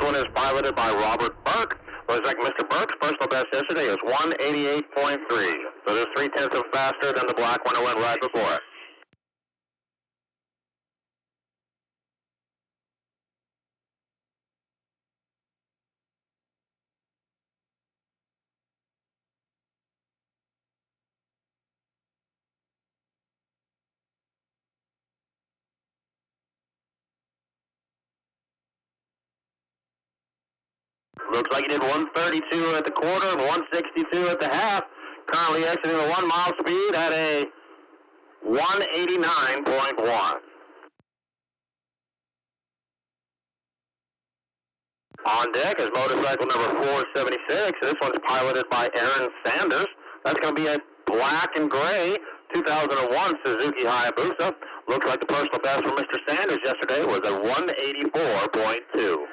one is piloted by Robert Burke. Looks like Mr. Burke's personal best yesterday is 188.3. So just 0.3 faster than the black one that went right before it. Looks like he did 132 at the quarter and 162 at the half. Currently exiting the 1 mile speed at a 189.1. On deck is motorcycle number 476. This one's piloted by Aaron Sanders. That's going to be a black and gray 2001 Suzuki Hayabusa. Looks like the personal best for Mr. Sanders yesterday was a 184.2.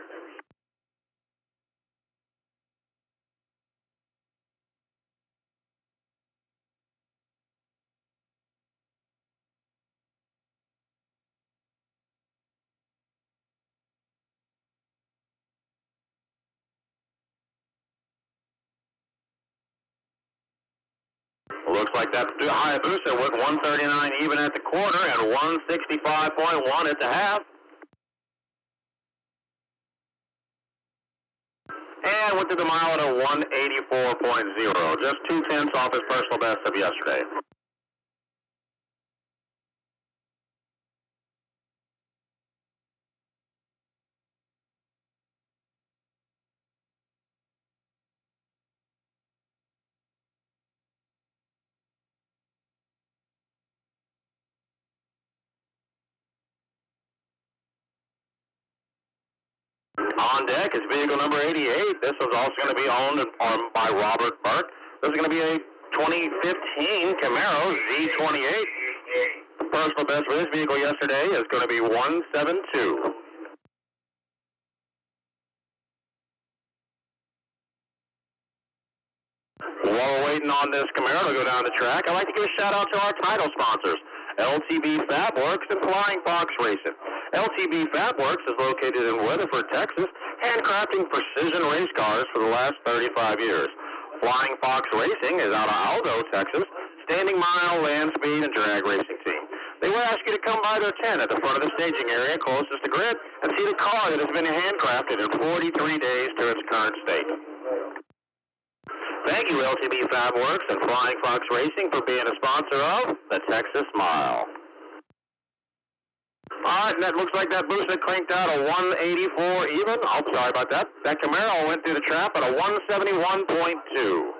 Looks like that Hayabusa went 139 even at the quarter and 165.1 at the half. And went to the mile at a 184.0, just 0.2 off his personal best of yesterday. On deck is vehicle number 88. This is also going to be owned by Robert Burke. This is going to be a 2015 Camaro Z28. The personal best for this vehicle yesterday is going to be 172. While we're waiting on this Camaro to go down the track, I'd like to give a shout out to our title sponsors, LTB Fabworks and Flying Fox Racing. LTB Fabworks is located in Weatherford, Texas, handcrafting precision race cars for the last 35 years. Flying Fox Racing is out of Aldo, Texas, standing mile, land speed, and drag racing team. They will ask you to come by their tent at the front of the staging area closest to grid and see the car that has been handcrafted in 43 days to its current state. Thank you, LTB Fabworks and Flying Fox Racing, for being a sponsor of the Texas Mile. All right, and that looks like that booster cranked out a 184 even. Oh, sorry about that. That Camaro went through the trap at a 171.2.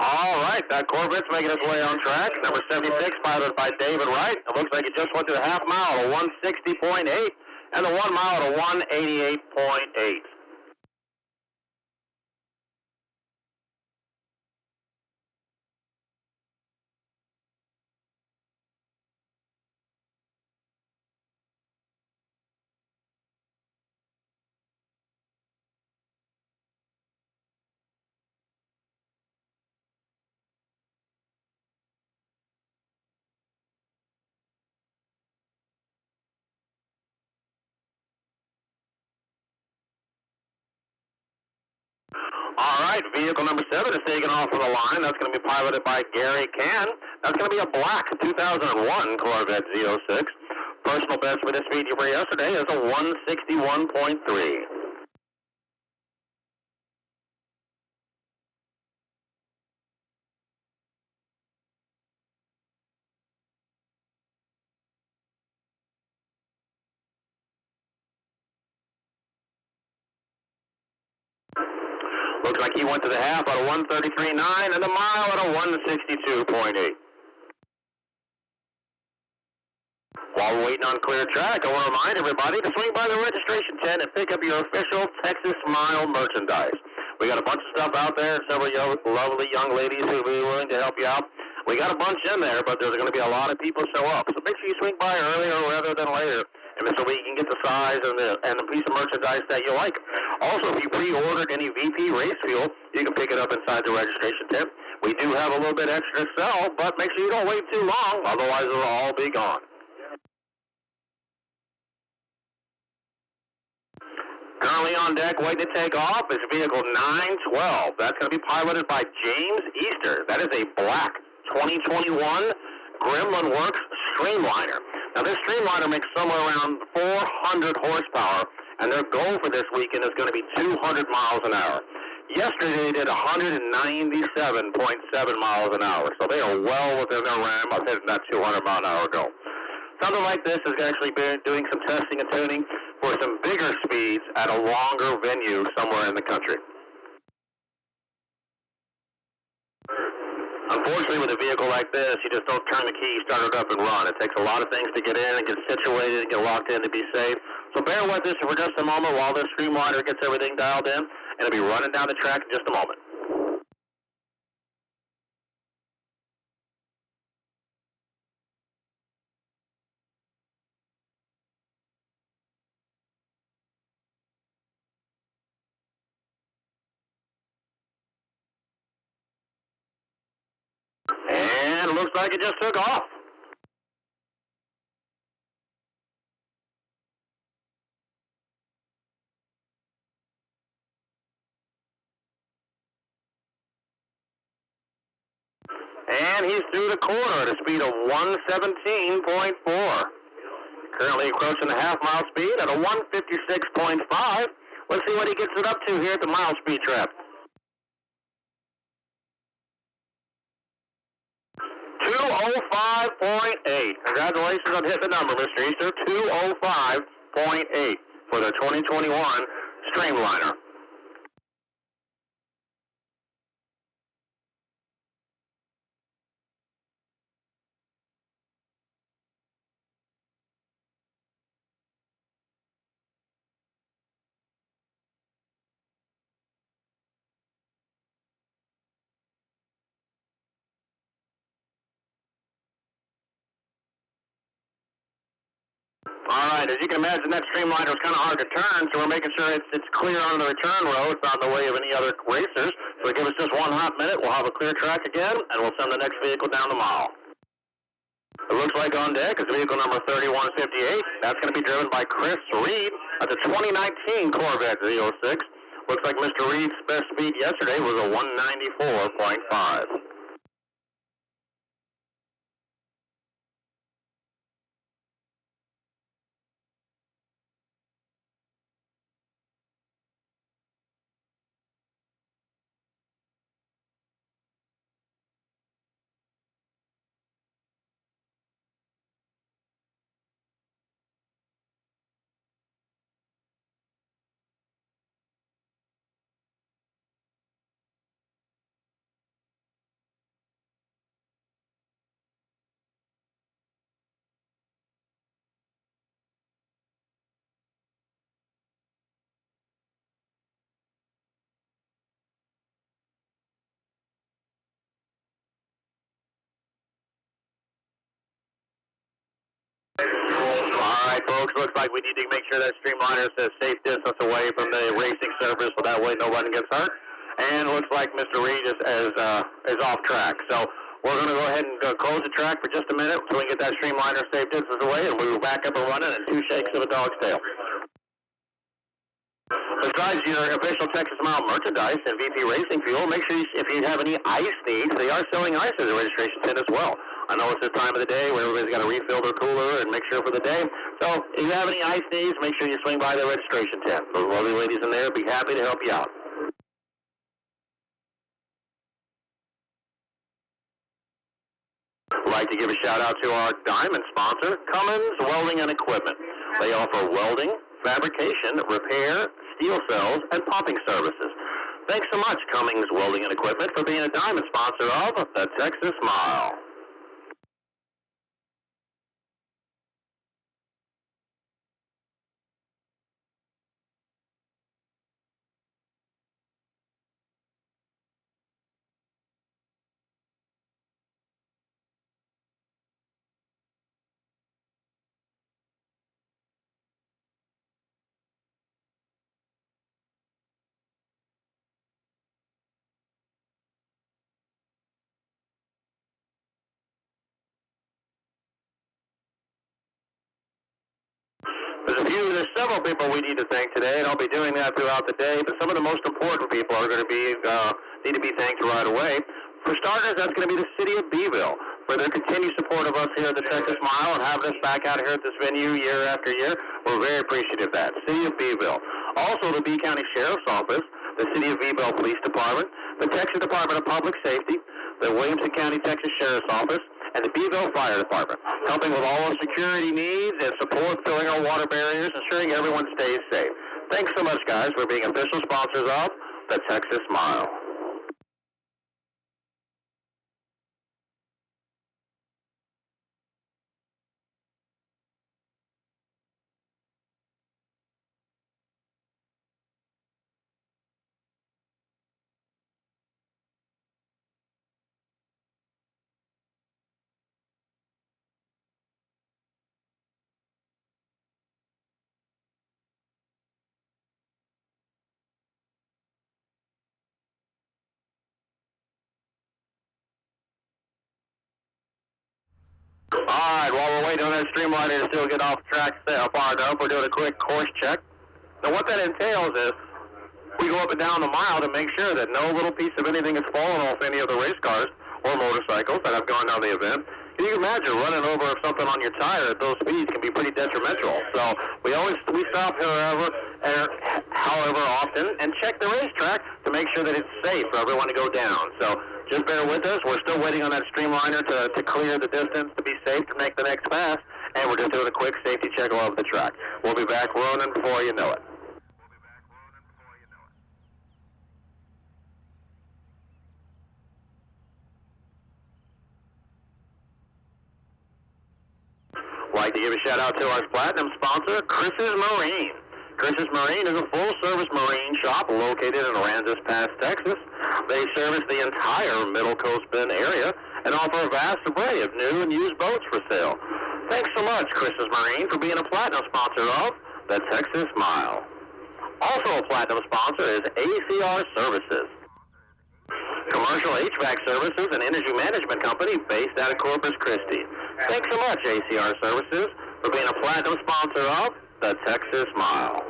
All right, that Corvette's making its way on track. Number 76, piloted by David Wright. It looks like it just went to the half mile at a 160.8 and the 1 mile at a 188.8. All right, vehicle number 7 is taking off from the line. That's going to be piloted by Gary Cann. That's going to be a black 2001 Corvette Z06. Personal best for this feature for yesterday is a 161.3. Looks like he went to the half at a 133.9 and the mile at a 162.8. While we're waiting on clear track, I want to remind everybody to swing by the registration tent and pick up your official Texas Smile merchandise. We got a bunch of stuff out there, several lovely young ladies who will be willing to help you out. We got a bunch in there, but there's going to be a lot of people show up. So make sure you swing by earlier rather than later, and so we can get the size and the piece of merchandise that you like. Also, if you pre-ordered any VP race fuel, you can pick it up inside the registration tent. We do have a little bit extra to sell, but make sure you don't wait too long, otherwise it'll all be gone. Currently on deck, waiting to take off, is vehicle 912. That's going to be piloted by James Easter. That is a black 2021 Gremlin Works Streamliner. Now, this Streamliner makes somewhere around 400 horsepower, and their goal for this weekend is going to be 200 miles an hour. Yesterday, they did 197.7 miles an hour, so they are well within their realm of hitting that 200-mile-an-hour goal. Something like this is actually doing some testing and tuning for some bigger speeds at a longer venue somewhere in the country. Unfortunately, with a vehicle like this, you just don't turn the key, start it up, and run. It takes a lot of things to get in and get situated and get locked in to be safe. So bear with us for just a moment while this Streamliner gets everything dialed in, and it'll be running down the track in just a moment. And it looks like it just took off. And he's through the corner at a speed of 117.4. Currently approaching the half-mile speed at a 156.5. Let's see what he gets it up to here at the mile speed trap. 205.8. Congratulations on hitting the number, Mr. Easter. 205.8 for the 2021 Streamliner. All right, as you can imagine, that Streamliner is kind of hard to turn, so we're making sure it's clear on the return road. It's not in the way of any other racers. So give us just one hot minute. We'll have a clear track again, and we'll send the next vehicle down the mile. It looks like on deck is vehicle number 3158. That's going to be driven by Chris Reed. That's a 2019 Corvette Z06. Looks like Mr. Reed's best speed yesterday was a 194.5. All right, folks, looks like we need to make sure that Streamliner is a safe distance away from the racing surface so that way nobody gets hurt. And it looks like Mr. Reed is off track. So we're going to go ahead and close the track for just a minute so we can get that Streamliner safe distance away, and we'll be back up and running in 2 shakes of a dog's tail. Besides your official Texas Mile merchandise and VP Racing fuel, make sure if you have any ice needs, they are selling ice at the registration tent as well. I know it's this time of the day where everybody's got to refill their cooler and make sure for the day. So if you have any ice needs, make sure you swing by the registration tent. Those lovely ladies in there will be happy to help you out. I'd like to give a shout out to our diamond sponsor, Cummins Welding and Equipment. They offer welding, fabrication, repair, steel cells, and pumping services. Thanks so much, Cummins Welding and Equipment, for being a diamond sponsor of the Texas Mile. There's several people we need to thank today, and I'll be doing that throughout the day, but some of the most important people are going to be, need to be thanked right away. For starters, that's going to be the city of Bonneville for their continued support of us here at the Texas Mile and having us back out here at this venue year after year. We're very appreciative of that. City of Bonneville. Also, the B County Sheriff's Office, the City of Bonneville Police Department, the Texas Department of Public Safety, the Williamson County, Texas Sheriff's Office, and the Bonneville Fire Department, helping with all our security needs and support filling our water barriers, ensuring everyone stays safe. Thanks so much, guys, for being official sponsors of the Texas Mile. All right, while we're waiting on that Streamliner to still get off track fired up, we're doing a quick course check. Now, what that entails is we go up and down the mile to make sure that no little piece of anything has fallen off any of the race cars or motorcycles that have gone down the event. Can you imagine running over something on your tire at those speeds can be pretty detrimental. So we stop however often and check the racetrack to make sure that it's safe for everyone to go down. So just bear with us. We're still waiting on that Streamliner to clear the distance to be safe to make the next pass, and we're just doing a quick safety check of the track. We'll be back running before you know it. Like to give a shout out to our platinum sponsor, Chris's Marine. Chris's Marine is a full-service marine shop located in Aransas Pass, Texas. They service the entire Middle Coast Bend area and offer a vast array of new and used boats for sale. Thanks so much, Chris's Marine, for being a platinum sponsor of the Texas Mile. Also a platinum sponsor is ACR Services, commercial HVAC services and energy management company based out of Corpus Christi. Thanks so much, ACR Services, for being a platinum sponsor of the Texas Mile.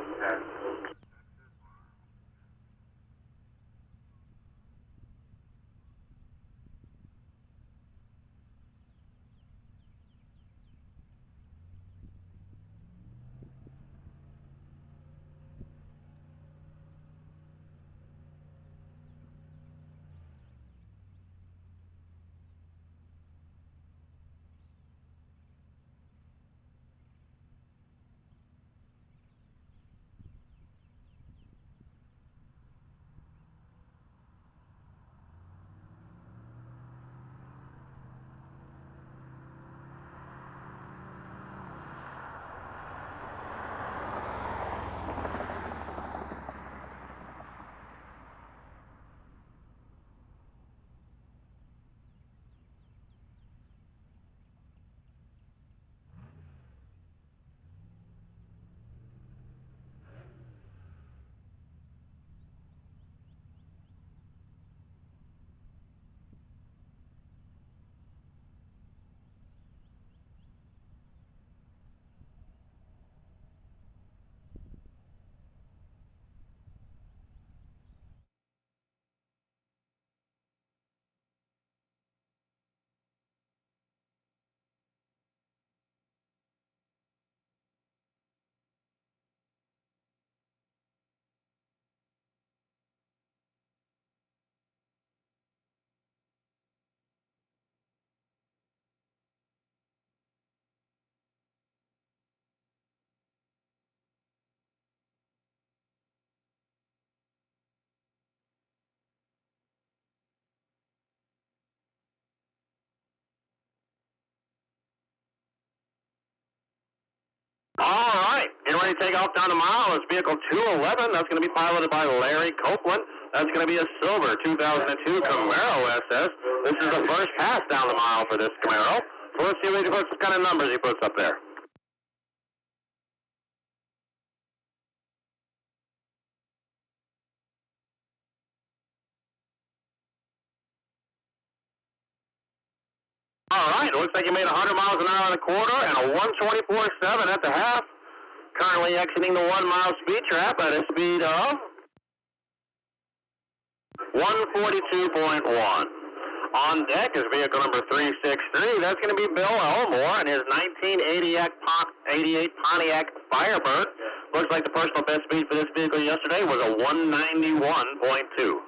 All right, getting ready to take off down the mile is vehicle 211. That's going to be piloted by Larry Copeland. That's going to be a silver 2002 Camaro SS. This is the first pass down the mile for this Camaro. So let's see what kind of numbers he puts up there. All right, it looks like he made 100 miles an hour in the quarter and a 124.7 at the half. Currently exiting the 1 mile speed trap at a speed of 142.1. On deck is vehicle number 363. That's going to be Bill Elmore and his 1988 Pontiac Firebird. Looks like the personal best speed for this vehicle yesterday was a 191.2.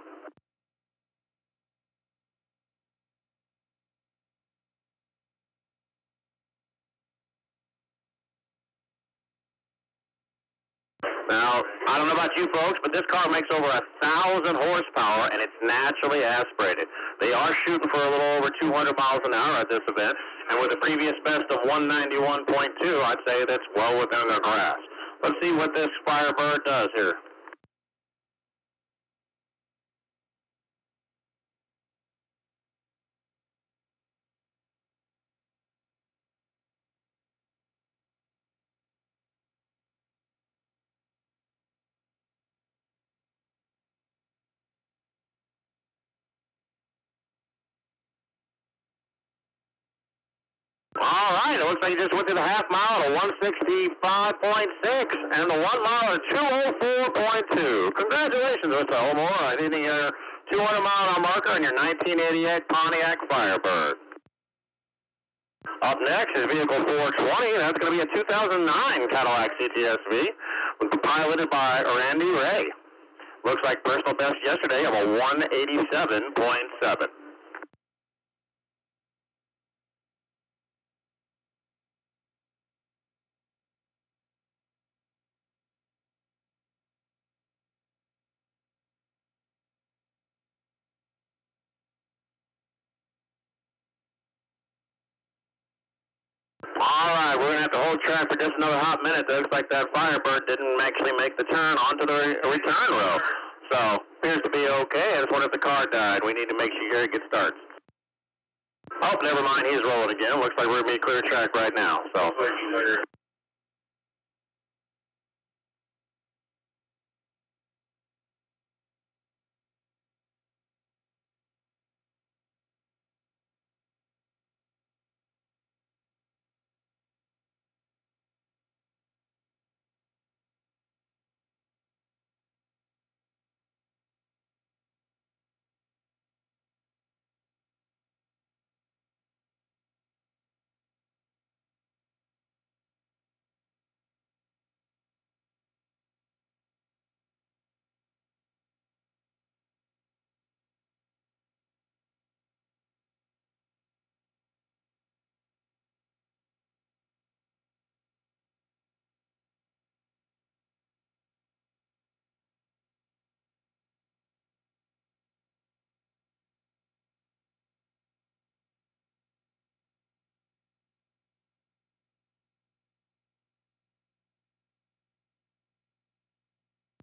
Now, I don't know about you folks, but this car makes over 1,000 horsepower, and it's naturally aspirated. They are shooting for a little over 200 miles an hour at this event, and with a previous best of 191.2, I'd say that's well within their grasp. Let's see what this Firebird does here. All right, it looks like you just went through the half mile at a 165.6 and the 1 mile at 204.2. Congratulations, Mr. Elmore, on hitting your 200-mile-an-hour marker on your 1988 Pontiac Firebird. Up next is vehicle 420. That's going to be a 2009 Cadillac CTSV, piloted by Randy Ray. Looks like personal best yesterday of a 187.7. All right, we're going to have to hold track for just another hot minute. It looks like that Firebird didn't actually make the turn onto the return row. So, appears to be okay. I just wonder if the car died. We need to make sure it gets started. Oh, never mind. He's rolling again. Looks like we're going to be clear track right now. So.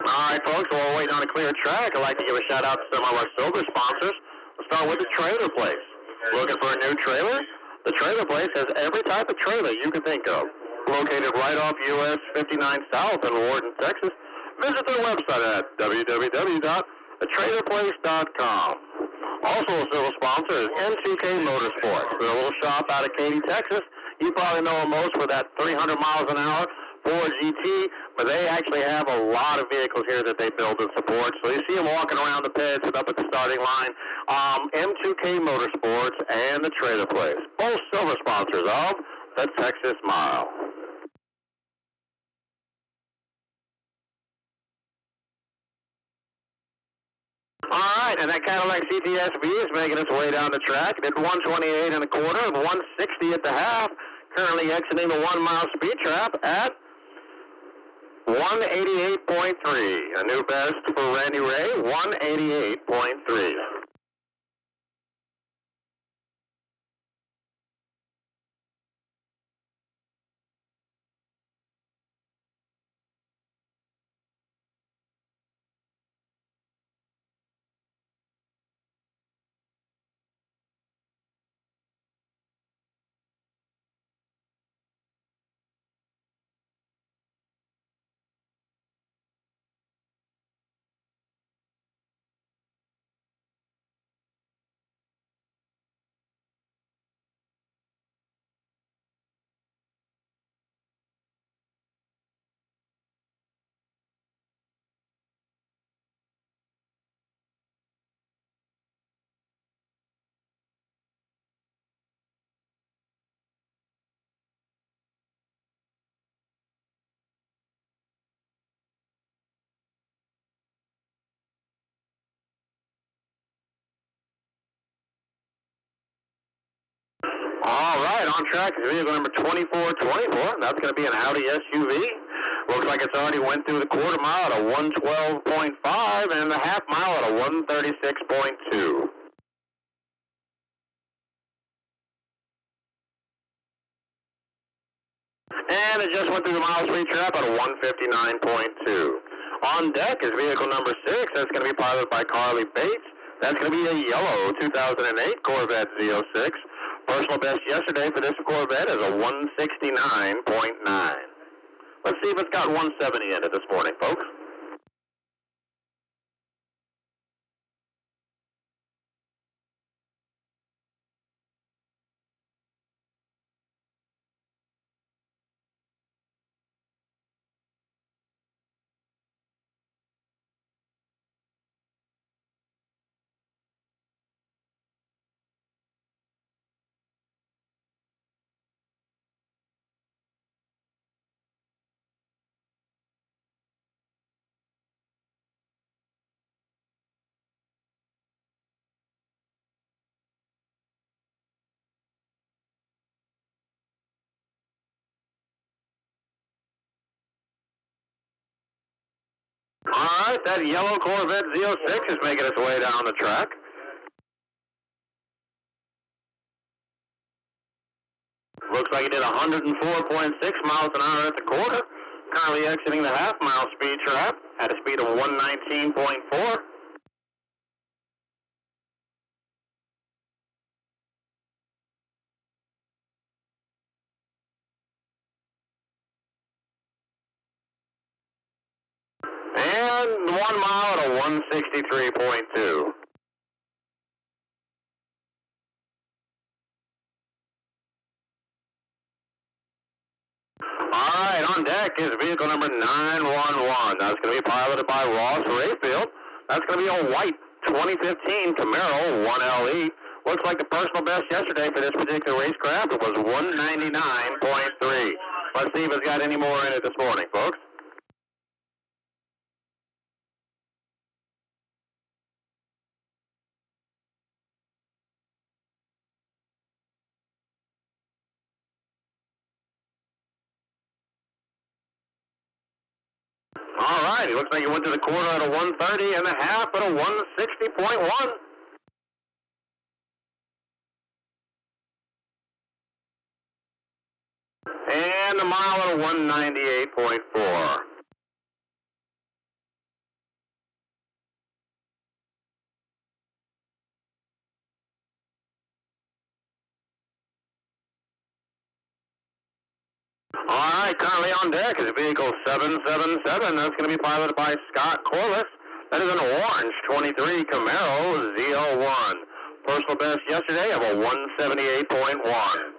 All right, folks, while we're waiting on a clear track, I'd like to give a shout out to some of our silver sponsors. We'll start with the Trailer Place. Looking for a new trailer? The Trailer Place has every type of trailer you can think of. Located right off US 59 South in Warden, Texas. Visit their website at www.thetrailerplace.com. Also a silver sponsor is M2K Motorsports. They're a little shop out of Katy, Texas. You probably know them most for that 300 miles an hour Ford GT, but they actually have a lot of vehicles here that they build and support. So you see them walking around the pits and up at the starting line. M2K Motorsports and the Trailer Place, both silver sponsors of the Texas Mile. All right, and that Cadillac CTSV is making its way down the track. It did 128 and a quarter and 160 at the half. Currently exiting the 1 mile speed trap at 188.3. A new best for Randy Ray, 188.3. All right, on track is vehicle number 2424. That's going to be an Audi SUV. Looks like it's already went through the quarter mile at a 112.5 and the half mile at a 136.2. And it just went through the mile speed trap at a 159.2. On deck is vehicle number 6. That's going to be piloted by Carly Bates. That's going to be a yellow 2008 Corvette Z06. Personal best yesterday for this Corvette is a 169.9. Let's see if it's got 170 in it this morning, folks. All right, that yellow Corvette Z06 is making its way down the track. Looks like it did 104.6 miles an hour at the quarter. Currently exiting the half-mile speed trap at a speed of 119.4. And 1 mile at a 163.2. All right, on deck is vehicle number 911. That's going to be piloted by Ross Rayfield. That's going to be a white 2015 Camaro 1LE. Looks like the personal best yesterday for this particular racecraft. It was 199.3. Let's see if it's got any more in it this morning, folks. All right, it looks like it went to the quarter at a 130 and a half at a 160.1. And a mile at a 198.4. All right, currently on deck is vehicle 777. That's going to be piloted by Scott Corliss. That is an orange 23 Camaro Z01. Personal best yesterday of a 178.1.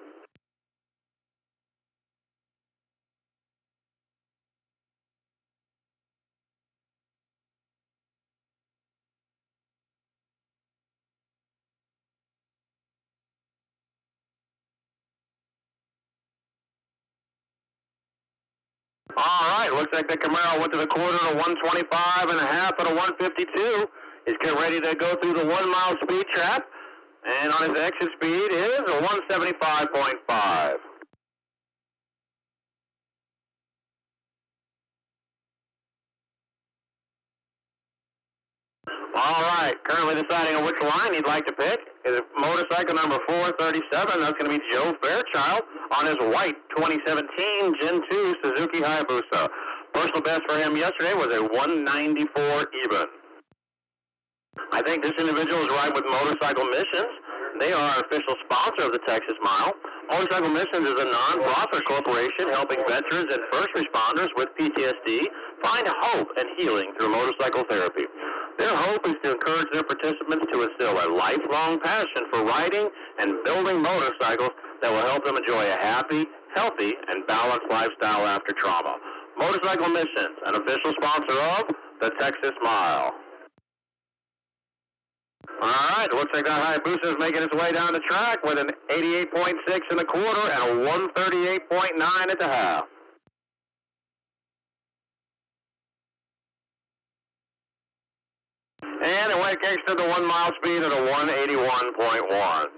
All right, looks like the Camaro went to the quarter at a 125 and a half at a 152. He's getting ready to go through the 1 mile speed trap. And on his exit speed is a 175.5. All right, currently deciding on which line he'd like to pick is motorcycle number 437. That's going to be Joe Fairchild on his white 2017 Gen 2 Suzuki Hayabusa. Personal best for him yesterday was a 194 even. I think this individual is riding with Motorcycle Missions. They are our official sponsor of the Texas Mile. Motorcycle Missions is a non-profit corporation helping veterans and first responders with PTSD find hope and healing through motorcycle therapy. Their hope is to encourage their participants to instill a lifelong passion for riding and building motorcycles that will help them enjoy a happy, healthy, and balanced lifestyle after trauma. Motorcycle Missions, an official sponsor of the Texas Mile. All right, looks like that Hayabusa is making its way down the track with an 88.6 in the quarter and a 138.9 at the half. And it went gangster to the 1 mile speed at a 181.1.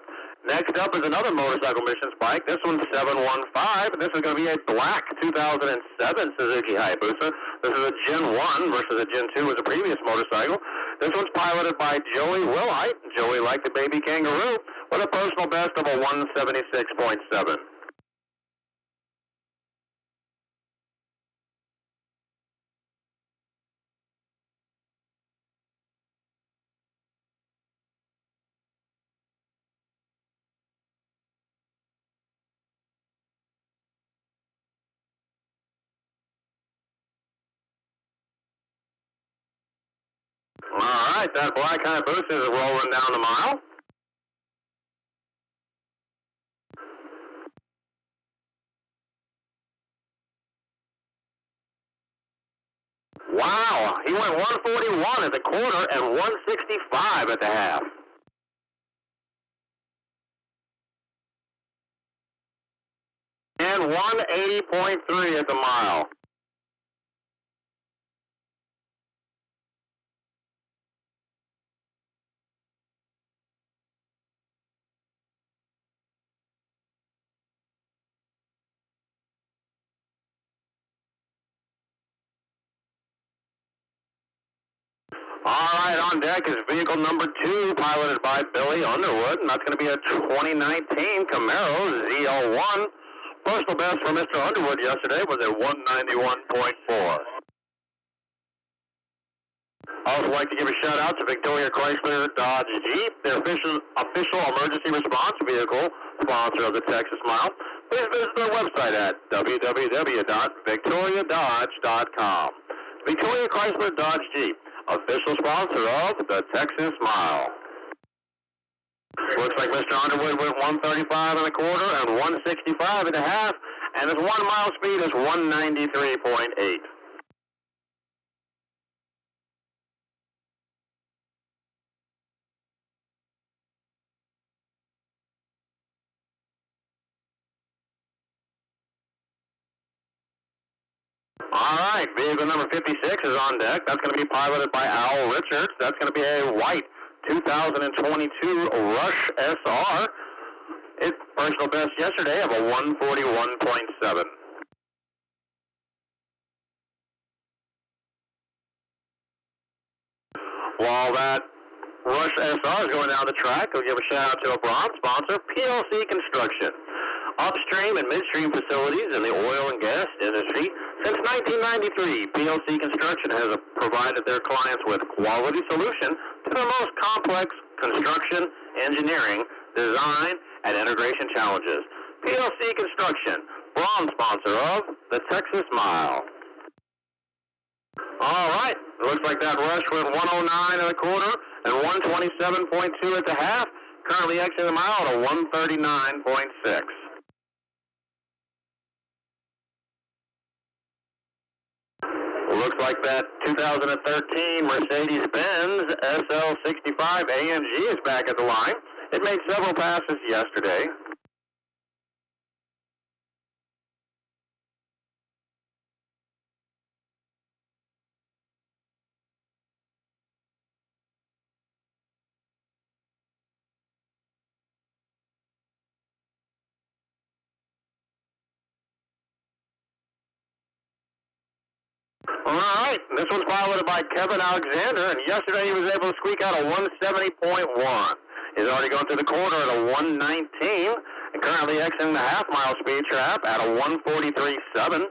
Next up is another motorcycle mission spike. This one's 715. This is going to be a black 2007 Suzuki Hayabusa. This is a Gen 1 versus a Gen 2 as a previous motorcycle. This one's piloted by Joey Wilhite. Joey like the baby kangaroo with a personal best of a 176.7. All right, that black Hayabusa is rolling down the mile. Wow, he went 141 at the quarter and 165 at the half. And 180.3 at the mile. All right, on deck is vehicle number 2, piloted by Billy Underwood, and that's going to be a 2019 Camaro ZL1. Personal best for Mr. Underwood yesterday was at 191.4. I also like to give a shout out to Victoria Chrysler Dodge Jeep, their official emergency response vehicle sponsor of the Texas Mile. Please visit their website at www.victoriadodge.com. Victoria Chrysler Dodge Jeep, official sponsor of the Texas Mile. Looks like Mr. Underwood went 135 and a quarter and 165 and a half, and his 1 mile speed is 193.8. All right, vehicle number 56 is on deck. That's going to be piloted by Al Richards. That's going to be a white 2022 Rush SR. Its personal best yesterday of a 141.7. While that Rush SR is going down the track, we'll give a shout out to a bronze sponsor, PLC Construction. Upstream and midstream facilities in the oil and gas industry. Since 1993, PLC Construction has provided their clients with quality solution to the most complex construction, engineering, design, and integration challenges. PLC Construction, bronze sponsor of the Texas Mile. All right, it looks like that Rush went 109 and a quarter and 127.2 at the half. Currently exiting the mile at a 139.6. Looks like that 2013 Mercedes-Benz SL65 AMG is back at the line. It made several passes yesterday. All right, this one's piloted by Kevin Alexander, and yesterday he was able to squeak out a 170.1. He's already gone through the quarter at a 119, and currently exiting the half-mile speed trap at a 143.7.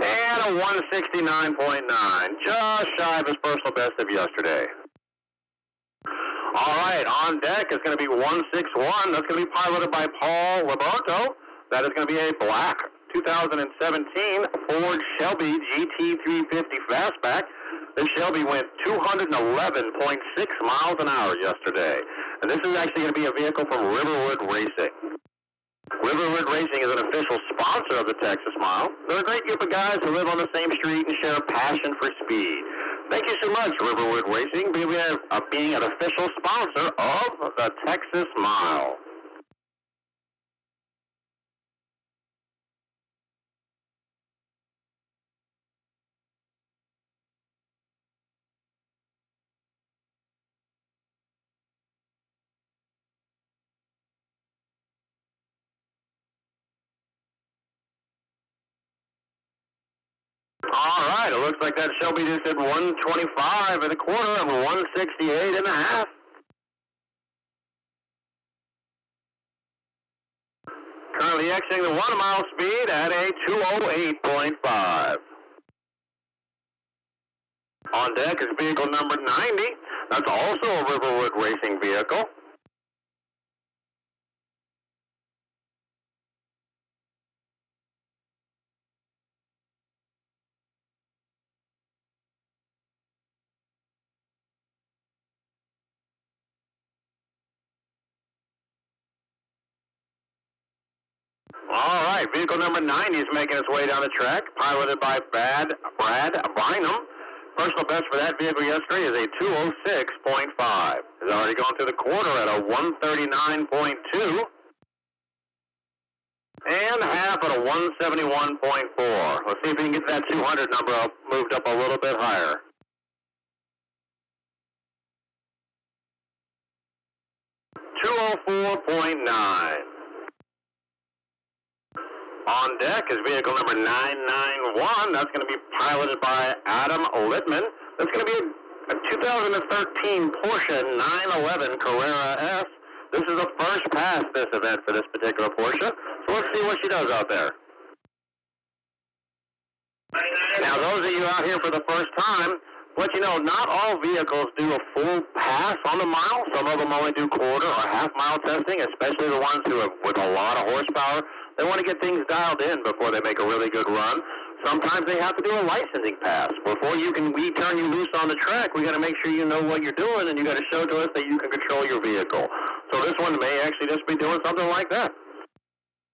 And a 169.9, just shy of his personal best of yesterday. All right, on deck is going to be 161. That's going to be piloted by Paul Liberto. That is going to be a black 2017 Ford Shelby GT350 Fastback. This Shelby went 211.6 miles an hour yesterday. And this is actually going to be a vehicle from Riverwood Racing. Riverwood Racing is an official sponsor of the Texas Mile. They're a great group of guys who live on the same street and share a passion for speed. Thank you so much, Riverwood Racing, being an official sponsor of the Texas Mile. All right, it looks like that Shelby just did 125 and a quarter and 168 and a half. Currently exiting the 1 mile speed at a 208.5. On deck is vehicle number 90. That's also a Riverwood Racing vehicle. All right, vehicle number 90 is making its way down the track, piloted by Brad Bynum. Personal best for that vehicle yesterday is a 206.5. It's already gone through the quarter at a 139.2. And half at a 171.4. Let's see if we can get that 200 number moved up a little bit higher. .9. On deck is vehicle number 991. That's going to be piloted by Adam Littman. That's going to be a 2013 Porsche 911 Carrera S. This is the first pass this event for this particular Porsche. So let's see what she does out there. Now, those of you out here for the first time, let you know, not all vehicles do a full pass on the mile. Some of them only do quarter or half mile testing, especially the ones who have with a lot of horsepower. They want to get things dialed in before they make a really good run. Sometimes they have to do a licensing pass. Before we turn you loose on the track, we got to make sure you know what you're doing, and you got to show to us that you can control your vehicle. So this one may actually just be doing something like that.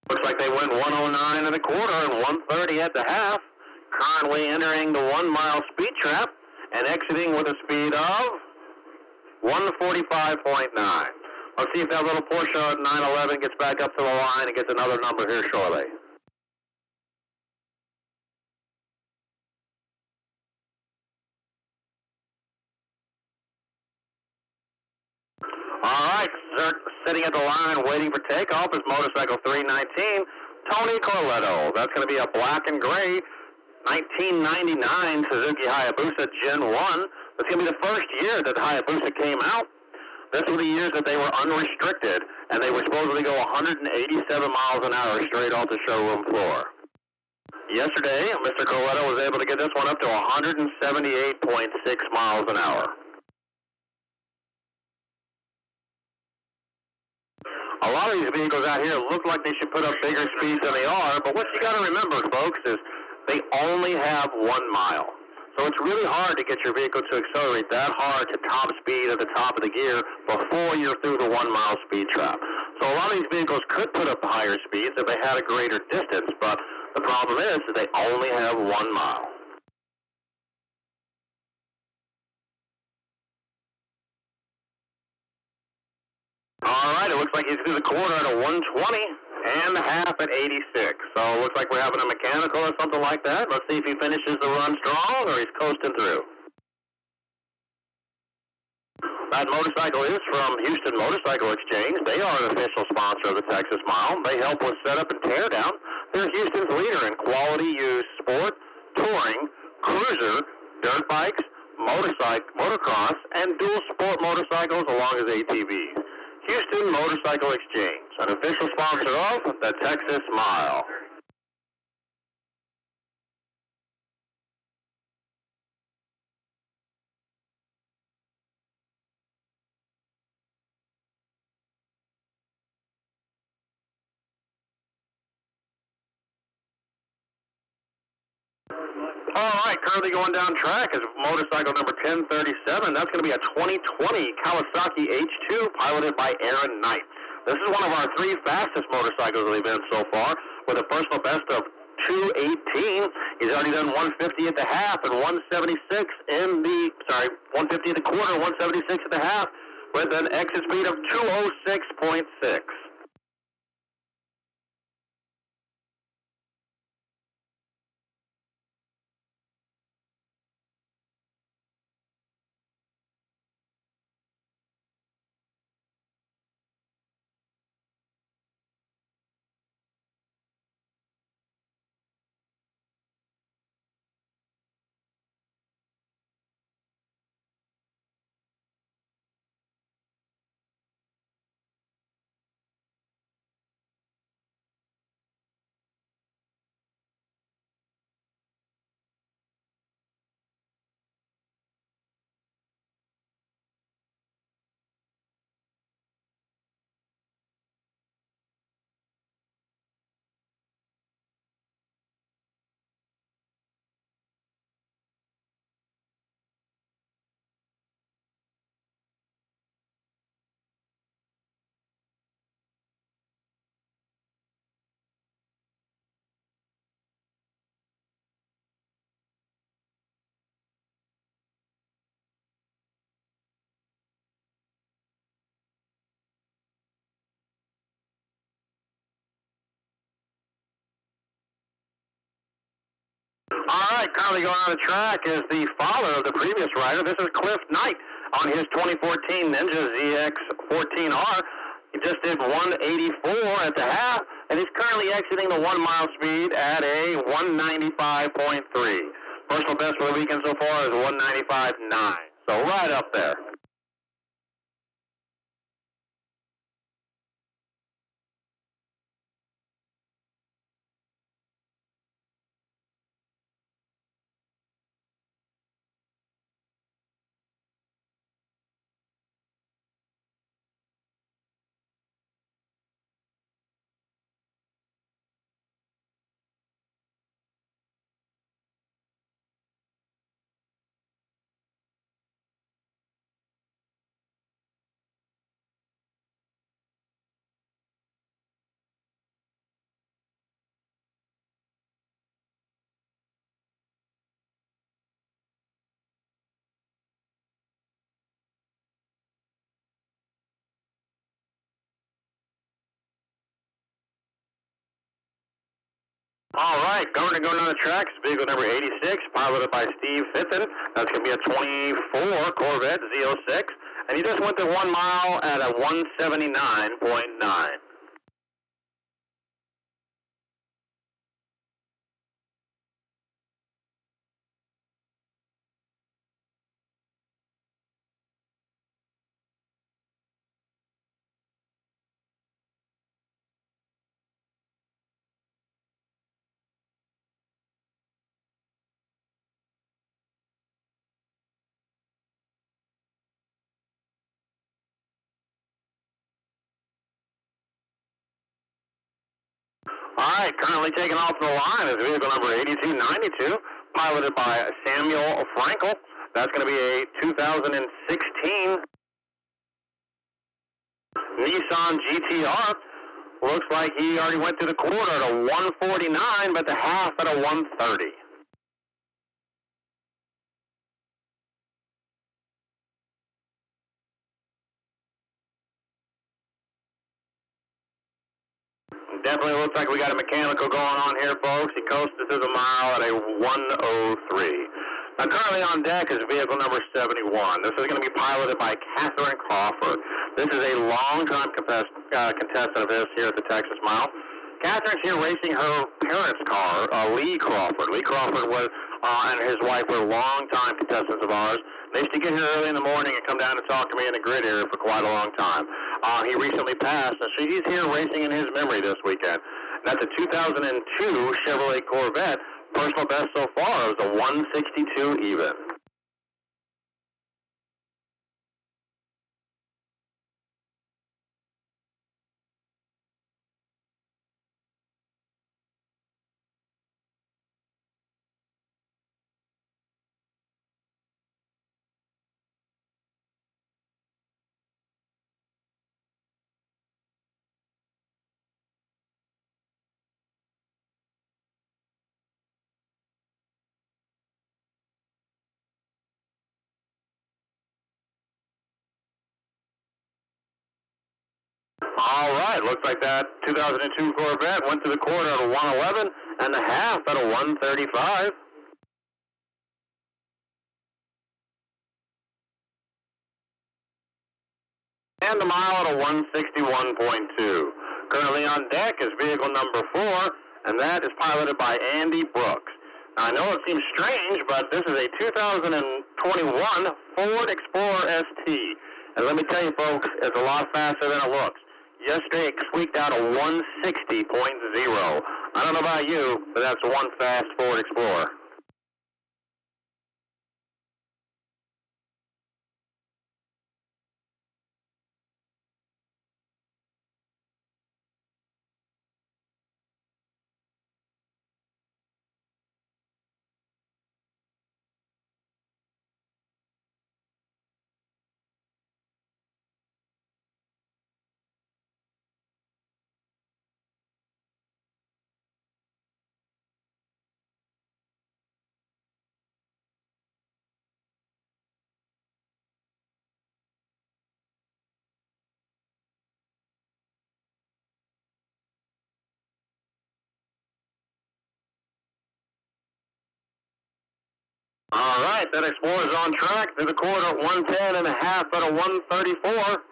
Looks like they went 109 and a quarter and 130 at the half. Currently entering the 1 mile speed trap and exiting with a speed of 145.9. Let's see if that little Porsche 911 gets back up to the line and gets another number here shortly. All right, sitting at the line waiting for takeoff is motorcycle 319, Tony Corletto. That's going to be a black and gray 1999 Suzuki Hayabusa Gen 1. That's going to be the first year that the Hayabusa came out. This was the years that they were unrestricted, and they were supposed to go 187 miles an hour straight off the showroom floor. Yesterday, Mr. Corletto was able to get this one up to 178.6 miles an hour. A lot of these vehicles out here look like they should put up bigger speeds than they are, but what you got to remember, folks, is they only have 1 mile. So it's really hard to get your vehicle to accelerate that hard to top speed at the top of the gear before you're through the 1 mile speed trap. So a lot of these vehicles could put up higher speeds if they had a greater distance, but the problem is that they only have 1 mile. All right, it looks like he's through the quarter at a 120 and a half at 86. So it looks like we're having a mechanical or something like that. Let's see if he finishes the run strong or he's coasting through. That motorcycle is from Houston Motorcycle Exchange. They are an official sponsor of the Texas Mile. They help with setup and teardown. They're Houston's leader in quality used sport, touring, cruiser, dirt bikes, motocross, and dual sport motorcycles along as ATVs. Houston Motorcycle Exchange, an official sponsor of the Texas Mile. All right, currently going down track is motorcycle number 1037. That's going to be a 2020 Kawasaki H2 piloted by Aaron Knight. This is one of our 3 fastest motorcycles of the event so far with a personal best of 218. He's already done 150 at the half and 150 at the quarter, 176 at the half with an exit speed of 206.6. All right, currently going on the track is the father of the previous rider. This is Cliff Knight on his 2014 Ninja ZX14R. He just did 184 at the half, and he's currently exiting the 1 mile speed at a 195.3. Personal best for the weekend so far is 195.9. So right up there. All right, going on the track is vehicle number 86, piloted by Steve Fitton. That's going to be a 24 Corvette Z06, and he just went the 1 mile at a 179.9. All right, currently taking off the line is vehicle number 8292, piloted by Samuel Frankel. That's going to be a 2016 Nissan GTR. Looks like he already went through the quarter at a 149, but the half at a 130. Definitely looks like we got a mechanical going on here, folks. He coasted through the mile at a 103. Now, currently on deck is vehicle number 71. This is going to be piloted by Catherine Crawford. This is a long-time contestant of this here at the Texas Mile. Catherine's here racing her parents' car, Lee Crawford. Lee Crawford was, and his wife were long-time contestants of ours. They used to get here early in the morning and come down and talk to me in the grid area for quite a long time. He recently passed, and so he's here racing in his memory this weekend. That's a 2002 Chevrolet Corvette. Personal best so far is a 162 even. All right, looks like that 2002 Corvette went to the quarter at a 111 and the half at a 135. And the mile at a 161.2. Currently on deck is vehicle number 4, and that is piloted by Andy Brooks. Now, I know it seems strange, but this is a 2021 Ford Explorer ST. And let me tell you, folks, it's a lot faster than it looks. Yesterday, it squeaked out a 160.0. I don't know about you, but that's one fast Ford Explorer. All right, that Explorer's on track through the corner at 110 and a half at a 134.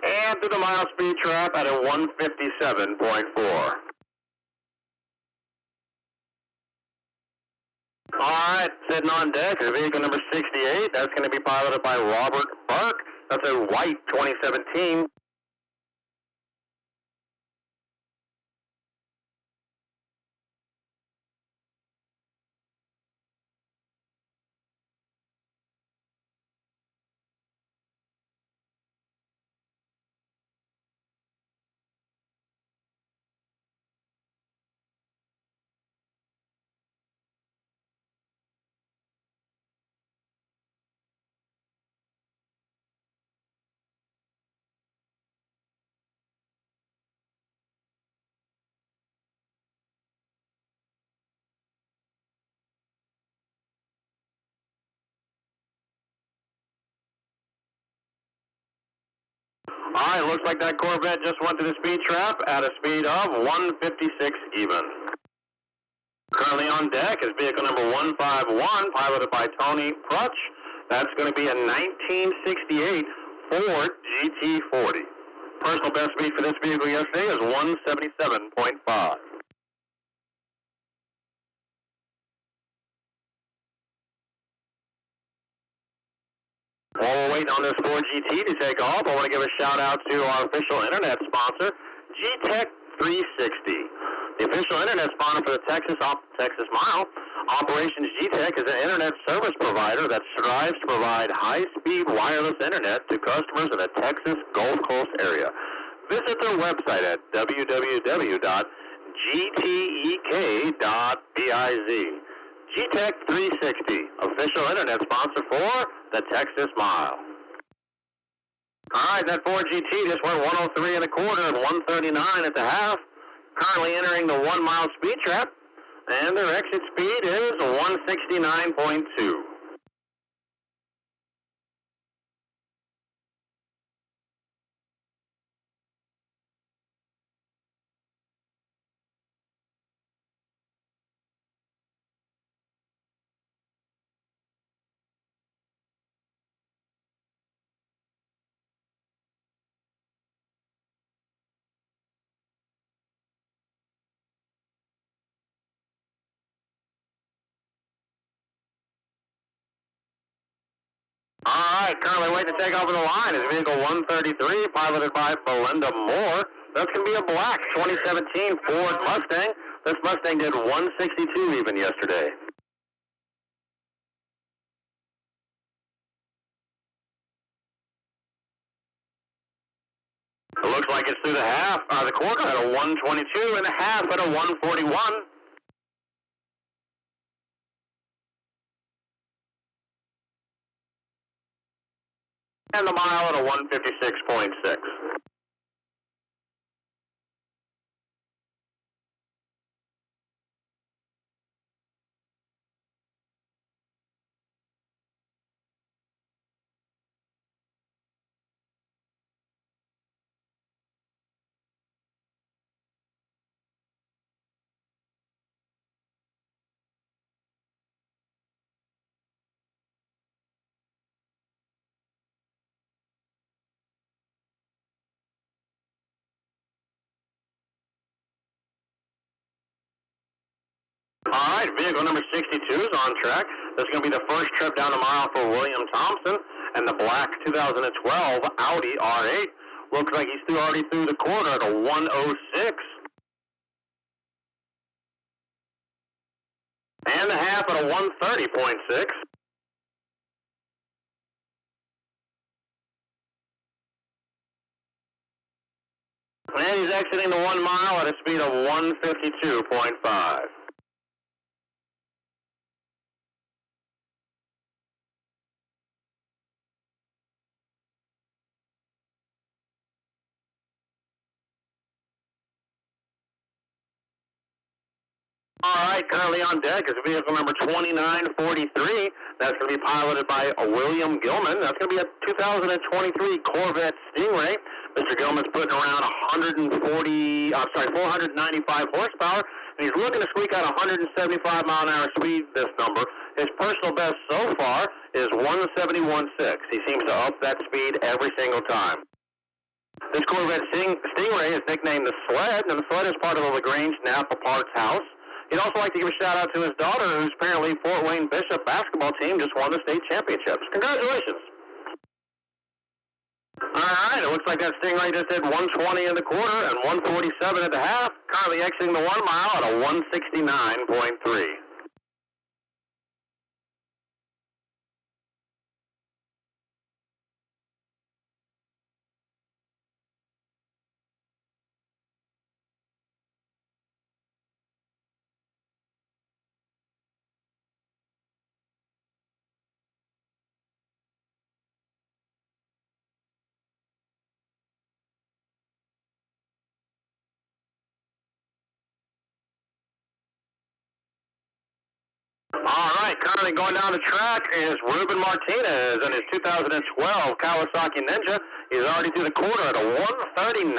And through the mile speed trap at a 157.4. All right, sitting on deck is vehicle number 68. That's going to be piloted by Robert Burke. That's a white 2017. All right, looks like that Corvette just went to the speed trap at a speed of 156 even. Currently on deck is vehicle number 151, piloted by Tony Prutch. That's going to be a 1968 Ford GT40. Personal best speed for this vehicle yesterday is 177.5. While we're waiting on this Ford GT to take off, I want to give a shout out to our official internet sponsor, G-Tech 360. The official internet sponsor for the Texas Mile. Operations G-Tech is an internet service provider that strives to provide high-speed wireless internet to customers in the Texas Gulf Coast area. Visit their website at www.gtek.biz. G-Tech 360, official internet sponsor for the Texas Mile. All right, that Ford GT just went 103 and a quarter and 139 at the half. Currently entering the 1 mile speed trap, and their exit speed is 169.2. All right, currently waiting to take off on the line is vehicle 133, piloted by Belinda Moore. That's going to be a black 2017 Ford Mustang. This Mustang did 162 even yesterday. It looks like it's through the quarter at a 122 and a half at a 141. And the mile at a 156.6. All right, vehicle number 62 is on track. This is going to be the first trip down the mile for William Thompson and the black 2012 Audi R8. Looks like he's already through the quarter at a 106. And the half at a 130.6. And he's exiting the 1 mile at a speed of 152.5. All right, currently on deck is vehicle number 2943. That's going to be piloted by William Gilman. That's going to be a 2023 Corvette Stingray. Mr. Gilman's putting around 495 horsepower, and he's looking to squeak out 175 mile an hour speed this number. His personal best so far is 171.6. He seems to up that speed every single time. This Corvette Stingray is nicknamed the Sled, and the Sled is part of the LaGrange Napa Parts house. He'd also like to give a shout-out to his daughter, who's apparently Fort Wayne Bishop basketball team just won the state championships. Congratulations. All right, it looks like that Stingray just did 120 in the quarter and 147 at the half, currently exiting the 1 mile at a 169.3. All right, currently going down the track is Ruben Martinez in his 2012 Kawasaki Ninja. He's already through the quarter at a 139.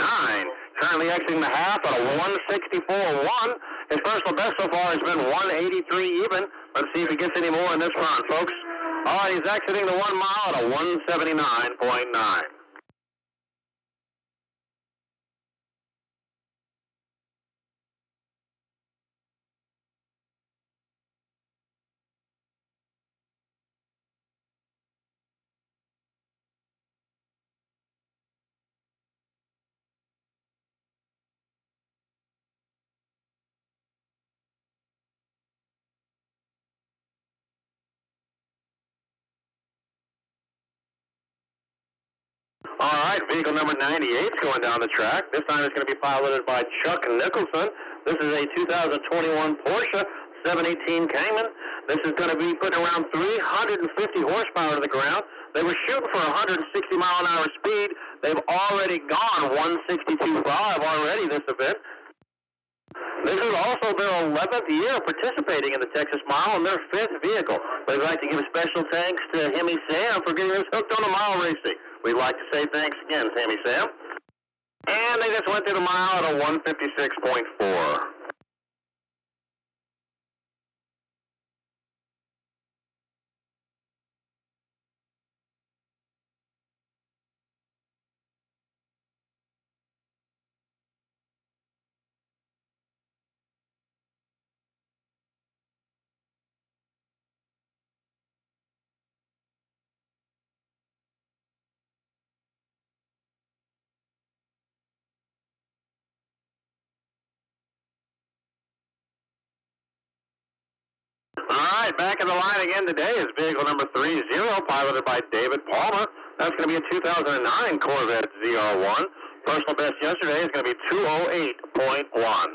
Currently exiting the half at a 164.1. His personal best so far has been 183 even. Let's see if he gets any more in this run, folks. All right, he's exiting the 1 mile at a 179.9. All right, vehicle number 98 is going down the track. This time it's going to be piloted by Chuck Nicholson. This is a 2021 Porsche 718 Cayman. This is going to be putting around 350 horsepower to the ground. They were shooting for 160 mile an hour speed. They've already gone 162.5 already this event. This is also their 11th year participating in the Texas Mile and their 5th vehicle. We'd like to give special thanks to Hemi Sam for getting us hooked on the mile racing. We'd like to say thanks again, Hemi Sam. And they just went through the mile at a 156.4. All right, back in the line again today is vehicle number 30, piloted by David Palmer. That's going to be a 2009 Corvette ZR1. Personal best yesterday is going to be 208.1.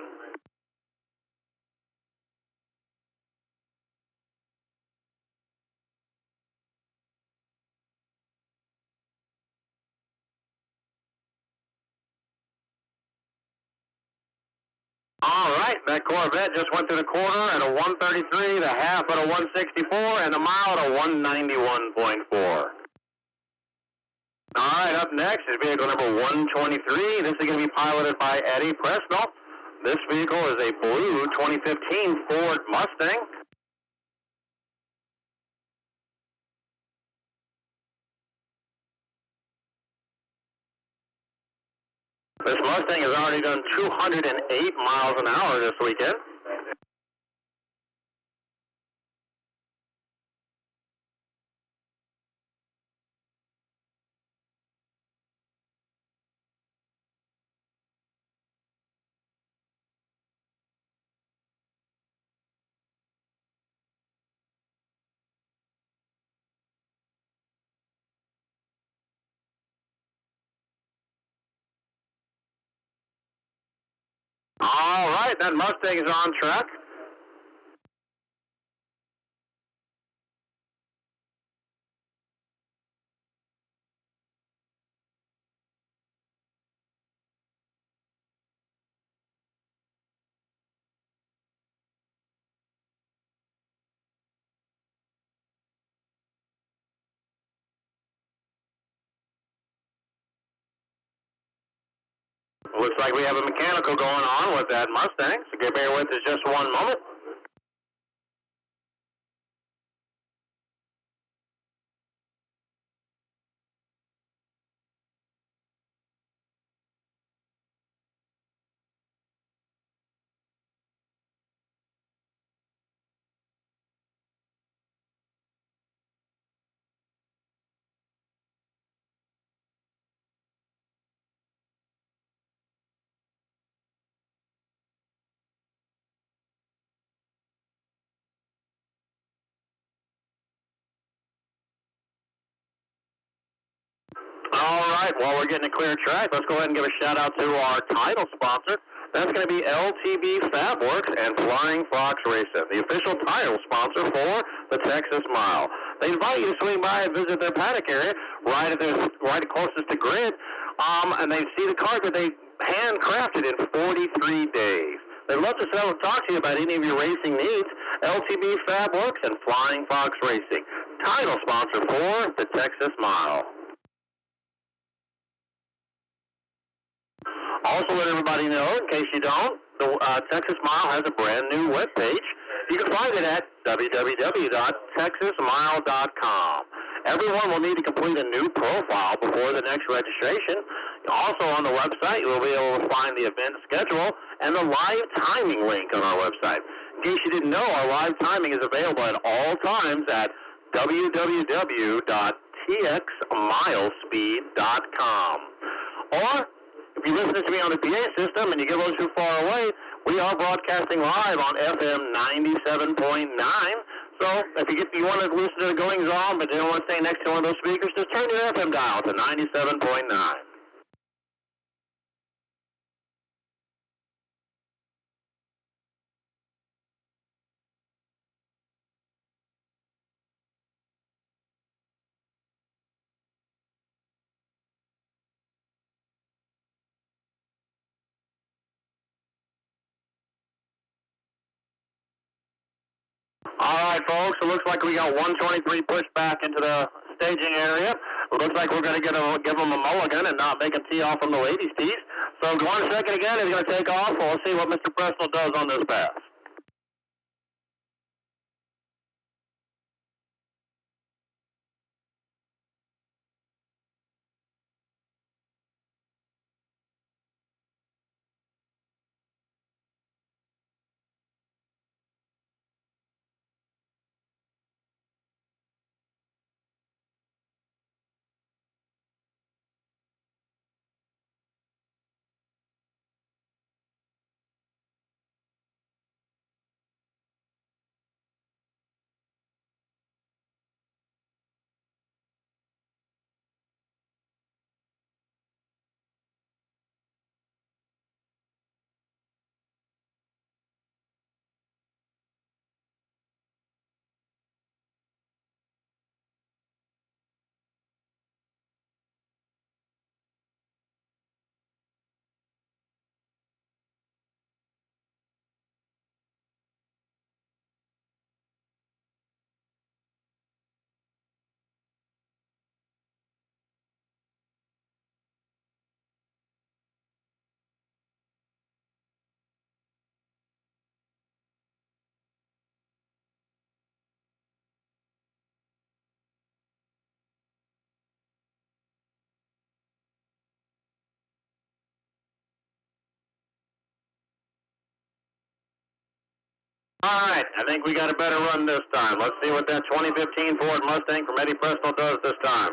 All right, that Corvette just went through the quarter at a 133, the half at a 164, and the mile at a 191.4. All right, up next is vehicle number 123. This is going to be piloted by Eddie Presnell. This vehicle is a blue 2015 Ford Mustang. This Mustang has already done 208 miles an hour this weekend. All right, that Mustang is on track. Looks like we have a mechanical going on with that Mustang, so bear with us just one moment. All right, while we're getting a clear track, let's go ahead and give a shout out to our title sponsor. That's going to be LTB Fabworks and Flying Fox Racing, the official title sponsor for the Texas Mile. They invite you to swing by and visit their paddock area right closest to grid, and they see the car that they handcrafted in 43 days. They'd love to talk to you about any of your racing needs. LTB Fabworks and Flying Fox Racing, title sponsor for the Texas Mile. Also, let everybody know, in case you don't, the Texas Mile has a brand new webpage. You can find it at www.texasmile.com. Everyone will need to complete a new profile before the next registration. Also on the website, you will be able to find the event schedule and the live timing link on our website. In case you didn't know, our live timing is available at all times at www.txmilespeed.com. Or, if you listen to me on the PA system and you get a little too far away, we are broadcasting live on FM 97.9. So if you want to listen to the goings on but you don't want to stay next to one of those speakers, just turn your FM dial to 97.9. All right, folks, it looks like we got 123 pushed back into the staging area. It looks like we're going to give them a mulligan and not make them tee off from the ladies' tees. So 1 second again, he's going to take off. We'll see what Mr. Presnell does on this pass. All right, I think we got a better run this time. Let's see what that 2015 Ford Mustang from Eddie Presnell does this time.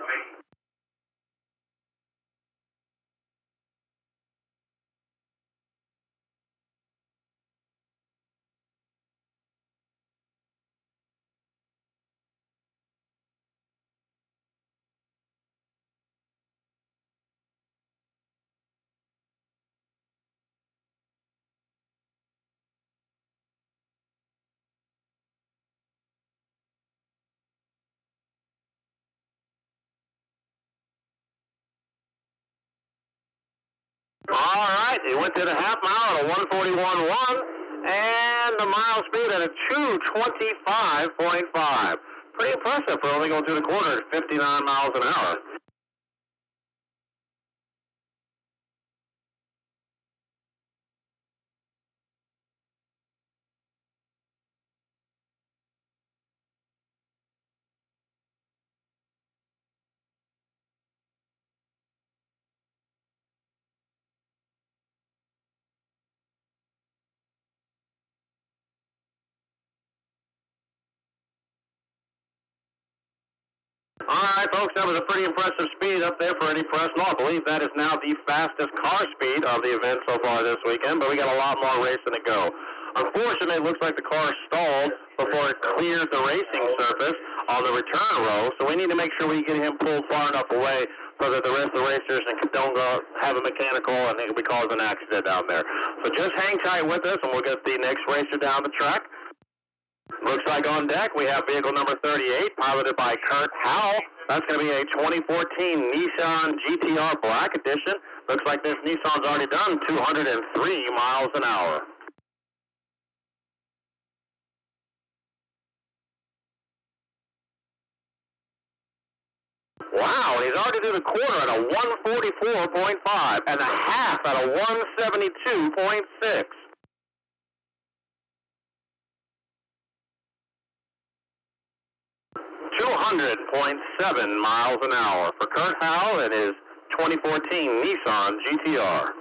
All right, he went to the half mile at a 141.1, and the mile speed at a 225.5. Pretty impressive for only going through the quarter at 59 miles an hour. All right, folks, that was a pretty impressive speed up there for Eddie Presnell. I believe that is now the fastest car speed of the event so far this weekend, but we got a lot more racing to go. Unfortunately, it looks like the car stalled before it cleared the racing surface on the return row, so we need to make sure we get him pulled far enough away so that the rest of the racers don't go have a mechanical and we cause an accident down there. So just hang tight with us, and we'll get the next racer down the track. Looks like on deck we have vehicle number 38, piloted by Kurt Howell. That's going to be a 2014 Nissan GTR Black Edition. Looks like this Nissan's already done 203 miles an hour. Wow, he's already did a quarter at a 144.5 and a half at a 172.6. 200.7 miles an hour for Kurt Howell and his 2014 Nissan GTR.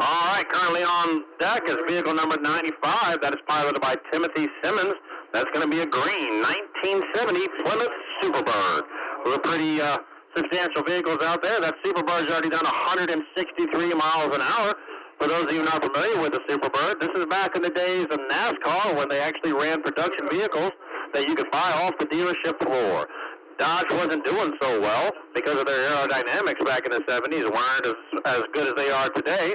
All right, currently on deck is vehicle number 95. That is piloted by Timothy Simmons. That's going to be a green 1970 Plymouth Superbird. Those are pretty substantial vehicles out there. That Superbird's already done 163 miles an hour. For those of you not familiar with the Superbird, this is back in the days of NASCAR when they actually ran production vehicles that you could buy off the dealership floor. Dodge wasn't doing so well because of their aerodynamics back in the 70s, weren't as good as they are today.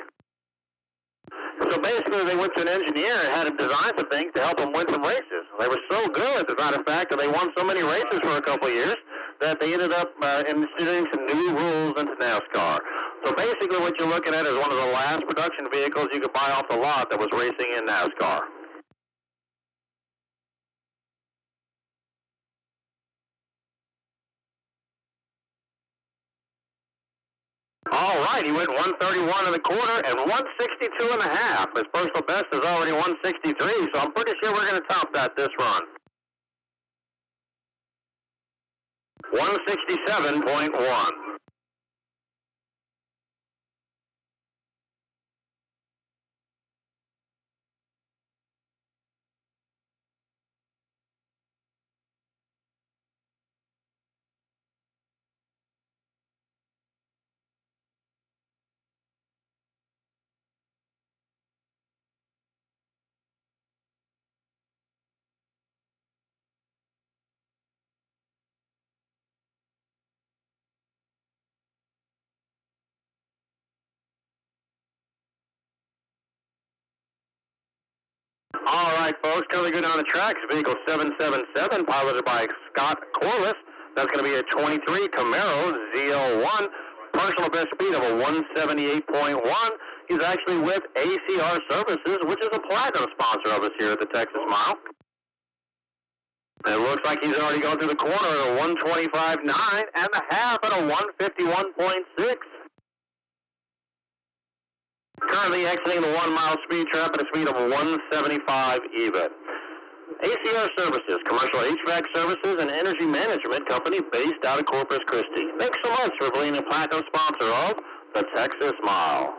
So basically they went to an engineer and had him design some things to help them win some races. They were so good, as a matter of fact, that they won so many races for a couple of years that they ended up instituting some new rules into NASCAR. So basically what you're looking at is one of the last production vehicles you could buy off the lot that was racing in NASCAR. All right, he went 131 and a quarter and 162 and a half. His personal best is already 163, so I'm pretty sure we're going to top that this run. 167.1. All right, folks, currently go down the track. Vehicle 777, piloted by Scott Corliss. That's going to be a 23 Camaro ZL1. Personal best speed of a 178.1. He's actually with ACR Services, which is a platinum sponsor of us here at the Texas Mile. And it looks like he's already gone through the corner at a 125.9 and a half at a 151.6. Currently exiting the 1 mile speed trap at a speed of 175 even. ACR Services, commercial HVAC services and energy management company based out of Corpus Christi. Thanks so much for being a platinum sponsor of the Texas Mile.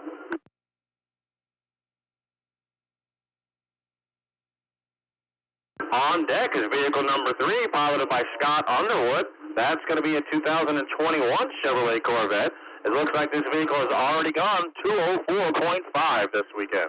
On deck is vehicle number 3, piloted by Scott Underwood. That's going to be a 2021 Chevrolet Corvette. It looks like this vehicle has already gone 204.5 this weekend.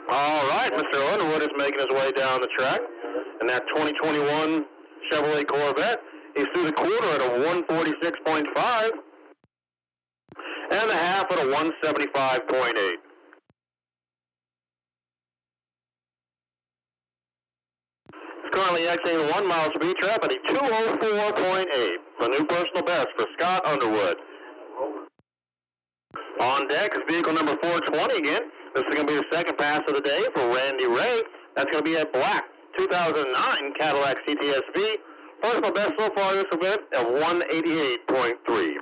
All right, Mr. Underwood is making his way down the track. And that 2021 Chevrolet Corvette, he's through the quarter at a 146.5 and a half at a 175.8. Currently exiting the 1 mile speed trap at a 2:04.8. The new personal best for Scott Underwood. On deck is vehicle number 420 again. This is going to be the second pass of the day for Randy Ray. That's going to be a black 2009 Cadillac CTS-V. Personal best so far this event at 188.3.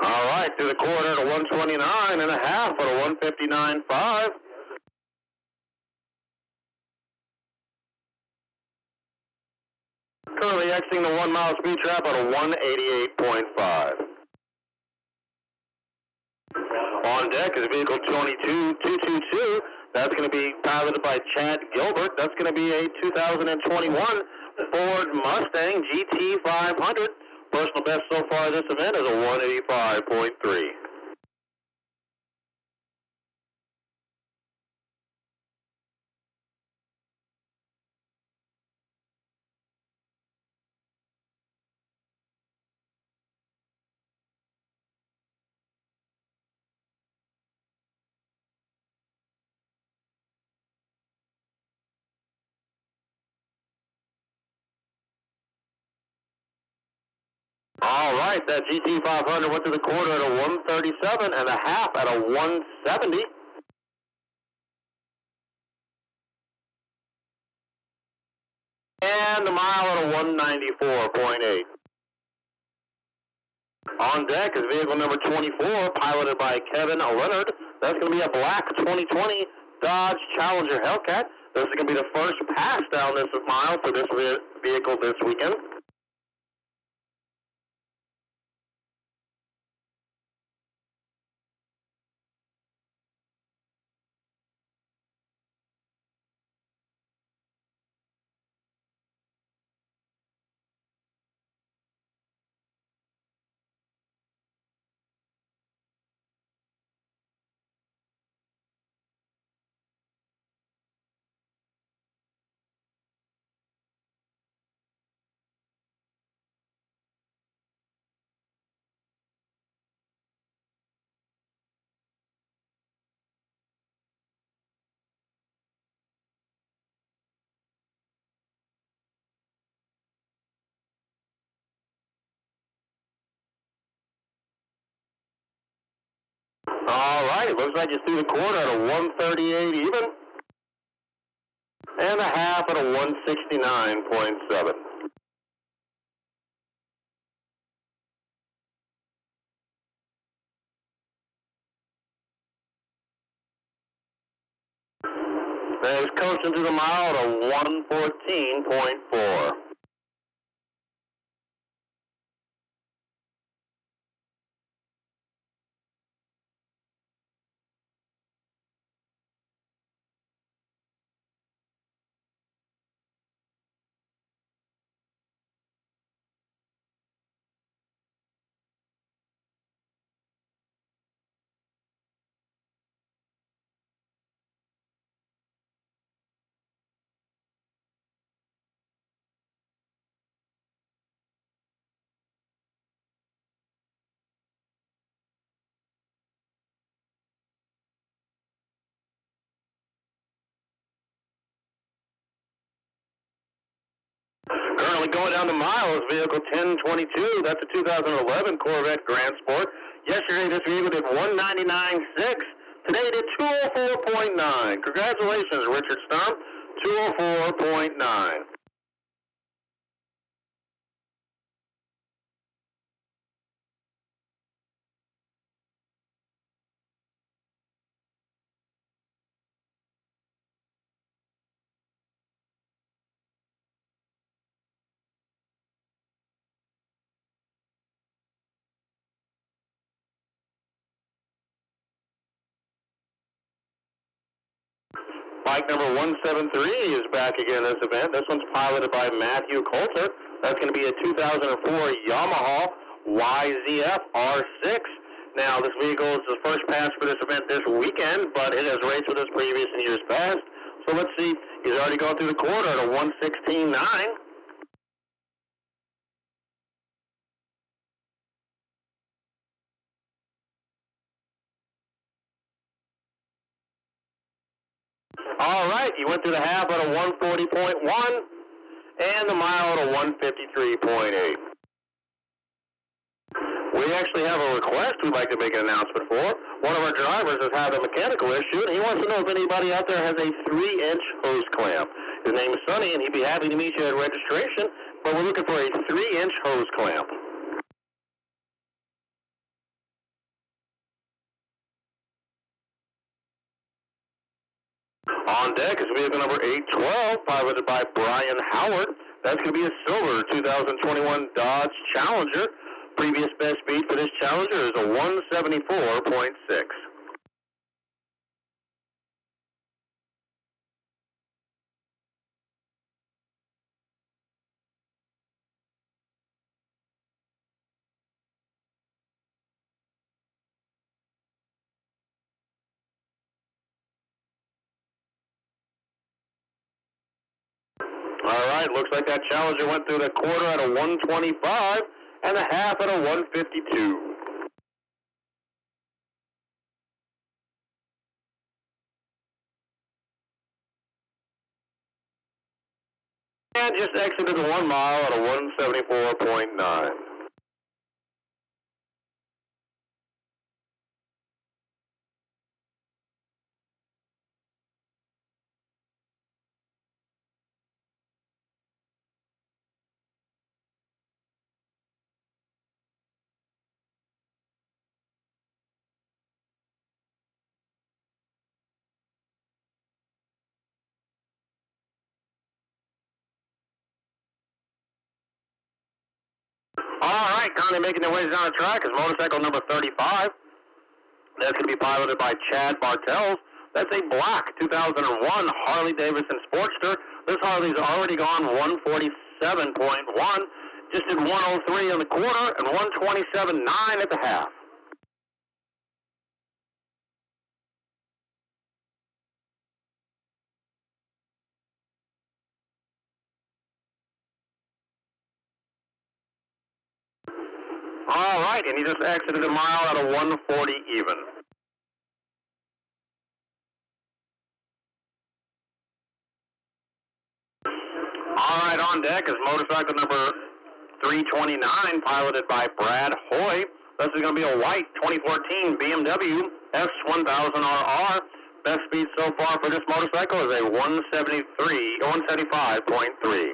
All right, through the quarter to 129 and a half at a 159.5. Currently exiting the 1 mile speed trap at a 188.5. On deck is vehicle 22222. That's going to be piloted by Chad Gilbert. That's going to be a 2021 Ford Mustang GT 500. Personal best so far this event is a 185.3. All right, that GT 500 went to the quarter at a 137 and a half at a 170. And the mile at a 194.8. On deck is vehicle number 24, piloted by Kevin Leonard. That's going to be a black 2020 Dodge Challenger Hellcat. This is going to be the first pass down this mile for this vehicle this weekend. All right, it looks like you see the quarter at a 138 even, and a half at a 169.7. There's coasting to the mile at a 114.4. Currently going down the mile is vehicle 1022. That's a 2011 Corvette Grand Sport. Yesterday, this vehicle did 199.6. Today, it did 204.9. Congratulations, Richard Stump. 204.9. Bike number 173 is back again this event. This one's piloted by Matthew Coulter. That's going to be a 2004 Yamaha YZF R6. Now, this vehicle is the first pass for this event this weekend, but it has raced with us previous in years past. So let's see. He's already gone through the quarter at a 1:16.9. All right, he went through the half at a 1:40.1 and the mile at a 1:53.8. We actually have a request we'd like to make an announcement for. One of our drivers has had a mechanical issue, and he wants to know if anybody out there has a 3-inch hose clamp. His name is Sonny, and he'd be happy to meet you at registration, but we're looking for a 3-inch hose clamp. On deck is vehicle number 812, piloted by Brian Howard. That's going to be a silver 2021 Dodge Challenger. Previous best speed for this Challenger is a 174.6. All right, looks like that Challenger went through the quarter at a 125 and the half at a 152. And just exited the 1 mile at a 174.9. All right, currently making their way down the track is motorcycle number 35. That's going to be piloted by Chad Bartels. That's a black 2001 Harley-Davidson Sportster. This Harley's already gone 147.1, just did 103 in the quarter and 127.9 at the half. All right, and he just exited a mile at a 140 even. All right, on deck is motorcycle number 329, piloted by Brad Hoy. This is going to be a white 2014 BMW S1000RR. Best speed so far for this motorcycle is a 175.3.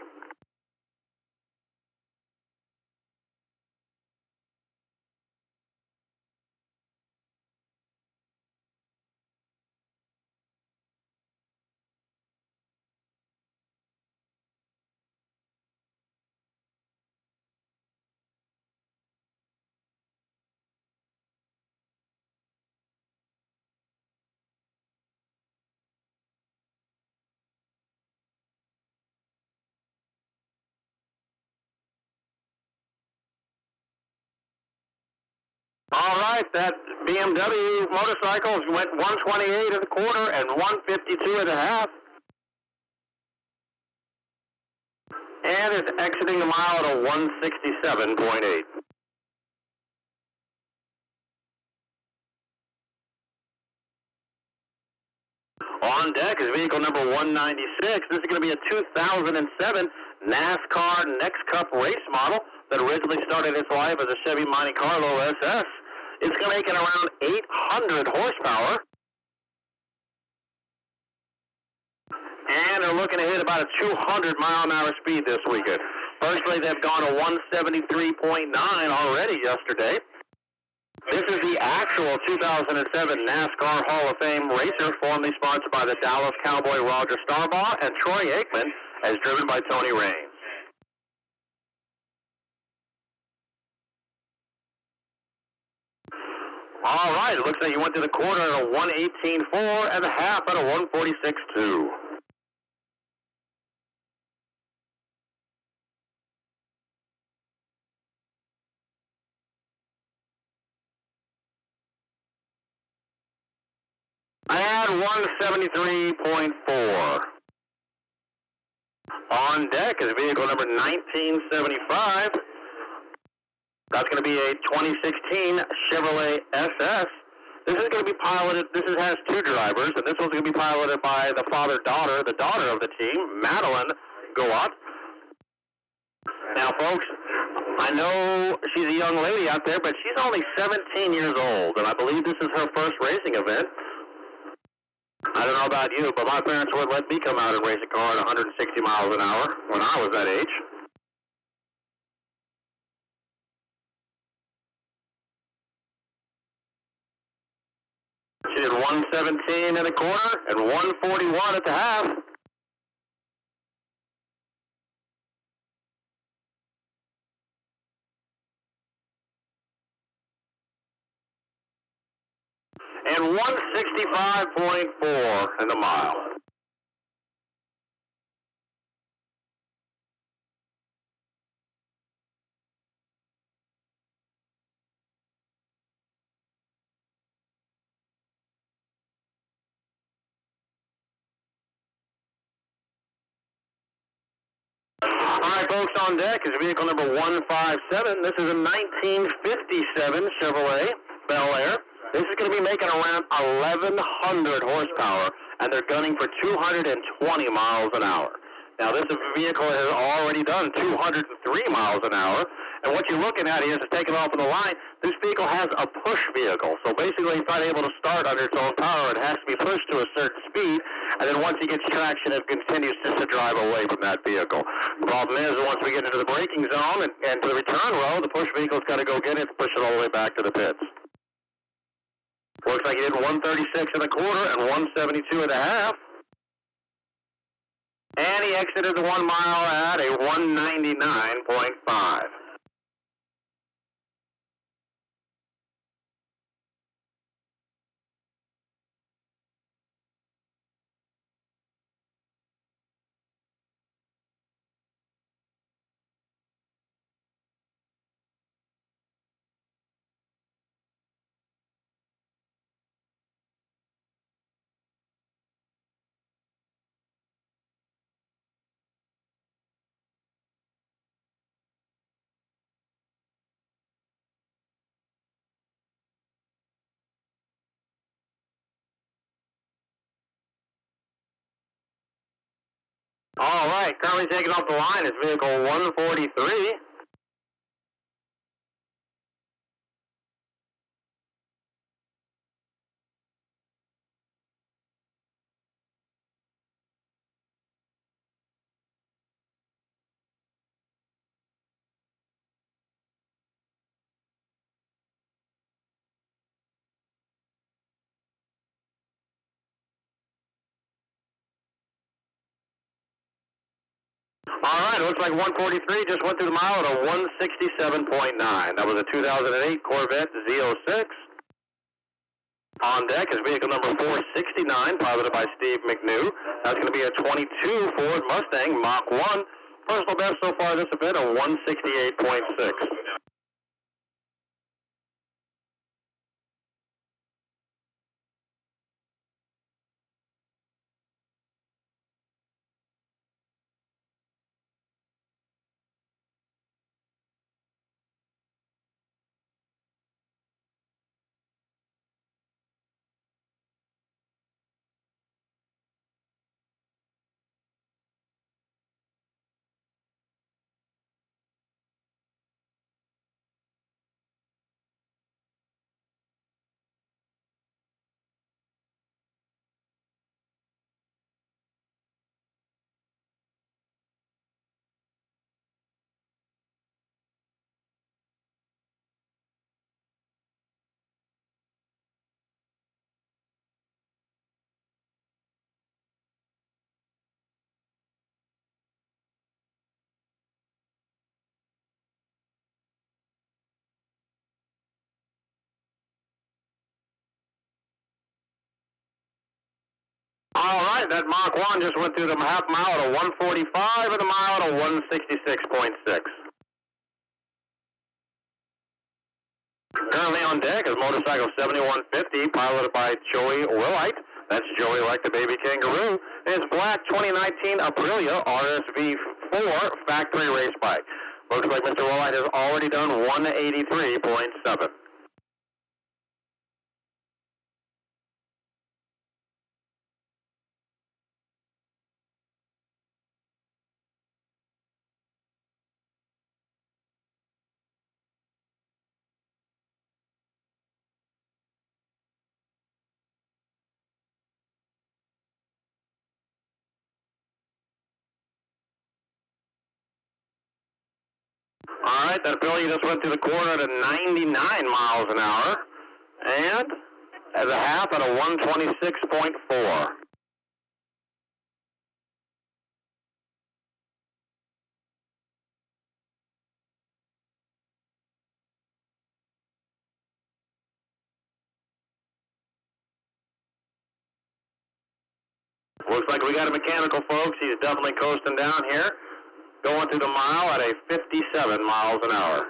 All right, that BMW motorcycle went 128 at the quarter and 152 at the half. And is exiting the mile at a 167.8. On deck is vehicle number 196. This is going to be a 2007 NASCAR Next Cup race model that originally started its life as a Chevy Monte Carlo SS. It's going to make it around 800 horsepower. And they're looking to hit about a 200-mile-an-hour speed this weekend. Personally, they've gone a 173.9 already yesterday. This is the actual 2007 NASCAR Hall of Fame racer, formerly sponsored by the Dallas Cowboy Roger Staubach and Troy Aikman, as driven by Tony Raines. All right, it looks like you went to the quarter at a 118.4 and the half at a 146.2. I had 173.4. On deck is vehicle number 1975. That's going to be a 2016 Chevrolet SS. This is going to be piloted, has two drivers, and this one's going to be piloted by the father-daughter, the daughter of the team, Madeline Goat. Now, folks, I know she's a young lady out there, but she's only 17 years old, and I believe this is her first racing event. I don't know about you, but my parents wouldn't let me come out and race a car at 160 miles an hour when I was that age. She did 117 in the quarter and 141 at the half. And 165.4 in the mile. All right, folks, on deck is vehicle number 157. This is a 1957 Chevrolet Bel Air. This is going to be making around 1,100 horsepower, and they're gunning for 220 miles an hour. Now, this vehicle has already done 203 miles an hour, and what you're looking at is to take it off of the line. This vehicle has a push vehicle, so basically it's not able to start under its own power. It has to be pushed to a certain speed, and then once it gets traction, it continues just to drive away from that vehicle. The problem is, once we get into the braking zone and to the return row, the push vehicle's got to go get it and push it all the way back to the pits. Looks like he did 136 in the quarter and 172 and a half. And he exited the 1 mile at a 199.5. All right, currently taking off the line is vehicle 143. All right, it looks like 143 just went through the mile at a 167.9. That was a 2008 Corvette Z06. On deck is vehicle number 469, piloted by Steve McNew. That's going to be a 22 Ford Mustang Mach 1. Personal best so far this event, a 168.6. All right, that Mach 1 just went through the half mile at a 145 and the mile at a 166.6. Currently on deck is motorcycle 7150, piloted by Joey Willite. That's Joey like the baby kangaroo. And it's black 2019 Aprilia RSV4 factory race bike. Looks like Mr. Wallite has already done 183.7. All right, that Aprilia just went through the corner at 99 miles an hour, and as a half at a 126.4. Looks like we got a mechanical, folks. He's definitely coasting down here, going through the mile at a 57 miles an hour.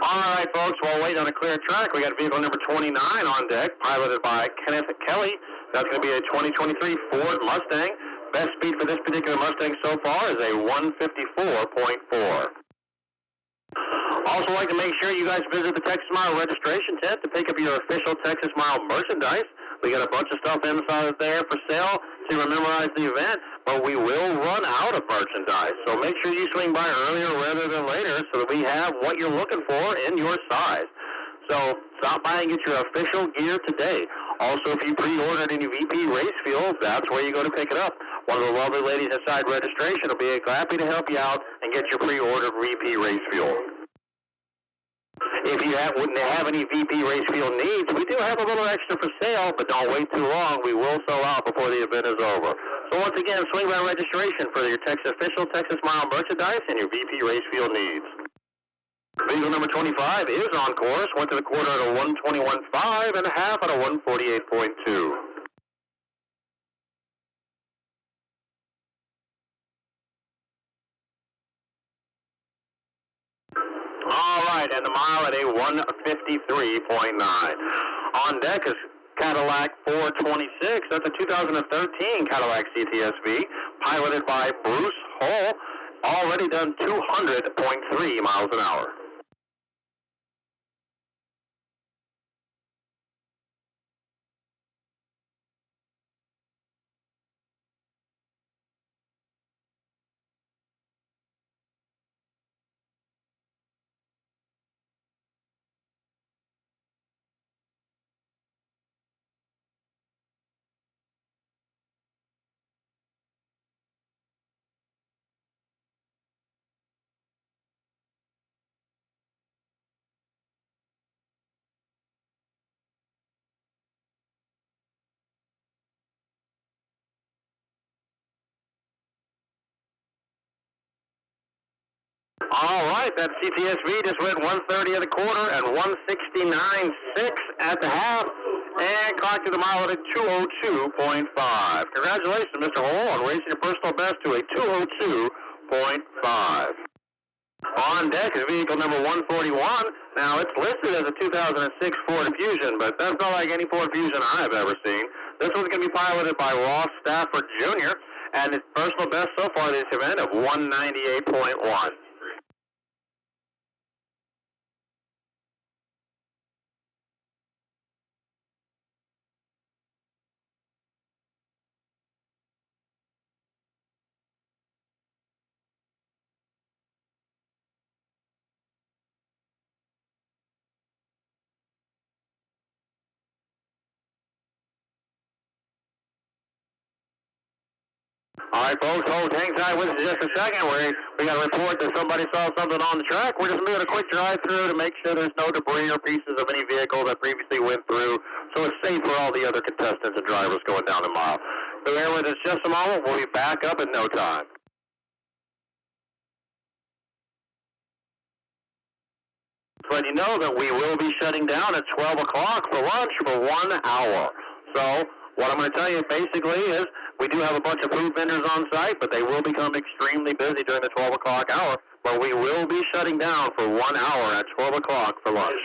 All right, folks, while waiting on a clear track, we got vehicle number 29 on deck, piloted by Kenneth Kelly. That's going to be a 2023 Ford Mustang. Best speed for this particular Mustang so far is a 154.4. Also like to make sure you guys visit the Texas Mile registration tent to pick up your official Texas Mile merchandise. We got a bunch of stuff inside there for sale to memorize the event, but we will run out of merchandise. So make sure you swing by earlier rather than later so that we have what you're looking for in your size. So stop by and get your official gear today. Also, if you pre-ordered any VP race fuel, that's where you go to pick it up. One of the lovely ladies inside registration will be happy to help you out and get your pre-ordered VP race fuel. If you wouldn't have any VP race fuel needs, we do have a little extra for sale, but don't wait too long. We will sell out before the event is over. So once again, swing by registration for your official Texas Mile merchandise and your VP race fuel needs. Vehicle number 25 is on course. Went to the quarter at a 121.5 and a half at a 148.2. All right, and the mile at a 153.9. On deck is Cadillac 426. That's a 2013 Cadillac CTSV, piloted by Bruce Hull. Already done 200.3 miles an hour. All right, that CTSV just went 130 at the quarter and 169.6 at the half, and clocked to the mile at a 202.5. Congratulations, Mr. Hole, on racing your personal best to a 202.5. On deck is vehicle number 141. Now, it's listed as a 2006 Ford Fusion, but that's not like any Ford Fusion I've ever seen. This one's going to be piloted by Ross Stafford Jr., and its personal best so far this event of 198.1. All right, folks, hang tight with us just a second. We got a report that somebody saw something on the track. We're just doing a quick drive-through to make sure there's no debris or pieces of any vehicle that previously went through, so it's safe for all the other contestants and drivers going down the mile. So bear with us just a moment. We'll be back up in no time. But you know that we will be shutting down at 12 o'clock for lunch for 1 hour. So What I'm going to tell you basically is we do have a bunch of food vendors on site, but they will become extremely busy during the 12 o'clock hour. But we will be shutting down for 1 hour at 12 o'clock for lunch.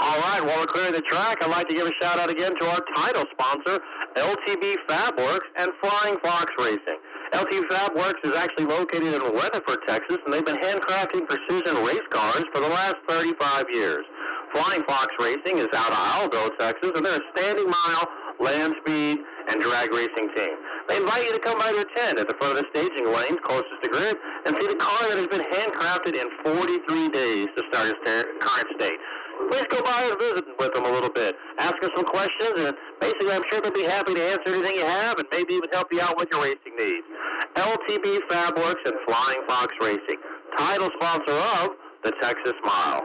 All right, while we're clearing the track, I'd like to give a shout out again to our title sponsor, LTB Fabworks and Flying Fox Racing. LTB Fabworks is actually located in Weatherford, Texas, and they've been handcrafting precision race cars for the last 35 years. Flying Fox Racing is out of Aldo, Texas, and they're a standing mile, land speed, and drag racing team. They invite you to come by their tent at the front of the staging lanes closest to grid and see the car that has been handcrafted in 43 days to start its current state. Please go by and visit with them a little bit. Ask us some questions, and basically I'm sure they'll be happy to answer anything you have and maybe even help you out with your racing needs. LTB Fabworks and Flying Fox Racing, title sponsor of the Texas Mile.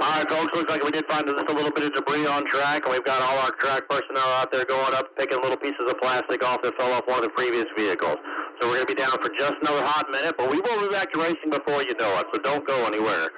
All right, folks, looks like we did find just a little bit of debris on track, and we've got all our track personnel out there going up, picking little pieces of plastic off that fell off one of the previous vehicles. So we're going to be down for just another hot minute, but we will be back to racing before you know it, so don't go anywhere.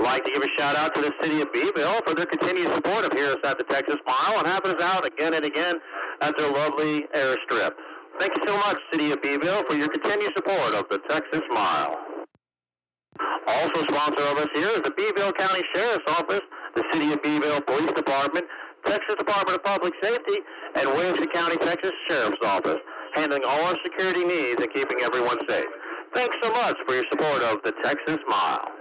Like to give a shout out to the city of Bonneville for their continued support of Heroes at the Texas Mile and having us out again and again at their lovely airstrip. Thank you so much, city of Bonneville, for your continued support of the Texas Mile. Also sponsor of us here is the Bonneville County Sheriff's Office, the city of Bonneville Police Department, Texas Department of Public Safety, and Williamson County, Texas Sheriff's Office, handling all our security needs and keeping everyone safe. Thanks so much for your support of the Texas Mile.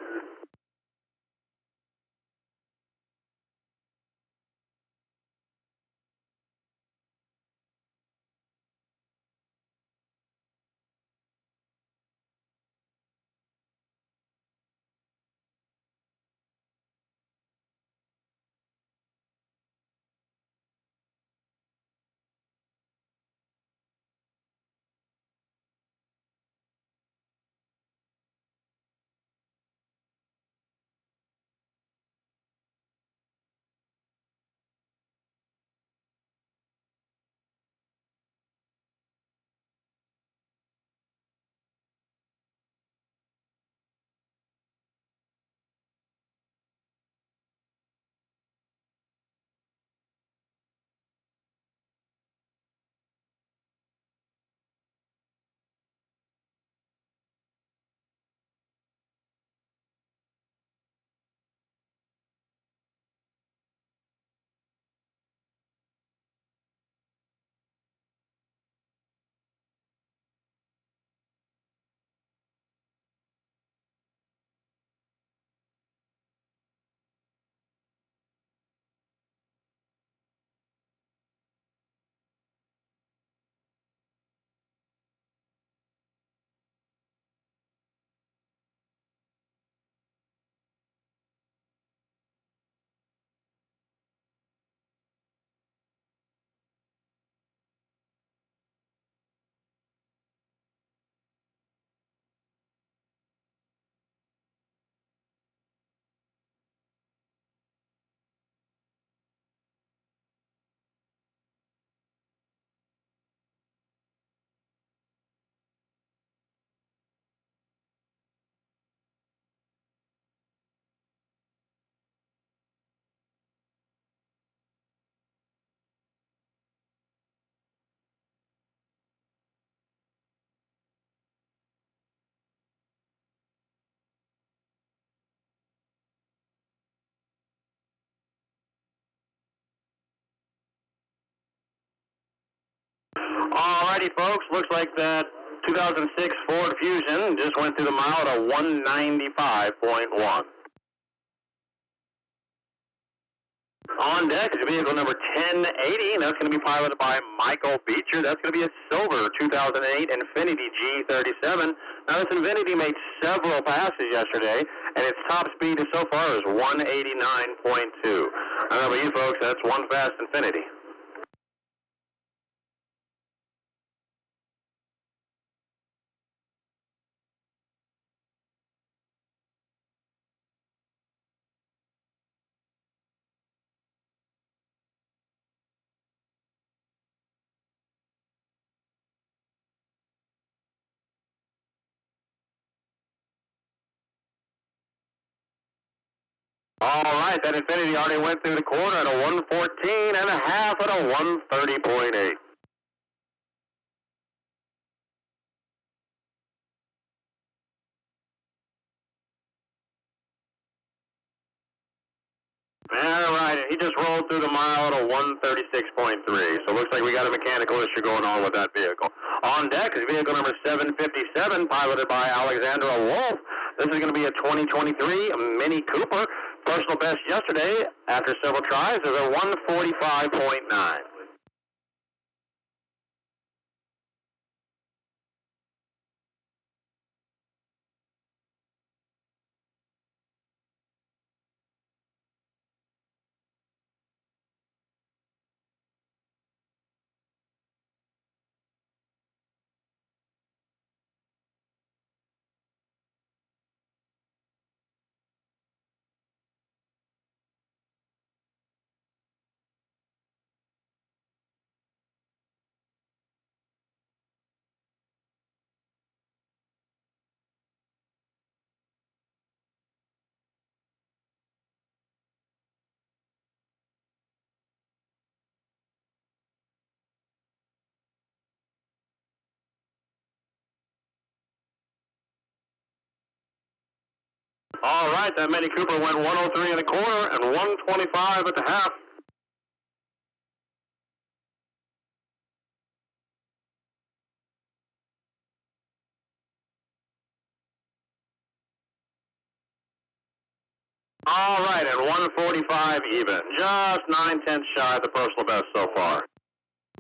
righty, folks. Looks like that 2006 Ford Fusion just went through the mile at a 195.1. On deck is vehicle number 1080, and that's going to be piloted by Michael Beecher. That's going to be a silver 2008 Infiniti G37. Now, this Infiniti made several passes yesterday, and its top speed so far is 189.2. I don't know about you folks, that's one fast Infiniti. All right, that Infiniti already went through the quarter at a 114 and a half at a 130.8. All right, he just rolled through the mile at a 136.3. So it looks like we got a mechanical issue going on with that vehicle. On deck is vehicle number 757, piloted by Alexandra Wolf. This is going to be a 2023 Mini Cooper. Personal best yesterday, after several tries, is a 145.9. All right, that Mini Cooper went 103 and a quarter and 125 at the half. All right, and 145 even. Just 9/10 shy of the personal best so far.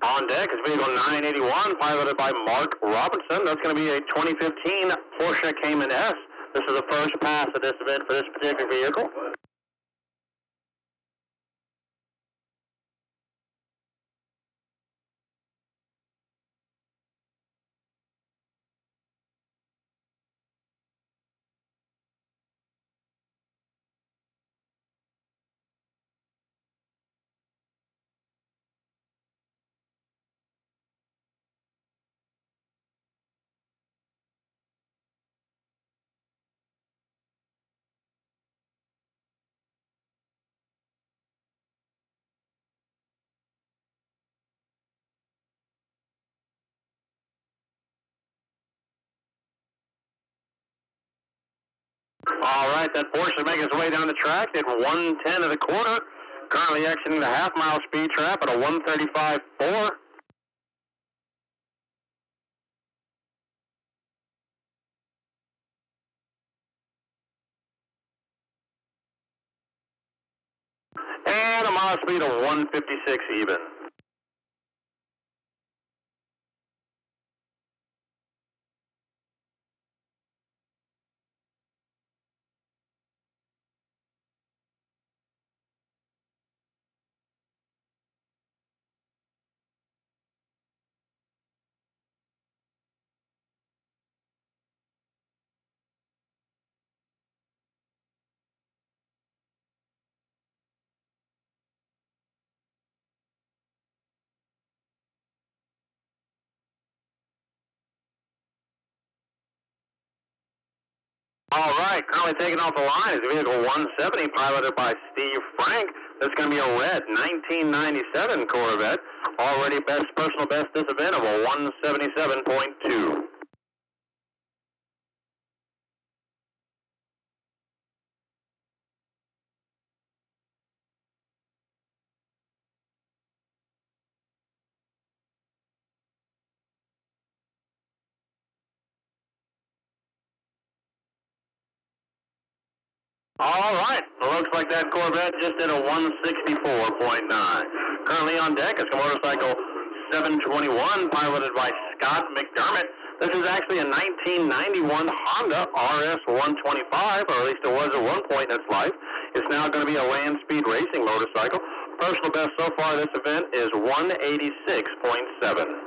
On deck is vehicle 981, piloted by Mark Robinson. That's going to be a 2015 Porsche Cayman S. This is the first pass of this event for this particular vehicle. All right, that Porsche is making its way down the track at 110 of the quarter. Currently exiting the half-mile speed trap at a 135.4. And a mile speed of 156 even. All right, currently taking off the line is vehicle 170, piloted by Steve Frank. That's going to be a red 1997 Corvette. Already personal best this event of a 177.2. All right. It looks like that Corvette just did a 164.9. Currently on deck is motorcycle 721, piloted by Scott McDermott. This is actually a 1991 Honda RS-125, or at least it was at one point in its life. It's now going to be a land speed racing motorcycle. Personal best so far this event is 186.7.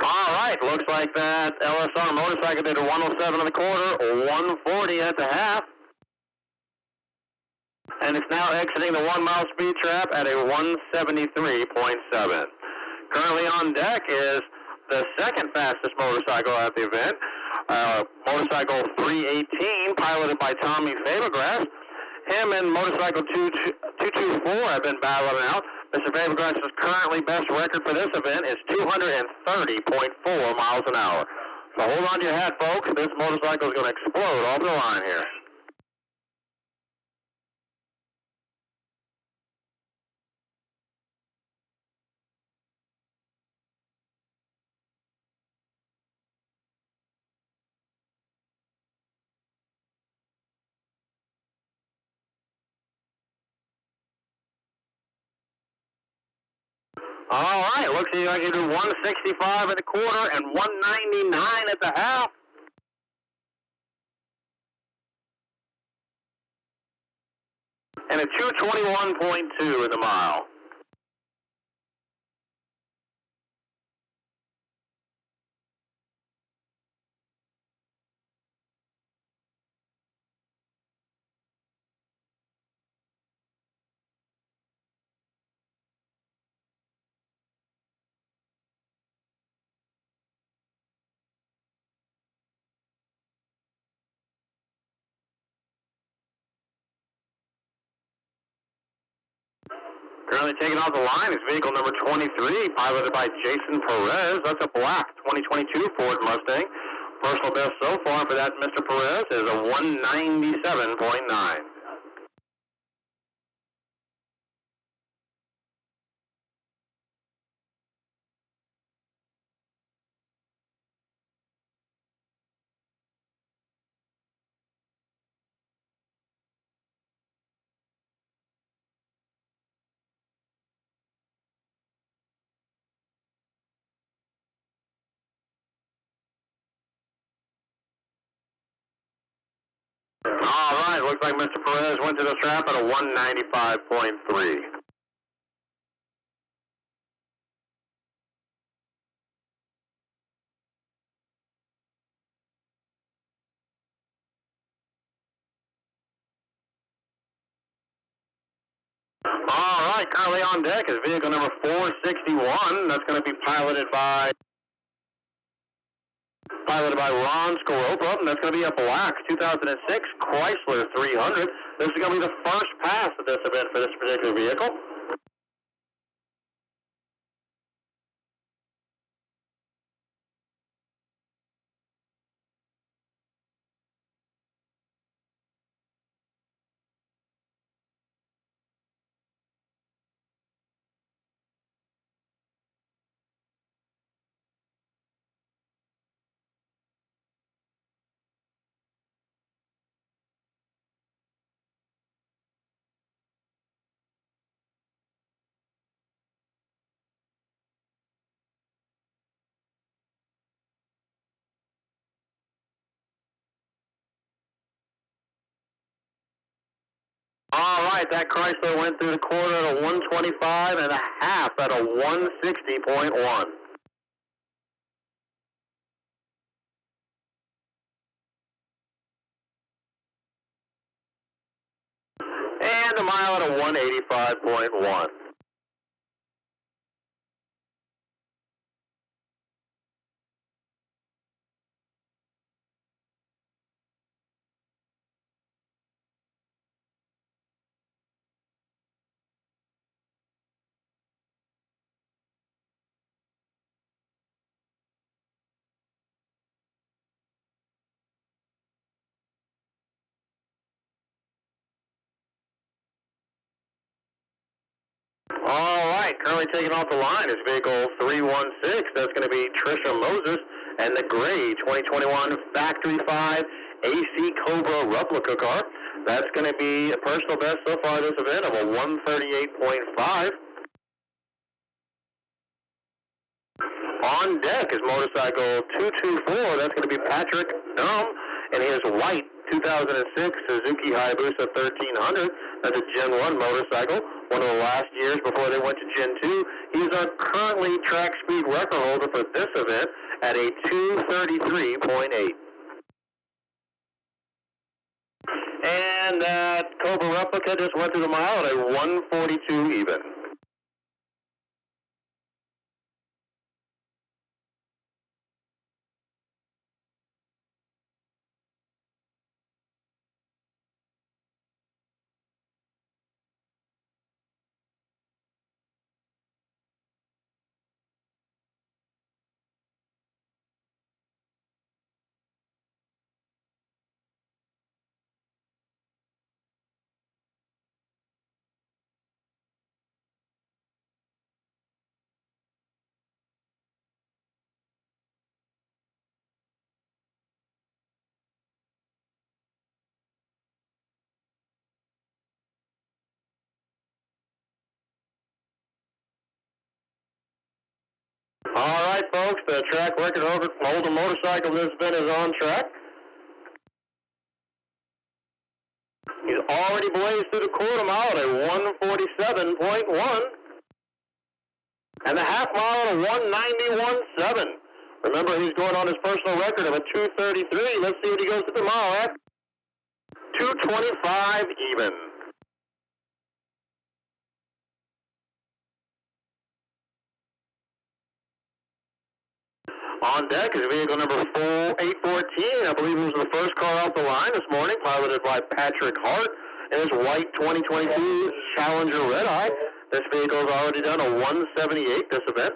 All right, looks like that LSR motorcycle did a 107 in the quarter, 140 at the half. And it's now exiting the 1 mile speed trap at a 173.7. Currently on deck is the second fastest motorcycle at the event, motorcycle 318, piloted by Tommy Fabergrass. Him and motorcycle 224 have been battling out. Mr. Fabergrass' currently best record for this event is 230.4 miles an hour. So hold on to your hat, folks. This motorcycle is going to explode off the line here. All right, looks like you do 165 at the quarter and 199 at the half. And a 221.2 in the mile. Currently taking off the line is vehicle number 23, piloted by Jason Perez. That's a black 2022 Ford Mustang. Personal best so far for that Mr. Perez is a 197.9. All right, looks like Mr. Perez went to the strap at a 195.3. All right, currently on deck is vehicle number 461. That's going to be piloted by Ron Scoropa, and that's going to be a black 2006 Chrysler 300. This is going to be the first pass of this event for this particular vehicle. All right, that Chrysler went through the quarter at a 125 and a half at a 160.1. And a mile at a 185.1. All right, currently taking off the line is vehicle 316. That's going to be Trisha Moses and the gray 2021 Factory 5 AC Cobra replica car. That's going to be a personal best so far this event of a 138.5. On deck is motorcycle 224. That's going to be Patrick Dumb and his white 2006 Suzuki Hayabusa 1300. That's a Gen 1 motorcycle, one of the last years before they went to Gen 2. He is our currently track speed record holder for this event at a 233.8. And that Cobra replica just went through the mile at a 142 even. All right, folks, the track record holder motorcycle this event is on track. He's already blazed through the quarter mile at a 147.1 and the half mile at a 191.7. Remember, he's going on his personal record of a 233. Let's see what he goes to the mile at. 225 even. On deck is vehicle number 814. I believe it was the first car off the line this morning, piloted by Patrick Hart in his white 2022 Challenger Red Eye. This vehicle has already done a 178 this event.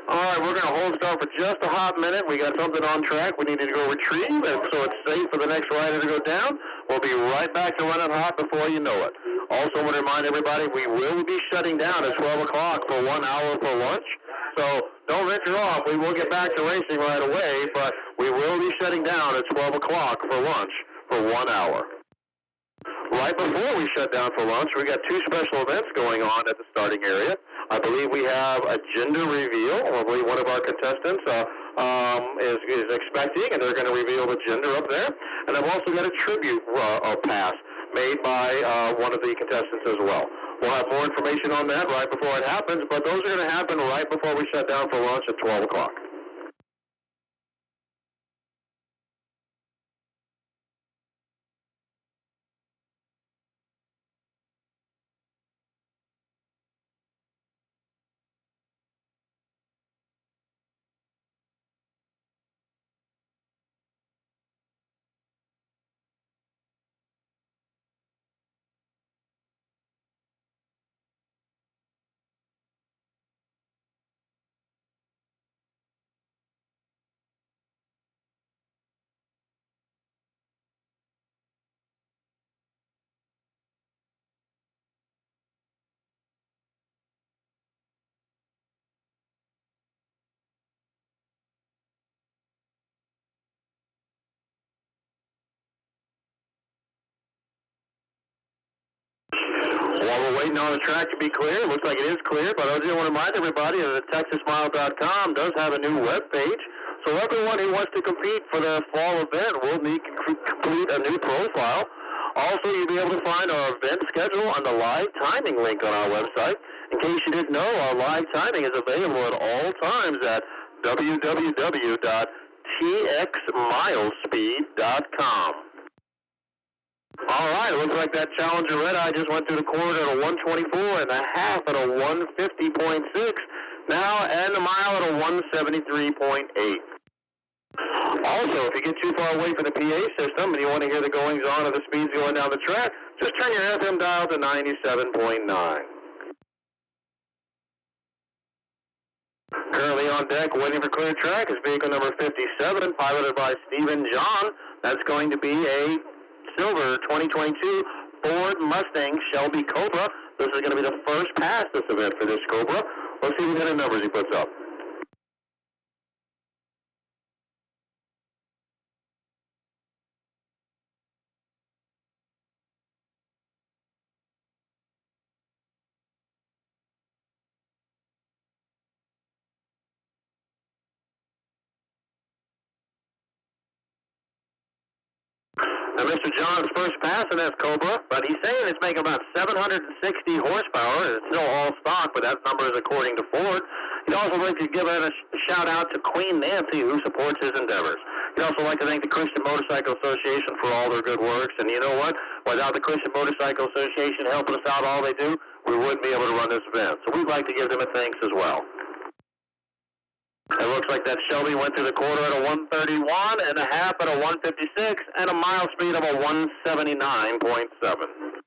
All right, we're going to hold start for just a hot minute. We got something on track we needed to go retrieve, and so it's safe for the next rider to go down. We'll be right back to running hot before you know it. Also want to remind everybody we will be shutting down at 12 o'clock for 1 hour for lunch. So don't venture off. We will get back to racing right away, but we will be shutting down at 12 o'clock for lunch for 1 hour. Right before we shut down for lunch, we got two special events going on at the starting area. I believe we have a gender reveal. I believe one of our contestants is expecting, and they're going to reveal the gender up there. And I've also got a tribute pass made by one of the contestants as well. We'll have more information on that right before it happens, but those are going to happen right before we shut down for lunch at 12 o'clock. While we're waiting on the track to be clear, it looks like it is clear, but I just want to remind everybody that TexasMiles.com does have a new web page. So everyone who wants to compete for the fall event will need to complete a new profile. Also, you'll be able to find our event schedule on the live timing link on our website. In case you didn't know, our live timing is available at all times at www.txmilespeed.com. All right, it looks like that Challenger Red Eye just went through the corner at a 124 and a half at a 150.6. Now, and the mile at a 173.8. Also, if you get too far away from the PA system and you want to hear the goings-on of the speeds going down the track, just turn your FM dial to 97.9. Currently on deck, waiting for clear track, is vehicle number 57, piloted by Stephen John. That's going to be a silver 2022 Ford Mustang Shelby Cobra. This is going to be the first pass this event for this Cobra. Let's see what kind of numbers he puts up. Now, Mr. John's first pass in that Cobra, but he's saying it's making about 760 horsepower. It's still all stock, but that number is according to Ford. He'd also like to give a shout out to Queen Nancy, who supports his endeavors. He'd also like to thank the Christian Motorcycle Association for all their good works. And you know what? Without the Christian Motorcycle Association helping us out all they do, we wouldn't be able to run this event. So we'd like to give them a thanks as well. It looks like that Shelby went through the quarter at a 131 and a half at a 156 and a mile speed of a 179.7.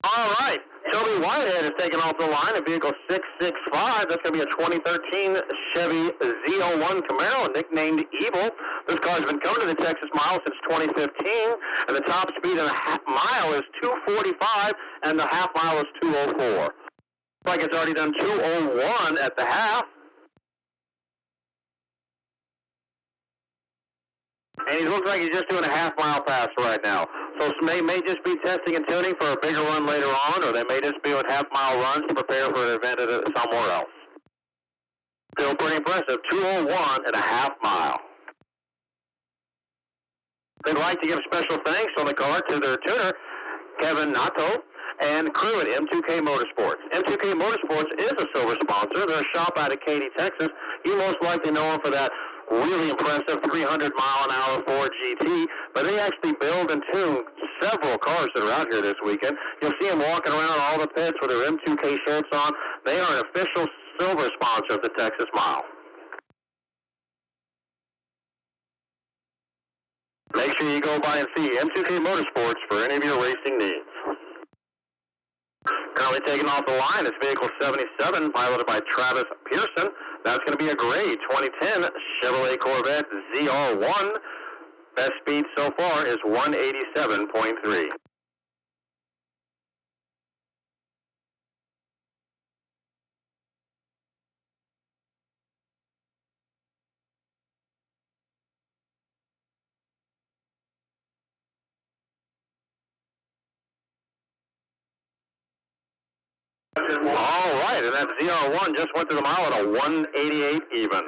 All right, Toby Whitehead is taking off the line at vehicle 665. That's going to be a 2013 Chevy Z01 Camaro, nicknamed Evil. This car's been coming to the Texas Mile since 2015, and the top speed in a half mile is 245, and the half mile is 204. Looks like it's already done 201 at the half. And he looks like he's just doing a half-mile pass right now. So may just be testing and tuning for a bigger run later on, or they may just be doing half-mile runs to prepare for an event somewhere else. Still pretty impressive, 201 and a half mile. They'd like to give special thanks on the car to their tuner, Kevin Nato, and crew at M2K Motorsports. M2K Motorsports is a silver sponsor. They're a shop out of Katy, Texas. You most likely know them for that really impressive 300-mile-an-hour Ford GT, but they actually build and tune several cars that are out here this weekend. You'll see them walking around all the pits with their M2K shirts on. They are an official silver sponsor of the Texas Mile. Make sure you go by and see M2K Motorsports for any of your racing needs. Currently taking off the line is vehicle 77, piloted by Travis Pearson. That's going to be a gray 2010 Chevrolet Corvette ZR1. Best speed so far is 187.3. All right, and that ZR1 just went to the mile at a 188 even.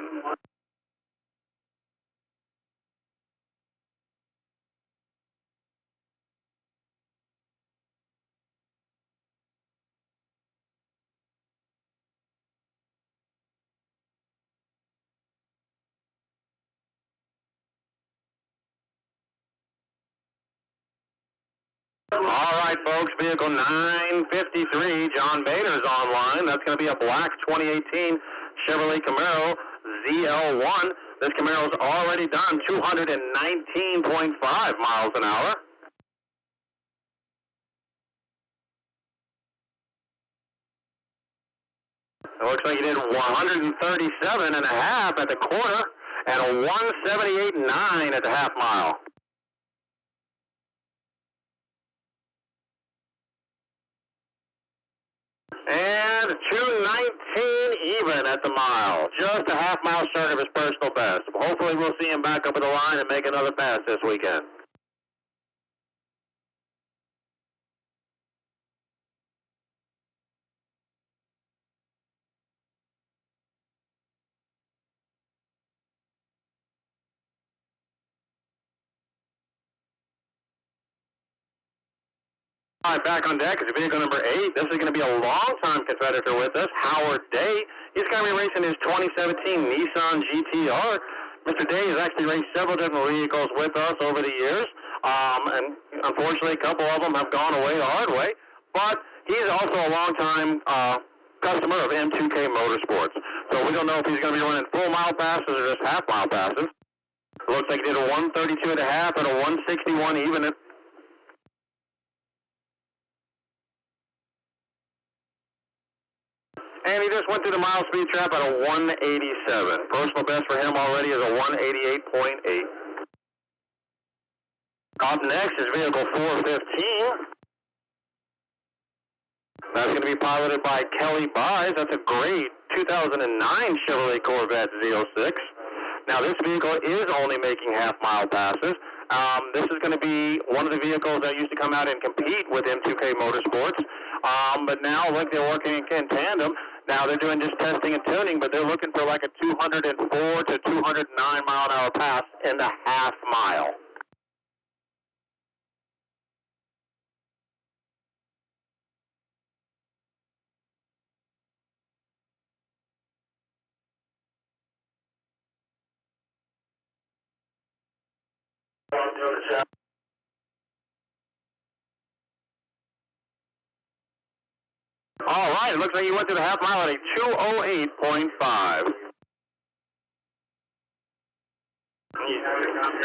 All right, folks, vehicle 953, John Bader's online. That's going to be a black 2018 Chevrolet Camaro ZL1. This Camaro's already done 219.5 miles an hour. It looks like he did 137 and a half at the quarter and a 178.9 at the half mile. And 219 even at the mile. Just a half mile short of his personal best. Hopefully we'll see him back up at the line and make another pass this weekend. All right, back on deck is vehicle number 8. This is going to be a long-time competitor with us, Howard Day. He's going to be racing his 2017 Nissan GTR. Mr. Day has actually raced several different vehicles with us over the years, and unfortunately a couple of them have gone away the hard way. But he's also a long-time customer of M2K Motorsports. So we don't know if he's going to be running full mile passes or just half mile passes. Looks like he did a 132 and a half and a 161 even. And he just went through the mile speed trap at a 187. Personal best for him already is a 188.8. Up next is vehicle 415. That's going to be piloted by Kelly Buys. That's a great 2009 Chevrolet Corvette Z06. Now this vehicle is only making half-mile passes. This is going to be one of the vehicles that used to come out and compete with M2K Motorsports. But now, look, they're working in tandem. Now they're doing just testing and tuning, but they're looking for like a 204 to 209 mile an hour pass in the half mile. All right, it looks like you went through the half mile at a 208.5.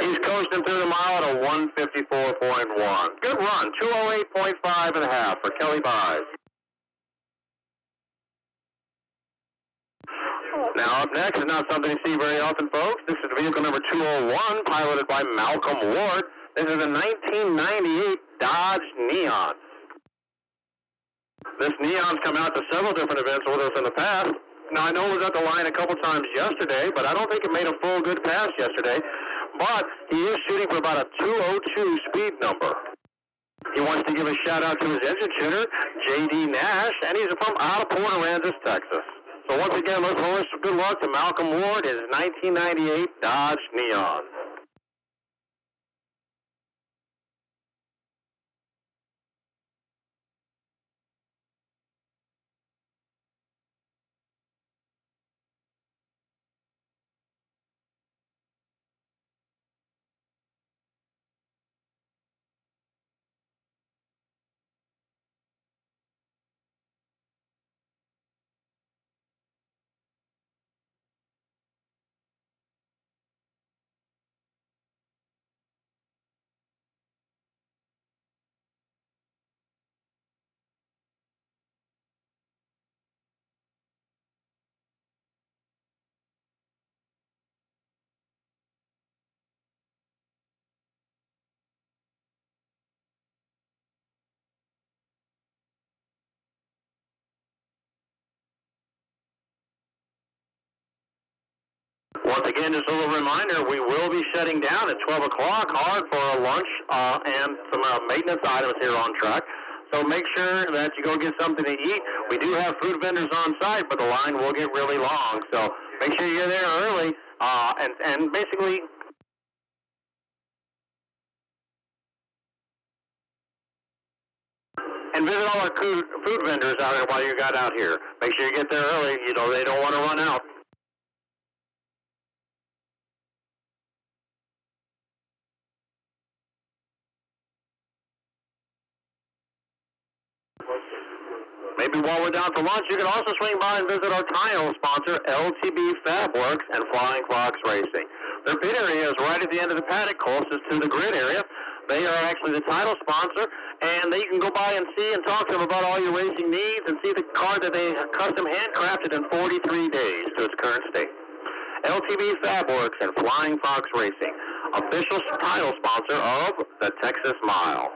He's coasting through the mile at a 154.1. Good run, 208.5 and a half for Kelly Buys. Now up next is not something you see very often, folks. This is vehicle number 201, piloted by Malcolm Ward. This is a 1998 Dodge Neon. This Neon's come out to several different events with us in the past. Now, I know it was at the line a couple times yesterday, but I don't think it made a full good pass yesterday. But he is shooting for about a 202 speed number. He wants to give a shout-out to his engine tuner, J.D. Nash, and he's from out of Port Aransas, Texas. So once again, let's wish good luck to Malcolm Ward, his 1998 Dodge Neon. Once again, just a little reminder, we will be shutting down at 12 o'clock hard for a lunch and some maintenance items here on track. So make sure that you go get something to eat. We do have food vendors on site, but the line will get really long. So make sure you're there early and basically... And visit all our food vendors out there while you got out here. Make sure you get there early. You know, they don't want to run out. Maybe while we're down for lunch, you can also swing by and visit our title sponsor, LTB Fabworks and Flying Fox Racing. Their pit area is right at the end of the paddock, closest to the grid area. They are actually the title sponsor, and you can go by and see and talk to them about all your racing needs and see the car that they custom handcrafted in 43 days to its current state. LTB Fabworks and Flying Fox Racing, official title sponsor of the Texas Mile.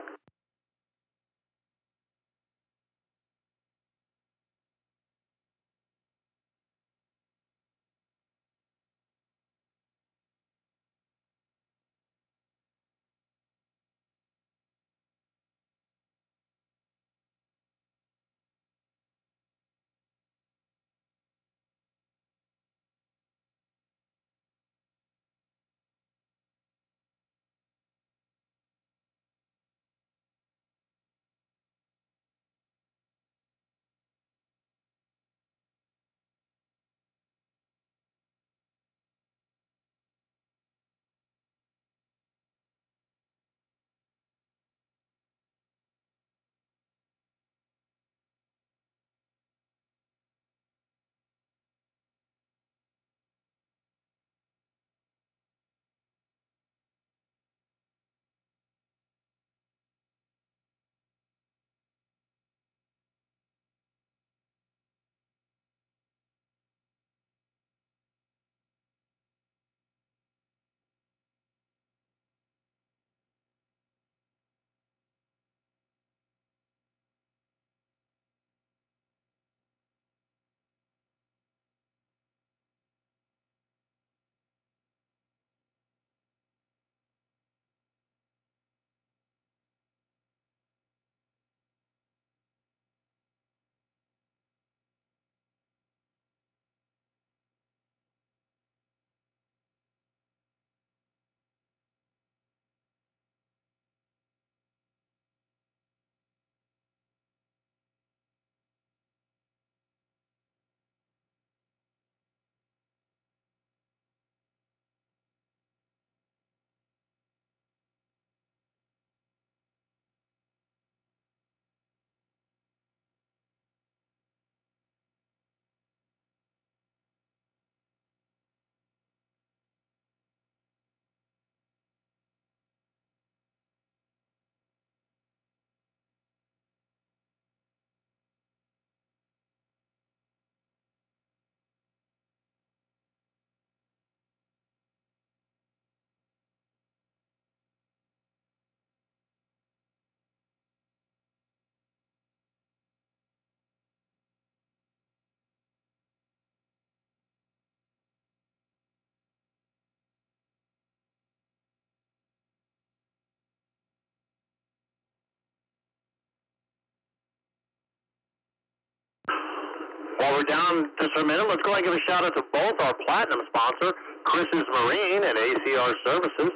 While we're down just for a minute, let's go ahead and give a shout out to both our platinum sponsor, Chris's Marine and ACR Services.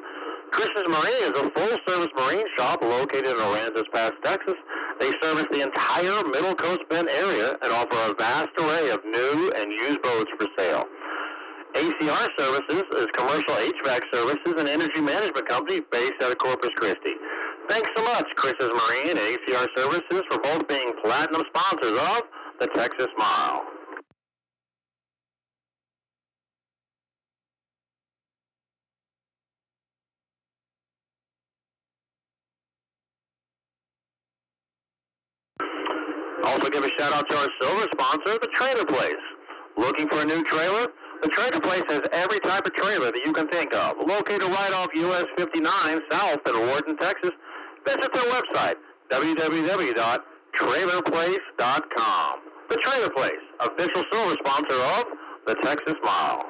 Chris's Marine is a full-service marine shop located in Aransas Pass, Texas. They service the entire Middle Coast Bend area and offer a vast array of new and used boats for sale. ACR Services is commercial HVAC services and energy management company based out of Corpus Christi. Thanks so much, Chris's Marine and ACR Services, for both being platinum sponsors of the Texas Mile. Also give a shout out to our silver sponsor, the Trailer Place. Looking for a new trailer? The Trailer Place has every type of trailer that you can think of. Located right off US 59 south in Wharton, Texas. Visit their website, www.trailerplace.com. The Trailer Place, official silver sponsor of the Texas Mile.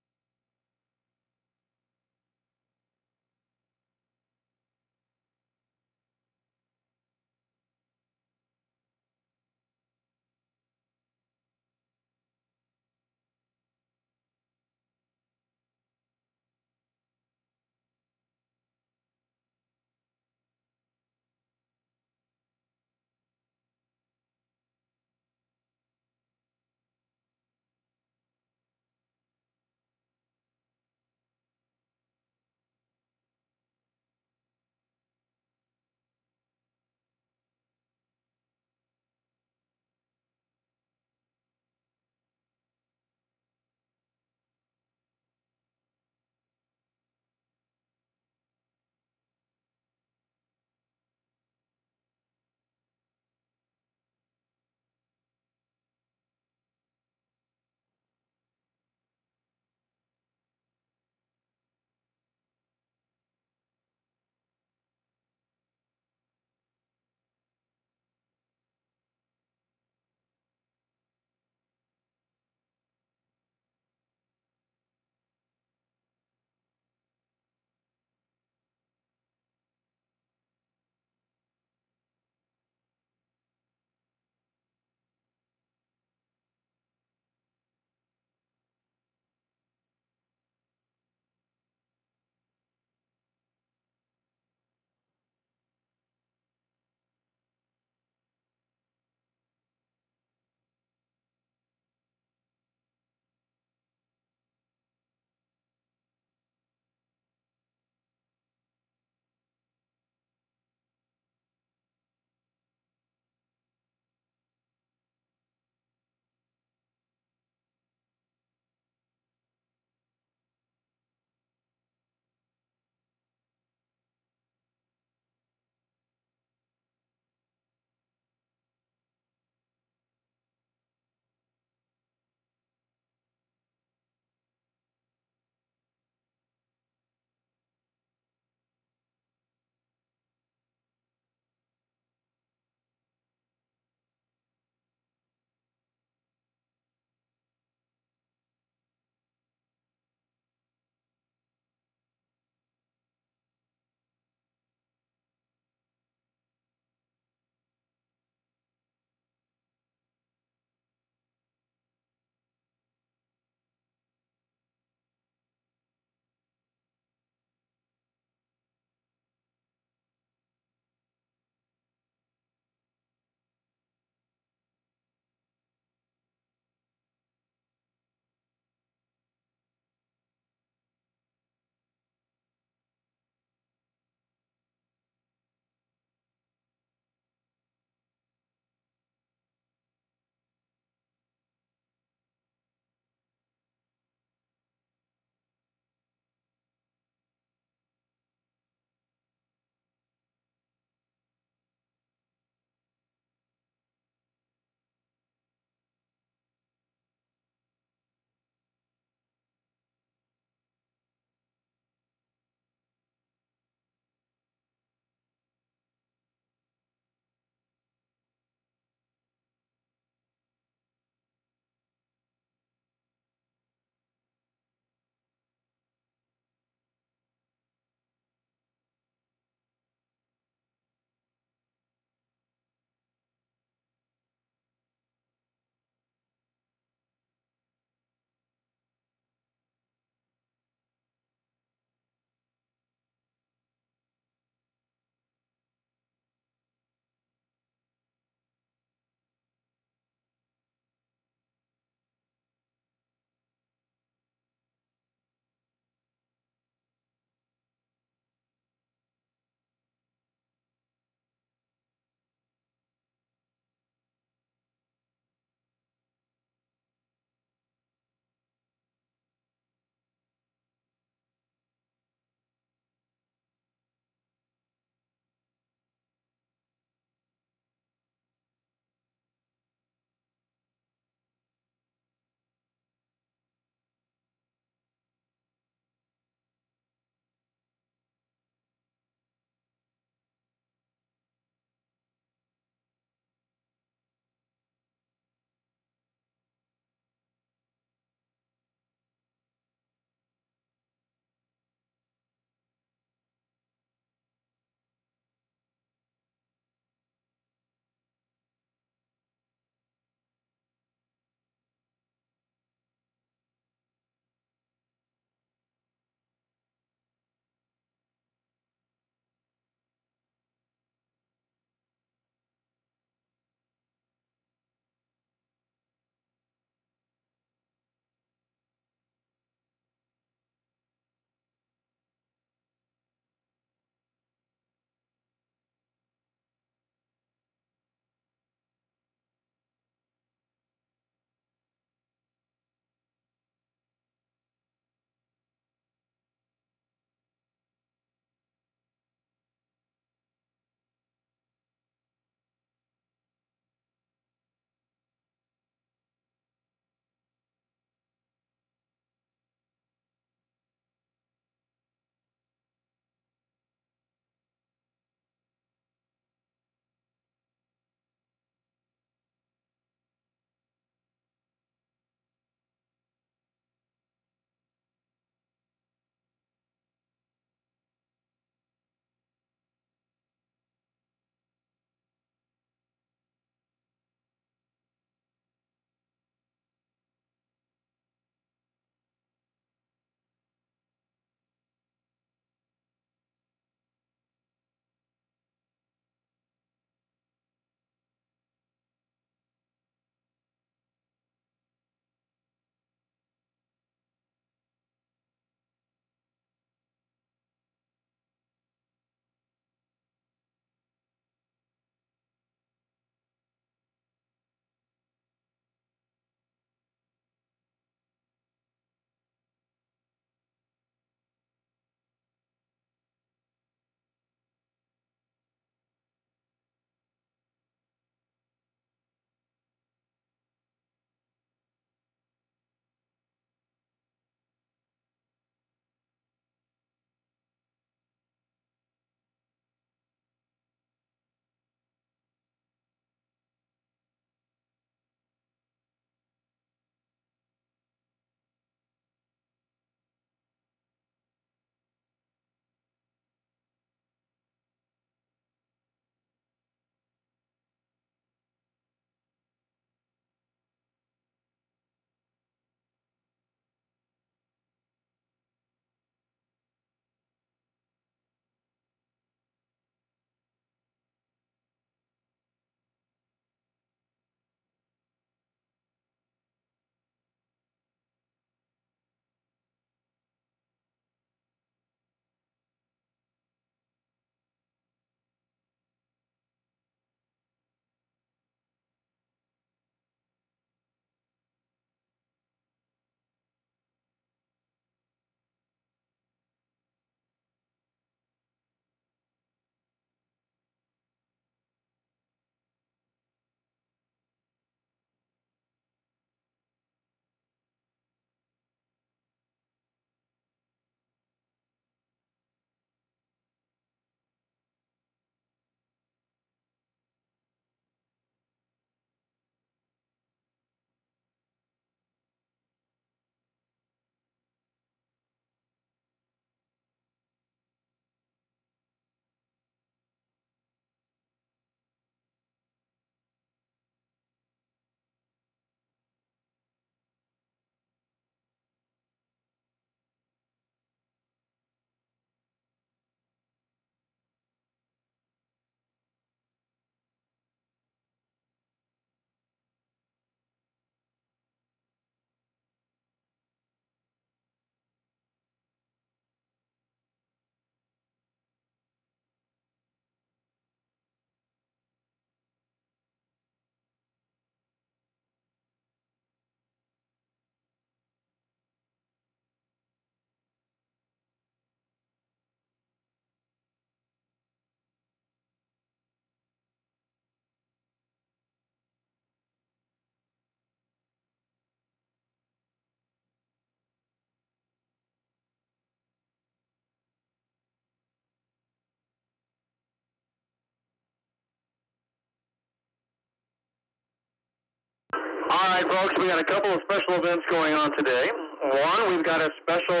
All right, folks, we got a couple of special events going on today. One, we've got a special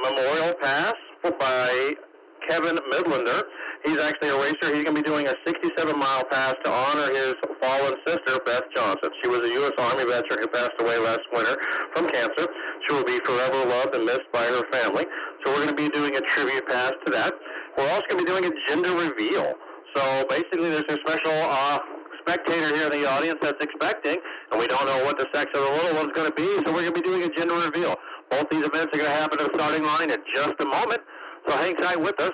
memorial pass by Kevin Midlander. He's actually a racer. He's going to be doing a 67-mile pass to honor his fallen sister, Beth Johnson. She was a U.S. Army veteran who passed away last winter from cancer. She will be forever loved and missed by her family. So we're going to be doing a tribute pass to that. We're also going to be doing a gender reveal. So basically there's a special spectator here in the audience that's expecting, and we don't know what the sex of the little one's going to be, so we're going to be doing a gender reveal. Both these events are going to happen at the starting line in just a moment, so hang tight with us.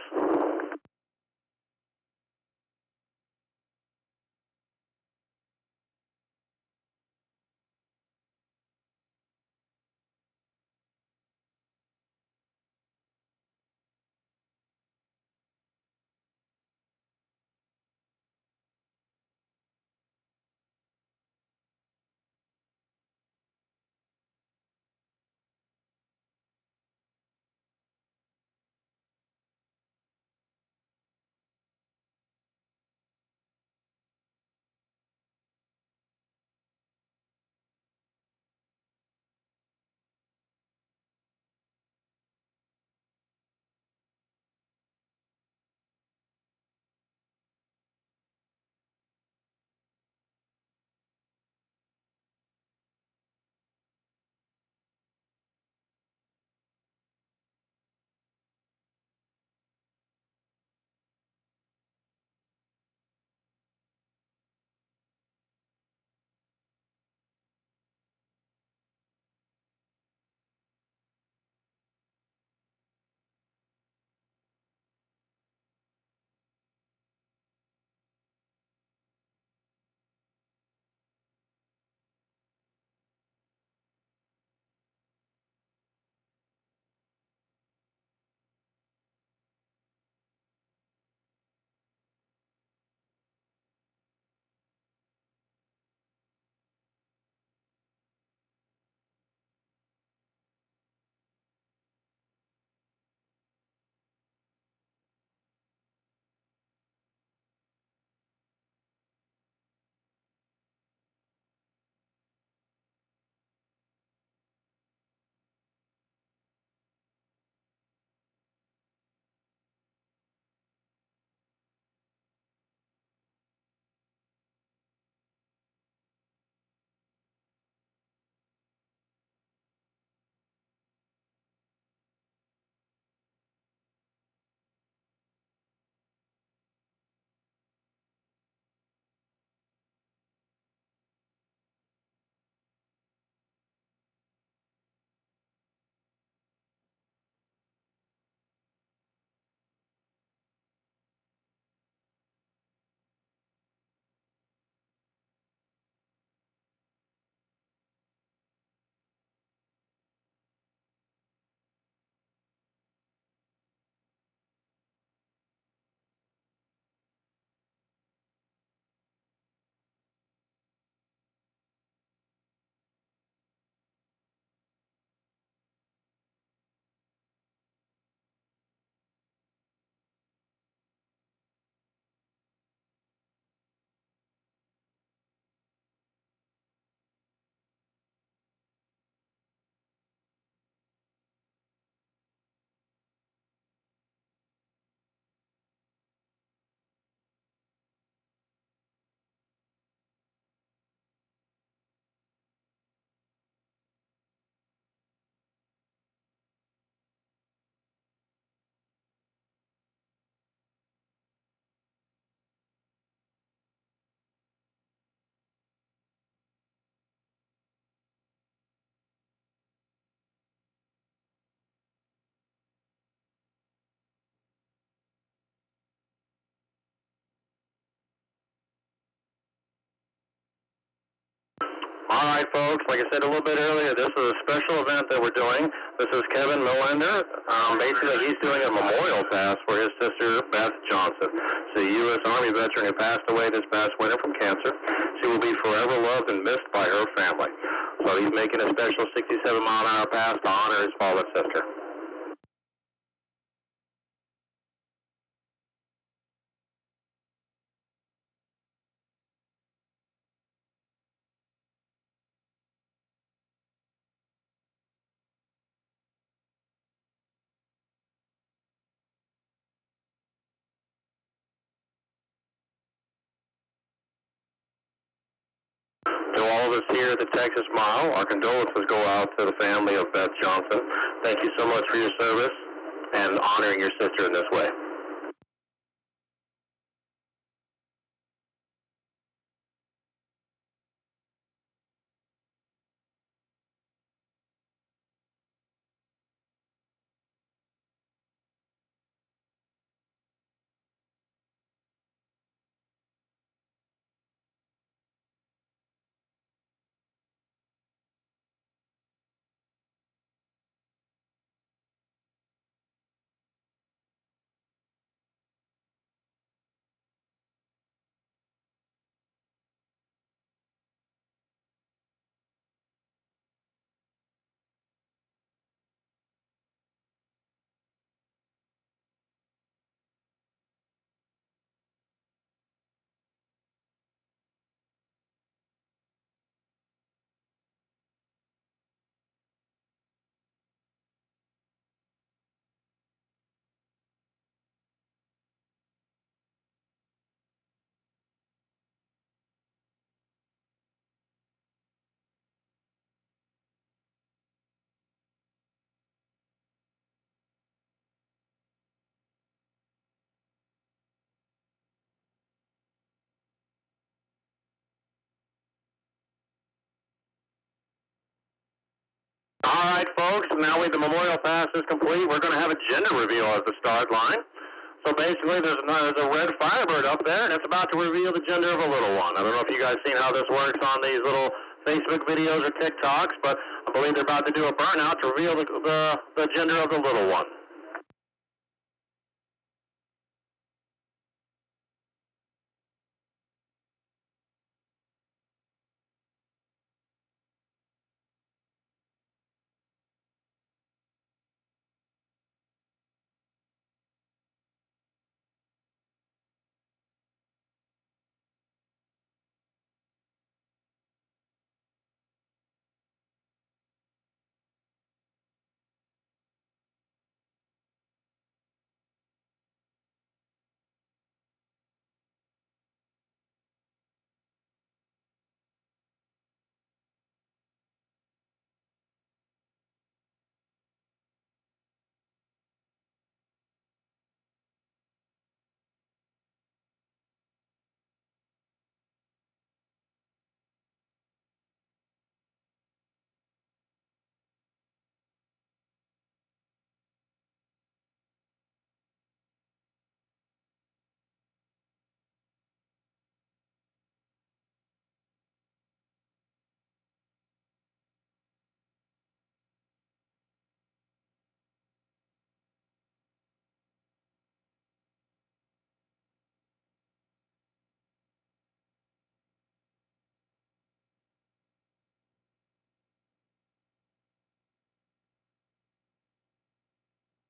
All right, folks, like I said a little bit earlier, this is a special event that we're doing. This is Kevin Millender. Basically, he's doing a memorial pass for his sister, Beth Johnson. She's a U.S. Army veteran who passed away this past winter from cancer. She will be forever loved and missed by her family. So he's making a special 67-mile-an-hour pass to honor his fallen sister. service here at the Texas Mile. Our condolences go out to the family of Beth Johnson. Thank you so much for your service and honoring your sister in this way. All right, folks, now the memorial pass is complete. We're going to have a gender reveal at the start line. So basically, there's a red Firebird up there, and it's about to reveal the gender of a little one. I don't know if you guys seen how this works on these little Facebook videos or TikToks, but I believe they're about to do a burnout to reveal the gender of the little one.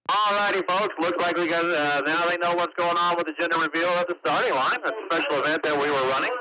Alrighty, folks. Looks like we got now they know what's going on with the gender reveal at the starting line. That's a special event that we were running.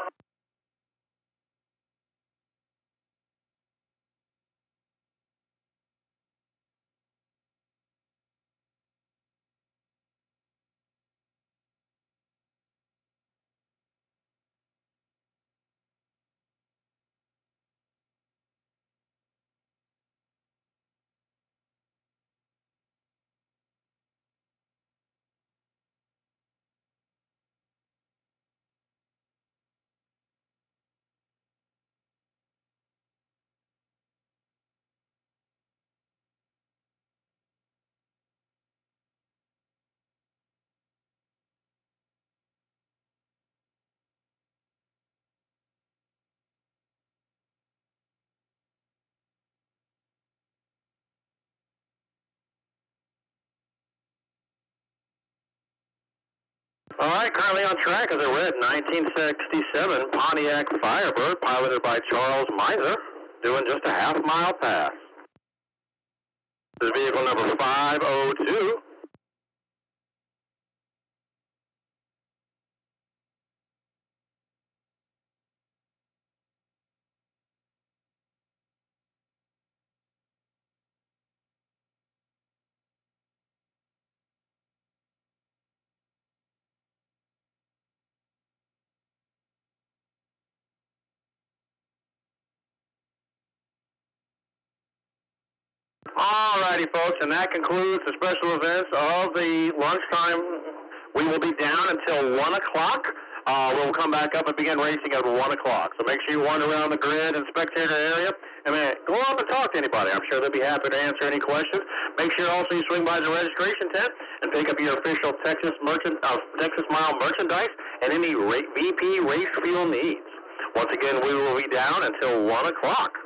All right, currently on track is a red 1967 Pontiac Firebird piloted by Charles Miser, doing just a half-mile pass. This is vehicle number 502. righty, folks, and that concludes the special events of the lunchtime. We will be down until 1 o'clock. We'll come back up and begin racing at 1 o'clock. So make sure you wander around the grid and spectator area. And go up and talk to anybody. I'm sure they'll be happy to answer any questions. Make sure also you swing by the registration tent and pick up your official Texas Mile merchandise and any VP race fuel needs. Once again, we will be down until 1 o'clock.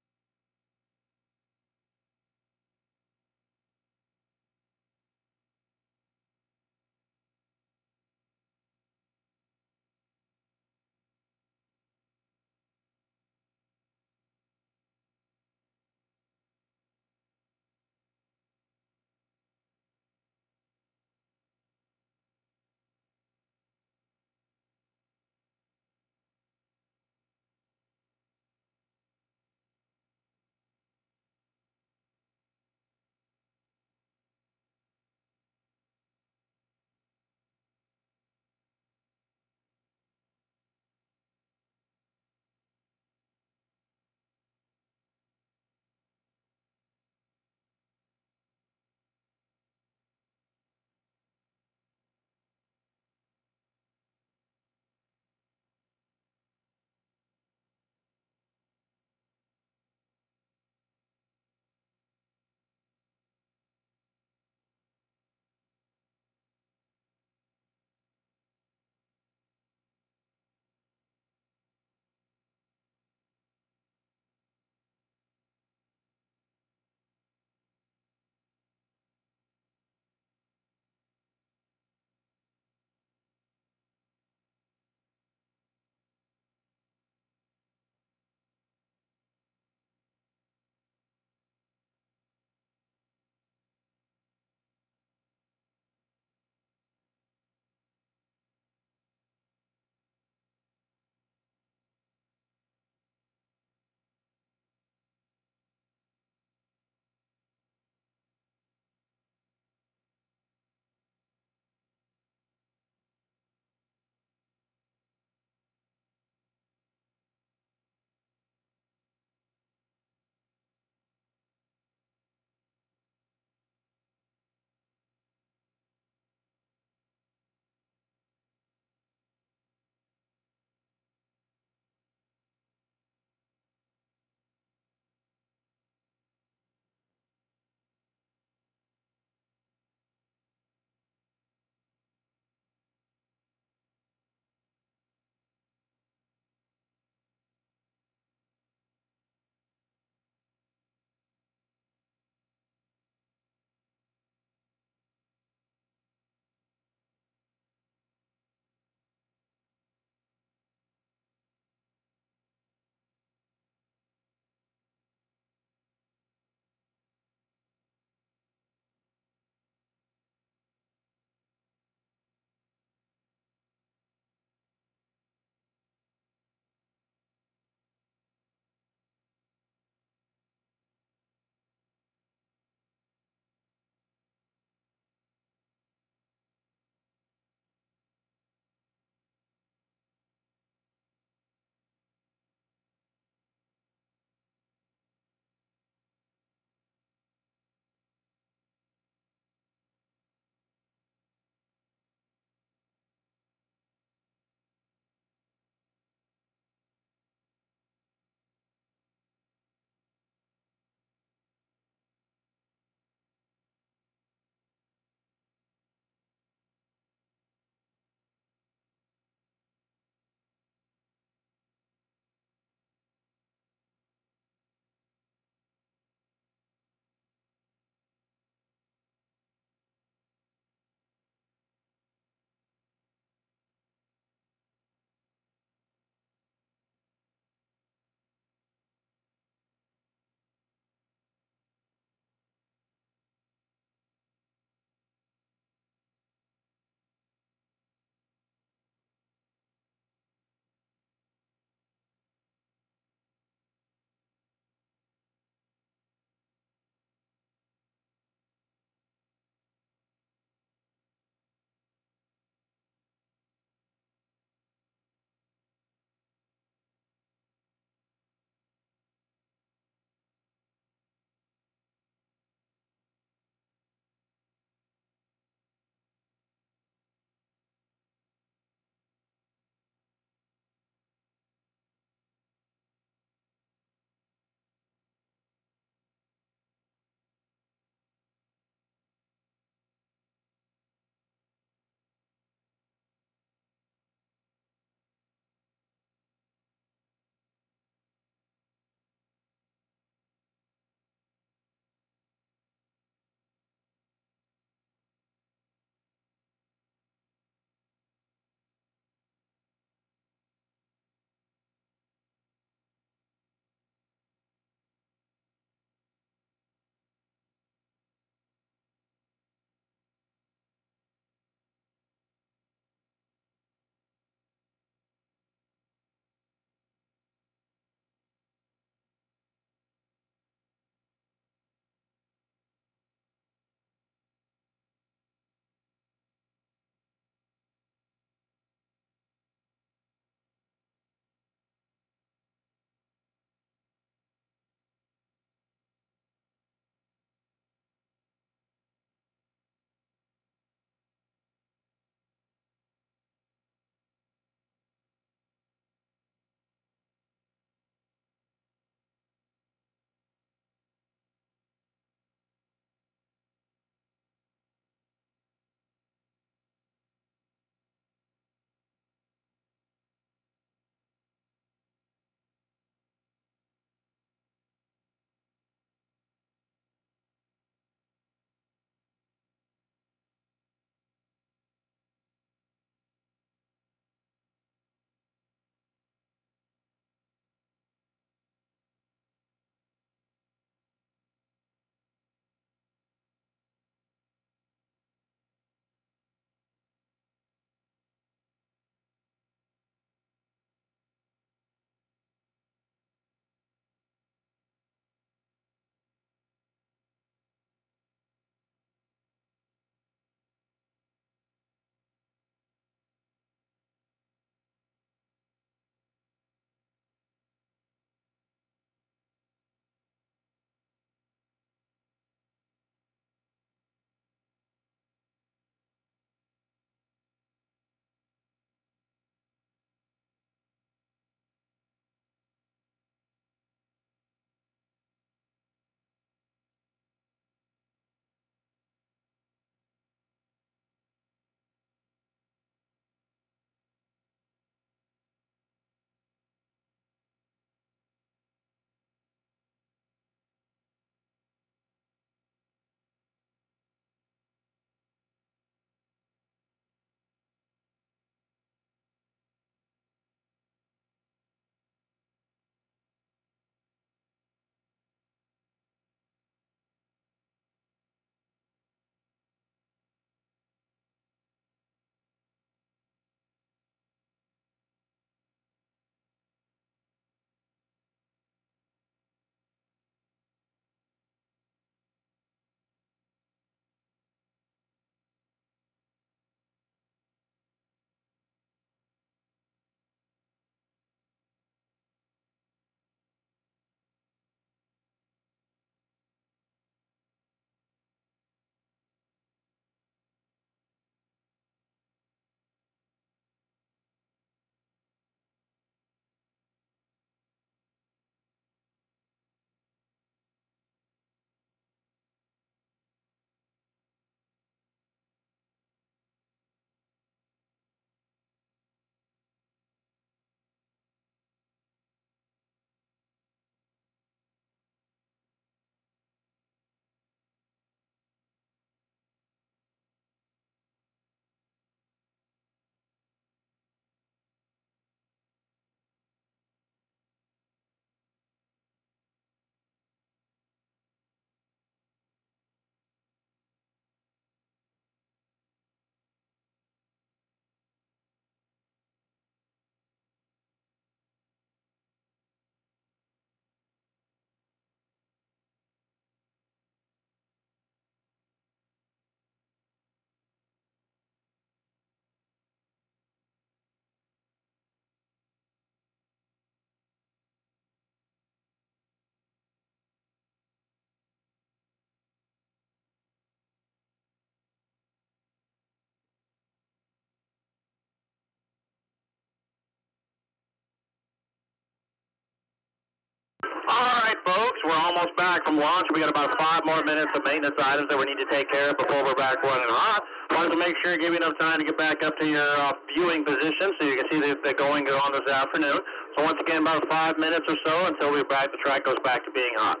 All right, folks, we're almost back from launch. We got about 5 more minutes of maintenance items that we need to take care of before we're back running hot. Wanted to make sure to give you enough time to get back up to your viewing position so you can see the going on this afternoon. So once again, about 5 minutes or so until we're back, the track goes back to being hot.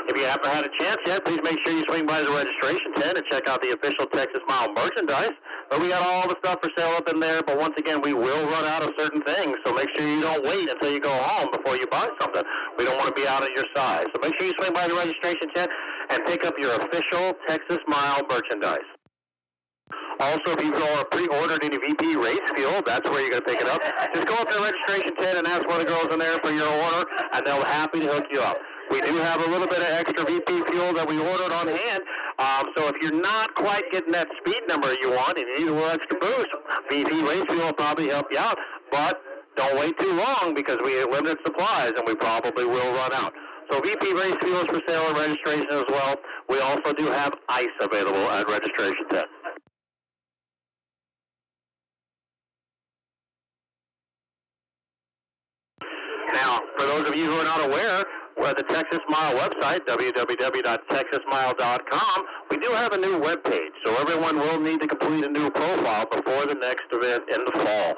If you haven't had a chance yet, please make sure you swing by the registration tent and check out the official Texas Mile merchandise. But we got all the stuff for sale up in there, but once again, we will run out of certain things, so make sure you don't wait until you go home before you buy something. We don't want to be out of your size. So make sure you swing by the registration tent and pick up your official Texas Mile merchandise. Also, if you pre-ordered any VP race fuel, that's where you're going to pick it up. Just go up to the registration tent and ask one of the girls in there for your order, and they'll be happy to hook you up. We do have a little bit of extra VP fuel that we ordered on hand, so if you're not quite getting that speed number you want and you need a little extra boost, VP race fuel will probably help you out, but don't wait too long because we have limited supplies and we probably will run out. So VP race fuel is for sale at registration as well. We also do have ice available at registration tent. Now, for those of you who are not aware, we're at the Texas Mile website, www.texasmile.com. We do have a new webpage, so everyone will need to complete a new profile before the next event in the fall.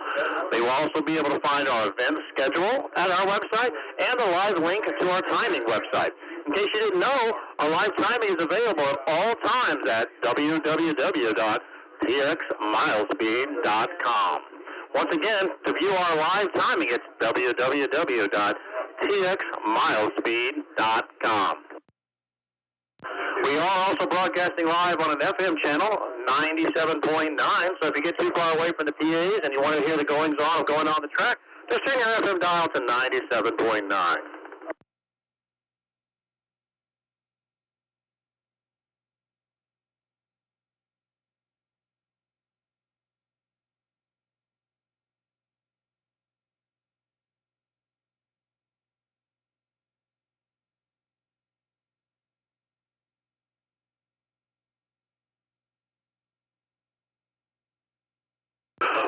They will also be able to find our event schedule at our website and a live link to our timing website. In case you didn't know, our live timing is available at all times at www.txmilespeed.com. Once again, to view our live timing, it's www.txmilespeed.com. We are also broadcasting live on an FM channel, 97.9, so if you get too far away from the PAs and you want to hear the goings-on of going on the track, just turn your FM dial to 97.9.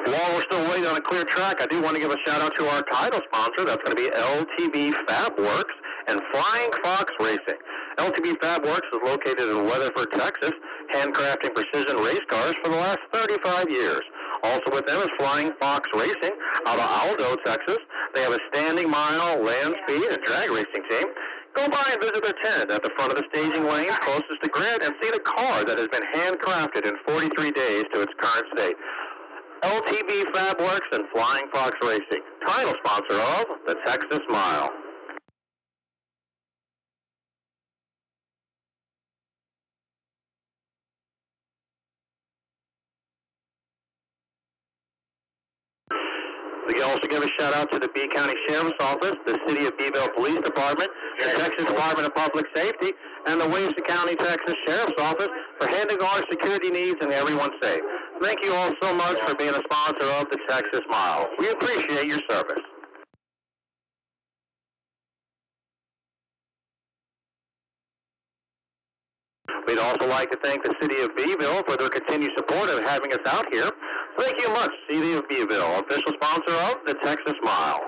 While we're still waiting on a clear track, I do want to give a shout-out to our title sponsor. That's going to be LTB Fabworks and Flying Fox Racing. LTB Fabworks is located in Weatherford, Texas, handcrafting precision race cars for the last 35 years. Also with them is Flying Fox Racing out of Aldo, Texas. They have a standing mile, land speed, and drag racing team. Go by and visit their tent at the front of the staging lane closest to grid and see the car that has been handcrafted in 43 days to its current state. LTB Fabworks and Flying Fox Racing, title sponsor of the Texas Mile. We can also give a shout out to the B County Sheriff's Office, the City of Bonneville Police Department, the Texas Department of Public Safety, and the Williamson County, Texas Sheriff's Office for handling our security needs and everyone safe. Thank you all so much for being a sponsor of the Texas Mile. We appreciate your service. We'd also like to thank the City of Bonneville for their continued support of having us out here. Thank you much, City of Bonneville, official sponsor of the Texas Mile.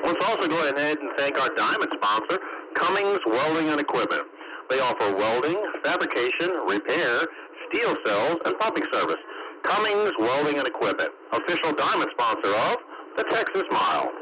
Let's also go ahead and thank our diamond sponsor, Cummings Welding and Equipment. They offer welding, fabrication, repair, steel cells, and pumping service. Cummings Welding and Equipment, official diamond sponsor of the Texas Mile.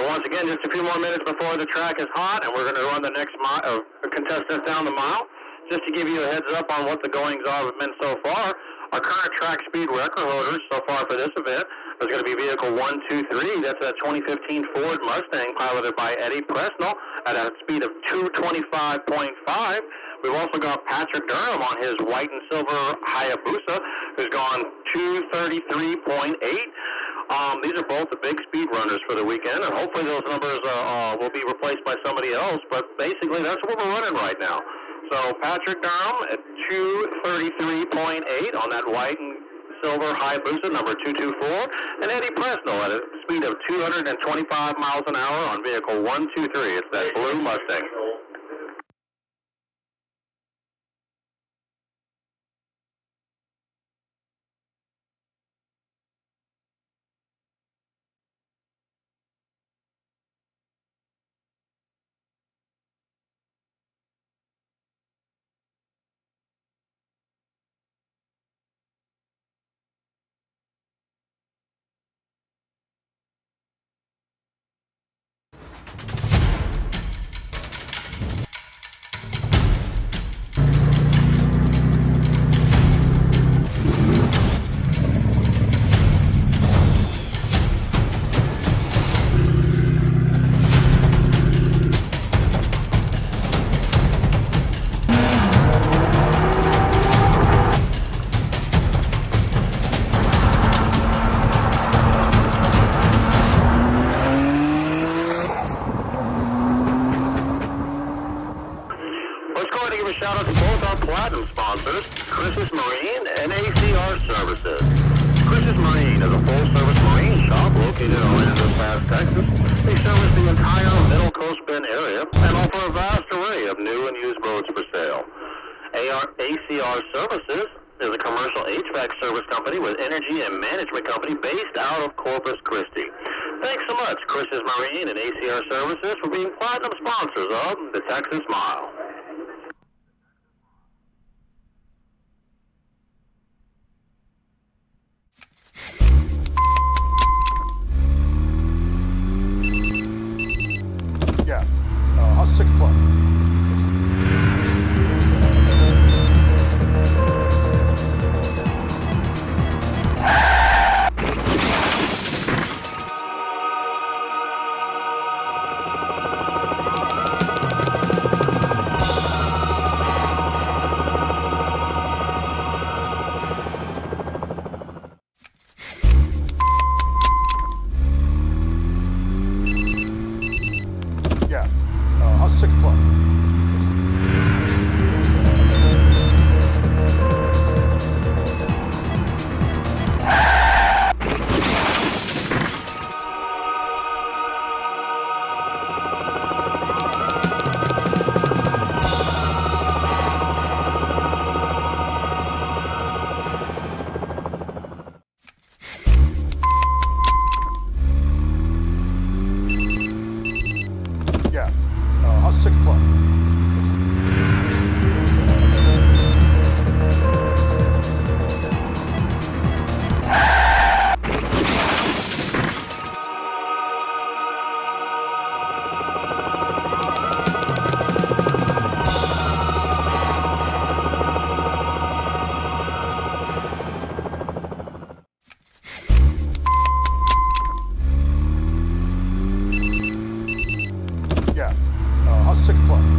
So once again, just a few more minutes before the track is hot, and we're going to run the next contestants down the mile. Just to give you a heads up on what the goings are have been so far, our current track speed record holders so far for this event is going to be vehicle 123. That's a 2015 Ford Mustang piloted by Eddie Presnell at a speed of 225.5. We've also got Patrick Durham on his white and silver Hayabusa, who's gone 233.8. These are both the big speed runners for the weekend, and hopefully those numbers will be replaced by somebody else, but basically that's what we're running right now. So Patrick Durham at 233.8 on that white and silver Hayabusa number 224, and Eddie Presnell at a speed of 225 miles an hour on vehicle 123. It's that blue Mustang. Shout out to both our platinum sponsors, Chris's Marine and ACR Services. Chris's Marine is a full-service marine shop located in Orlando Pass, Texas. They service the entire Middle Coast Bend area and offer a vast array of new and used boats for sale. ACR Services is a commercial HVAC service company with energy and management company based out of Corpus Christi. Thanks so much, Chris's Marine and ACR Services, for being platinum sponsors of the Texas Mile. Yeah, how's 6 o'clock? Yeah, how's 6 o'clock? Yeah, how's 6 o'clock? Yeah, how's 6 o'clock?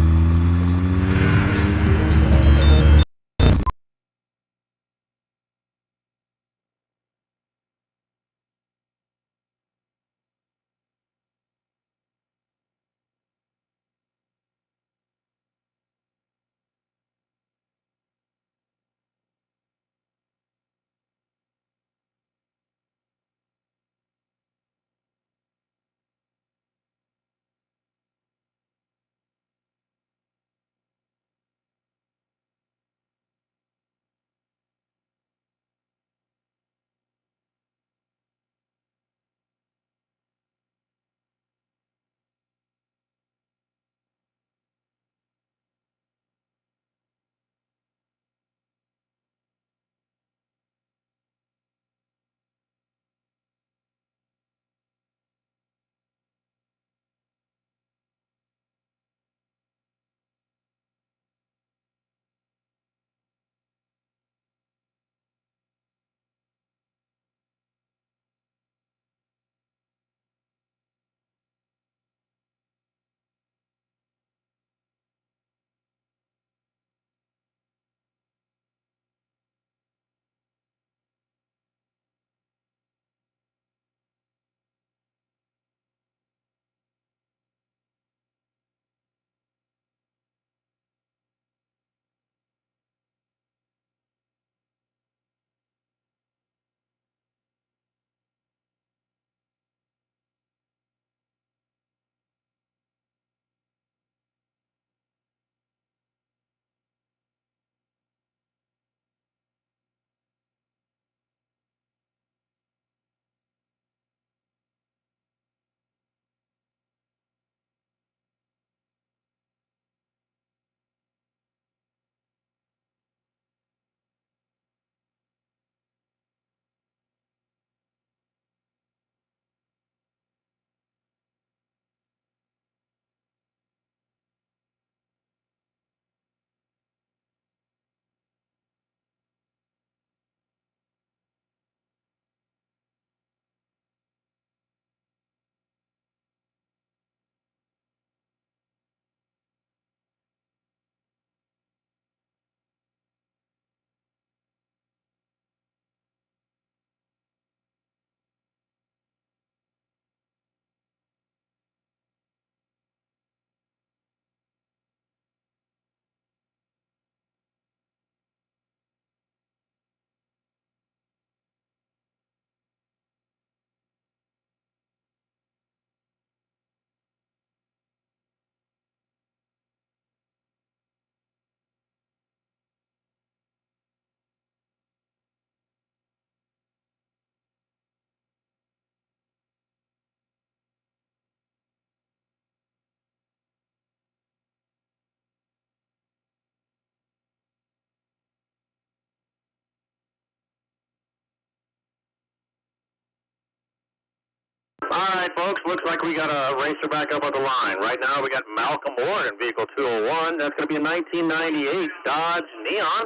All right, folks, looks like we got a racer back up on the line. Right now we got Malcolm Ward in vehicle 201. That's going to be a 1998 Dodge Neon.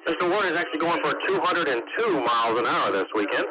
Mr. Ward is actually going for 202 miles an hour this weekend.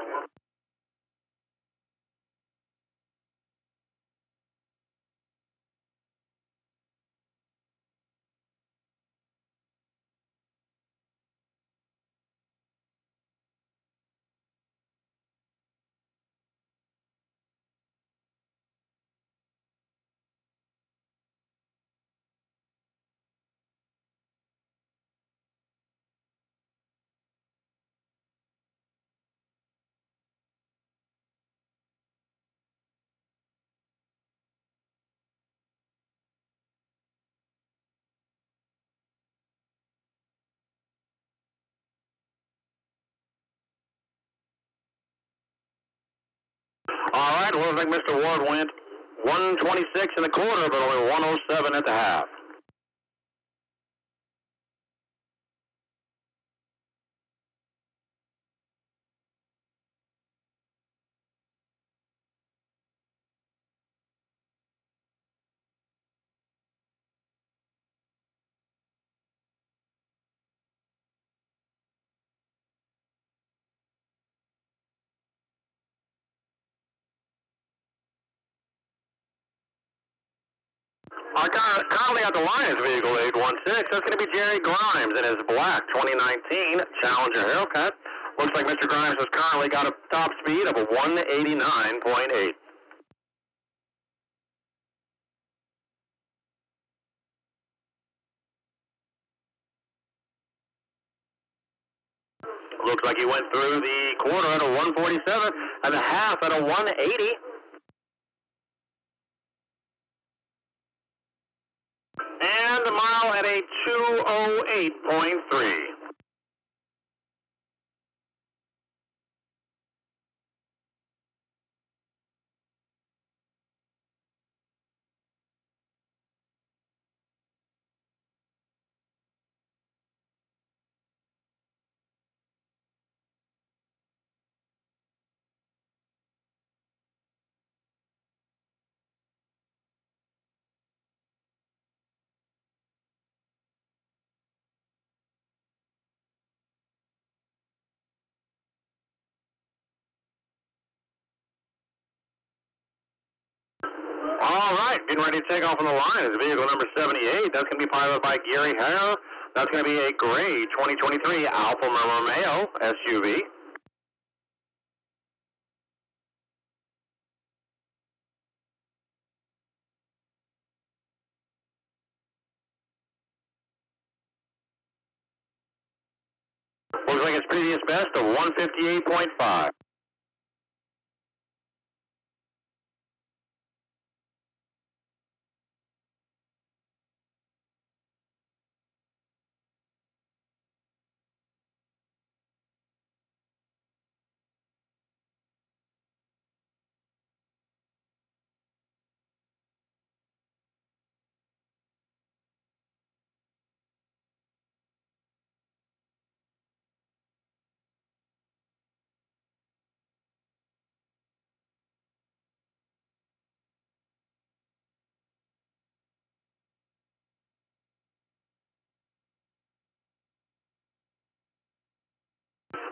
All right, well, looks like Mr. Ward went 126 in the quarter, but only 107 at the half. Currently at the line is vehicle 816. That's going to be Jerry Grimes in his black 2019 Challenger Hellcat. Looks like Mr. Grimes has currently got a top speed of a 189.8. Looks like he went through the quarter at a 147 and the half at a 180. And the mile at a 208.3. All right, getting ready to take off on the line is vehicle number 78. That's going to be piloted by Gary Hare. That's going to be a gray 2023 Alfa Romeo SUV. Looks like its previous best of 158.5.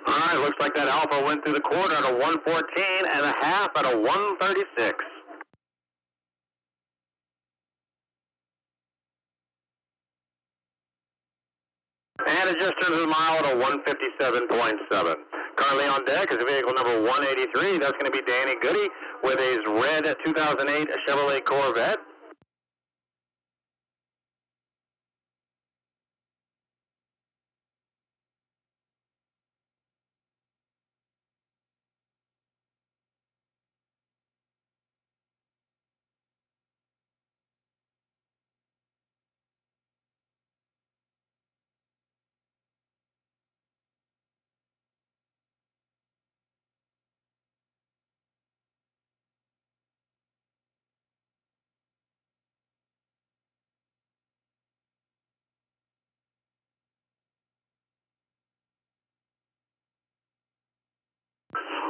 All right, looks like that Alpha went through the quarter at a 114 and a half at a 136. And it just turned the mile at a 157.7. Currently on deck is vehicle number 183. That's going to be Danny Goody with his red 2008 Chevrolet Corvette.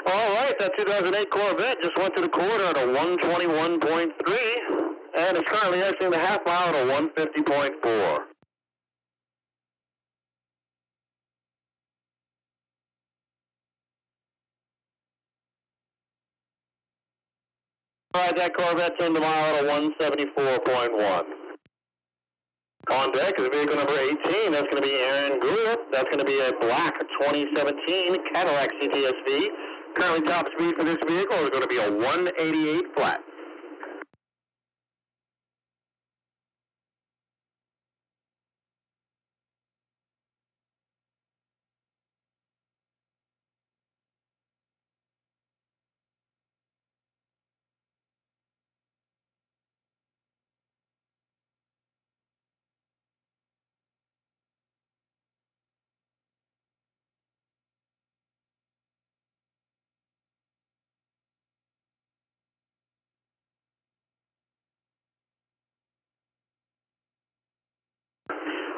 All right, that 2008 Corvette just went to the quarter at a 121.3, and it's currently exiting the half mile at a 150.4. All right, that Corvette turned the mile at a 174.1. On deck is vehicle number 18. That's going to be Aaron Gould. That's going to be a black 2017 Cadillac CTSV. Currently top speed for this vehicle is going to be a 188 flat.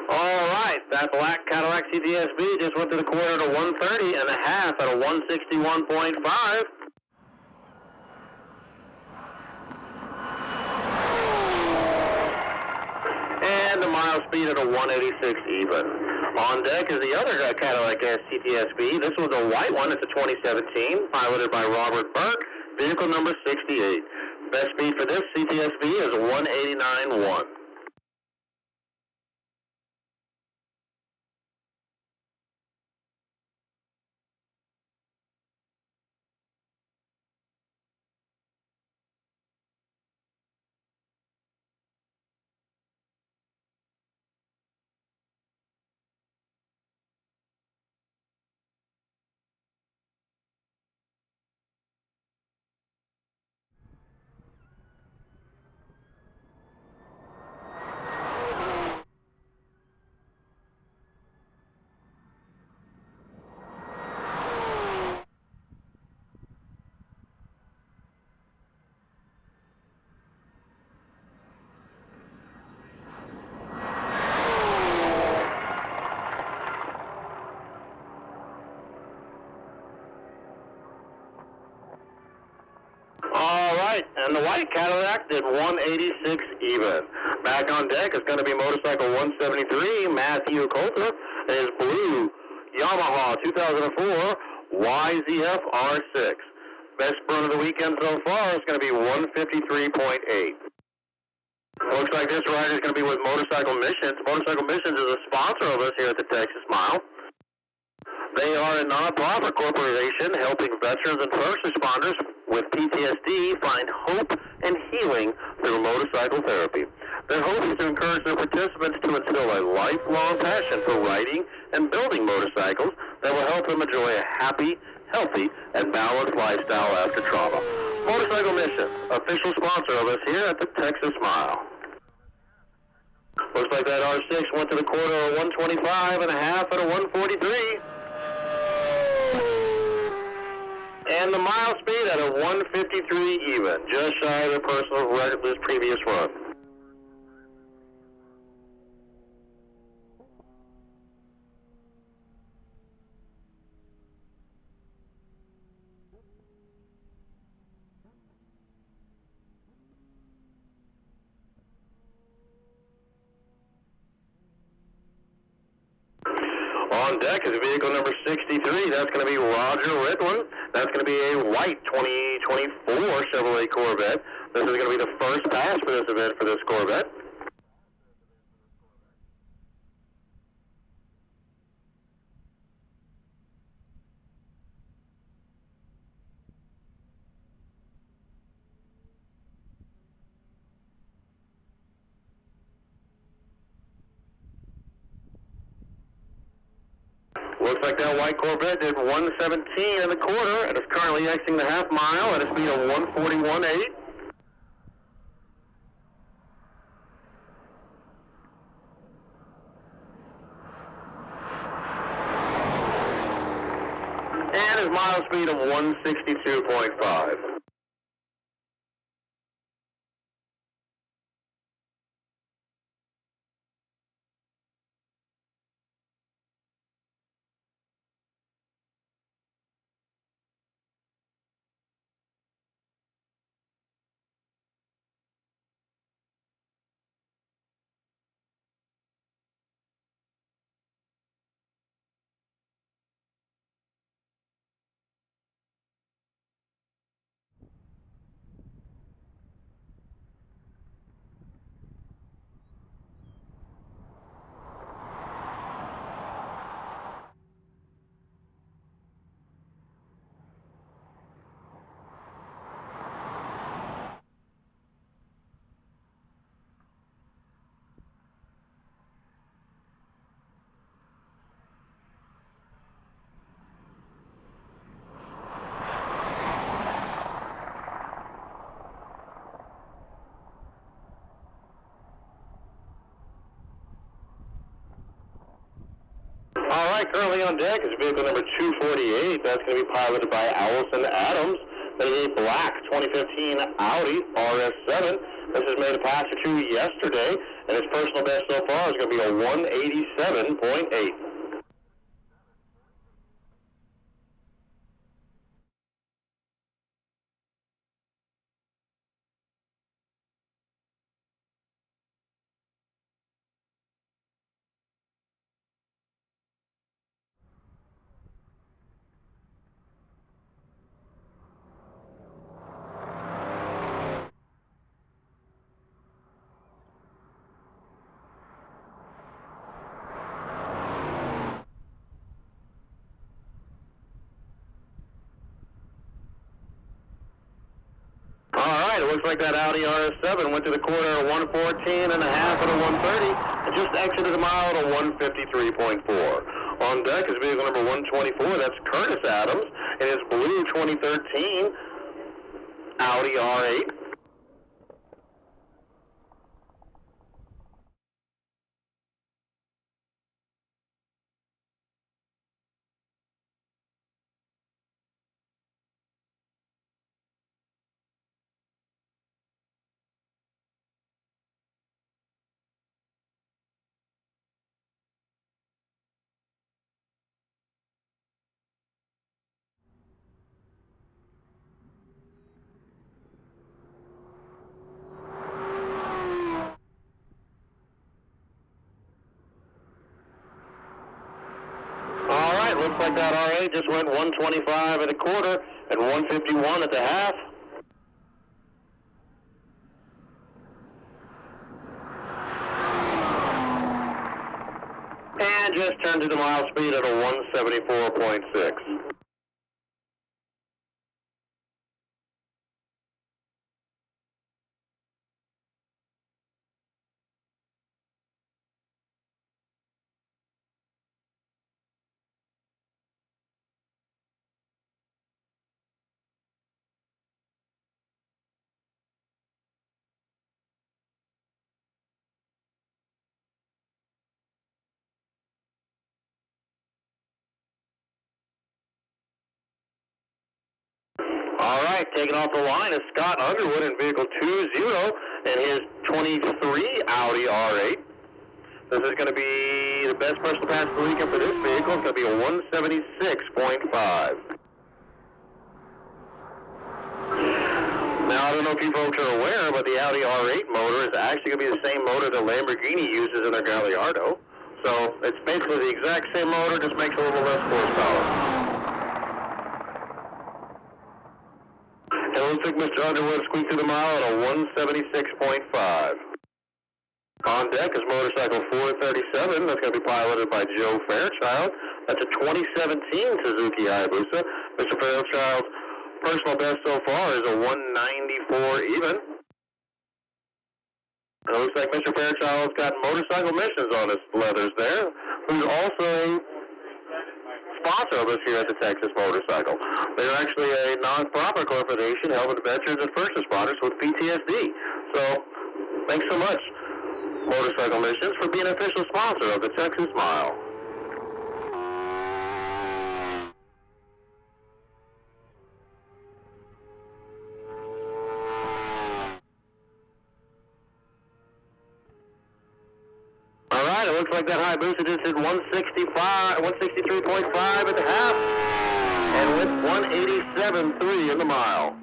All right, that black Cadillac CTSV just went to the quarter at a 130 and a half at a 161.5. And the mile speed at a 186 even. On deck is the other Cadillac CTSV. This was a white one. It's a 2017, piloted by Robert Burke, vehicle number 68. Best speed for this CTSV is 189.1. All right, and the white Cadillac did 186 even. Back on deck is going to be motorcycle 173, Matthew Coulter, and his blue Yamaha 2004 YZF R6. Best burn of the weekend so far is going to be 153.8. Looks like this rider is going to be with Motorcycle Missions. Motorcycle Missions is a sponsor of us here at the Texas Mile. They are a non-profit corporation helping veterans and first responders with PTSD find hope and healing through motorcycle therapy. Their hope is to encourage their participants to instill a lifelong passion for riding and building motorcycles that will help them enjoy a happy, healthy, and balanced lifestyle after trauma. Motorcycle Missions, official sponsor of us here at the Texas Mile. Looks like that R6 went to the quarter at 125 and a half at a 143. And the mile speed at a 153 even, just shy of the personal record of his previous run. On deck is vehicle number 63. That's going to be Roger Ridlin. That's going to be a white 2024 Chevrolet Corvette. This is going to be the first pass for this event for this Corvette. Looks like that white Corvette did 117 in the quarter and is currently exiting the half mile at a speed of 141.8. And his mile speed of 162.5. Currently on deck is vehicle number 248. That's going to be piloted by Allison Adams. That is a black 2015 Audi RS7. This is made a pass or two yesterday, and his personal best so far is going to be a 187.8. Alright, it looks like that Audi RS7 went to the corner at 114 and a half at a 130 and just exited the mile at a 153.4. On deck is vehicle number 124, that's Curtis Adams, in his blue 2013 Audi R8. Alright, looks like that R8 just went 125 at a quarter and 151 at the half. And just turned to the mile speed at a 174.6. All right, taking off the line is Scott Underwood in vehicle 20 and his 23 Audi R8. This is going to be the best personal pass of the weekend for this vehicle. It's going to be a 176.5. Now, I don't know if you folks are aware, but the Audi R8 motor is actually going to be the same motor that Lamborghini uses in their Gallardo. So it's basically the exact same motor, just makes a little less horsepower. It looks like Mr. Underwood squeaked through the mile at a 176.5. On deck is motorcycle 437. That's going to be piloted by Joe Fairchild. That's a 2017 Suzuki Hayabusa. Mr. Fairchild's personal best so far is a 194 even. And it looks like Mr. Fairchild's got motorcycle missions on his leathers there, who's also a sponsor of us here at the Texas Motorcycle. They're actually a non-profit corporation helping veterans and first responders with PTSD. So, thanks so much, Motorcycle Missions, for being an official sponsor of the Texas Mile. Alright, it looks like that Hayabusa just hit 163.5 at the half, and with 187.3 in the mile.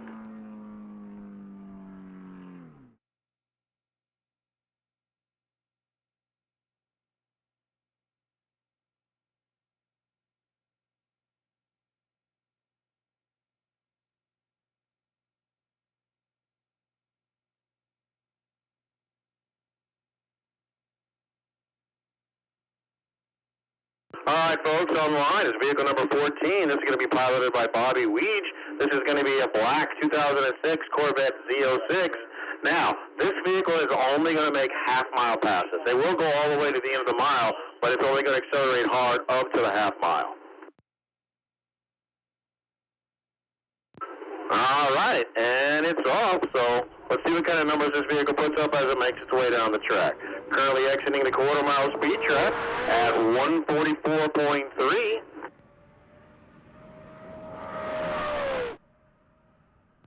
All right, folks, online is vehicle number 14. This is going to be piloted by Bobby Weege. This is going to be a black 2006 Corvette Z06. Now, this vehicle is only going to make half-mile passes. They will go all the way to the end of the mile, but it's only going to accelerate hard up to the half mile. All right, and it's off, so Let's see what kind of numbers this vehicle puts up as it makes its way down the track. Currently exiting the quarter-mile speed trap at 144.3.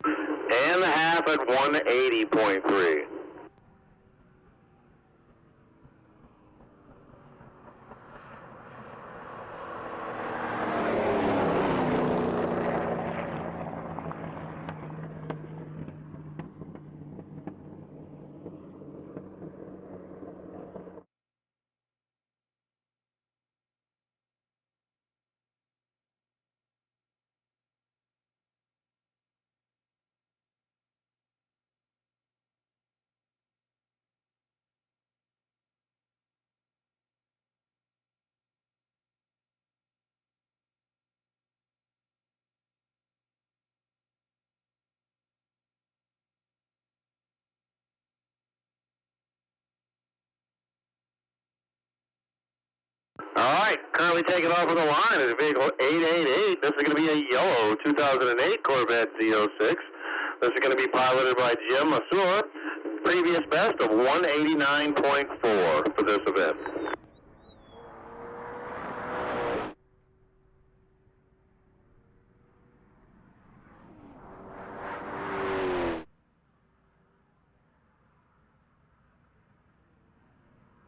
And the half at 180.3. All right, currently taking off on the line is vehicle 888. This is going to be a yellow 2008 Corvette Z06. This is going to be piloted by Jim Masur. Previous best of 189.4 for this event.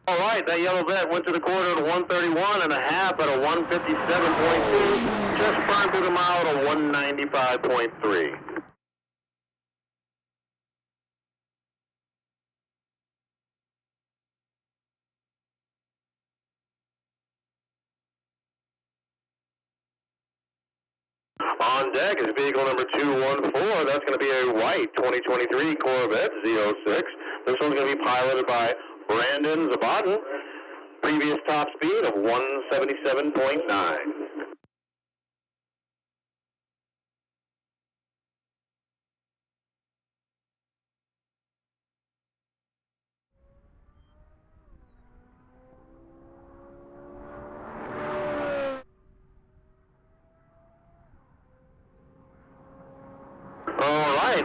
All right, that yellow vet went to the quarter at 131 and a half at a 157.2. Just burned through the mile at a 195.3. On deck is vehicle number 214. That's going to be a white 2023 Corvette Z06. This one's going to be piloted by Brandon Zabatin. Previous top speed of 177.9.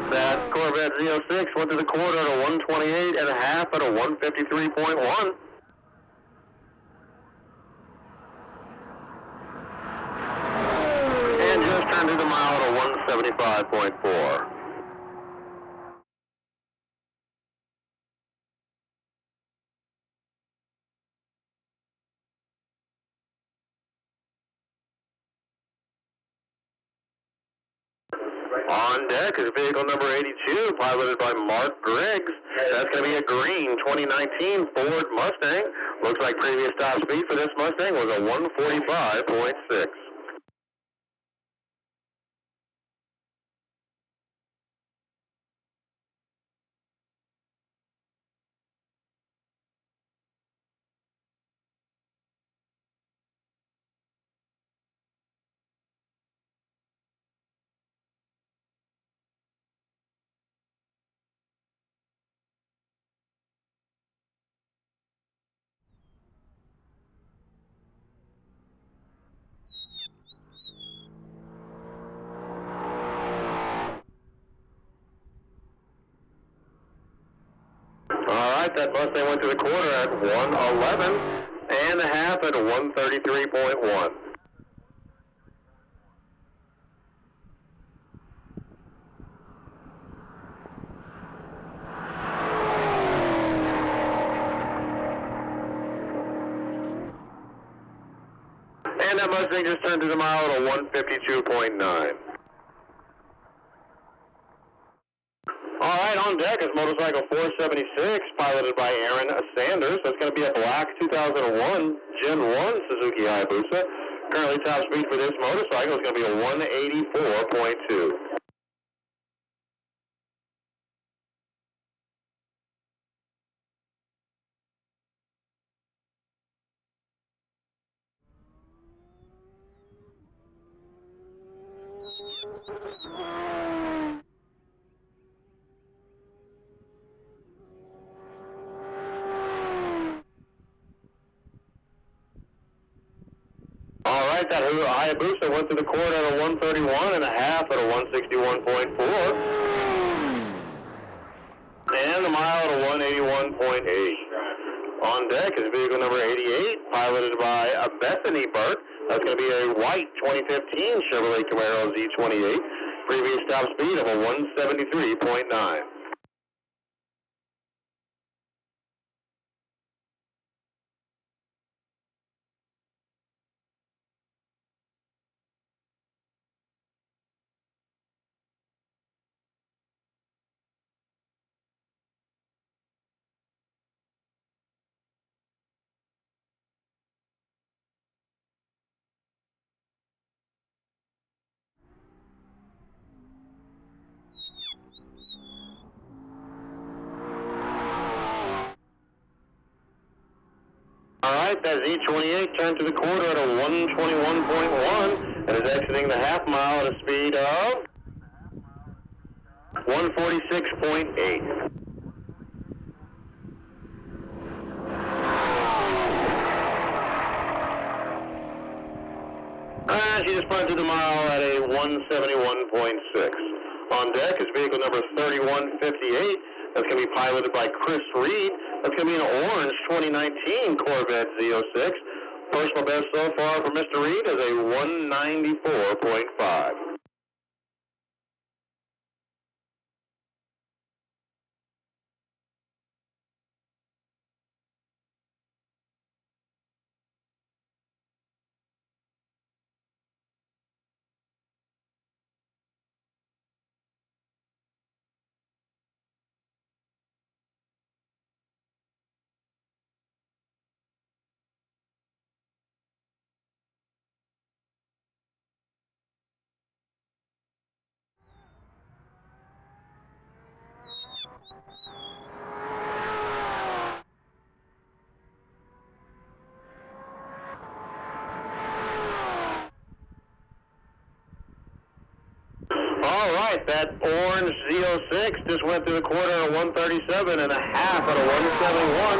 That Corvette Z06 went to the quarter at a 128 and a half at a 153.1. And just turned through the mile at a 175.4. On deck is vehicle number 82, piloted by Mark Griggs. That's going to be a green 2019 Ford Mustang. Looks like previous top speed for this Mustang was a 145.6. That Mustang went to the quarter at 111 and a half at a 133.1. And that Mustang just turned to the mile at a 152.9. All right, on deck is motorcycle 476, piloted by Aaron Sanders. That's going to be a black 2001 Gen 1 Suzuki Hayabusa. Currently top speed for this motorcycle is going to be a 184.2. That Hayabusa went to the quarter at a 131 and a half at a 161.4. And the mile to 181.8. On deck is vehicle number 88, piloted by Bethany Burt. That's going to be a white 2015 Chevrolet Camaro Z28. Previous top speed of a 173.9. All right, that Z28 turned to the quarter at a 121.1 and is exiting the half mile at a speed of 146.8. She just punted the mile at a 171.6. On deck is vehicle number 3158. That's going to be piloted by Chris Reed. That's going to be an orange 2019 Corvette Z06. Personal best so far for Mr. Reed is a 194.5. All right, that orange Z06 just went through the quarter at 137 and a half at a 171.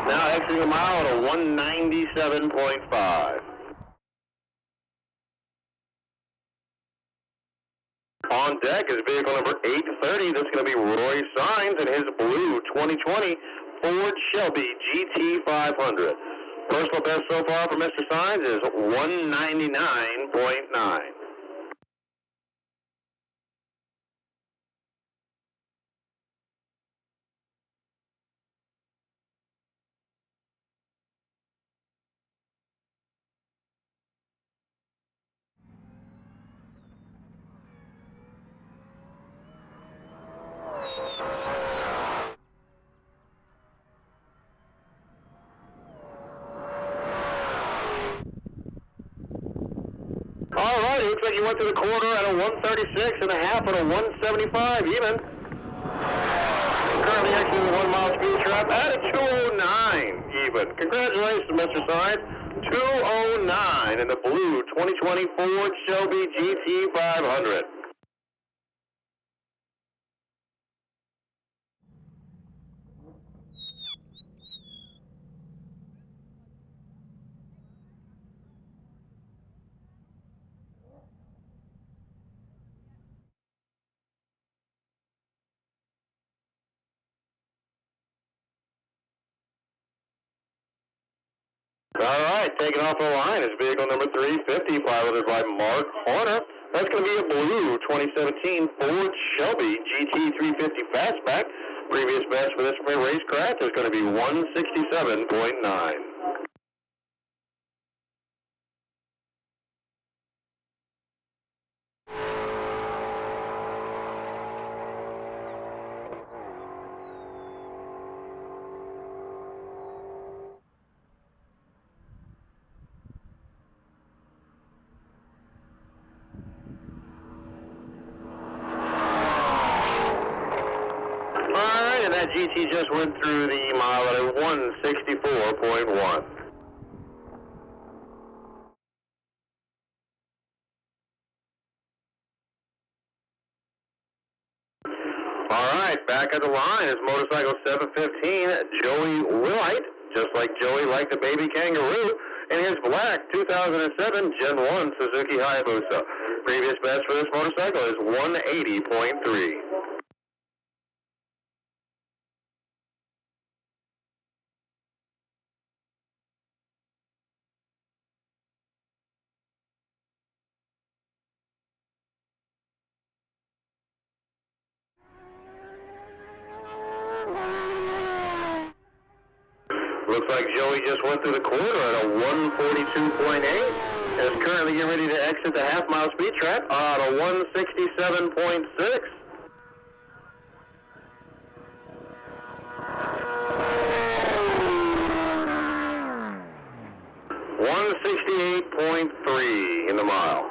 Now exiting the mile at a 197.5. On deck is vehicle number 830. That's going to be Roy Sines and his blue 2020 Ford Shelby GT500. Personal best so far for Mr. Sines is 199.9. All right, it looks like you went to the quarter at a 136 and a half at a 175 even. Currently exiting the 1 mile speed trap at a 209 even. Congratulations, Mr. Sines. 209 in the blue 2020 Ford Shelby GT500. All right, taking off the line is vehicle number 350, piloted by Mark Horner. That's going to be a blue 2017 Ford Shelby GT350 Fastback. Previous best for this racecraft is going to be 167.9. And that GT just went through the mile at a 164.1. All right, back at the line is motorcycle 715, Joey Willite, just like Joey liked the baby kangaroo, and his black 2007 Gen 1 Suzuki Hayabusa. Previous best for this motorcycle is 180.3. Looks like Joey just went through the quarter at a 142.8 and is currently getting ready to exit the half-mile speed trap at a 167.6. .3 in the mile.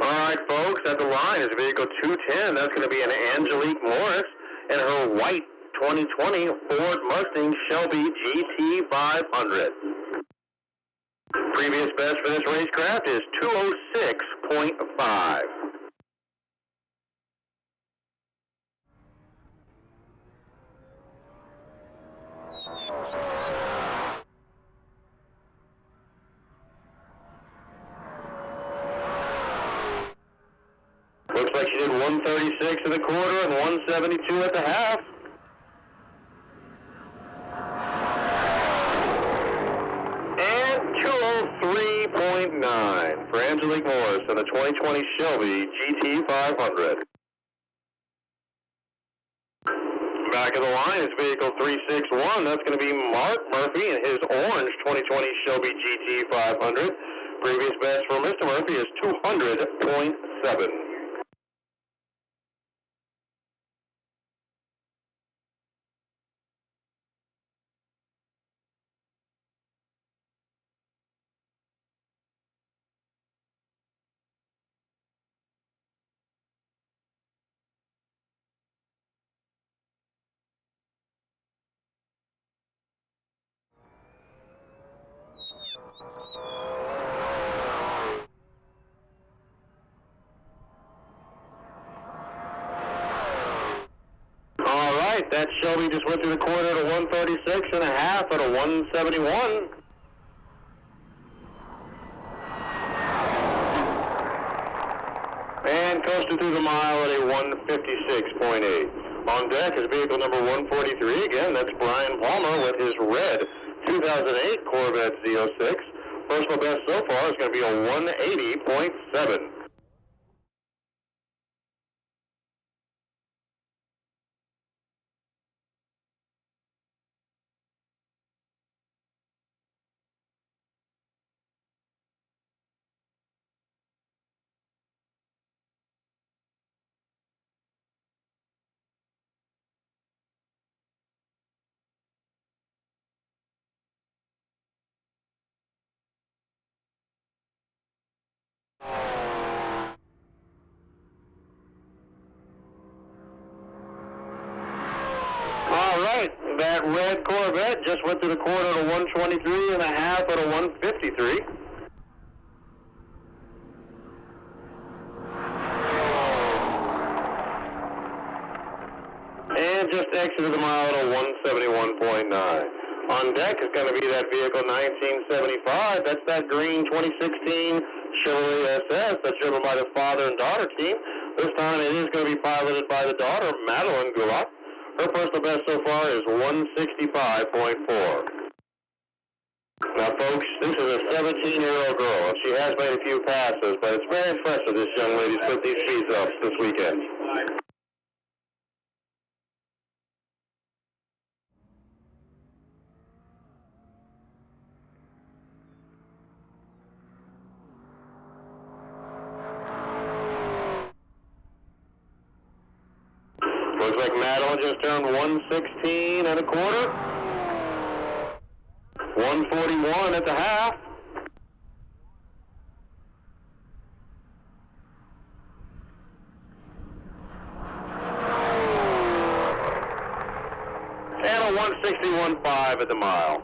All right, folks, at the line is vehicle 210. That's going to be an Angelique Morris and her white 2020 Ford Mustang Shelby GT500. Previous best for this racecraft is 206.5. Looks like she did 136 in the quarter and 172 at the half. And 203.9 for Angelique Morris in the 2020 Shelby GT500. Back of the line is vehicle 361. That's going to be Mark Murphy in his orange 2020 Shelby GT500. Previous best for Mr. Murphy is 200.7. All right, that Shelby just went through the quarter at a 136 and a half at a 171. And coasted through the mile at a 156.8. On deck is vehicle number 143. Again, that's Brian Palmer with his red 2008 Corvette Z06. Personal best so far is going to be a 180.7. All right, that red Corvette just went through the quarter at a 123 and a half at a 153. And just exited the mile at a 171.9. On deck is going to be that vehicle 1975. That's that green 2016 Chevrolet SS that's driven by the father and daughter team. This time it is going to be piloted by the daughter, Madeline Gulop. Her personal best so far is 165.4. Now, folks, this is a 17-year-old girl. She has made a few passes, but it's very impressive this young lady's put these speeds up this weekend. Looks like Madeline just turned 116 and a quarter. 141 at the half. And a 161.5 at the mile.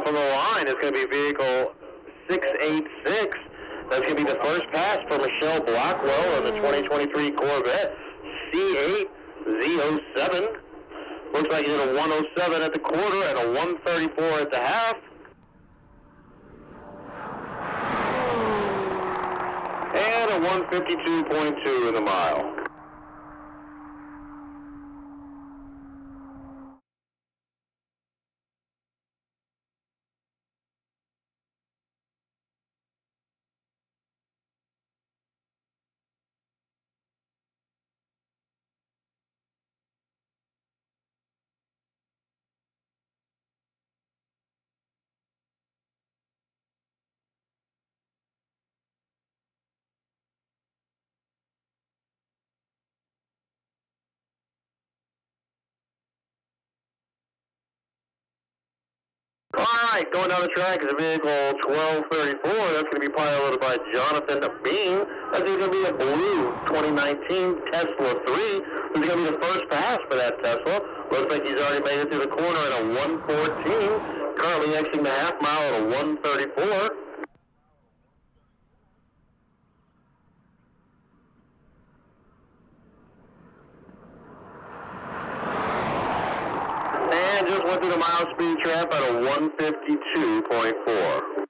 off on the line is going to be vehicle 686. That's going to be the first pass for Michelle Blackwell of the 2023 Corvette C8Z07. Looks like he did a 107 at the quarter and a 134 at the half. And a 152.2 in the mile. All right, going down the track is vehicle 1234. That's going to be piloted by Jonathan Bean. That's going to be a blue 2019 Tesla 3. This is going to be the first pass for that Tesla. Looks like he's already made it through the corner at a 114. Currently exiting the half mile at a 134. And just went through the mile speed trap at a 152.4.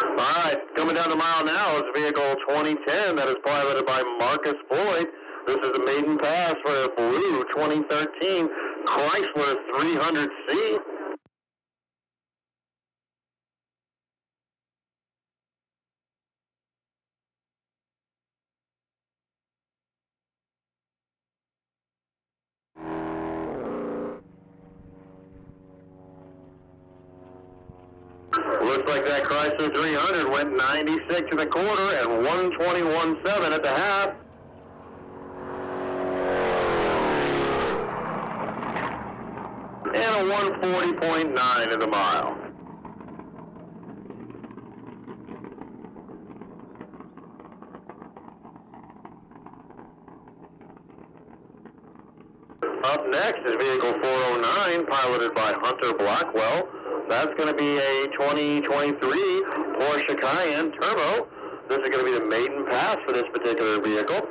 All right, coming down the mile now is vehicle 2010 that is piloted by Marcus Floyd. This is the maiden pass for a blue 2013 Chrysler 300C. Looks like that Chrysler 300 went 96 in the quarter and 121.7 at the half. And a 140.9 in the mile. Up next is vehicle 409, piloted by Hunter Blackwell. That's going to be a 2023 Porsche Cayenne Turbo. This is going to be the maiden pass for this particular vehicle.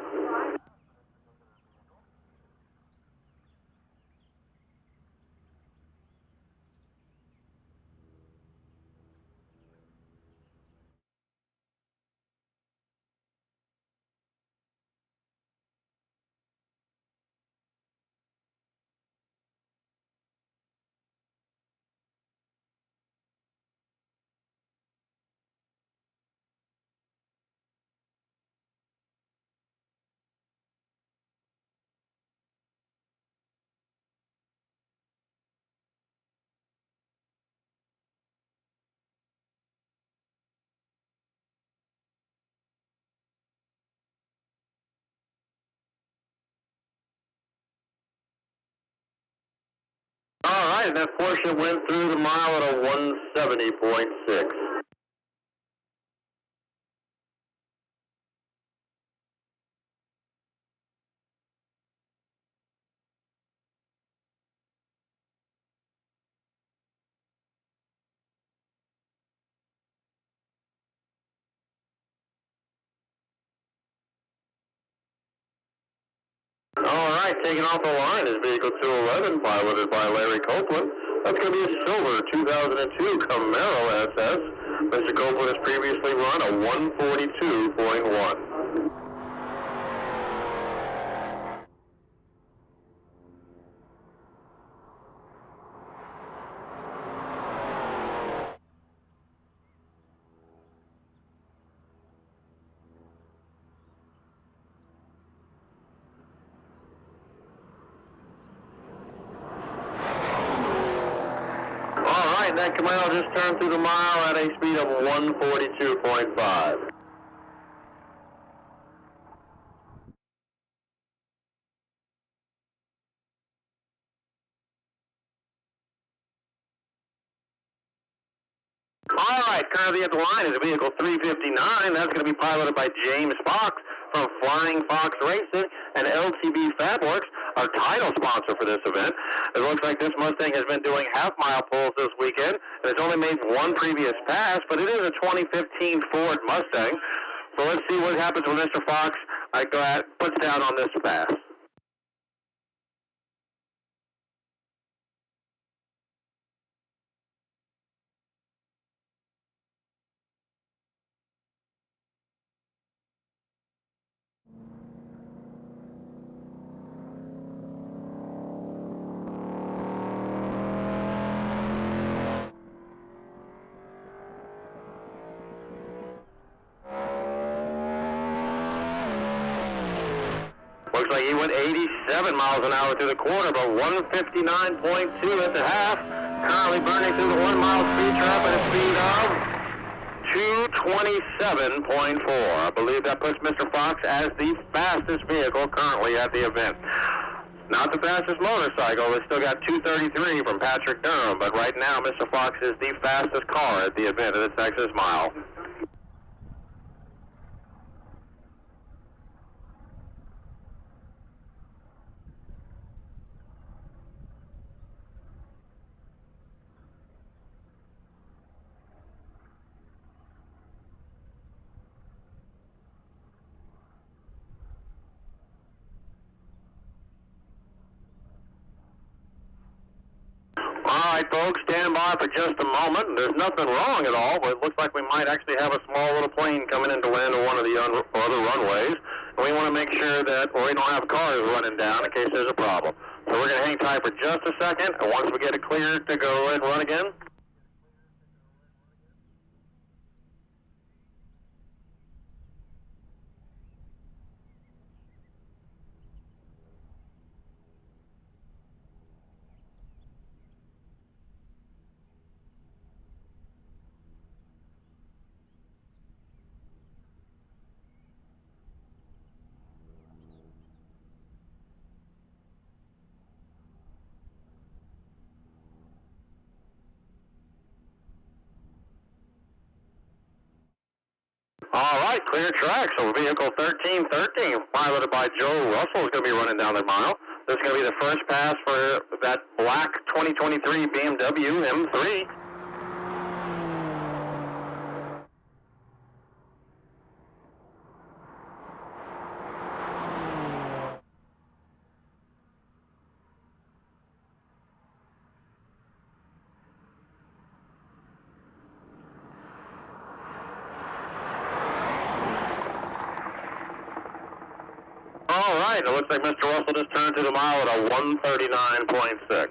All right, and that Porsche went through the mile at a 170.6. All right, taking off the line is vehicle 211, piloted by Larry Copeland. That's going to be a silver 2002 Camaro SS. Mr. Copeland has previously run a 142.1. And that Camaro just turned through the mile at a speed of 142.5. All right, currently at the line is vehicle 359. That's going to be piloted by James Fox from Flying Fox Racing, and LTB Fatworks, our title sponsor for this event. It looks like this Mustang has been doing half-mile pulls this weekend, and it's only made one previous pass, but it is a 2015 Ford Mustang. So let's see what happens when Mr. Fox puts down on this pass. Looks like he went 87 miles an hour through the quarter, but 159.2 at the half. Currently burning through the 1 mile speed trap at a speed of 227.4. I believe that puts Mr. Fox as the fastest vehicle currently at the event. Not the fastest motorcycle. They still got 233 from Patrick Durham, but right now Mr. Fox is the fastest car at the event at the Texas Mile. All right, folks, stand by for just a moment. There's nothing wrong at all, but it looks like we might actually have a small little plane coming in to land on one of the other runways. And we want to make sure that we don't have cars running down in case there's a problem. So we're going to hang tight for just a second, and once we get it cleared to go ahead and run again. All right, clear track. So vehicle 1313, piloted by Joe Russell, is going to be running down the mile. This is going to be the first pass for that black 2023 BMW M3. All right, it looks like Mr. Russell just turned to the mile at a 139.6.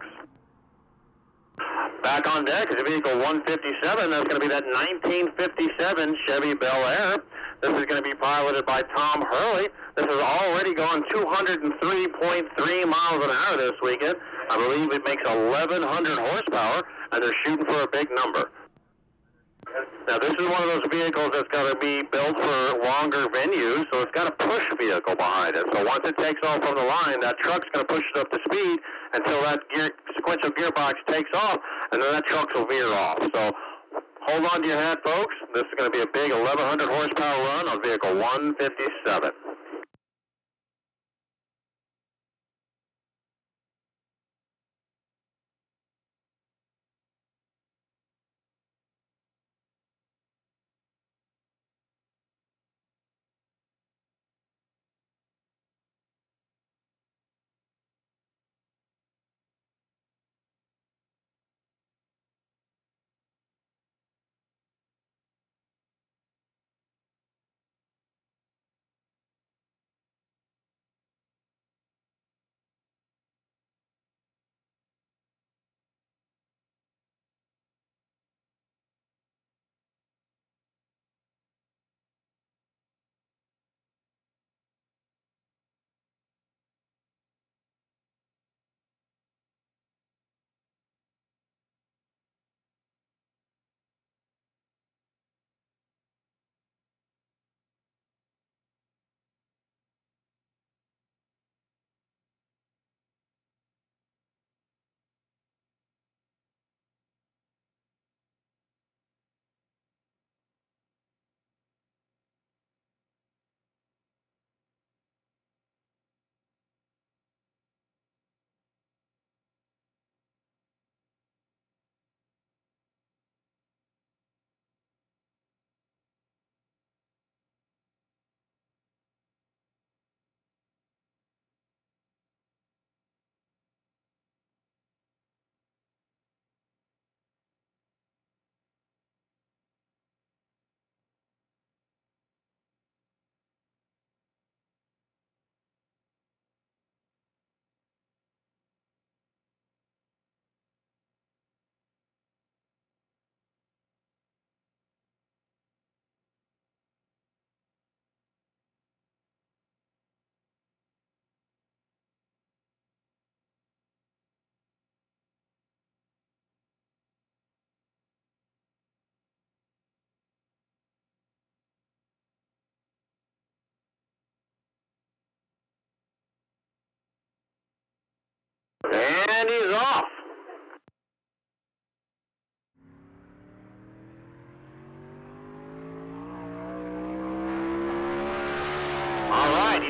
Back on deck is vehicle 157. That's going to be that 1957 Chevy Bel Air. This is going to be piloted by Tom Hurley. This has already gone 203.3 miles an hour this weekend. I believe it makes 1,100 horsepower, and they're shooting for a big number. Now, this is one of those vehicles that's got to be built for longer venues, so it's got a push vehicle behind it. So once it takes off from the line, that truck's going to push it up to speed until that sequential gearbox takes off, and then that truck will veer off. So hold on to your hat, folks. This is going to be a big 1,100 horsepower run on vehicle 157.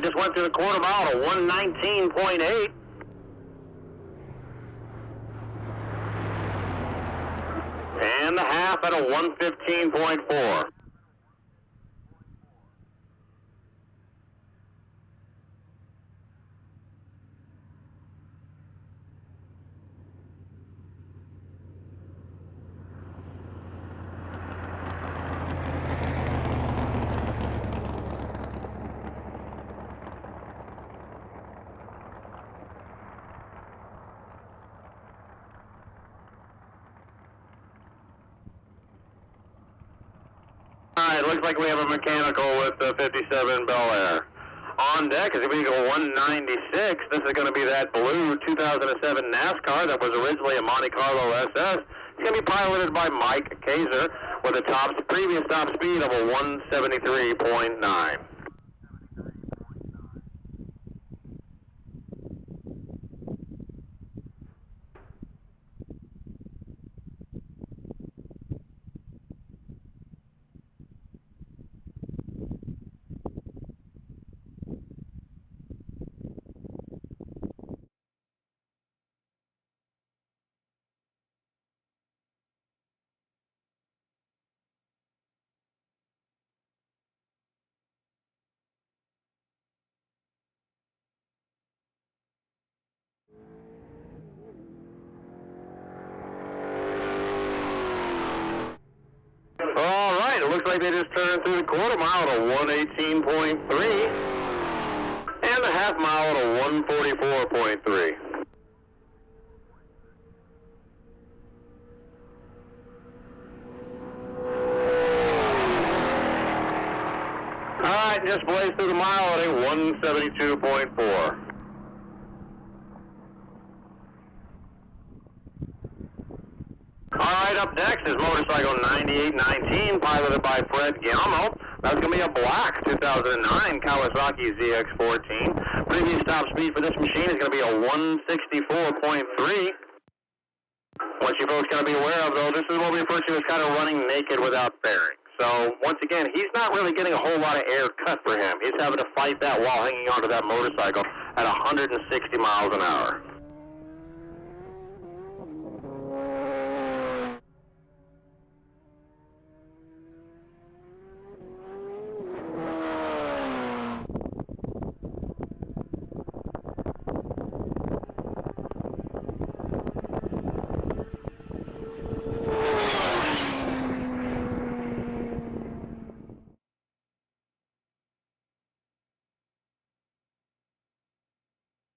just went through the quarter mile at a 119.8. And the half at a 115.4. Alright, looks like we have a mechanical with the 57 Bel Air. On deck is vehicle 196. This is going to be that blue 2007 NASCAR that was originally a Monte Carlo SS. It's going to be piloted by Mike Kaiser with a previous top speed of a 173.9. All right, it looks like they just turned through the quarter mile at a 118.3 and the half mile at a 144.3. All right, just blazed through the mile at a 172.4. All right, up next is motorcycle 9819, piloted by Fred Giammo. That's going to be a black 2009 Kawasaki ZX14. Previous top speed for this machine is going to be a 164.3. What you folks got to be aware of, though, this is what we refer to as kind of running naked without fairing. So, once again, he's not really getting a whole lot of air cut for him. He's having to fight that while hanging onto that motorcycle at 160 miles an hour.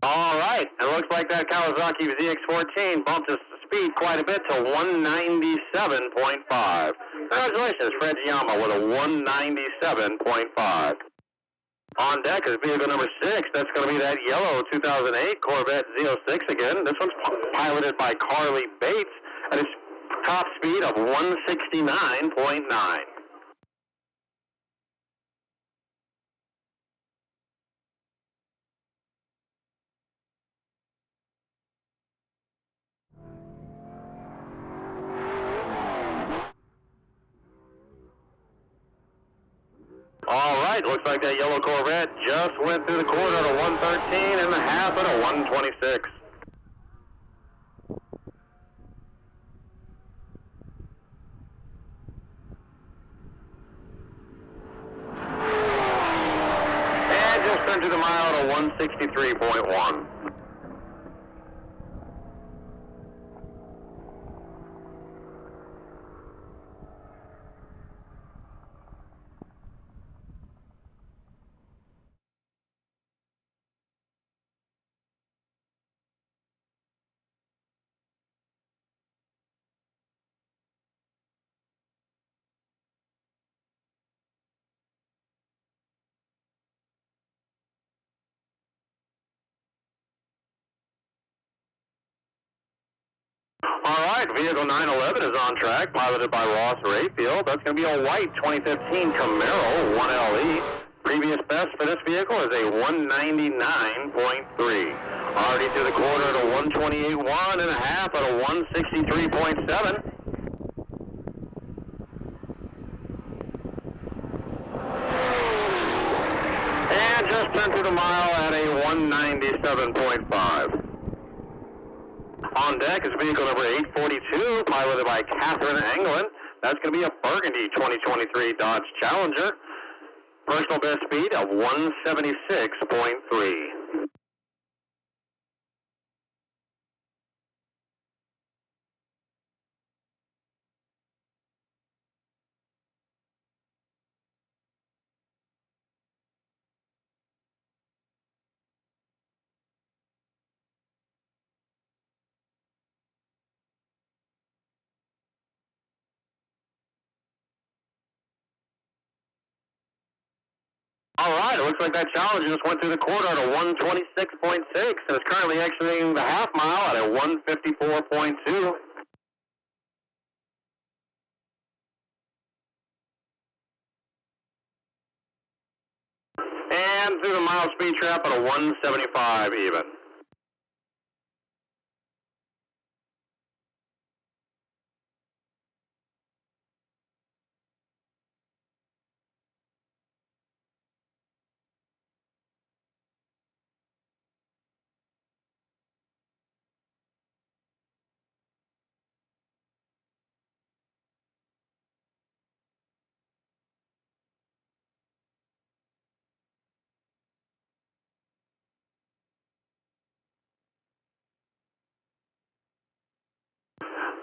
All right, it looks like that Kawasaki ZX14 bumped its speed quite a bit to 197.5. Congratulations, Fred Giammo with a 197.5. On deck is vehicle number 6. That's going to be that yellow 2008 Corvette Z06 again. This one's piloted by Carly Bates at its top speed of 169.9. All right, looks like that yellow Corvette just went through the quarter at a 113 and the half at a 126. And just turned through the mile at a 163.1. All right, vehicle 911 is on track, piloted by Ross Rayfield. That's going to be a white 2015 Camaro 1LE. Previous best for this vehicle is a 199.3. Already through the quarter at a 128.1 and a half at a 163.7. And just just turned through the mile at a 197.5. On deck is vehicle number 842, piloted by Catherine Anglin. That's going to be a Burgundy 2023 Dodge Challenger. Personal best speed of 176.3. All right, it looks like that Challenger just went through the quarter at a 126.6 and is currently exiting the half mile at a 154.2. And through the mile speed trap at a 175 even.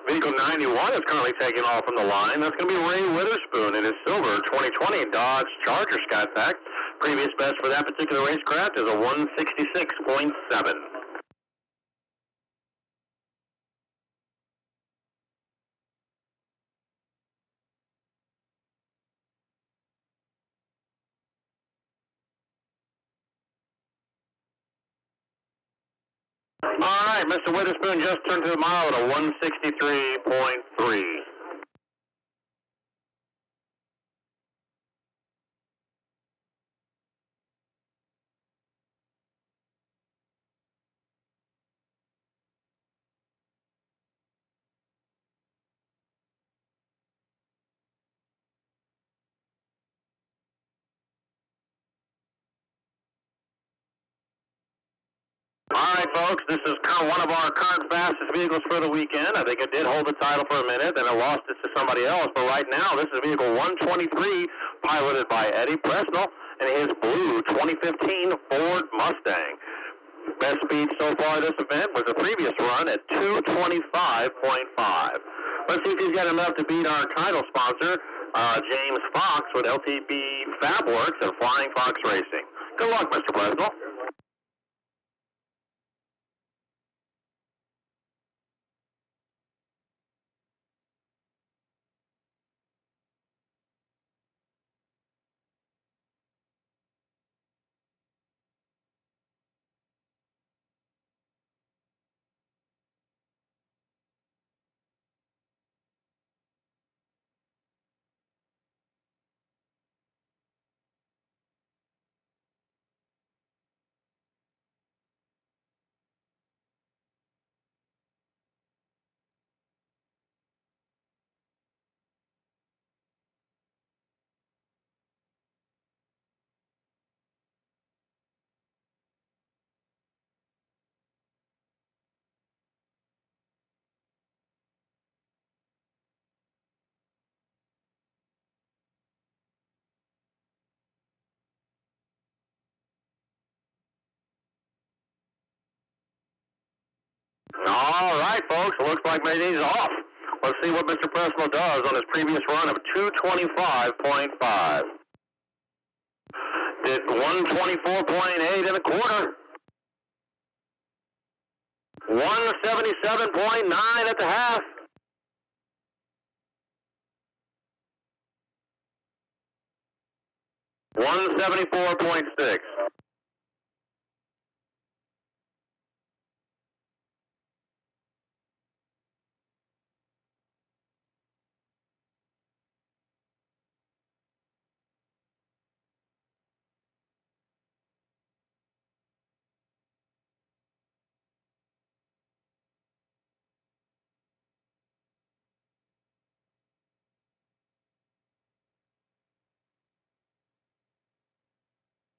Vehicle 91 is currently taking off from the line. That's going to be Ray Witherspoon in his silver 2020 Dodge Charger Skypack. Previous best for that particular racecraft is a 166.7. All right, Mr. Witherspoon just turned to the mile at a 163.3. All right, folks, this is one of our current fastest vehicles for the weekend. I think it did hold the title for a minute, then it lost it to somebody else. But right now, this is vehicle 123, piloted by Eddie Presnell in his blue 2015 Ford Mustang. Best speed so far this event was a previous run at 225.5. Let's see if he's got enough to beat our title sponsor, James Fox, with LTB Fabworks and Flying Fox Racing. Good luck, Mr. Presnell. All right, folks, it looks like maybe he's off. Let's see what Mr. Presnell does on his previous run of 225.5. Did 124.8 in a quarter. 177.9 at the half. $174.6.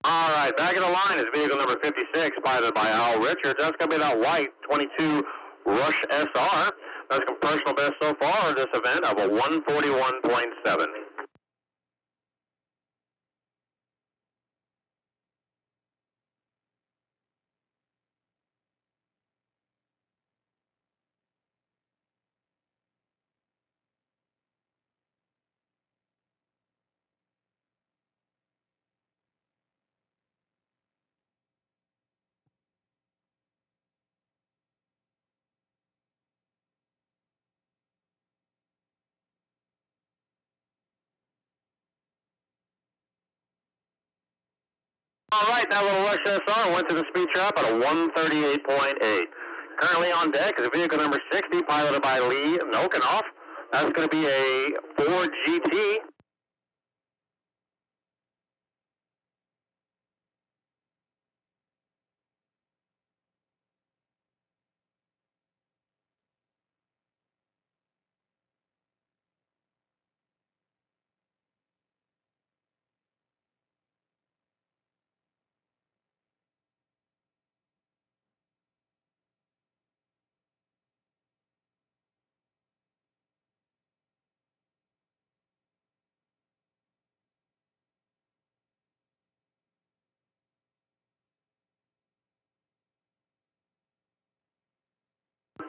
All right, right, back in the line is vehicle number 56, piloted by Al Richards. That's going to be that white 22 Rush SR. That's a personal best so far in this event of a 141.7. All right, that little Rush SR went to the speed trap at a 138.8. Currently on deck is vehicle number 60, piloted by Lee Nokenoff. That's going to be a Ford GT.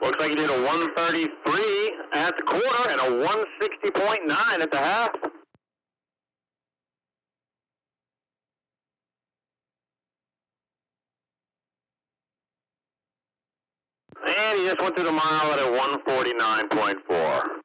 Looks like he did a 133 at the quarter and a 160.9 at the half. And he just went through the mile at a 149.4.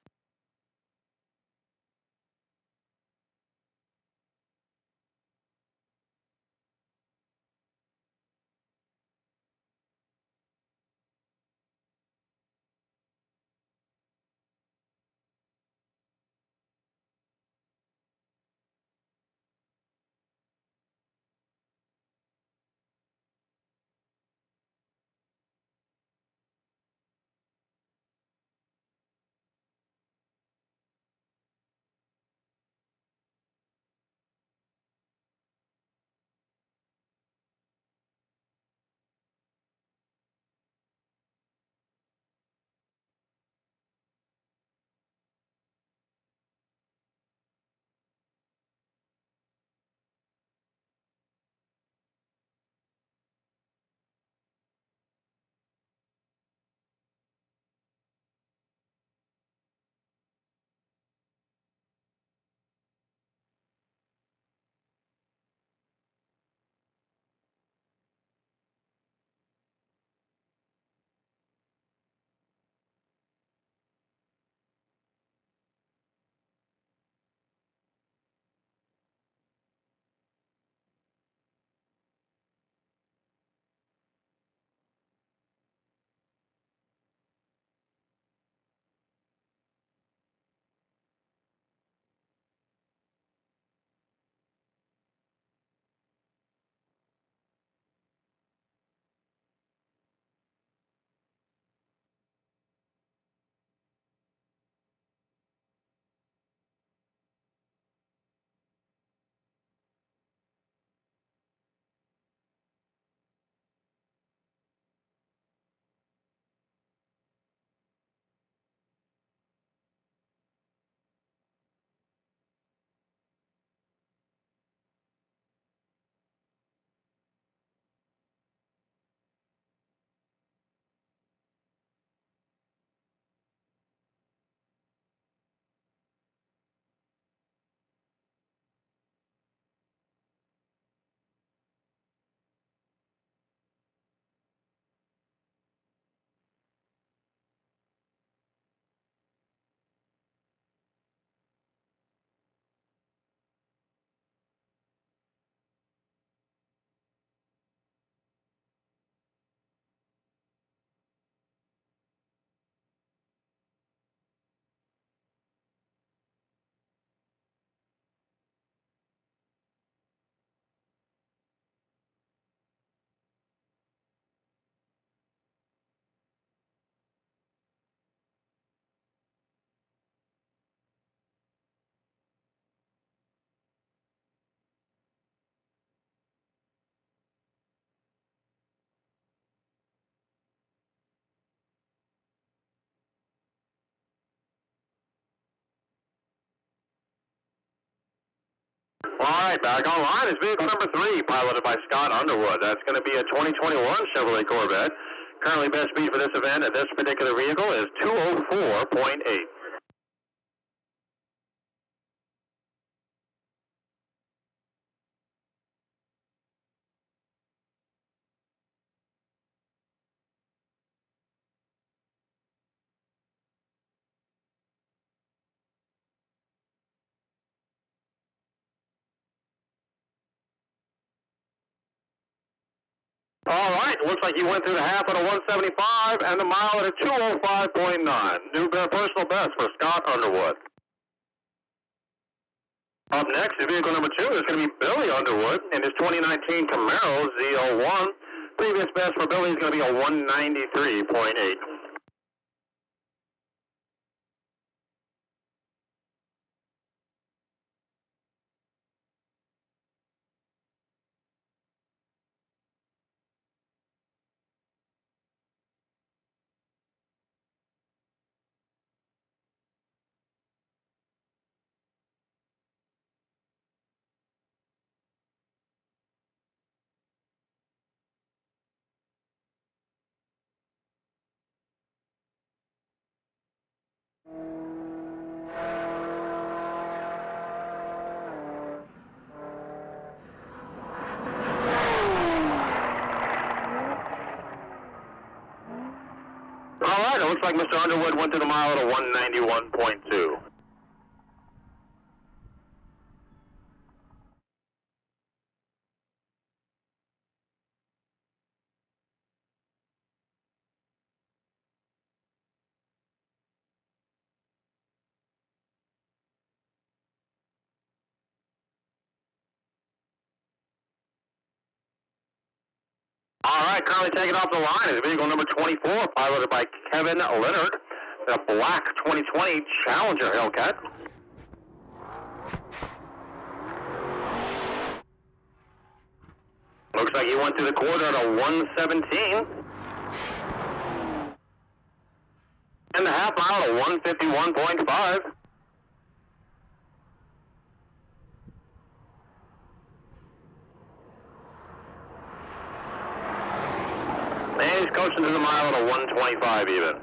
right, back online is vehicle number 3, piloted by Scott Underwood. That's going to be a 2021 Chevrolet Corvette. Currently, best speed for this event at this particular vehicle is 204.8. All right, looks like you went through the half at a 175 and the mile at a 205.9. New personal best for Scott Underwood. Up next is vehicle number 2. It's going to be Billy Underwood in his 2019 Camaro Z01. Previous best for Billy is going to be a 193.8. All right, it looks like Mr. Underwood went to the mile at a 191.2. All right, currently taking off the line is vehicle number 24, piloted by Kevin Leonard, the black 2020 Challenger Hellcat. Looks like he went through the quarter at a 117. And the half mile at a 151.5. And he's coasting to the mile at a 125 even.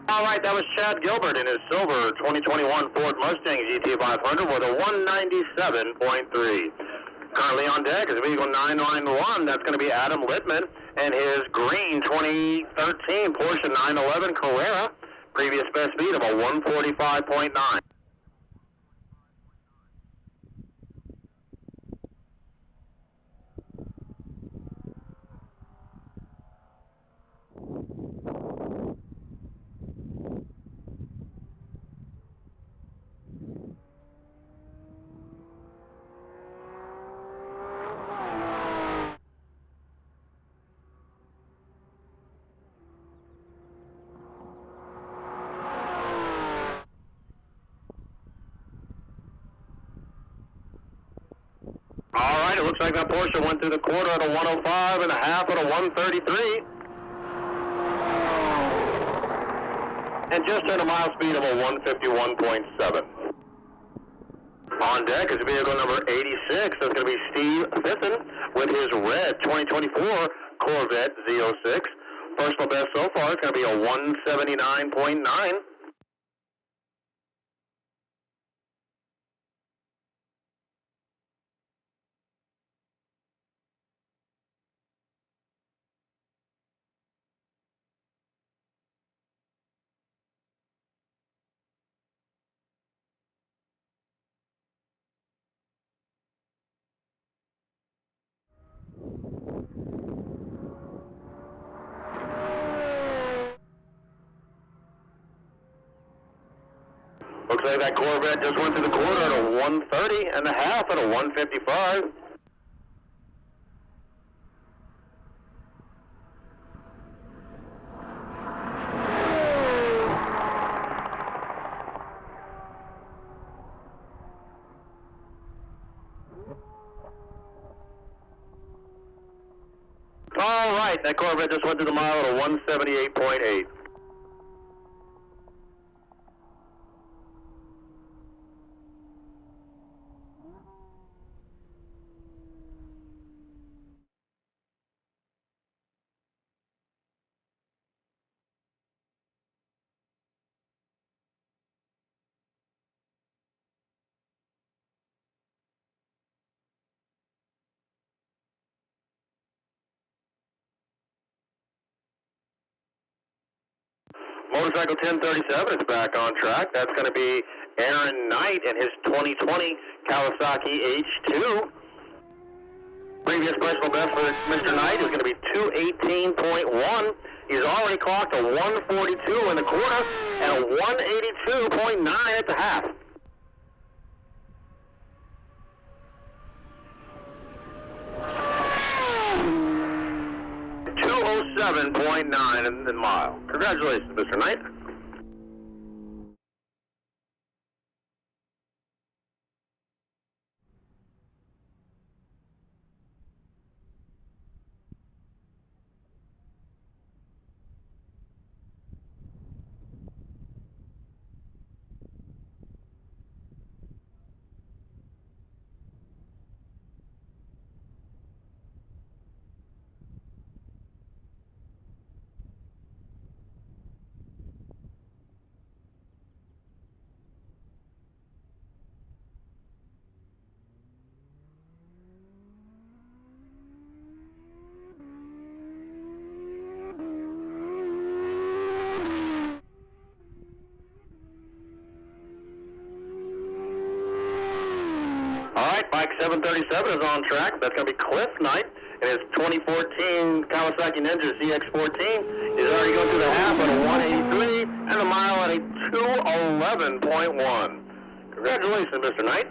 All right, that was Chad Gilbert in his silver 2021 Ford Mustang GT500 with a 197.3. Currently on deck is vehicle 991. That's going to be Adam Littman and his green 2013 Porsche 911 Carrera. Previous best speed of a 145.9. All right, it looks like that Porsche went through the quarter at a 105 and a half at a 133. And just at a mile speed of a 151.7. On deck is vehicle number 86. That's going to be Steve Fisson with his red 2024 Corvette Z06. Personal best so far is going to be a 179.9. Looks like that Corvette just went through the quarter at a 130 and a half at a 155. All right, that Corvette just went through the mile at a 178.8. Motorcycle 1037 is back on track. That's going to be Aaron Knight and his 2020 Kawasaki H2. Previous personal best for Mr. Knight is going to be 218.1. He's already clocked a 142 in the quarter and a 182.9 at the half. .9 in the mile. Congratulations, Mr. Knight. Bike 737 is on track. That's going to be Cliff Knight in his 2014 Kawasaki Ninja CX-14. He's already gone through the half at a 183 and the mile at a 211.1. Congratulations, Mr. Knight.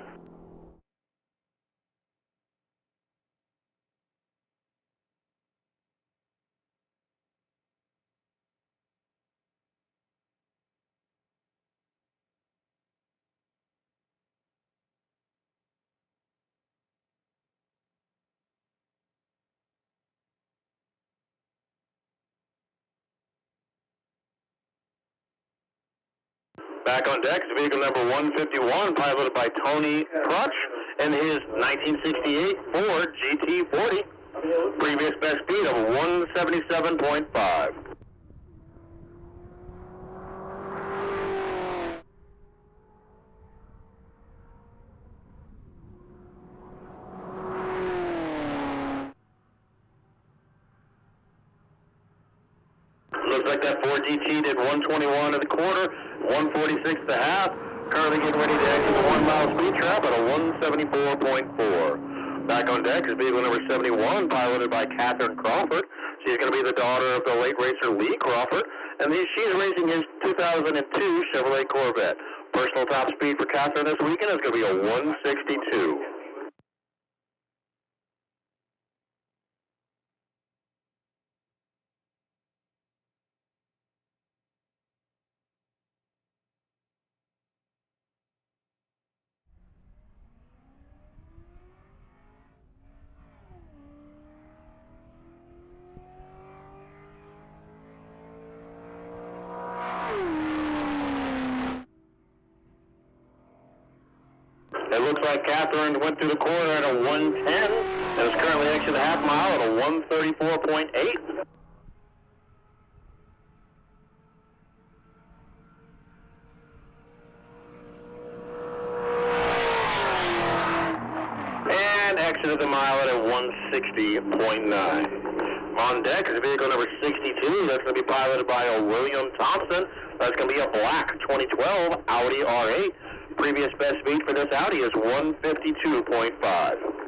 Back on deck is vehicle number 151, piloted by Tony Crutch in his 1968 Ford GT40. Previous best speed of 177.5. Looks like that Ford GT did 121 in the quarter, 146 the half. Currently getting ready to exit the 1 mile speed trap at a 174.4. Back on deck is vehicle number 71, piloted by Catherine Crawford. She's going to be the daughter of the late racer Lee Crawford, and she's racing his 2002 Chevrolet Corvette. Personal top speed for Catherine this weekend is going to be a 162. It looks like Catherine went through the quarter at a 110 and is currently exiting the half mile at a 134.8. And exited the mile at a 160.9. On deck is vehicle number 62. That's going to be piloted by William Thompson. That's going to be a black 2012 Audi R8. Previous best speed for this Audi is 152.5.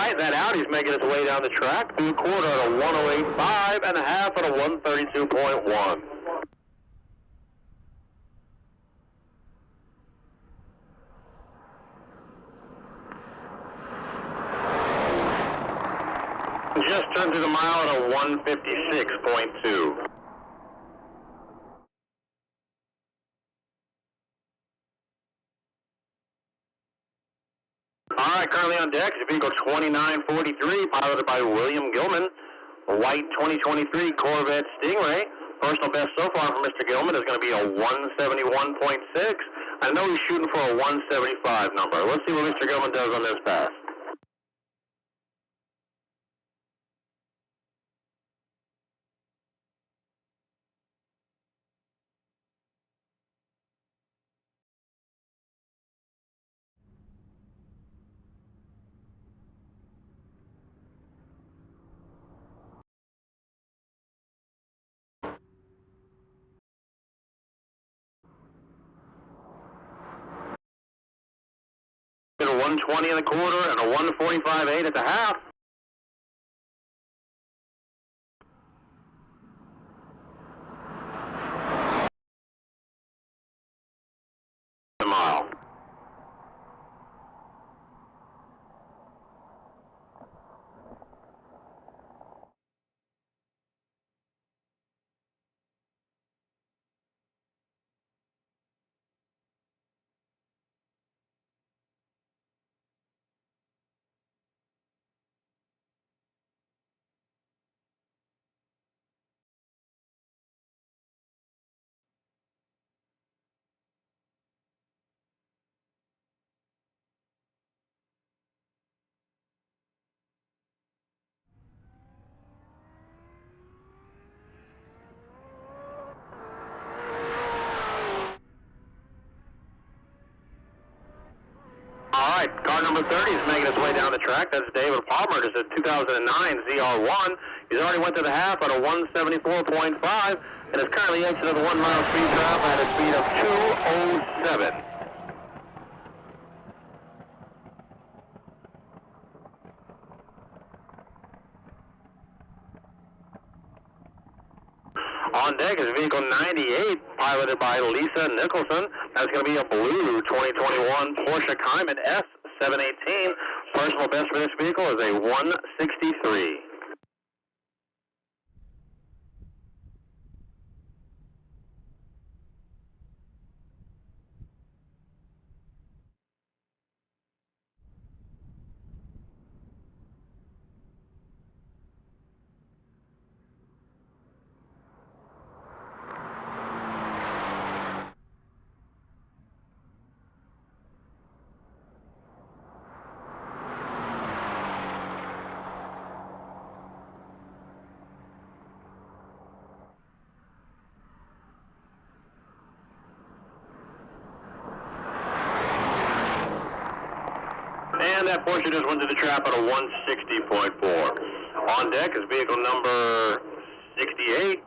tighten that out. He's making his way down the track through the quarter at a 108.5 and a half at a 132.1. Just turned through the mile at a 156.2. All right, currently on deck is vehicle 2943, piloted by William Gilman, a white 2023 Corvette Stingray. Personal best so far for Mr. Gilman is going to be a 171.6. I know he's shooting for a 175 number. Let's see what Mr. Gilman does on this pass. A 120 in the quarter and a 145.8 at the half. A mile. All right, car number 30 is making its way down the track. That's David Palmer. This is a 2009 ZR1. He's already went to the half at a 174.5 and is currently exiting the 1 mile speed trap at a speed of 207. On deck is vehicle 98, piloted by Lisa Nicholson. That's going to be a blue 2021 Porsche Cayman S718. Personal best for this vehicle is a 163. And that Porsche just went to the trap at a 160.4. On deck is vehicle number 68.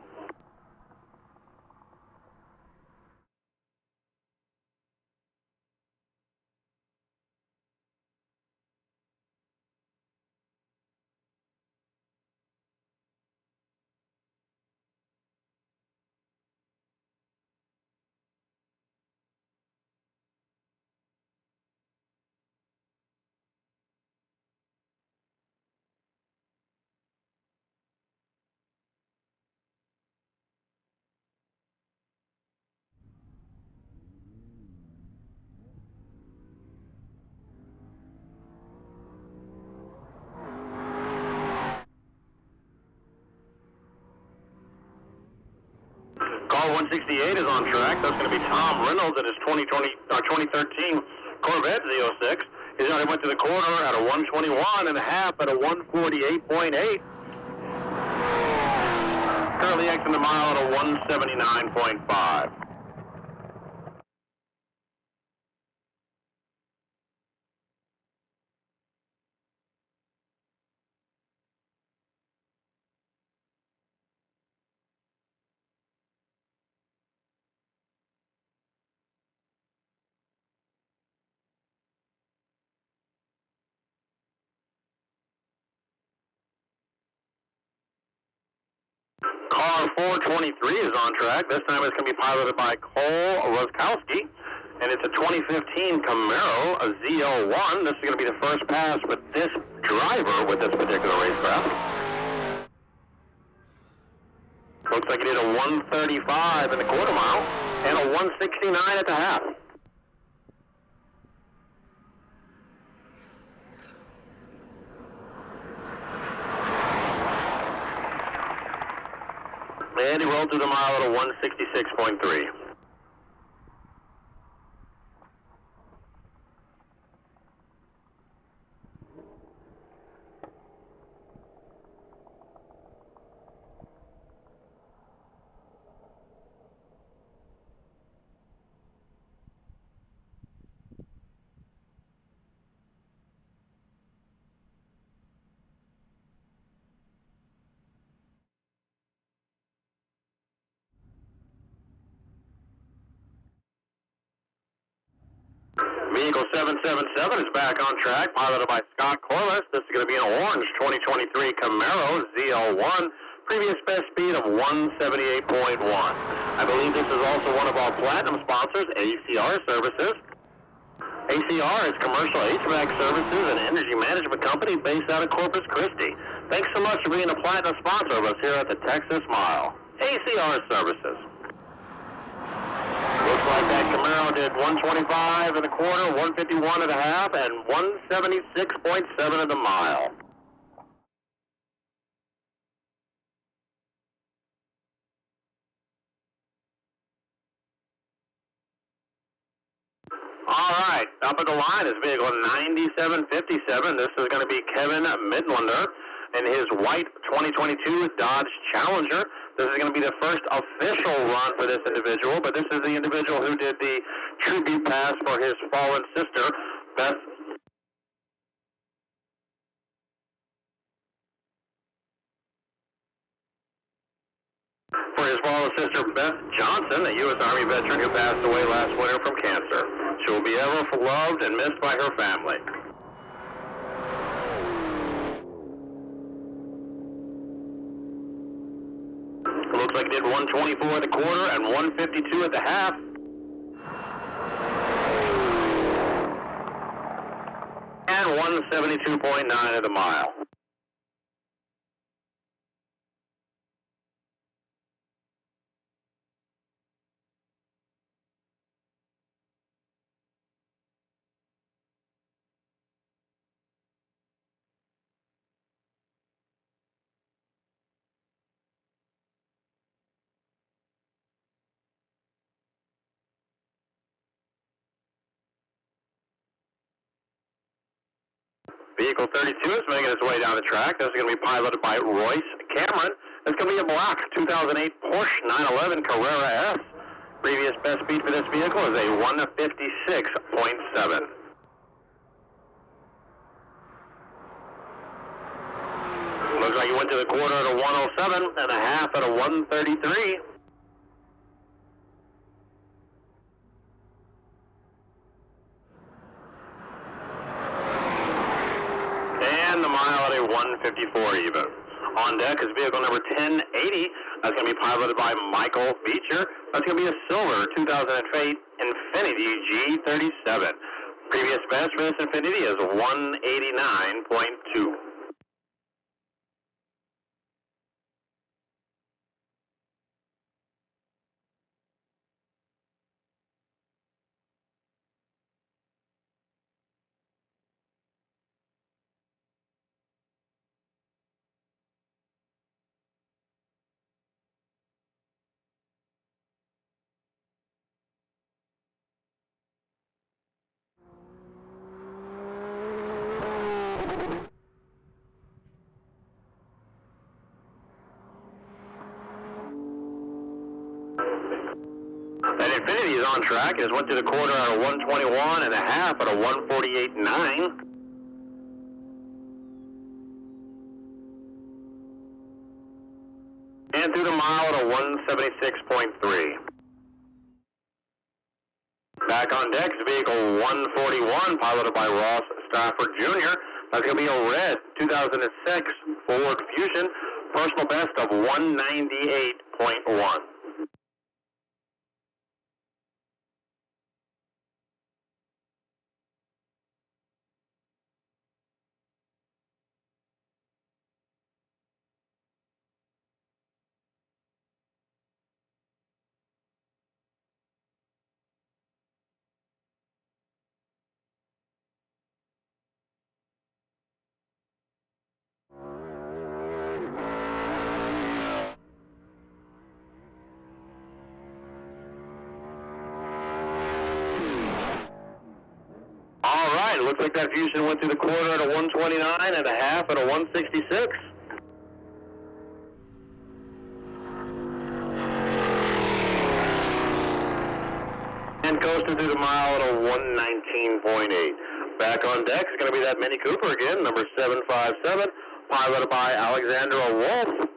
Car 168 is on track. That's going to be Tom Reynolds in his 2013 Corvette Z06. He's already went to the quarter at a 121 and a half at a 148.8. Currently exiting the mile at a 179.5. car 423 is on track. This time it's going to be piloted by Cole Roskowski, and it's a 2015 Camaro, a ZL1. This is going to be the first pass with this driver with this particular racecraft. Looks like he did a 135 in the quarter mile and a 169 at the half. And he rolled through the mile at a 166.3. Vehicle 777 is back on track, piloted by Scott Corliss. This is going to be an orange 2023 Camaro ZL1, previous best speed of 178.1. I believe this is also one of our platinum sponsors, ACR Services. ACR is commercial HVAC services and energy management company based out of Corpus Christi. Thanks so much for being a platinum sponsor of us here at the Texas Mile. ACR Services. Looks like that Camaro did 125 in the quarter, 151 and a half, and 176.7 in the mile. All right, up at the line is vehicle 9757. This is going to be Kevin Midlander in his white 2022 Dodge Challenger. This is going to be the first official run for this individual, but this is the individual who did the tribute pass for his fallen sister, Beth. For his fallen sister, Beth Johnson, a U.S. Army veteran who passed away last winter from cancer. She will be ever loved and missed by her family. Looks like he did 124 at the quarter and 152 at the half. And 172.9 at the mile. Vehicle 32 is making its way down the track. This is going to be piloted by Royce Cameron. It's going to be a black 2008 Porsche 911 Carrera S. Previous best speed for this vehicle is a 156.7. Looks like you went to the quarter at a 107 and a half at a 133. And the mile at a 154 even. On deck is vehicle number 1080. That's going to be piloted by Michael Beecher. That's going to be a silver 2008 Infiniti G37. Previous best for this Infiniti is 189.2. That Infiniti is on track. It went to the quarter at a 121 and a half at a 148.9. And through the mile at a 176.3. Back on deck is vehicle 141, piloted by Ross Stafford Jr. That's going to be a red 2006 Ford Fusion. Personal best of 198.9 145.1. All right, it looks like that fusion went through the quarter at a 129 and a half at a 166. And coasting through the mile at a 119.8. Back on deck is going to be that Mini Cooper again, number 757, piloted by Alexander Wolf.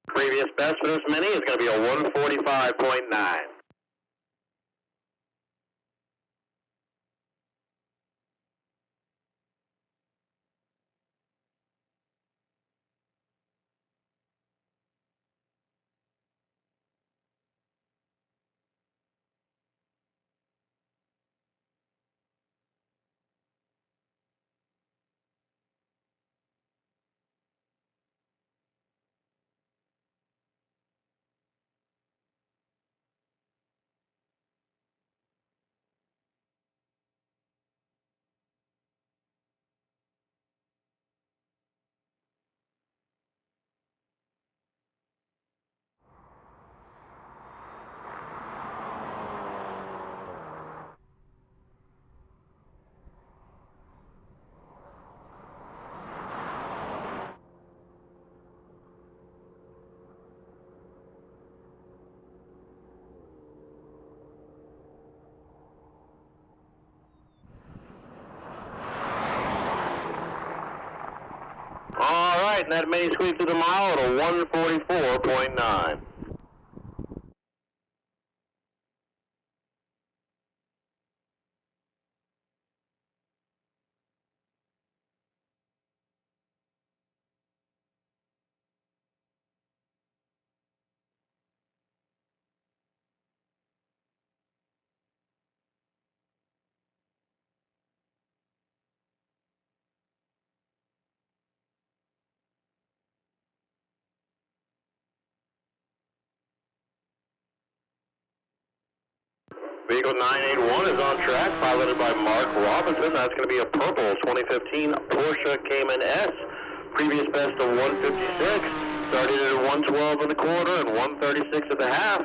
Previous best for this Mini is going to be a 145.9. All right, and that Mini squeezed through the mile at a 144.9. Vehicle 981 is on track, piloted by Mark Robinson. That's going to be a purple 2015 Porsche Cayman S. Previous best of 156. Started at 112 in the quarter and 136 at the half.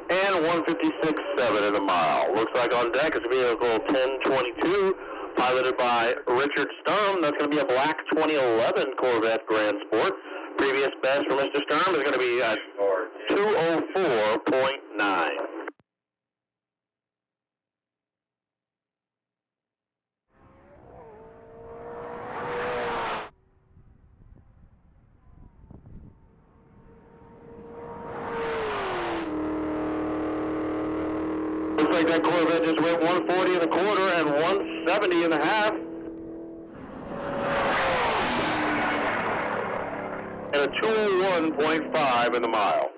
And 156.7 in the mile. Looks like on deck is vehicle 1022, piloted by Richard Sturm. That's going to be a black 2011 Corvette Grand Sport. Previous best for Mr. Sturm is going to be 204.9. Looks like that Corvette just went 140 in the quarter and 170 in the half. And a 201.5 in the mile.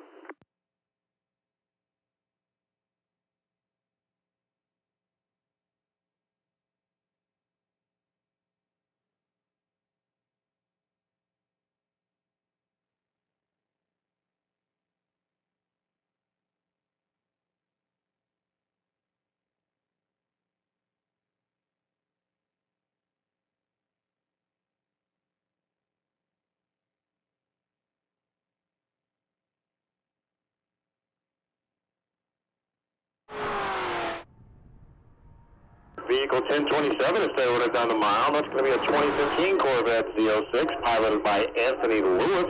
Vehicle 1027 is staying with us down the mile. That's going to be a 2015 Corvette Z06, piloted by Anthony Lewis.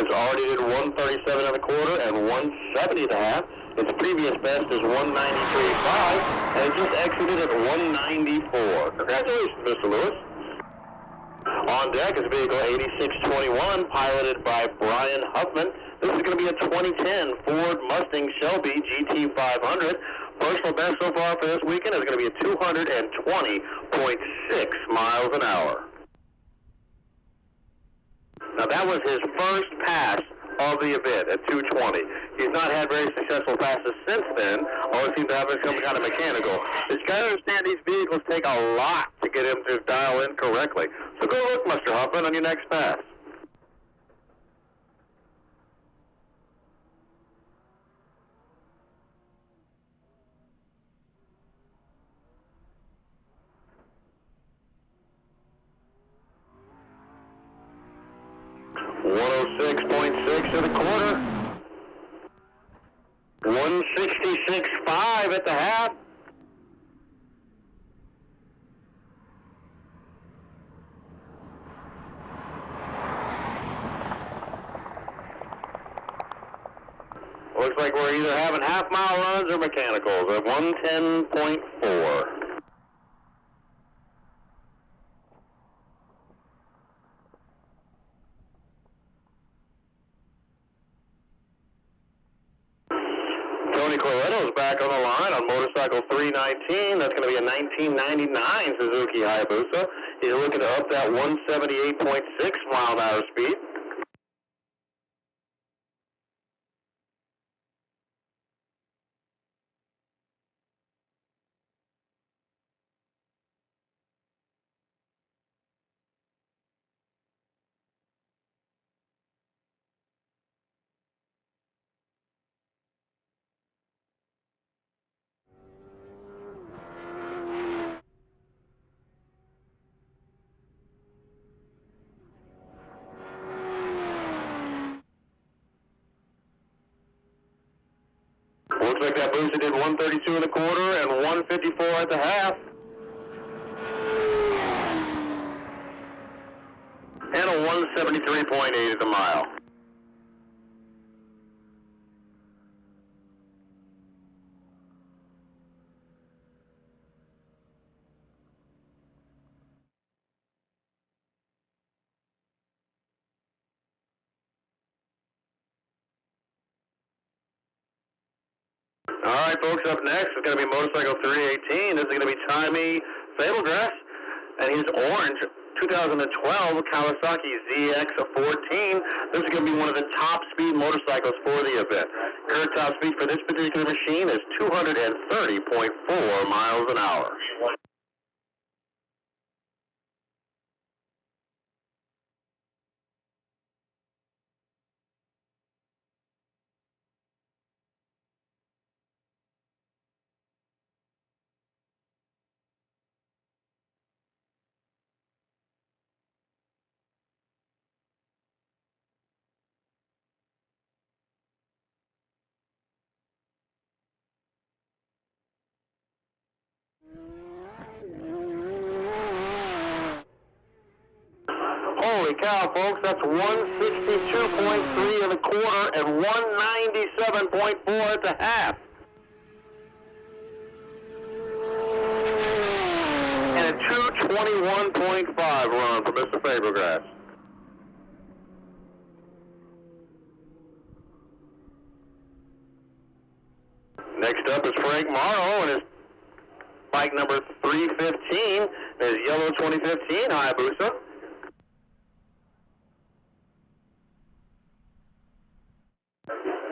It's already did 137 in the quarter and 170 and a half. Its previous best is 193.5, and it just exited at 194. Congratulations, Mr. Lewis. On deck is vehicle 8621, piloted by Brian Huffman. This is going to be a 2010 Ford Mustang Shelby GT500. Personal best so far for this weekend is going to be a 220.6 miles an hour. Now that was his first pass of the event at 220. He's not had very successful passes since then. Always seems to have some kind of mechanical. But you got to understand these vehicles take a lot to get him to dial in correctly. So go look, Mr. Huffman, on your next pass. .6 to the quarter. 166.5 at the half. Looks like we're either having half-mile runs or mechanicals at 110.4. Tony Cloretto's back on the line on motorcycle 319. That's going to be a 1999 Suzuki Hayabusa. He's looking to up that 178.6 mile an hour speed. Looks like that booster did 132 in the quarter and 154 at the half. And a 173.8 at the mile. All right, folks, up next is going to be motorcycle 318. This is going to be Tommy Fablegrass and his orange 2012 Kawasaki ZX14. This is going to be one of the top speed motorcycles for the event. Current top speed for this particular machine is 230.4 miles an hour. Holy cow, folks, that's 162.3 in the quarter and 197.4 at the half. And a 221.5 run for Mr. Fabregas. Next up is Frank Morrow and his bike number 315, his yellow 2015 Hayabusa.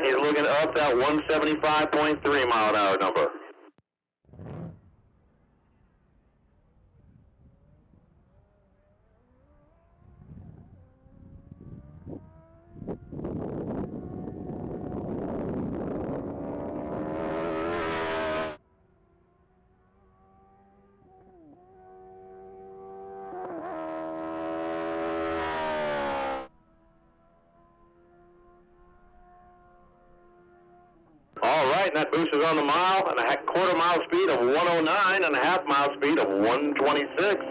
He's looking to up that 175.3 mile an hour number. All right, and that boost is on the mile and a quarter mile speed of 109 and a half mile speed of 126.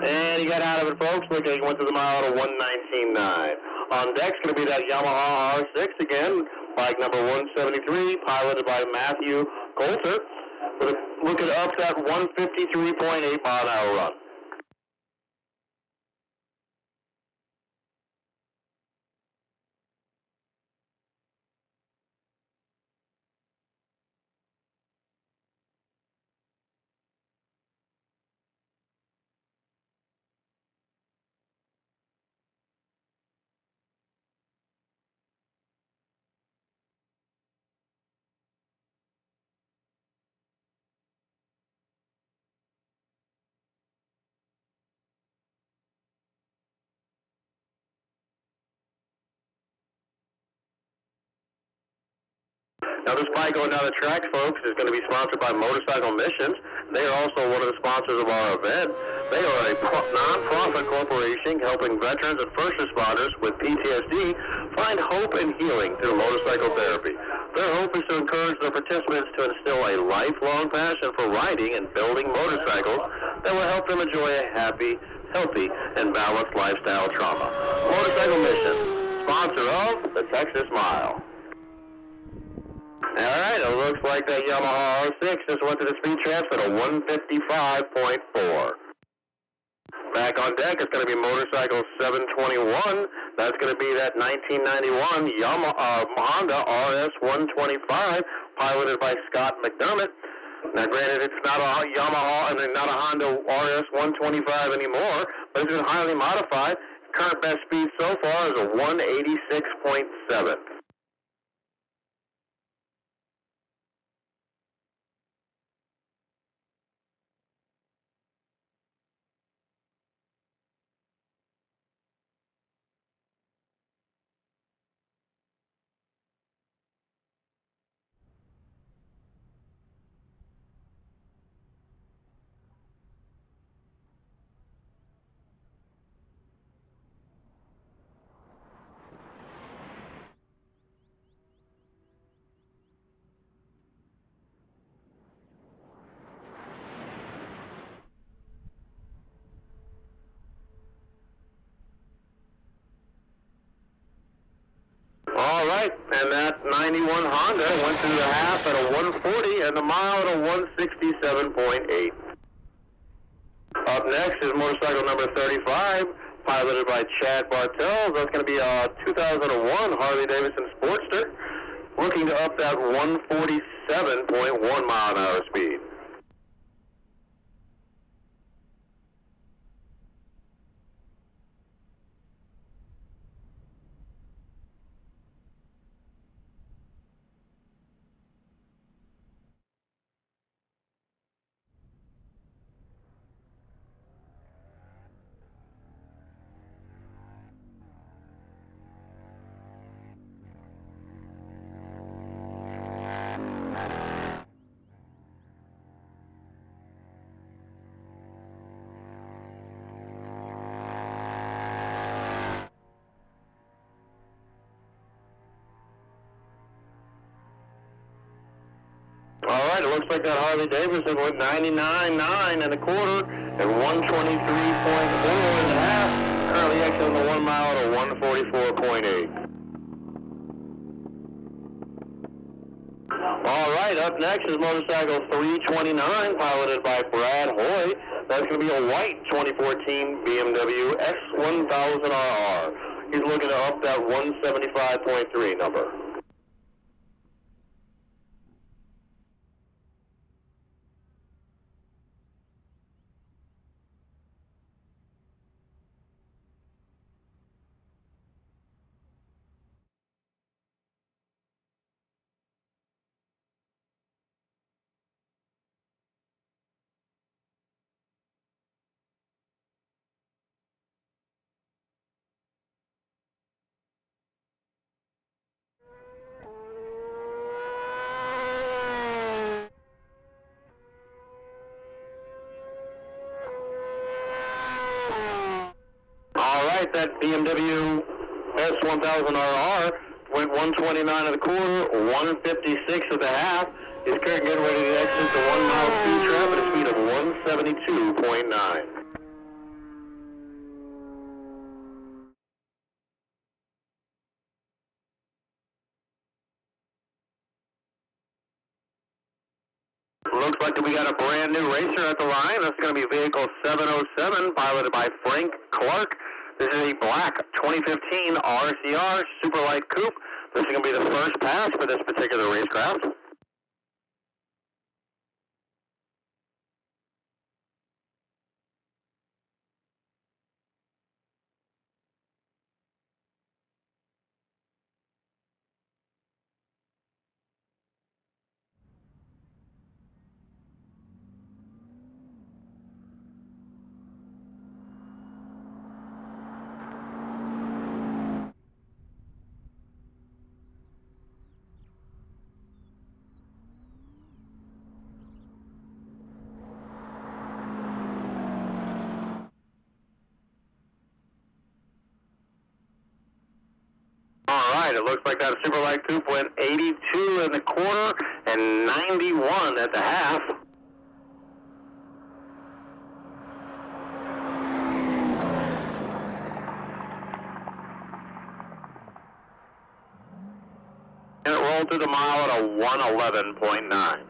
And And he got out of it, folks. Looks like he went to the mile at a 119.9. On deck's going to be that Yamaha R6 again, bike number 173, piloted by Matthew Coulter. Looking up that 153.8 mile an hour run. Now, this bike going down the track, folks, is going to be sponsored by Motorcycle Missions. They are also one of the sponsors of our event. They are a non-profit corporation helping veterans and first responders with PTSD find hope and healing through motorcycle therapy. Their hope is to encourage their participants to instill a lifelong passion for riding and building motorcycles that will help them enjoy a happy, healthy, and balanced lifestyle trauma. Motorcycle Missions, sponsor of the Texas Mile. All right, it looks like that Yamaha R6 just went to the speed traps at a 155.4. Back on deck, it's going to be motorcycle 721. That's going to be that 1991 Honda RS 125, piloted by Scott McDermott. Now, granted, it's not a Yamaha and not a Honda RS 125 anymore, but it's been highly modified. Current best speed so far is a 186.7. All right, and that 91 Honda went through the half at a 140 and the mile at a 167.8. Up next is motorcycle number 35, piloted by Chad Bartels. That's going to be a 2001 Harley-Davidson Sportster, looking to up that 147.1 mile an hour speed. All right, it looks like that Harley-Davidson went 99.9 and a quarter and 123.4 and a half. Currently exiting the 1 mile at a 144.8. All right, up next is motorcycle 329, piloted by Brad Hoy. That's going to be a white 2014 BMW S1000RR. He's looking to up that 175.3 number. That BMW S1000RR went 129 and a quarter, 156 and a half. Is currently getting ready to exit the 1 mile speed trap at a speed of 172.9. looks like we got a brand new racer at the line. This is going to be vehicle 707, piloted by Frank Clark. This is a black 2015 RCR Superlight Coupe. This is going to be the first pass for this particular racecraft. All right, it looks like that Superlight Coupe went 82 in the quarter and 91 at the half. And it rolled through the mile at a 111.9.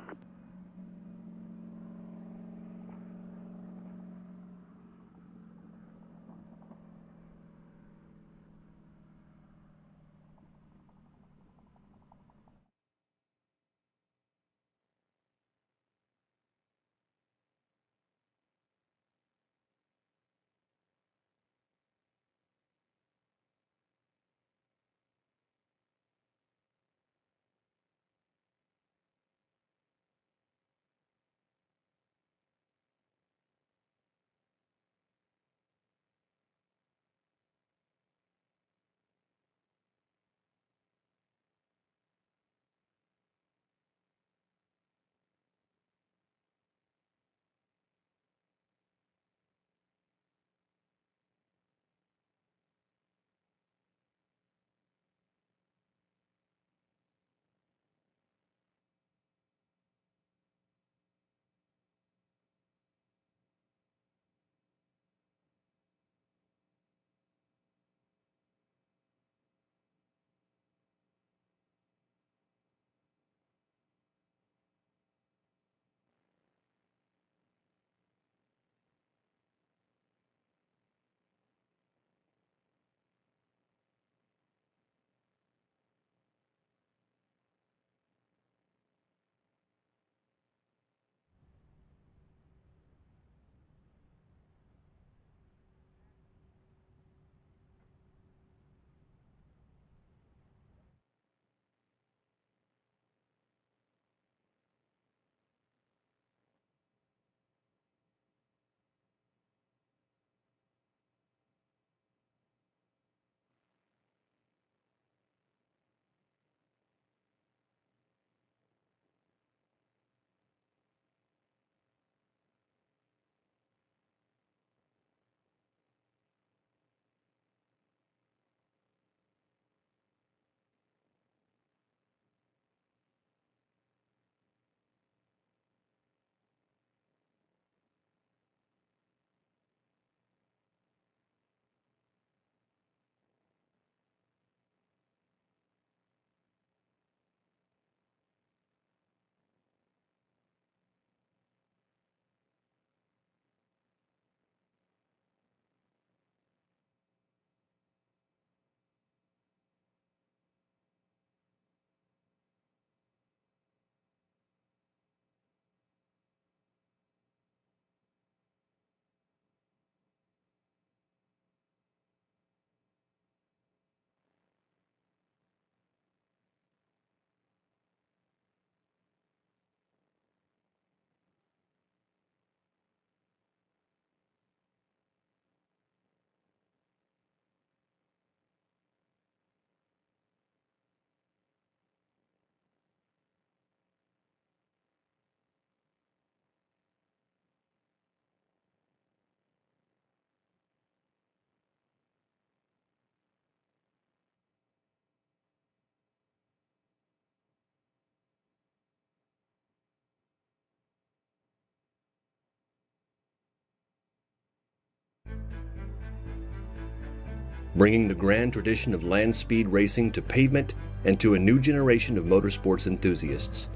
bringing the grand tradition of land speed racing to pavement and to a new generation of motorsports enthusiasts.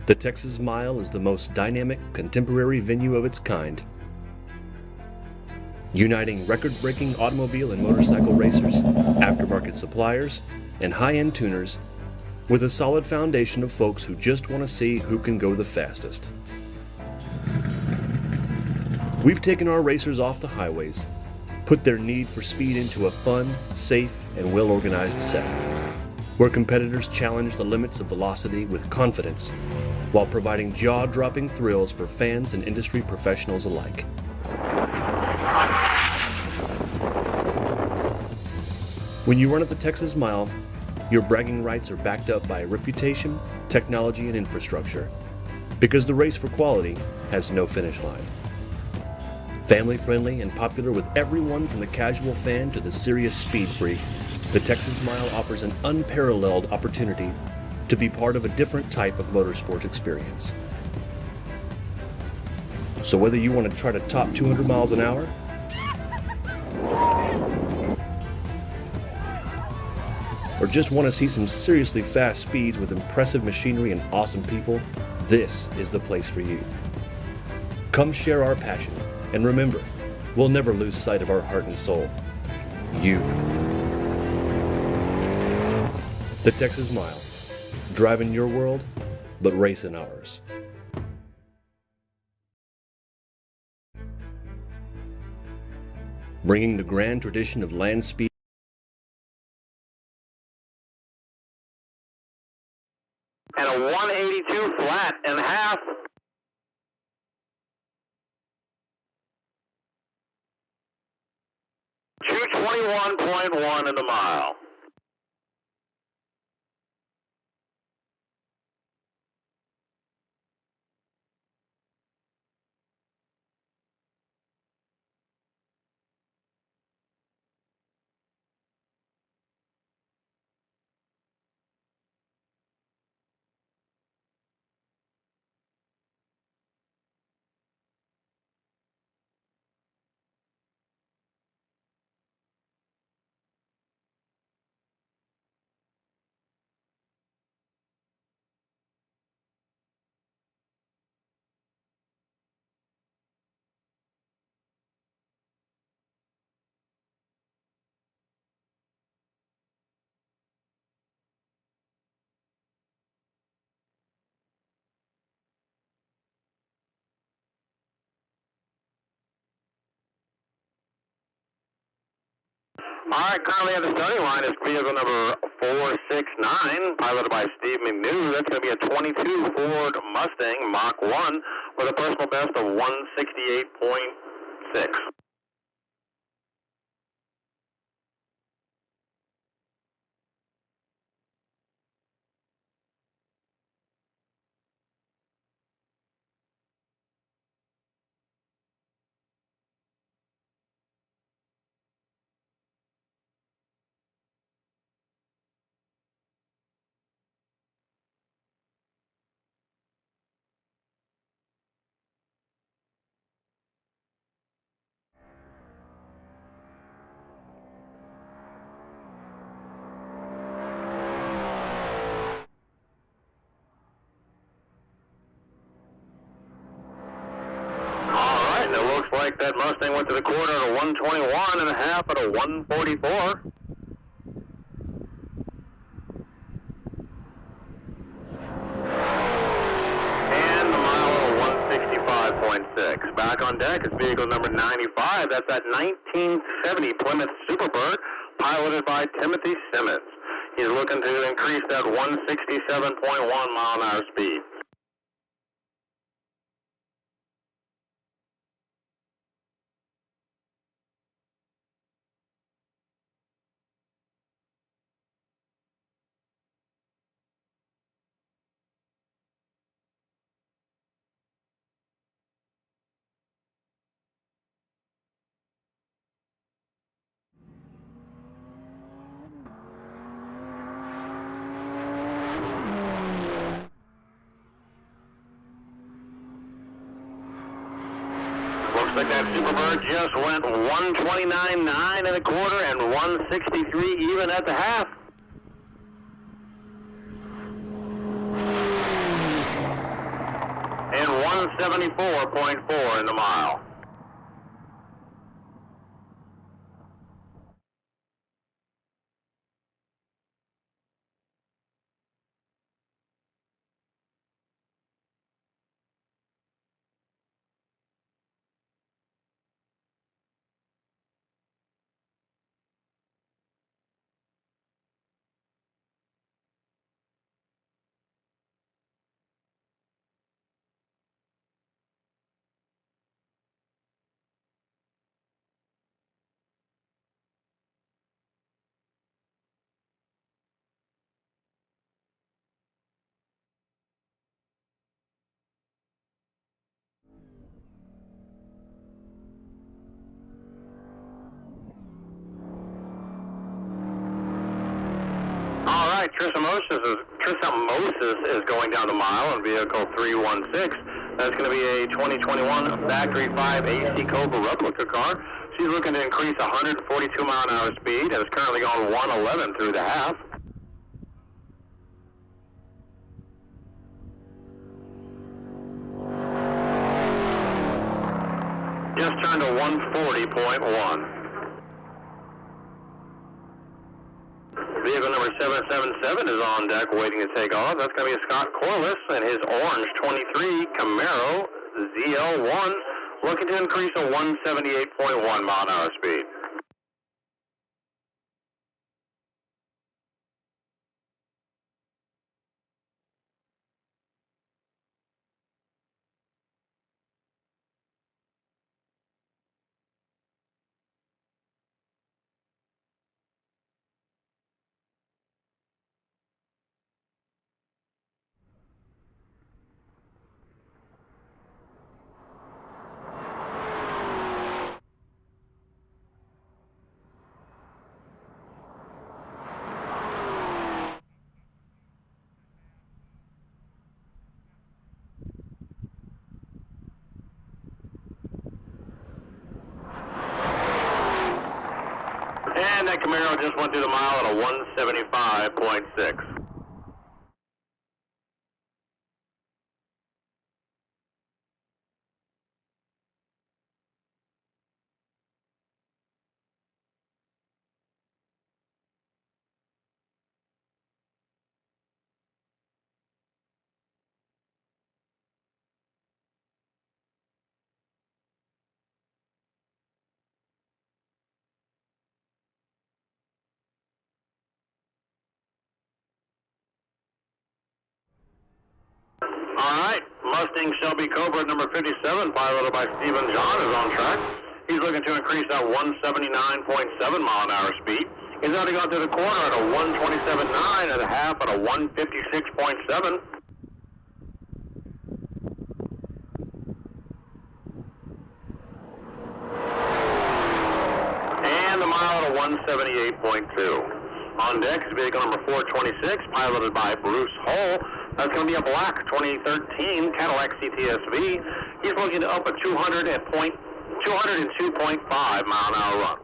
The Texas Mile is the most dynamic, contemporary venue of its kind, uniting record-breaking automobile and motorcycle racers, aftermarket suppliers, and high-end tuners with a solid foundation of folks who just want to see who can go the fastest. We've taken our racers off the highways, put their need for speed into a fun, safe, and well-organized set, where competitors challenge the limits of velocity with confidence, while providing jaw-dropping thrills for fans and industry professionals alike. When you run at the Texas Mile, your bragging rights are backed up by reputation, technology, and infrastructure, because the race for quality has no finish line. Family-friendly and popular with everyone from the casual fan to the serious speed freak, the Texas Mile offers an unparalleled opportunity to be part of a different type of motorsport experience. So whether you want to try to top 200 miles an hour, or just want to see some seriously fast speeds with impressive machinery and awesome people, this is the place for you. Come share our passion, and remember, we'll never lose sight of our heart and soul. You. The Texas Mile. Driving your world, but racing ours. Bringing the grand tradition of land speed and a 182 flat and half. .1 in the mile. All right, currently at the starting line is vehicle number 469, piloted by Steve McNew. That's going to be a 22 Ford Mustang Mach 1 with a personal best of 168.6. It looks like that Mustang went to the quarter at a 121 and a half at a 144. And the mile at a 165.6. Back on deck is vehicle number 95. That's that 1970 Plymouth Superbird, piloted by Timothy Simmons. He's looking to increase that 167.1 mile an hour speed. Looks like that Superbird just went 129.9 in a quarter and 163 even at the half. 174.4 in the mile. All right, Trisamosis is going down the mile in vehicle 316. That's going to be a 2021 Factory 5 AC Cobra replica car. She's looking to increase 142 mile an hour speed and is currently going 111 through the half. Just turned to 140.1. Vehicle number 777 is on deck waiting to take off. That's going to be Scott Corliss and his orange 23 Camaro ZL1 looking to increase a 178.1 mile an hour speed. And that Camaro just went through the mile at a 175.6. All right, Mustang Shelby Cobra number 57, piloted by Stephen John, is on track. He's looking to increase that 179.7 mile an hour speed. He's already gone through the corner at a 127.9 and a half at a 156.7. And the mile at a 178.2. On deck is vehicle number 426, piloted by Bruce Hull. That's going to be a black 2013 Cadillac CTS-V. He's looking to up a 202.5 mile an hour run.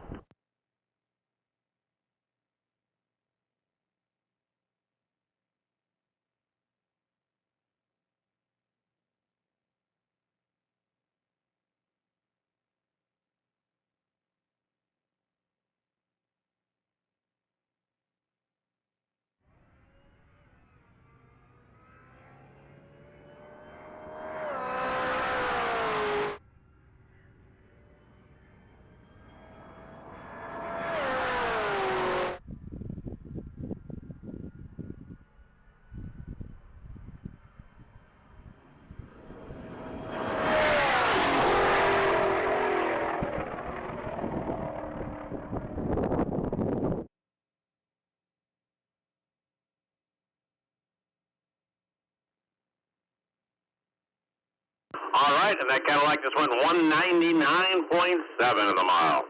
All right, and that Cadillac just went 199.7 in the mile.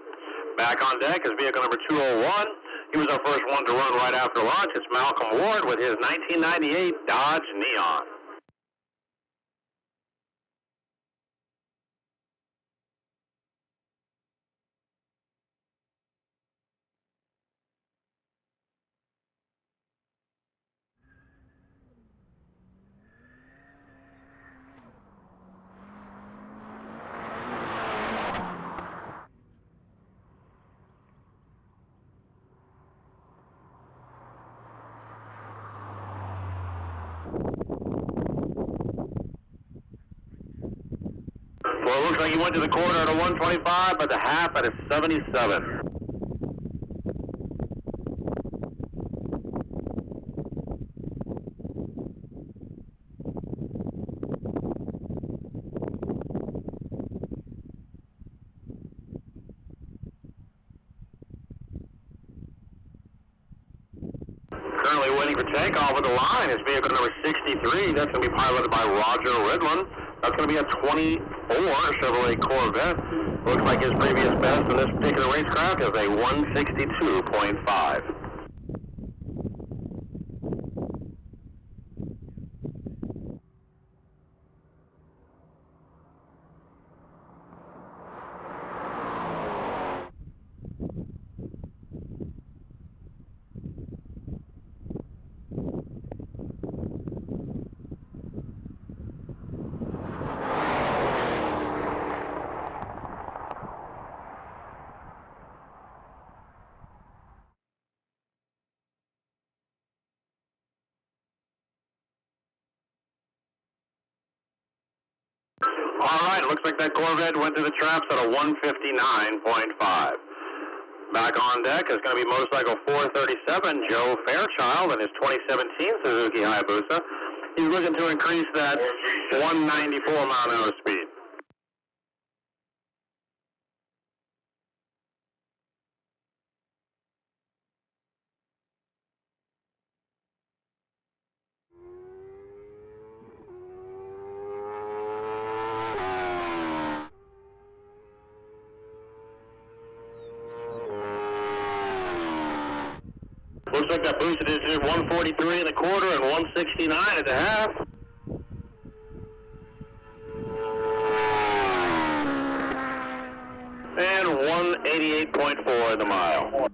Back on deck is vehicle number 201. He was our first one to run right after launch. It's Malcolm Ward with his 1998 Dodge Neon. Well, it looks like you went to the quarter at a 125, but the half at a 77. Currently waiting for takeoff with the line is vehicle number 63. That's going to be piloted by Roger Ridlin. That's going to be a 24 Chevrolet Corvette. Looks like his previous best in this particular racecraft is a 162.5. All right, it looks like that Corvette went to the traps at a 159.5. Back on deck is going to be motorcycle 437, Joe Fairchild, and his 2017 Suzuki Hayabusa. He's looking to increase that 194 mile an hour speed. Looks like that boosted is at 143 and a quarter and 169 at the half. And 188.4 at the mile.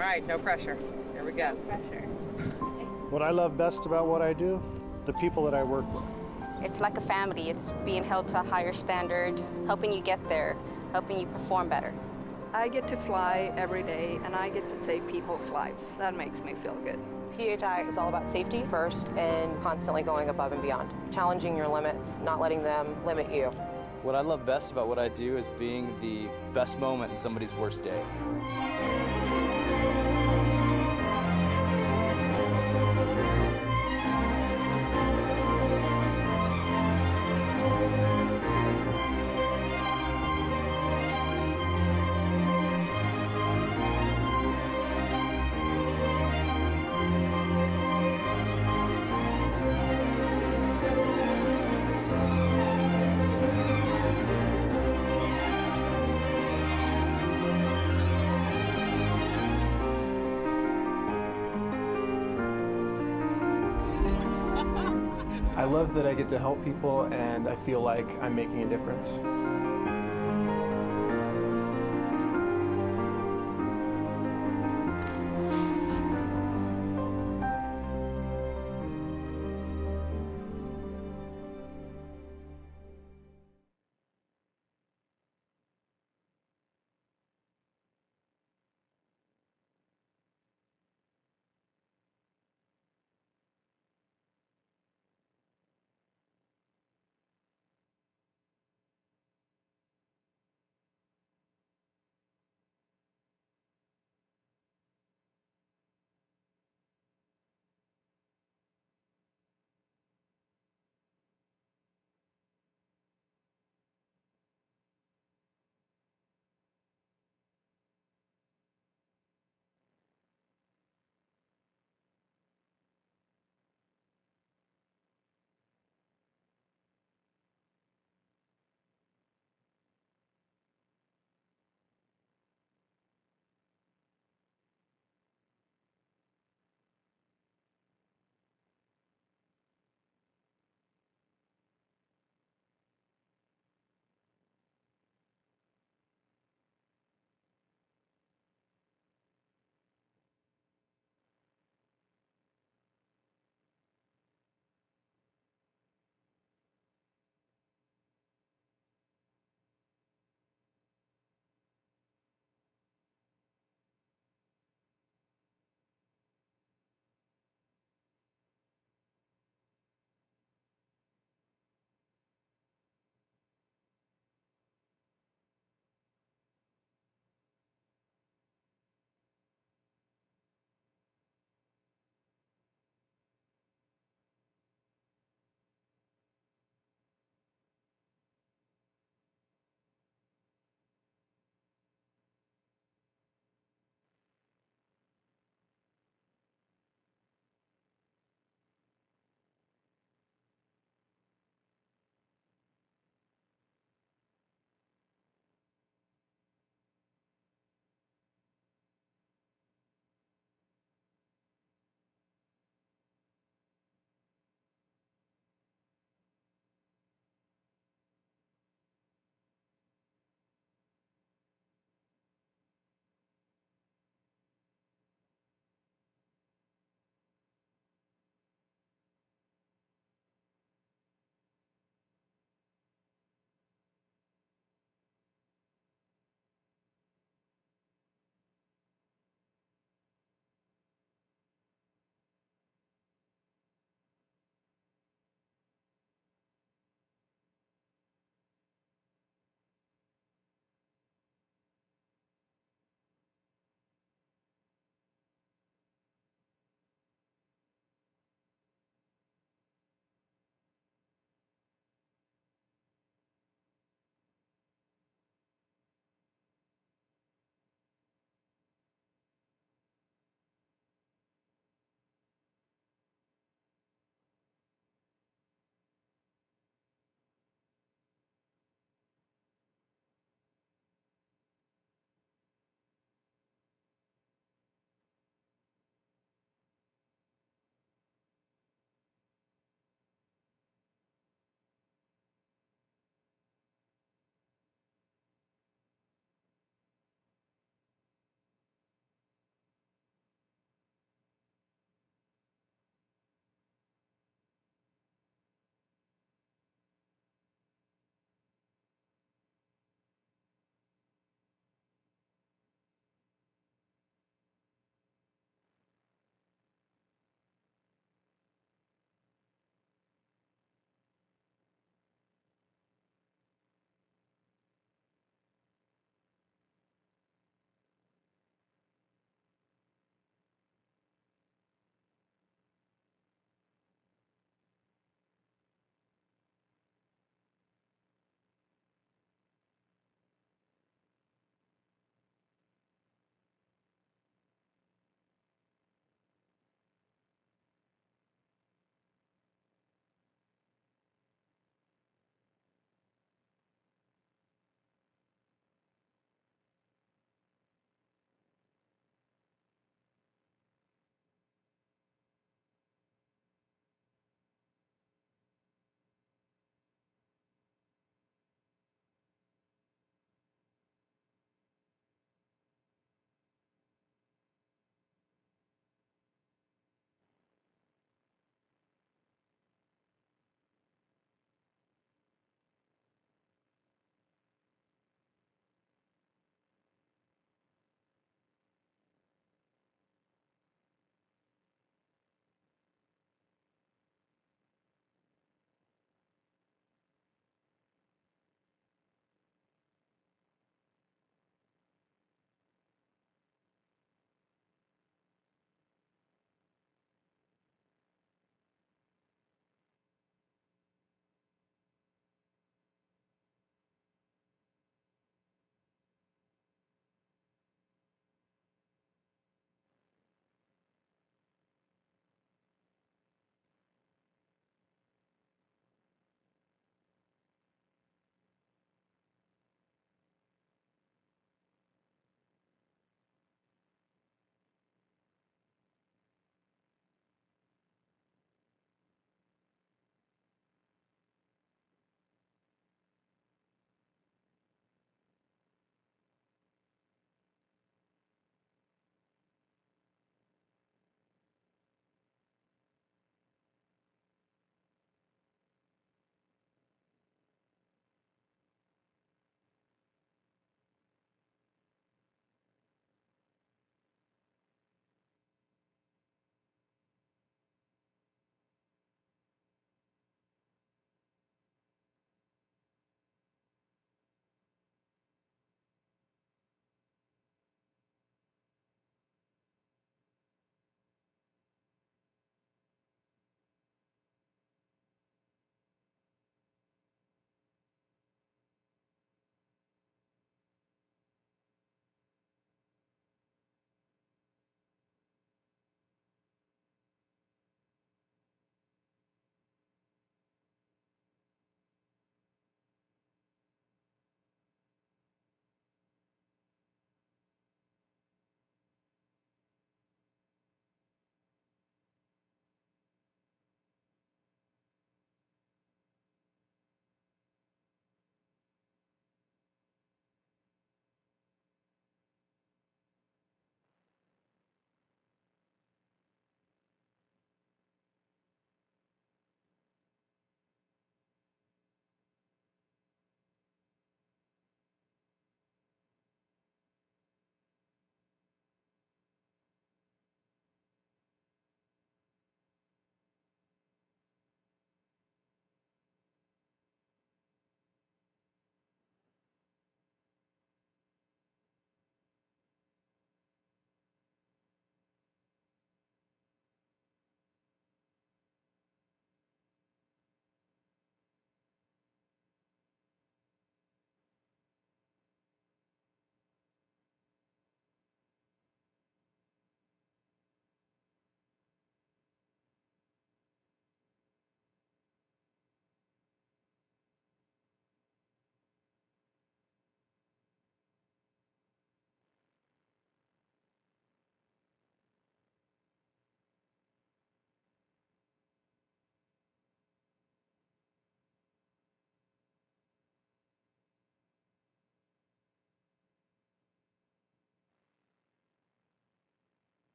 right, no pressure. Here we go. Pressure. What I love best about what I do, the people that I work with. It's like a family. It's being held to a higher standard, helping you get there, helping you perform better. I get to fly every day, and I get to save people's lives. That makes me feel good. PHI is all about safety first and constantly going above and beyond. Challenging your limits, not letting them limit you. What I love best about what I do is being the best moment in somebody's worst day. I love that I get to help people and I feel like I'm making a difference.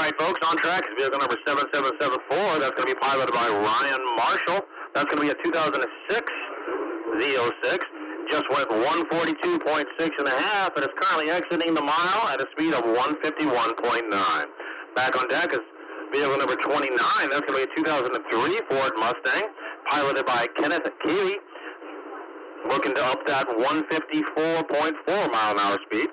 right, folks, on track is vehicle number 7774. That's going to be piloted by Ryan Marshall. That's going to be a 2006 Z06. Just went 142.6 and a half, and is currently exiting the mile at a speed of 151.9. Back on deck is vehicle number 29. That's going to be a 2003 Ford Mustang, piloted by Kenneth Keeley, looking to up that 154.4 mile an hour speed.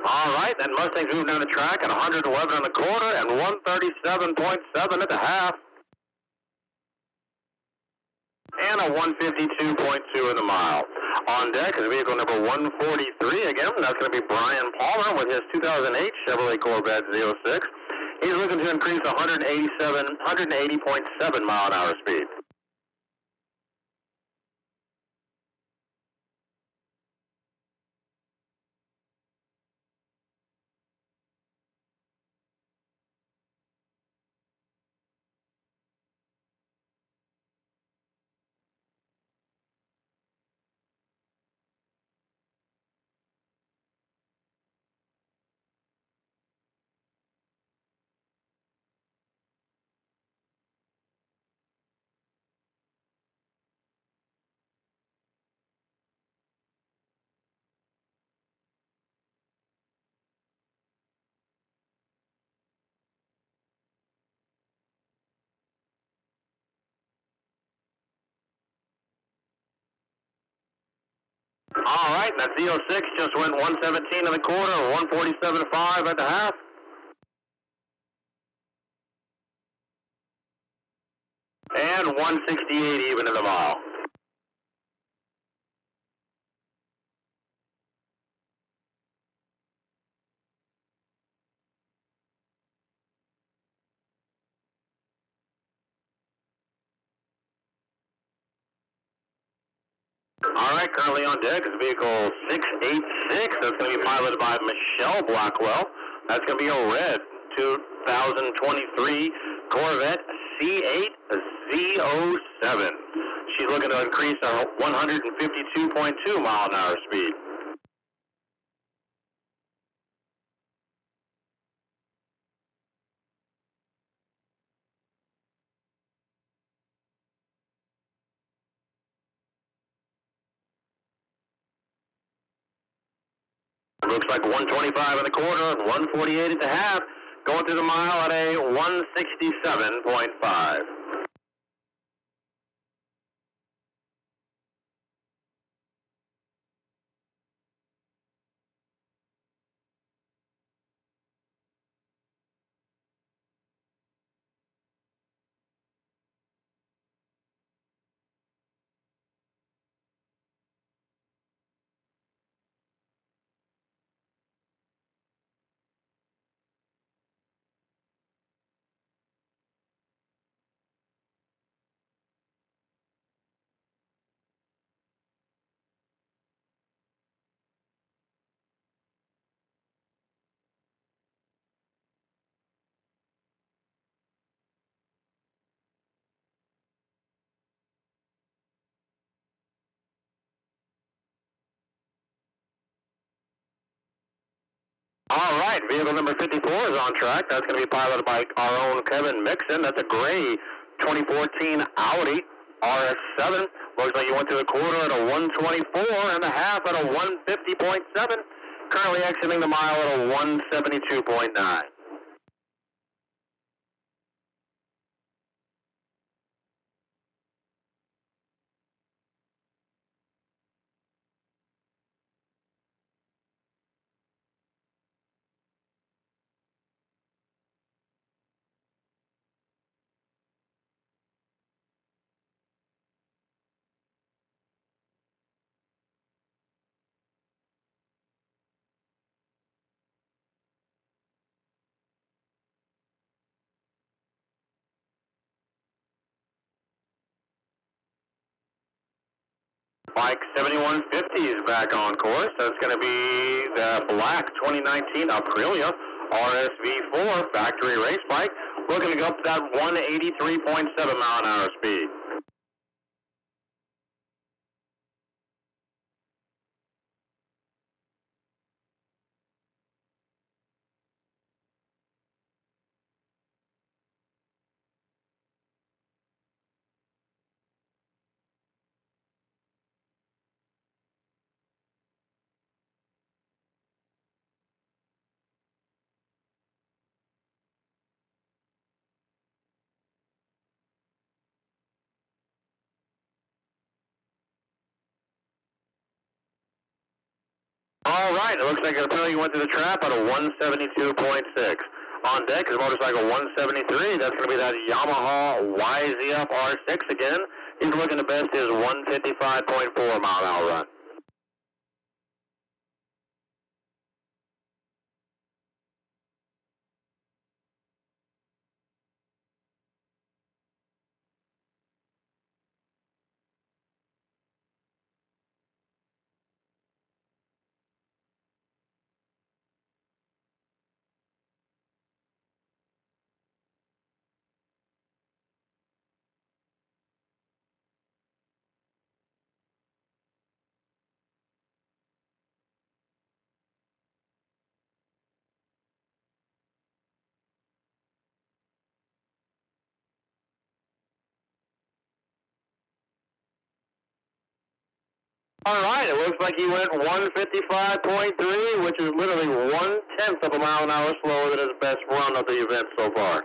All right, that Mustang's moving down the track at 111 on the quarter and 137.7 at the half. And a 152.2 in the mile. On deck is vehicle number 143 again. That's going to be Brian Palmer with his 2008 Chevrolet Corvette Z06. He's looking to increase 180.7 mile an hour speed. All right, that Z06 just went 117 in the quarter, 147.5 at the half. And 168 even in the mile. All right, currently on deck is vehicle 686. That's going to be piloted by Michelle Blackwell. That's going to be a red 2023 Corvette C8 Z07. She's looking to increase her 152.2 mile an hour speed. Looks like 125 in the quarter and 148 at the half. Going through the mile at a 167.5. All right, vehicle number 54 is on track. That's going to be piloted by our own Kevin Mixon. That's a gray 2014 Audi RS7. Looks like you went to the quarter at a 124 and a half at a 150.7. Currently exiting the mile at a 172.9. Bike 7150 is back on course. That's going to be the black 2019 Aprilia RSV4 factory race bike. Looking to go up to that 183.7 mile an hour speed. All right, it looks like Aprilia went to the trap at a 172.6. On deck is motorcycle 173. That's going to be that Yamaha YZF R6 again. He's looking to best his 155.4 mile an hour run. All right, it looks like he went 155.3, which is literally 1/10 of a mile an hour slower than his best run of the event so far.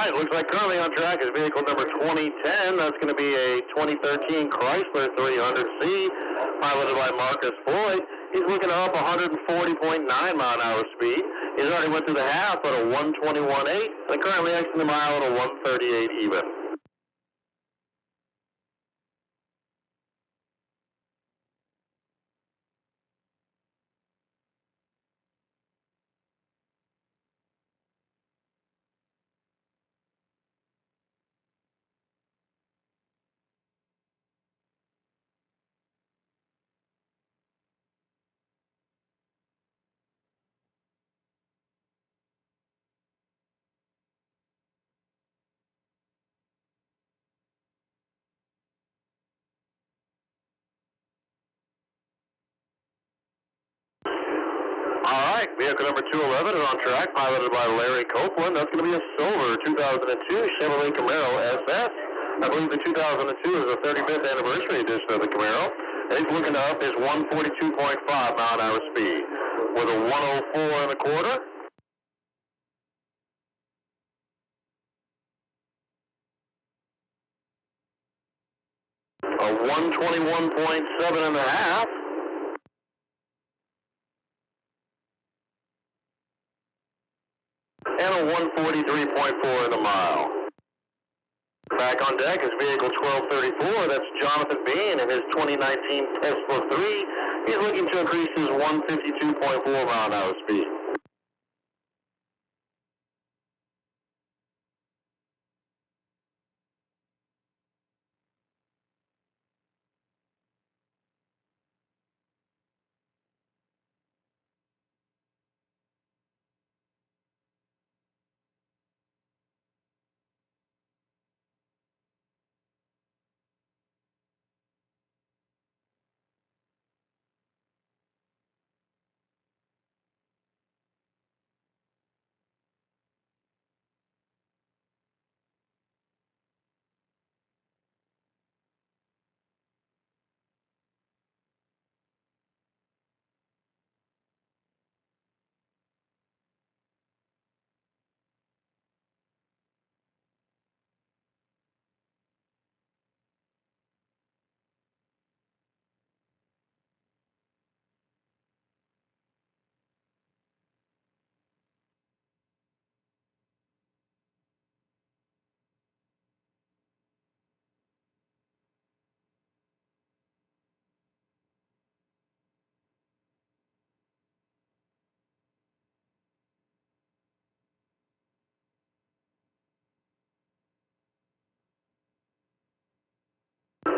right, looks like currently on track is vehicle number 2010. That's going to be a 2013 Chrysler 300C, piloted by Marcus Floyd. He's looking up 140.9 mile an hour speed. He's already went through the half at a 121.8, and currently exiting the mile at a 138 even. All right, vehicle number 211 is on track, piloted by Larry Copeland. That's going to be a silver 2002 Chevrolet Camaro SS. I believe the 2002 is the 35th anniversary edition of the Camaro. And he's looking to up his 142.5 mile an hour speed with a 104.25. A 121.7.5. And a 143.4 in the mile. Back on deck is vehicle 1234. That's Jonathan Bean in his 2019 Tesla 3. He's looking to increase his 152.4 mile an hour speed.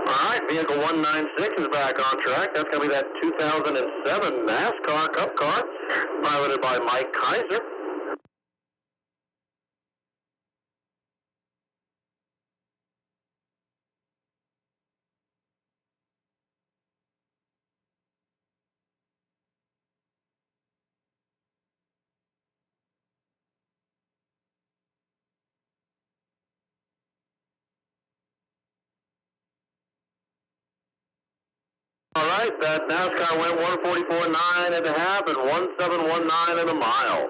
Alright, vehicle 196 is back on track. That's going to be that 2007 NASCAR Cup car, piloted by Mike Kaiser. All right, that NASCAR went 144.9 and a half and 1719 in a mile.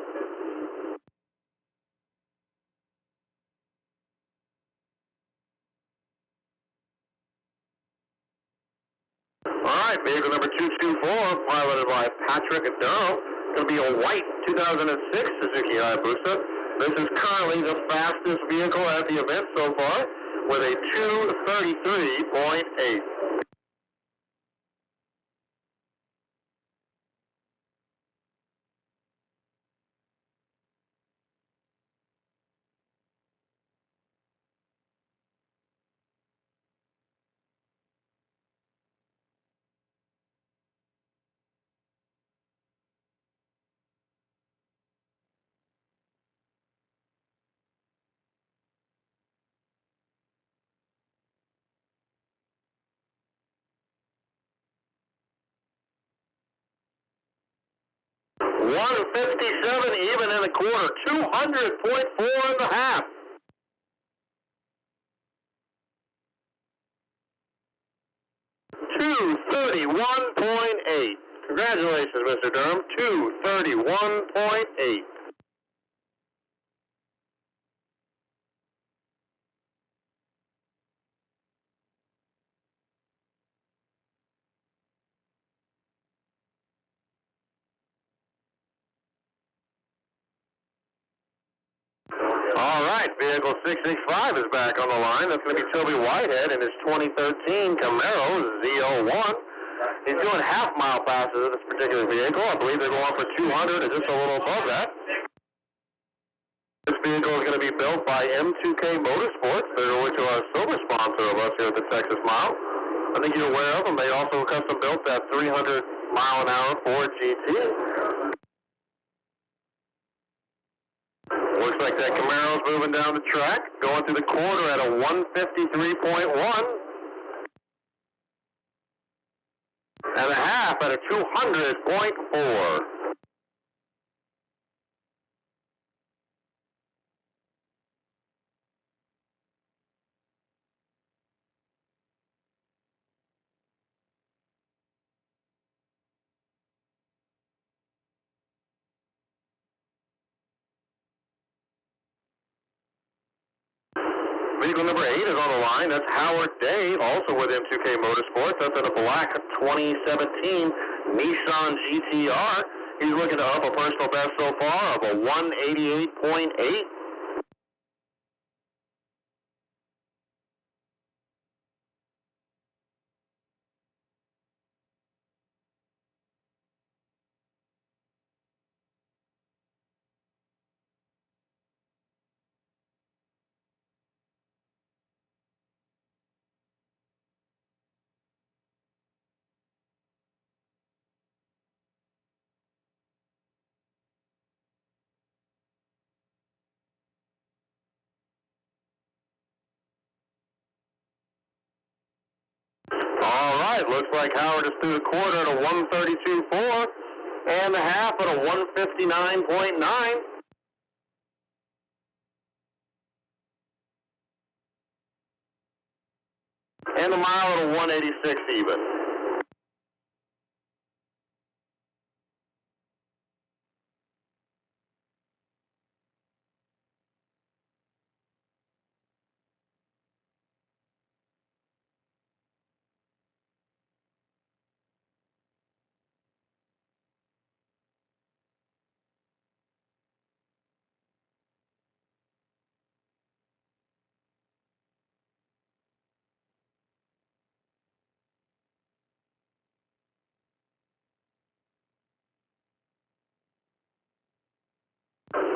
All right, vehicle number 224, piloted by Patrick Aduro. Going to be a white 2006 Suzuki Hayabusa. This is currently the fastest vehicle at the event so far, with a 233.8. $157 even in the quarter, 200.4 in the half. $231.8. Congratulations, Mr. Durham. 231.8. All right, vehicle 665 is back on the line. That's going to be Toby Whitehead in his 2013 Camaro Z01. He's doing half-mile passes in this particular vehicle. I believe they're going for 200 or just a little above that. This vehicle is going to be built by M2K Motorsports. They're which are a silver sponsor of us here at the Texas Mile. I think you're aware of them. They also custom built that 300-mile-an-hour Ford GT. Looks like that Camaro's moving down the track, going through the quarter at a 153.1. And a half at a 200.4. Vehicle number 8 is on the line. That's Howard Day, also with M2K Motorsports. That's in a black 2017 Nissan GTR. He's looking to up a personal best so far of a 188.8. All right, looks like Howard is through the quarter at a 132.4 and the half at a 159.9. And the mile at a 186 even.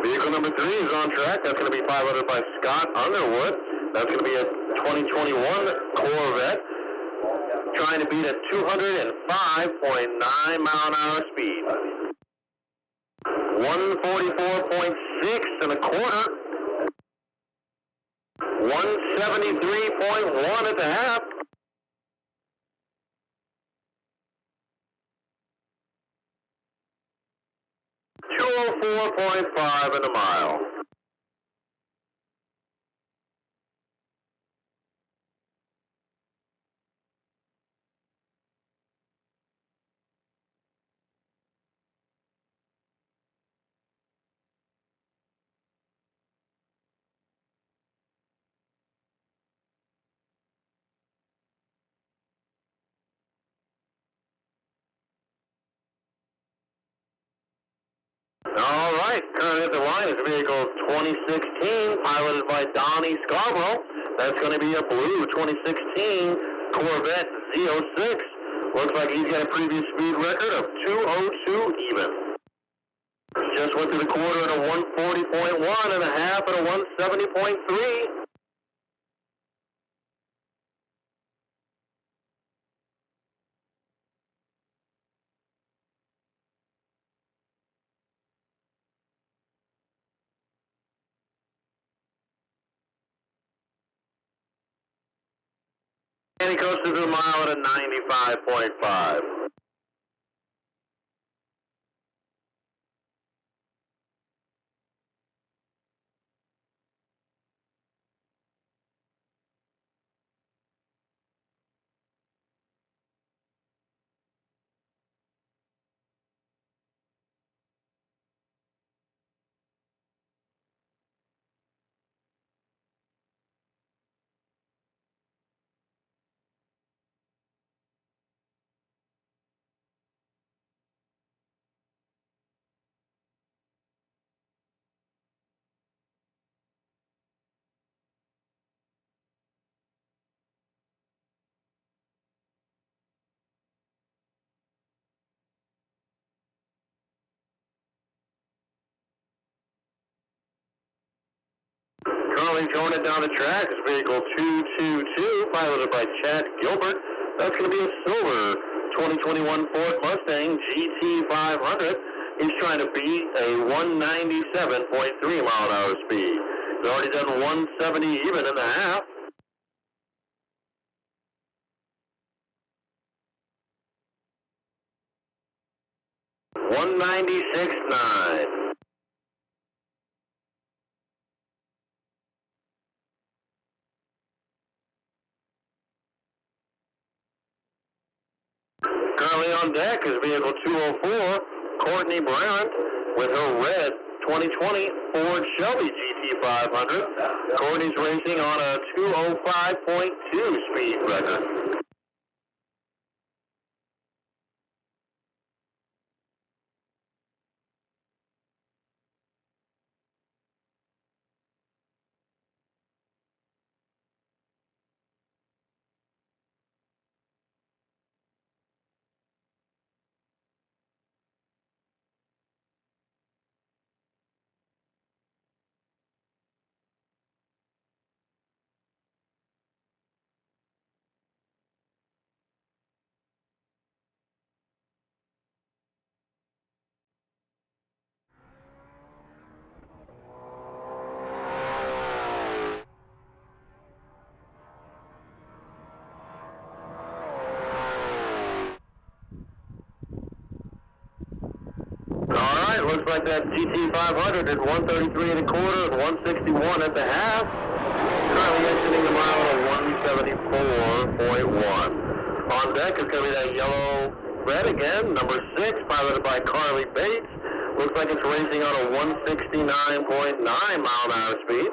Vehicle number 3 is on track. That's going to be piloted by Scott Underwood. That's going to be a 2021 Corvette, trying to beat a 205.9 mile an hour speed. 144.6 and a quarter. 173.1 at the half. .5 in a mile. All right, currently at the line is vehicle 2016, piloted by Donnie Scarborough. That's going to be a blue 2016 Corvette Z06. Looks like he's got a previous speed record of 202 even. Just went through the quarter at a 140.1 and a half at a 170.3. And he coasted to the mile at a 95.5. Charlie's going it down the track. It's vehicle 222, piloted by Chad Gilbert. That's going to be a silver 2021 Ford Mustang GT500. He's trying to beat a 197.3 mile an hour speed. He's already done 170 even in the half. $196.9. Currently on deck is vehicle 204, Courtney Brandt, with her red 2020 Ford Shelby GT500. Courtney's racing on a 205.2 speed record. Alright, looks like that GT500 did 133 and a quarter and 161 at the half. Currently exiting the mile at 174.1. On deck is going to be that yellow red again, number 6, piloted by Carly Bates. Looks like it's racing on a 169.9 mile an hour speed.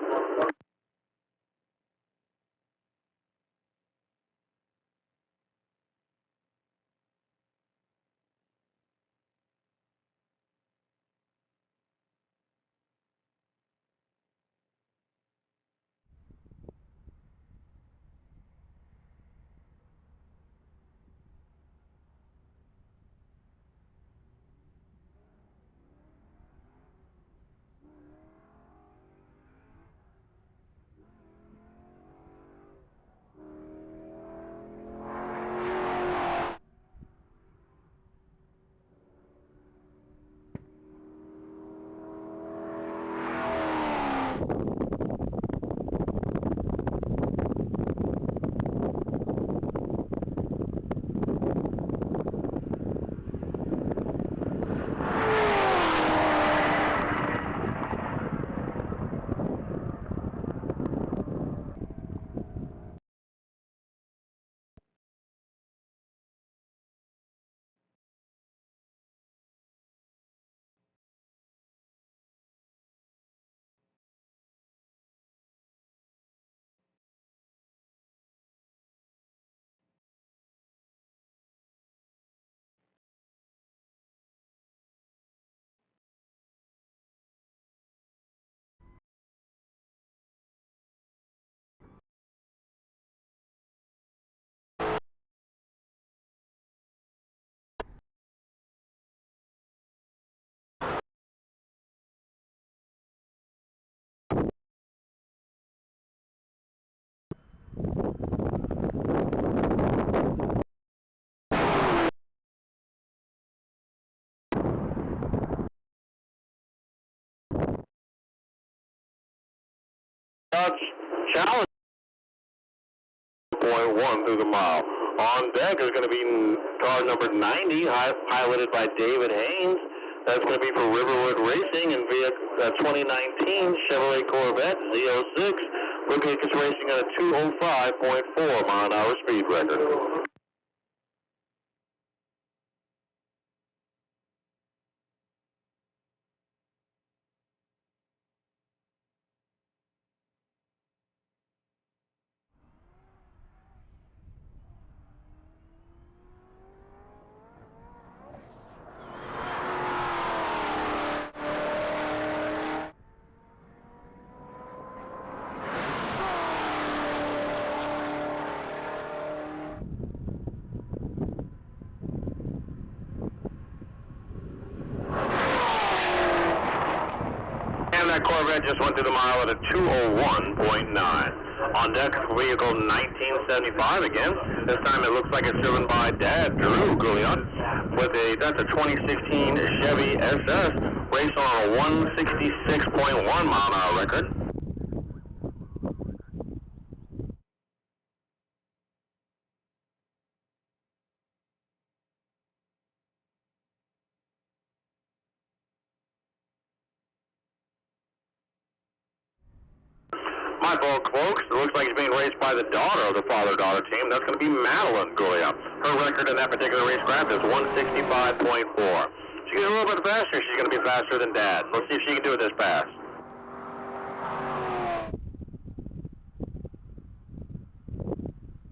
Challenge 0.1 through the mile. On deck is going to be car number 90, piloted by David Haynes. That's going to be for Riverwood Racing and via 2019 Chevrolet Corvette Z06. Looking at this racing at a 205.4 mile an hour speed record. that Corvette just went through the mile at a 201.9. On deck, vehicle 1975 again. This time it looks like it's driven by Dad, Drew Gouliot, with that's a 2016 Chevy SS, racing on a 166.1 mile an hour record. My fault, folks. It looks like he's being raced by the daughter of the father-daughter team. That's going to be Madeline Gouliot. Her record in that particular racecraft is 165.4. She gets a little bit faster. She's going to be faster than Dad. Let's see if she can do it this pass.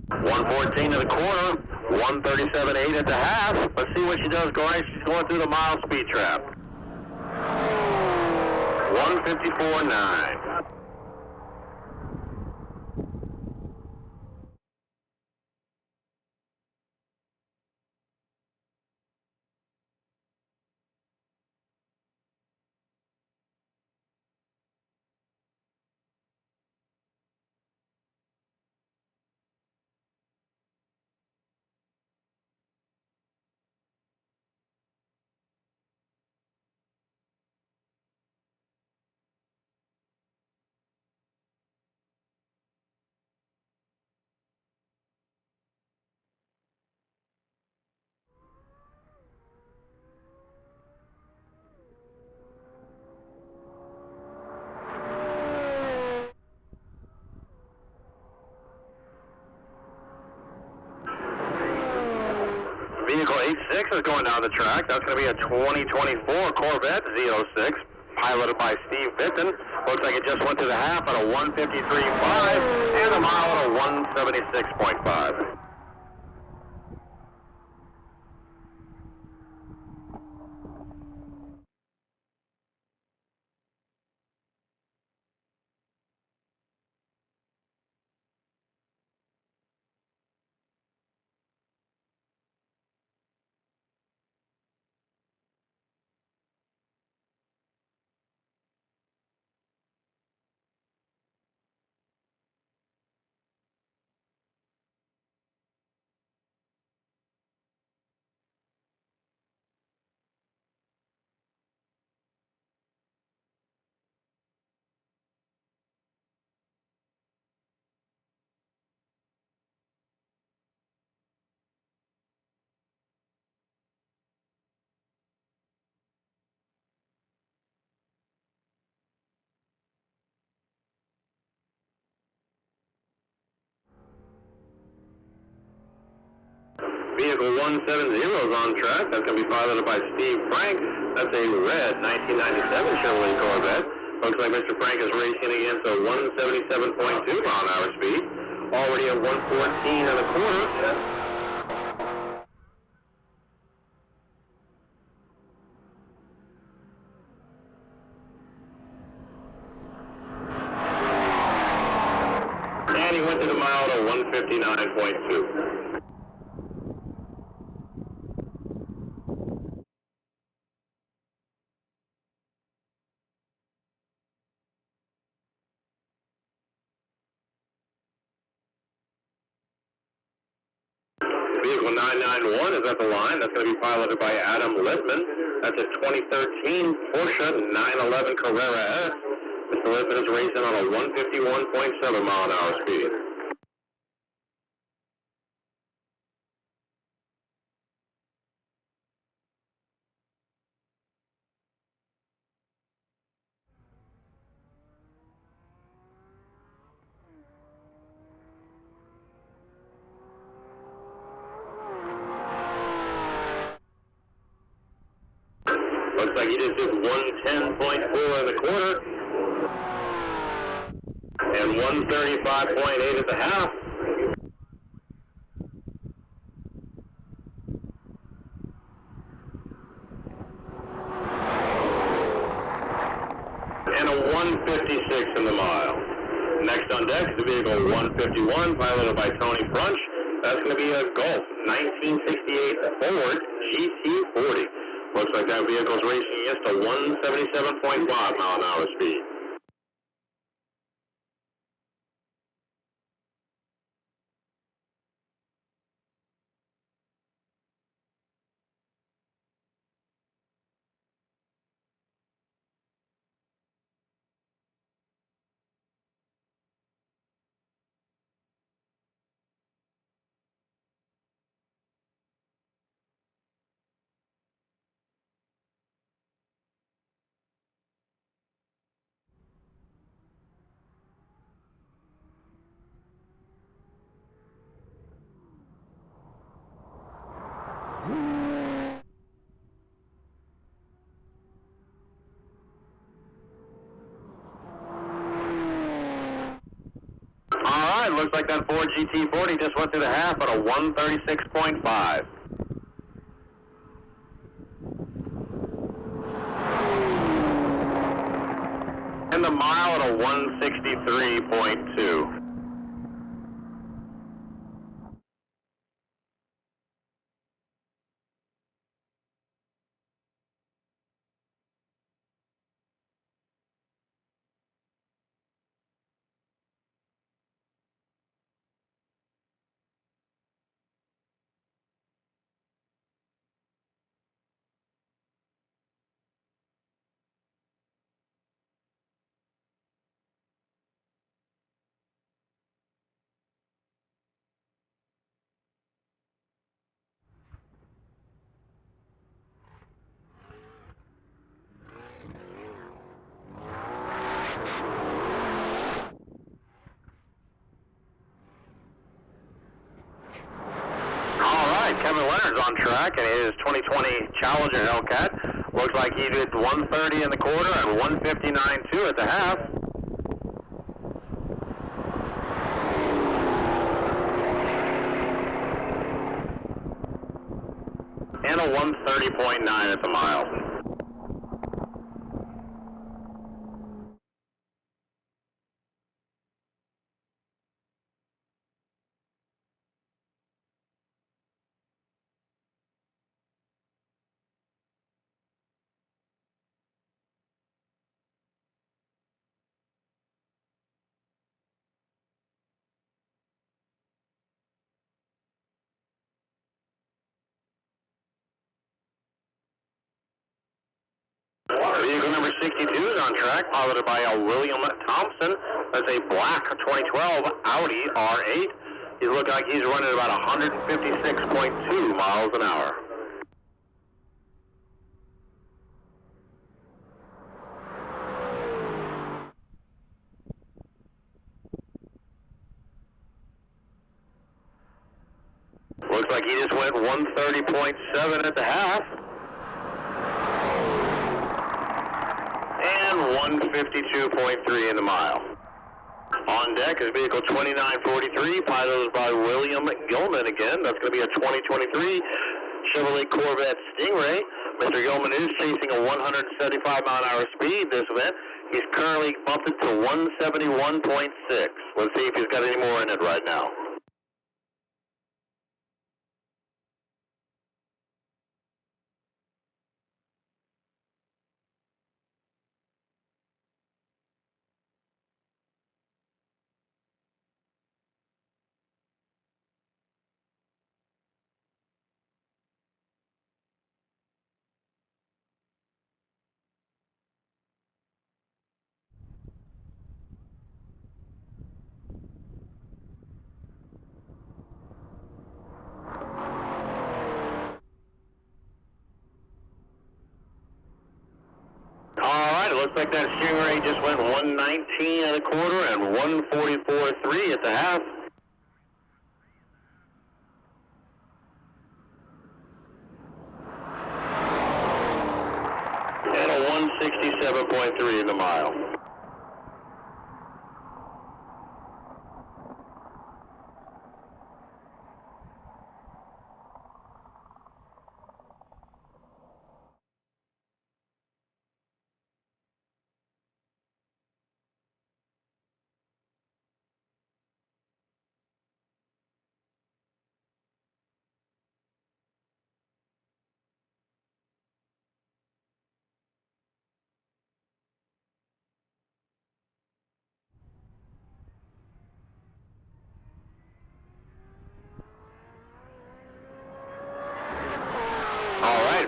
114 to the quarter, 137.8 at the half. Let's see what she does going. She's going through the mile speed trap. 154.9. Vehicle 86 is going down the track. That's going to be a 2024 Corvette Z06, piloted by Steve Vitton. Looks like it just went to the half at a 153.5 and a mile at a 176.5. Vehicle 170 is on track. That's going to be piloted by Steve Frank. That's a red 1997 Chevrolet Corvette. Looks like Mr. Frank is racing against a 177.2 mile an hour speed. Already at 114 and a quarter. And he went to the mile at a 159.2. Vehicle 991 is at the line. That's going to be piloted by Adam Lippman. That's a 2013 Porsche 911 Carrera S. Mr. Lippman is racing on a 151.7 mile an hour speed. Looks like he just did 110.4 in the quarter and 135.8 at the half. And a 156 in the mile. Next on deck is the vehicle 151, piloted by Tony Brunch. That's going to be a Golf 1968 Ford GT40. Looks like that vehicle's racing against a 177.5 mile an hour speed. All right, looks like that Ford GT40 just went through the half at a 136.5. And the mile at a 163.2. Kevin Leonard's on track in his 2020 Challenger Hellcat. Looks like he did 130 in the quarter and 159.2 at the half. And a 130.9 at the mile. Vehicle number 62 is on track, piloted by William Thompson. That's a black 2012 Audi R8. He looks like he's running about 156.2 miles an hour. Looks like he just went 130.7 at the half. And 152.3 in the mile. On deck is vehicle 2943, piloted by William Gilman again. That's going to be a 2023 Chevrolet Corvette Stingray. Mr. Gilman is chasing a 175-mile-an-hour speed this event. He's currently bumped it to 171.6. Let's see if he's got any more in it right now. Looks like that Stingray just went 119 and a quarter and 144.3 at the half. And a 167.3 in the mile.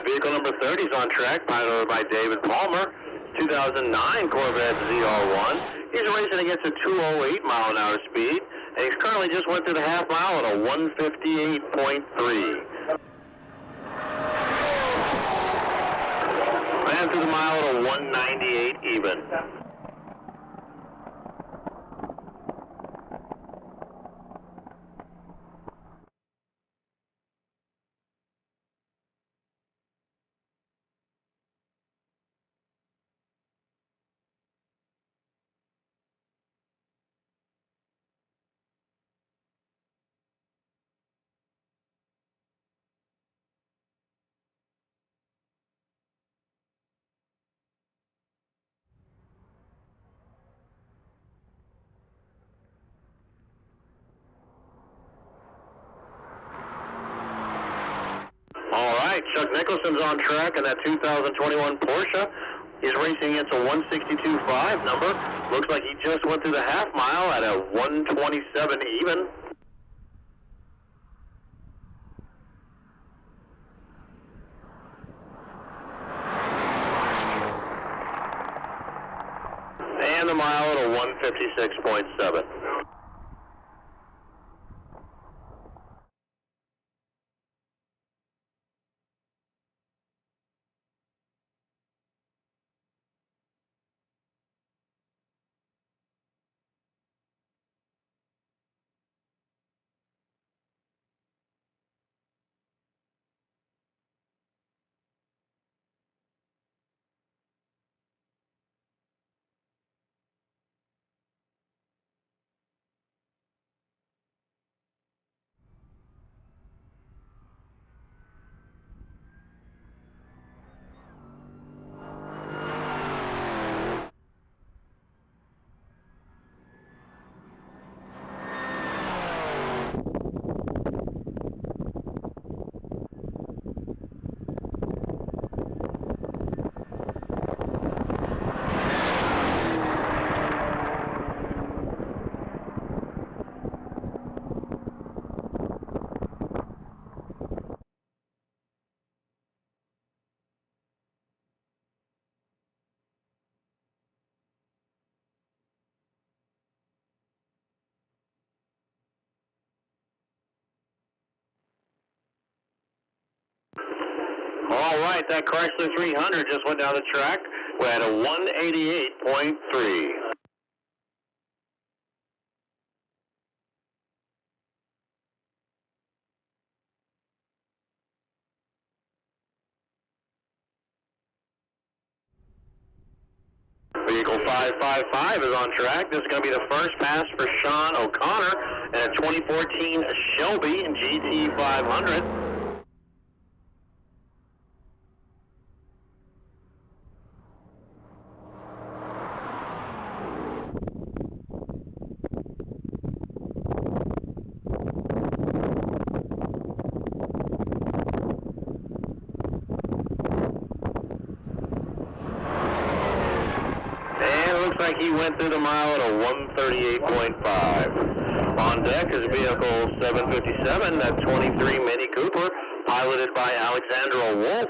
Vehicle number 30 is on track, piloted by David Palmer. 2009 Corvette ZR1. He's racing against a 208-mile-an-hour speed, and he's currently just went through the half mile at a 158.3. And through the mile at a 198 even. Mark Nicholson's on track in that 2021 Porsche. He's racing against a 162.5 number. Looks like he just went through the half mile at a 127 even. And the mile at a 156.7. All right, that Chrysler 300 just went down the track. We're at a 188.3. Vehicle 555 is on track. This is going to be the first pass for Sean O'Connor in a 2014 Shelby GT 500. Looks like he went through the mile at a 138.5. On deck is vehicle 757, that 23 Mini Cooper, piloted by Alexandra Wolf.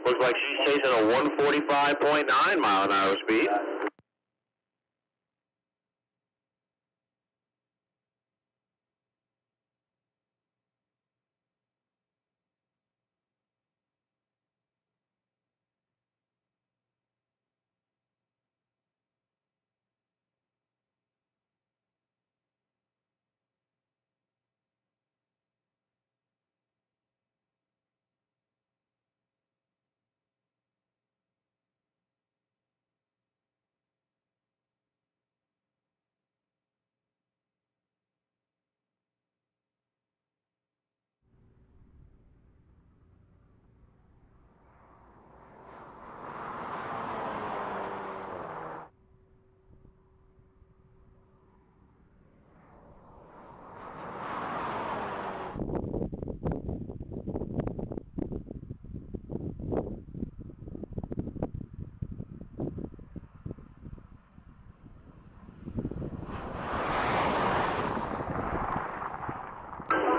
Looks like she's chasing a 145.9 mile an hour speed.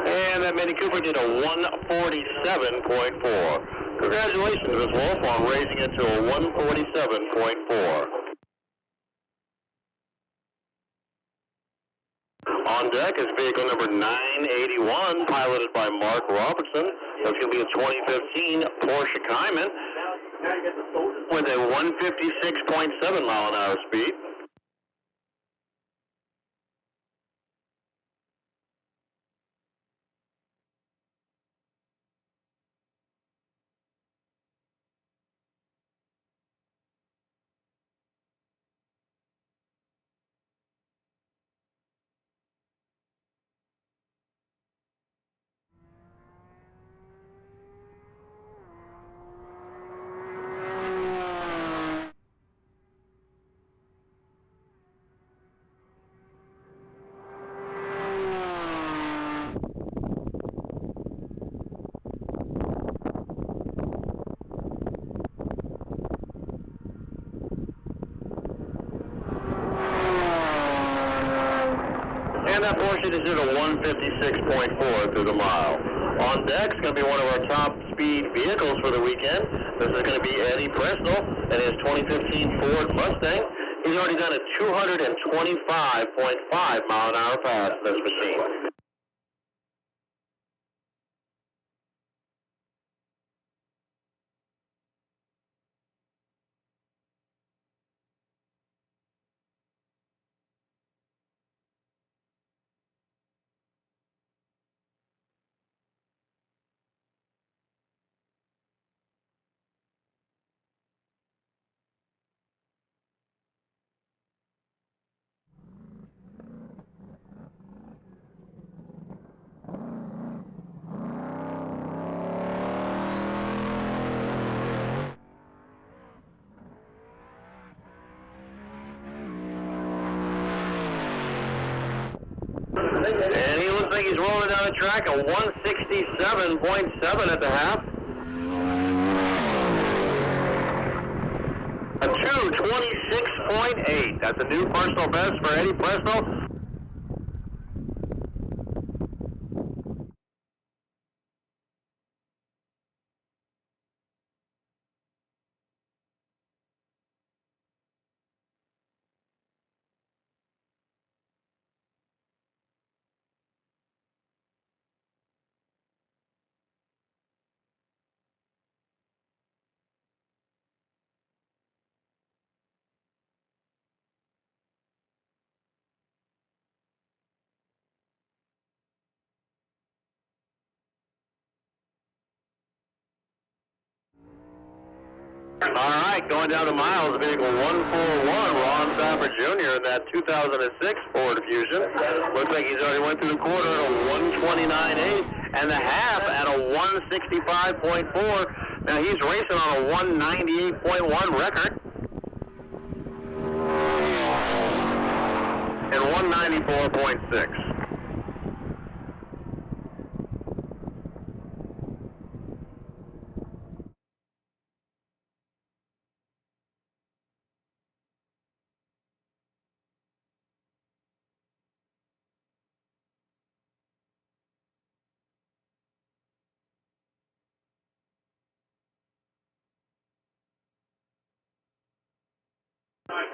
And that Mini Cooper did a 147.4. Congratulations, Ms. Wolf, on raising it to a 147.4. On deck is vehicle number 981, piloted by Mark Robertson. That's going to be a 2015 Porsche Cayman with a 156.7 mile an hour speed. And that portion is at a 156.4 through the mile. On deck's going to be one of our top speed vehicles for the weekend. This is going to be Eddie Presnell and his 2015 Ford Mustang. He's already done a 225.5 mile an hour pass in this machine. And he looks like he's rolling down the track at 167.7 at the half. A 226.8. That's a new personal best for Eddie Presnell. All right, going down the miles, vehicle 141, Ron Stafford Jr. in that 2006 Ford Fusion. Looks like he's already went through the quarter at a 129.8 and the half at a 165.4. Now he's racing on a 198.1 record. And 194.6.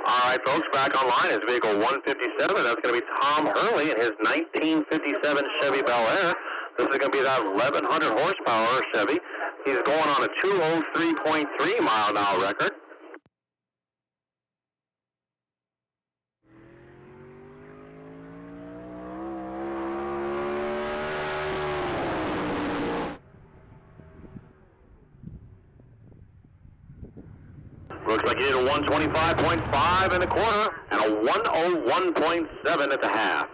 All right, folks, back online is vehicle 157. That's going to be Tom Hurley in his 1957 Chevy Bel Air. This is going to be that 1,100 horsepower Chevy. He's going on a 203.3 mile an hour record. Looks like he did a 125.5 in the quarter and a 101.7 at the half.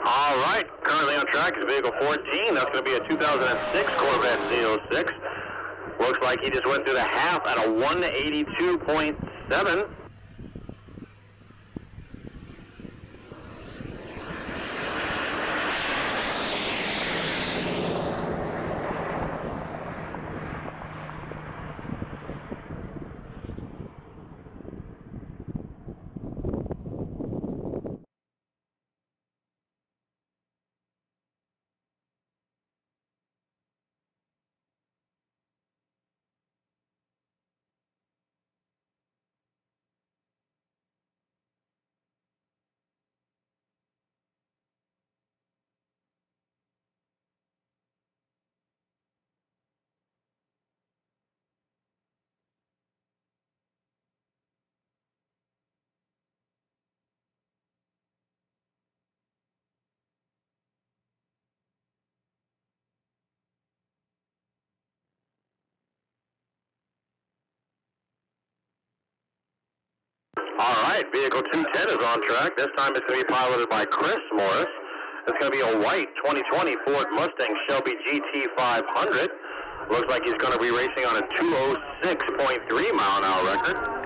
All right, currently on track is vehicle 14. That's going to be a 2006 Corvette Z06. Looks like he just went through the half at a 182.7. All right, vehicle 210 is on track. This time it's going to be piloted by Chris Morris. It's going to be a white 2020 Ford Mustang Shelby GT 500. Looks like he's going to be racing on a 206.3 mile an hour record.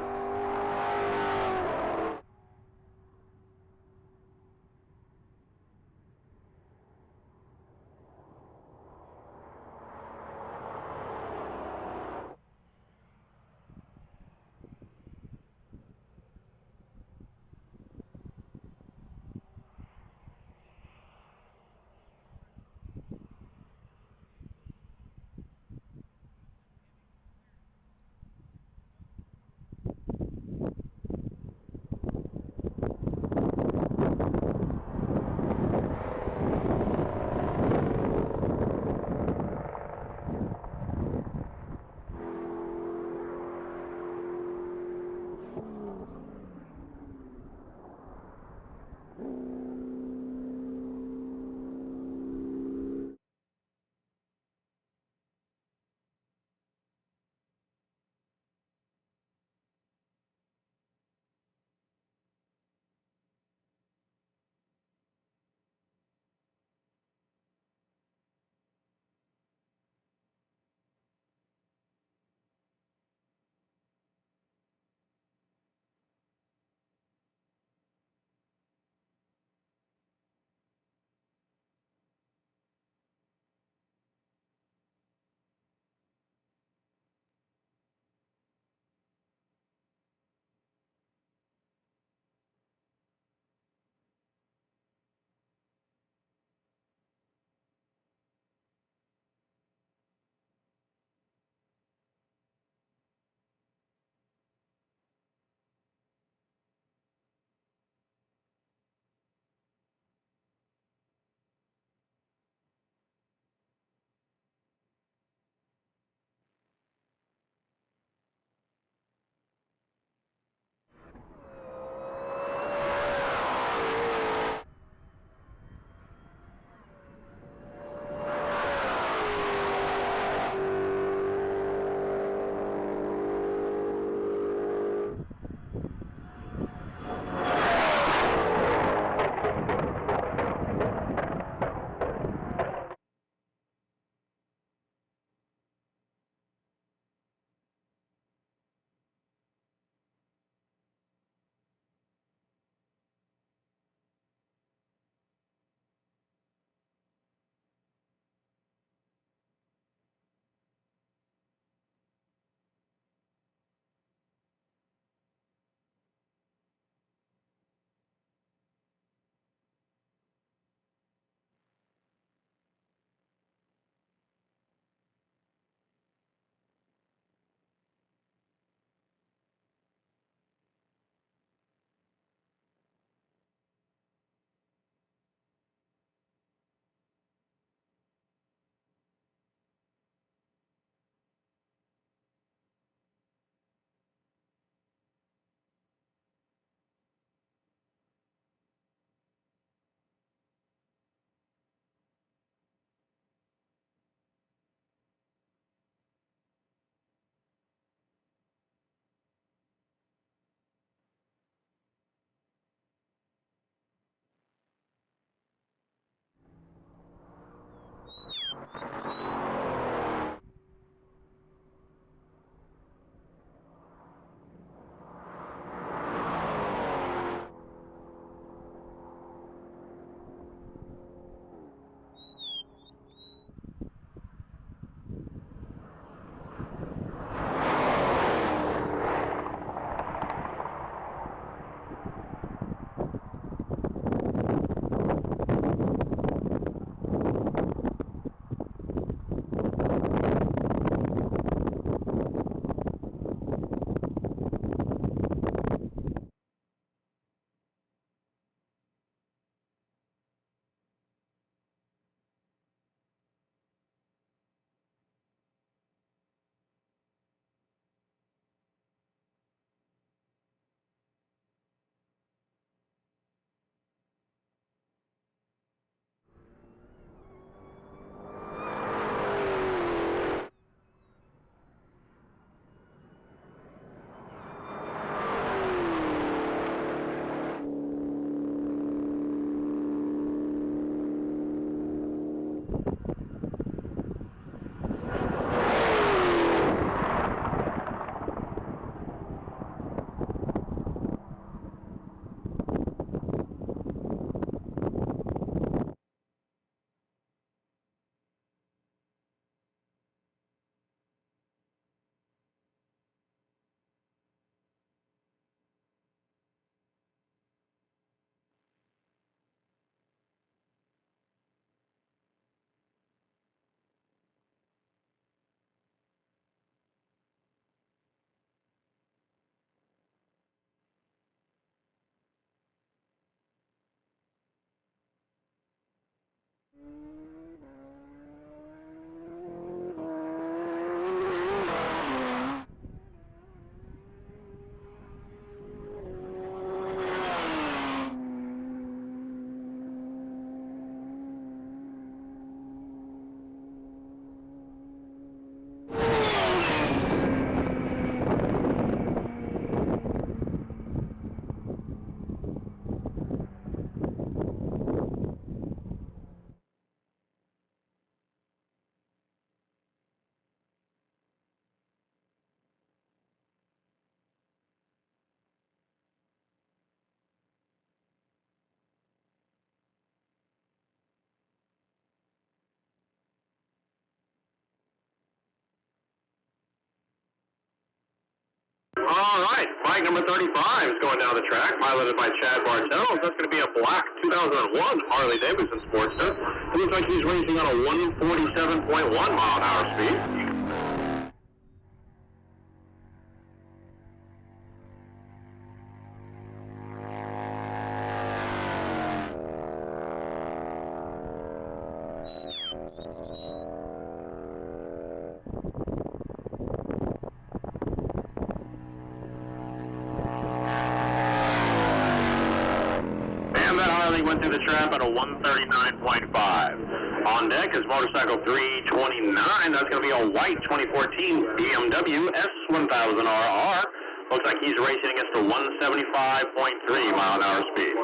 All right, bike number 35 is going down the track, piloted by Chad Bartels. That's going to be a black 2001 Harley-Davidson Sportster. It looks like he's racing on a 147.1 mile an hour speed. And that Harley went through the trap at a 139.5. On deck is motorcycle 329. That's going to be a white 2014 BMW S1000RR. Looks like he's racing against a 175.3 mile an hour speed.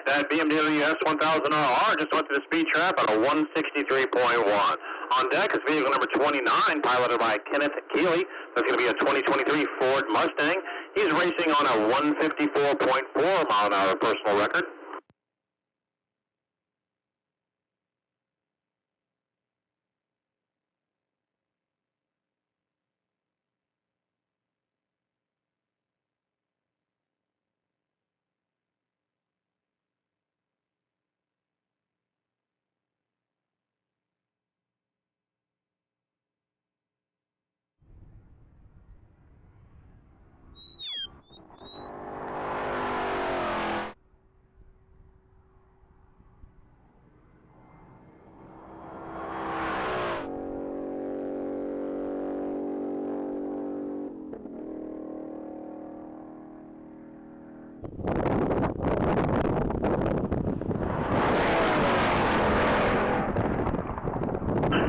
That BMW S1000RR just went to the speed trap at a 163.1. On deck is vehicle number 29, piloted by Kenneth Keeley. That's going to be a 2023 Ford Mustang. He's racing on a 154.4 mile an hour personal record.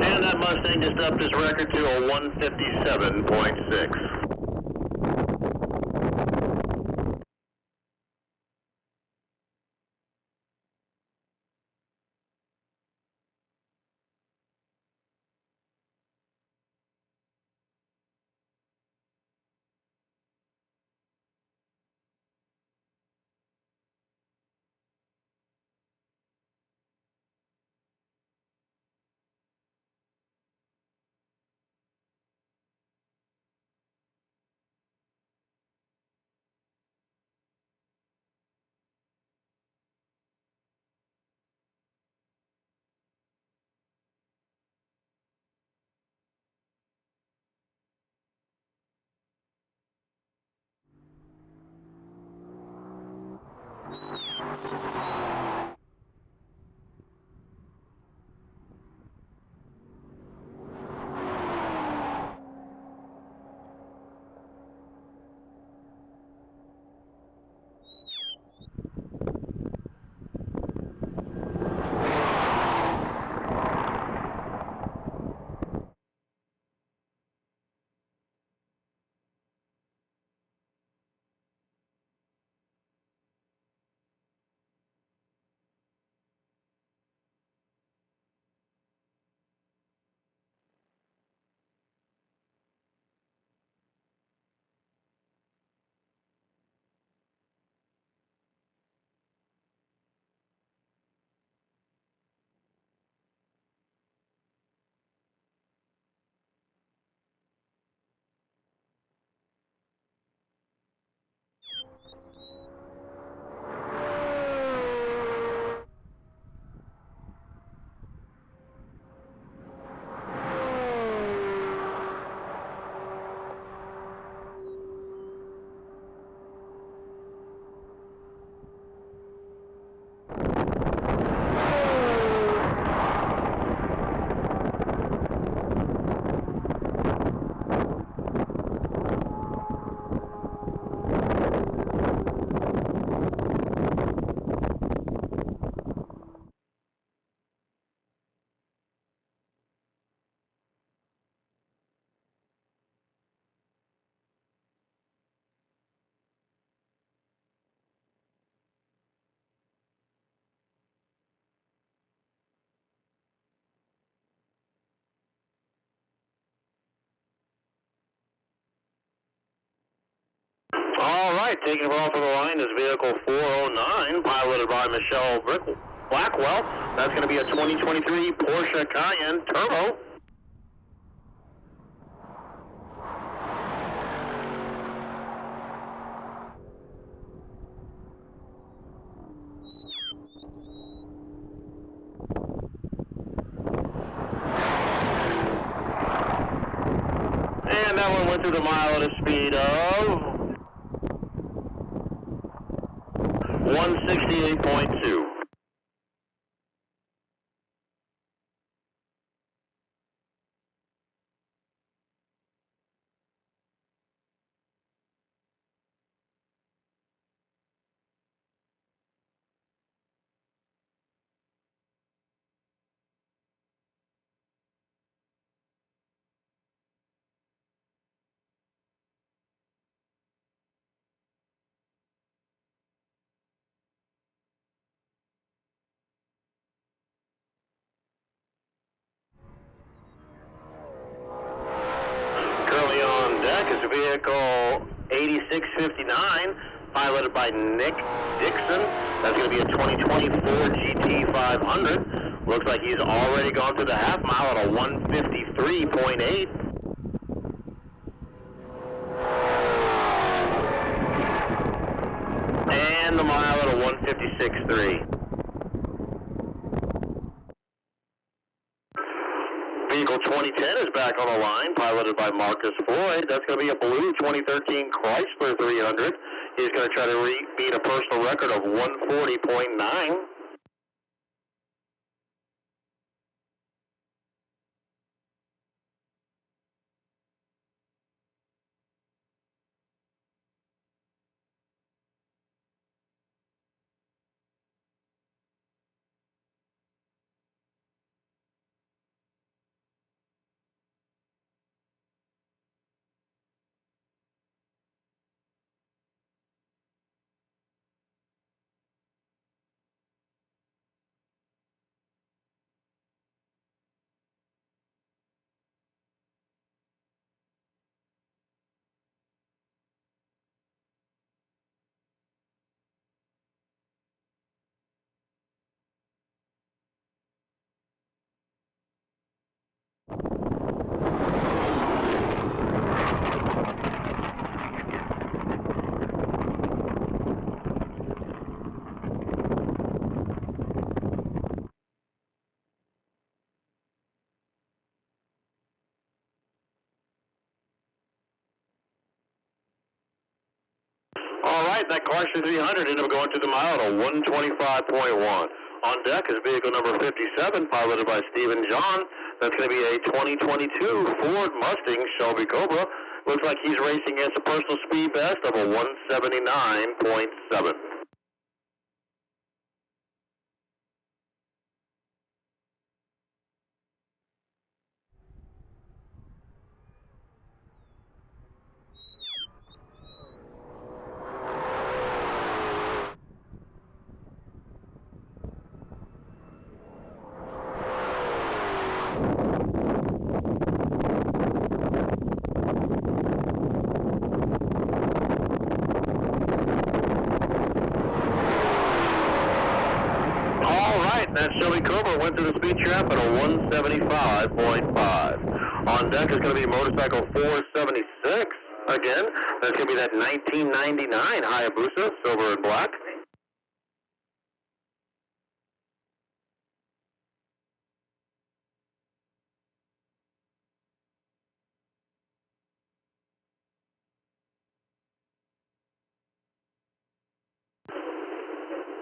And that Mustang just upped his record to a 157.6. right, taking it off of the line is vehicle 409, piloted by Michelle Blackwell. That's going to be a 2023 Porsche Cayenne Turbo. And that one went through the mile at a speed of 168.2. Currently on deck is vehicle 8659, piloted by Nick Dixon. That's going to be a 2024 GT500. Looks like he's already gone through the half mile at a 153.8. And the mile at a 156.3. Vehicle 2010 is back on the line, piloted by Marcus Floyd. That's going to be a blue 2013 Chrysler 300. He's going to try to beat a personal record of 140.9. All right, that Chrysler 300 ended up going through the mile at a 125.1. On deck is vehicle number 57, piloted by Stephen John. That's going to be a 2022 Ford Mustang Shelby Cobra. Looks like he's racing against a personal speed best of a 179.7. That Shelby Cobra went through the speed trap at a 175.5. On deck is going to be motorcycle 476. Again, that's going to be that 1999 Hayabusa, silver and black.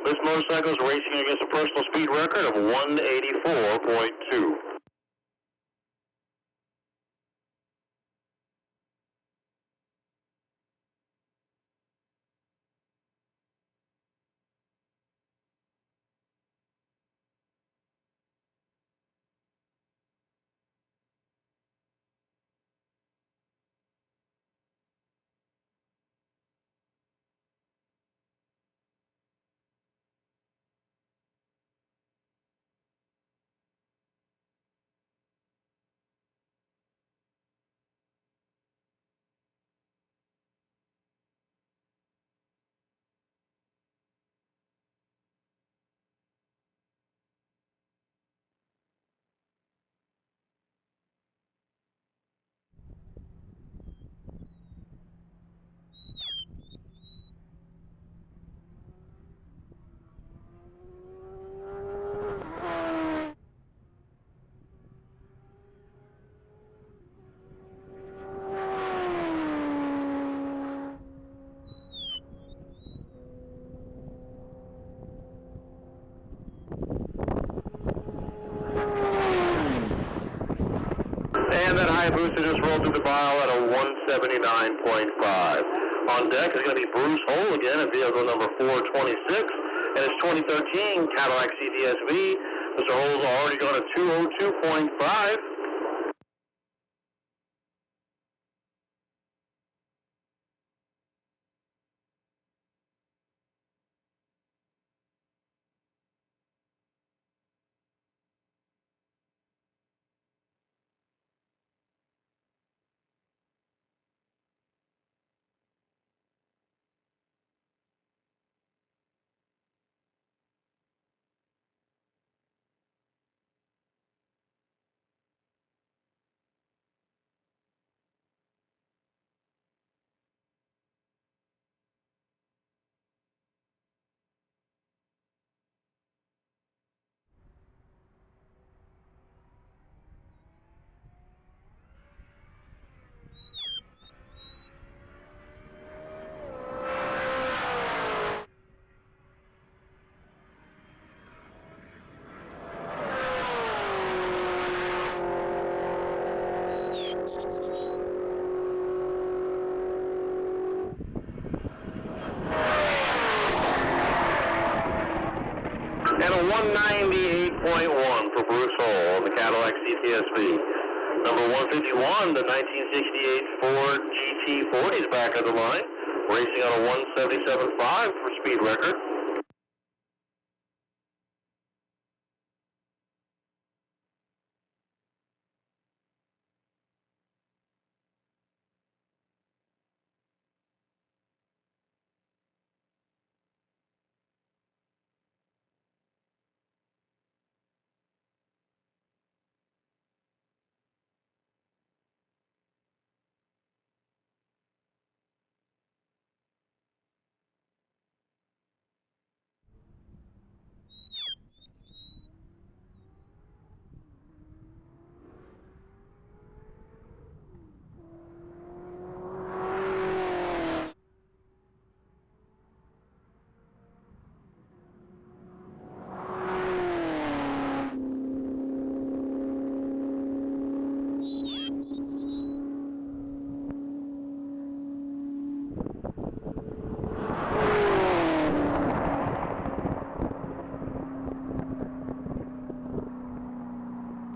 This motorcycle is racing against a personal speed record of 184.2. right, booster just rolled through the mile at a 179.5. On deck is going to be Bruce Hole again in vehicle number 426, and it's 2013 Cadillac CTSV. Mr. Hole's already gone at 202.5. And a 198.1 for Bruce Hole on the Cadillac CTSV. Number 151, the 1968 Ford GT40 is back on the line, racing on a 177.5 for speed record.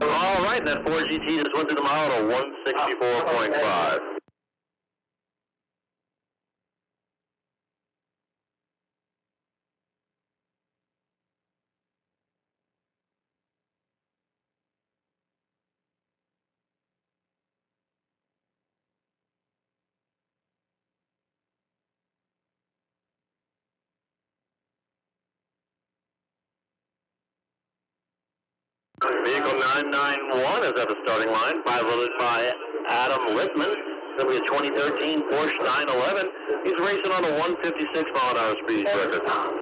All right, that Ford GT just went through the mile at a 164.5. Vehicle 991 is at the starting line, piloted by Adam Littman. It's going to be a 2013 Porsche 911. He's racing on a 156 mile an hour speed record.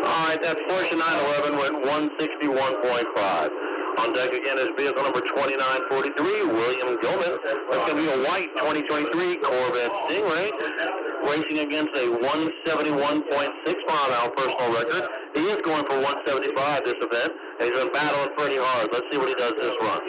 All right, that Porsche 911 went 161.5. On deck again is vehicle number 2943, William Gilman. That's going to be a white 2023 Corvette Stingray, racing against a 171.6 mile an hour personal record. He is going for 175 this event, and he's been battling pretty hard. Let's see what he does this run.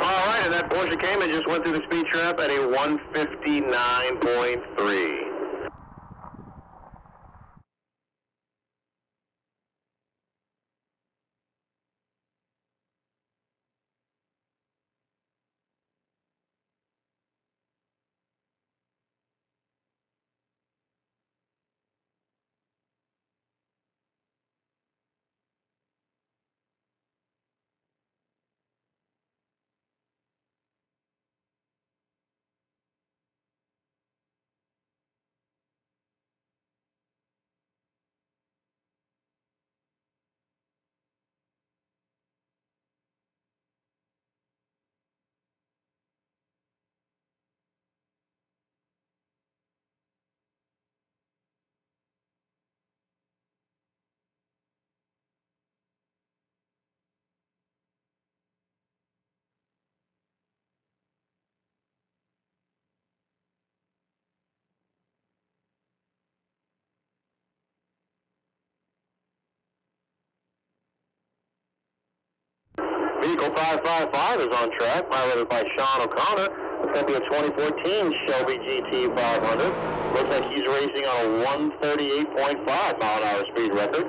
All right, and that Porsche Cayman just went through the speed trap at a 159.3. Vehicle 555 is on track, piloted by Sean O'Connor. It's going to be a 2014 Shelby GT 500. Looks like he's racing on a 138.5 mile an hour speed record.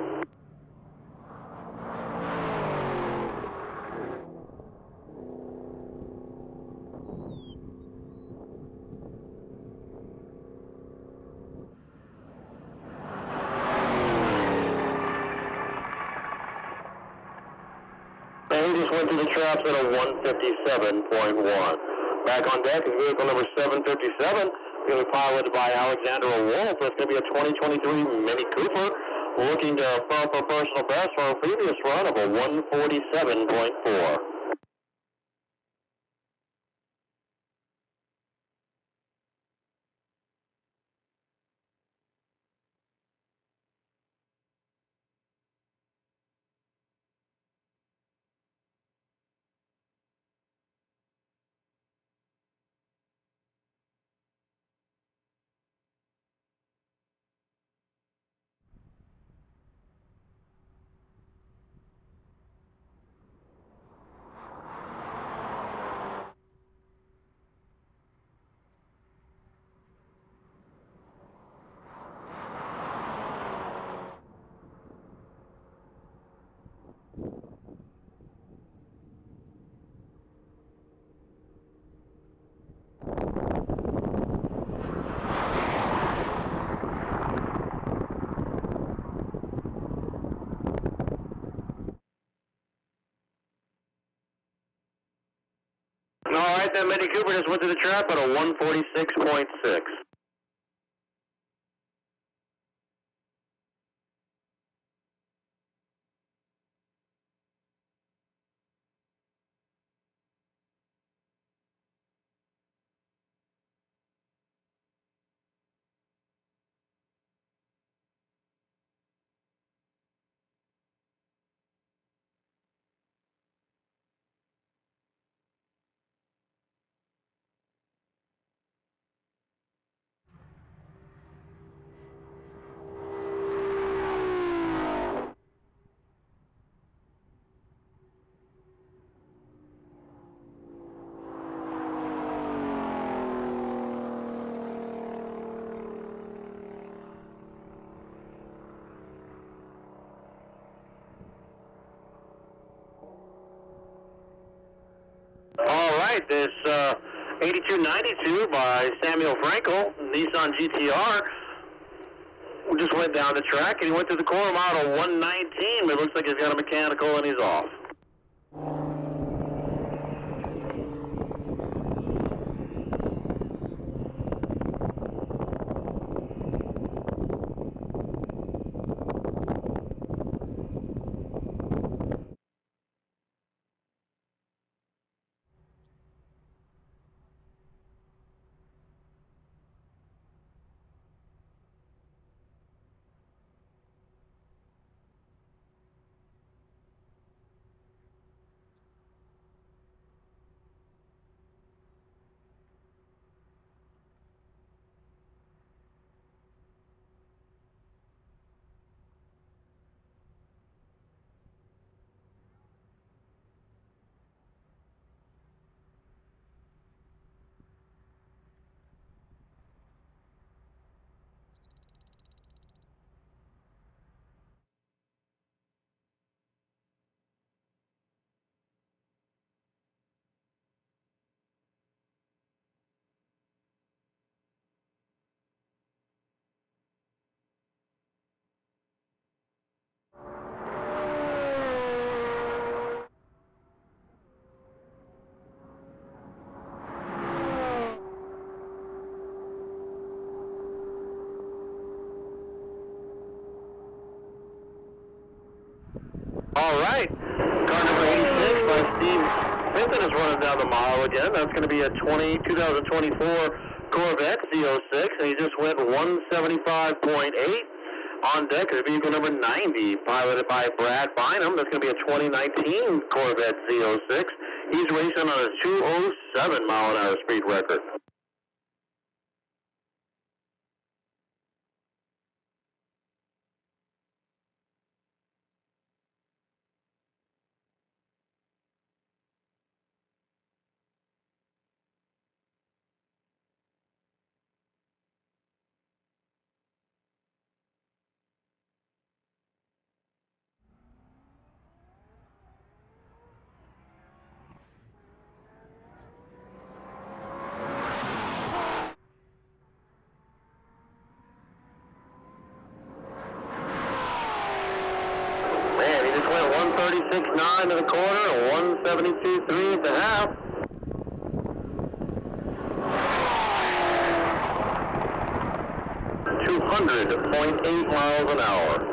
And he just went through the traps at a 157.1. Back on deck is vehicle number 757. Going to be piloted by Alexander Wolf. It's going to be a 2023 Mini Cooper, looking to bump a personal best from a previous run of a 147.4. All right, that Mini Cooper just went to the trap at a 146.6. All right, this 8292 by Samuel Frankel, Nissan GTR, just went down the track and he went through the quarter mile to 119, but it looks like he's got a mechanical and he's off. fifth and is running down the mile again. That's going to be a 2024 Corvette Z06, and he just went 175.8. On deck is vehicle number 90, piloted by Brad Bynum. That's going to be a 2019 Corvette Z06. He's racing on a 207 mile an hour speed record. Man, he just went 136.9 to the corner, 172.3 at the half. .8 miles an hour.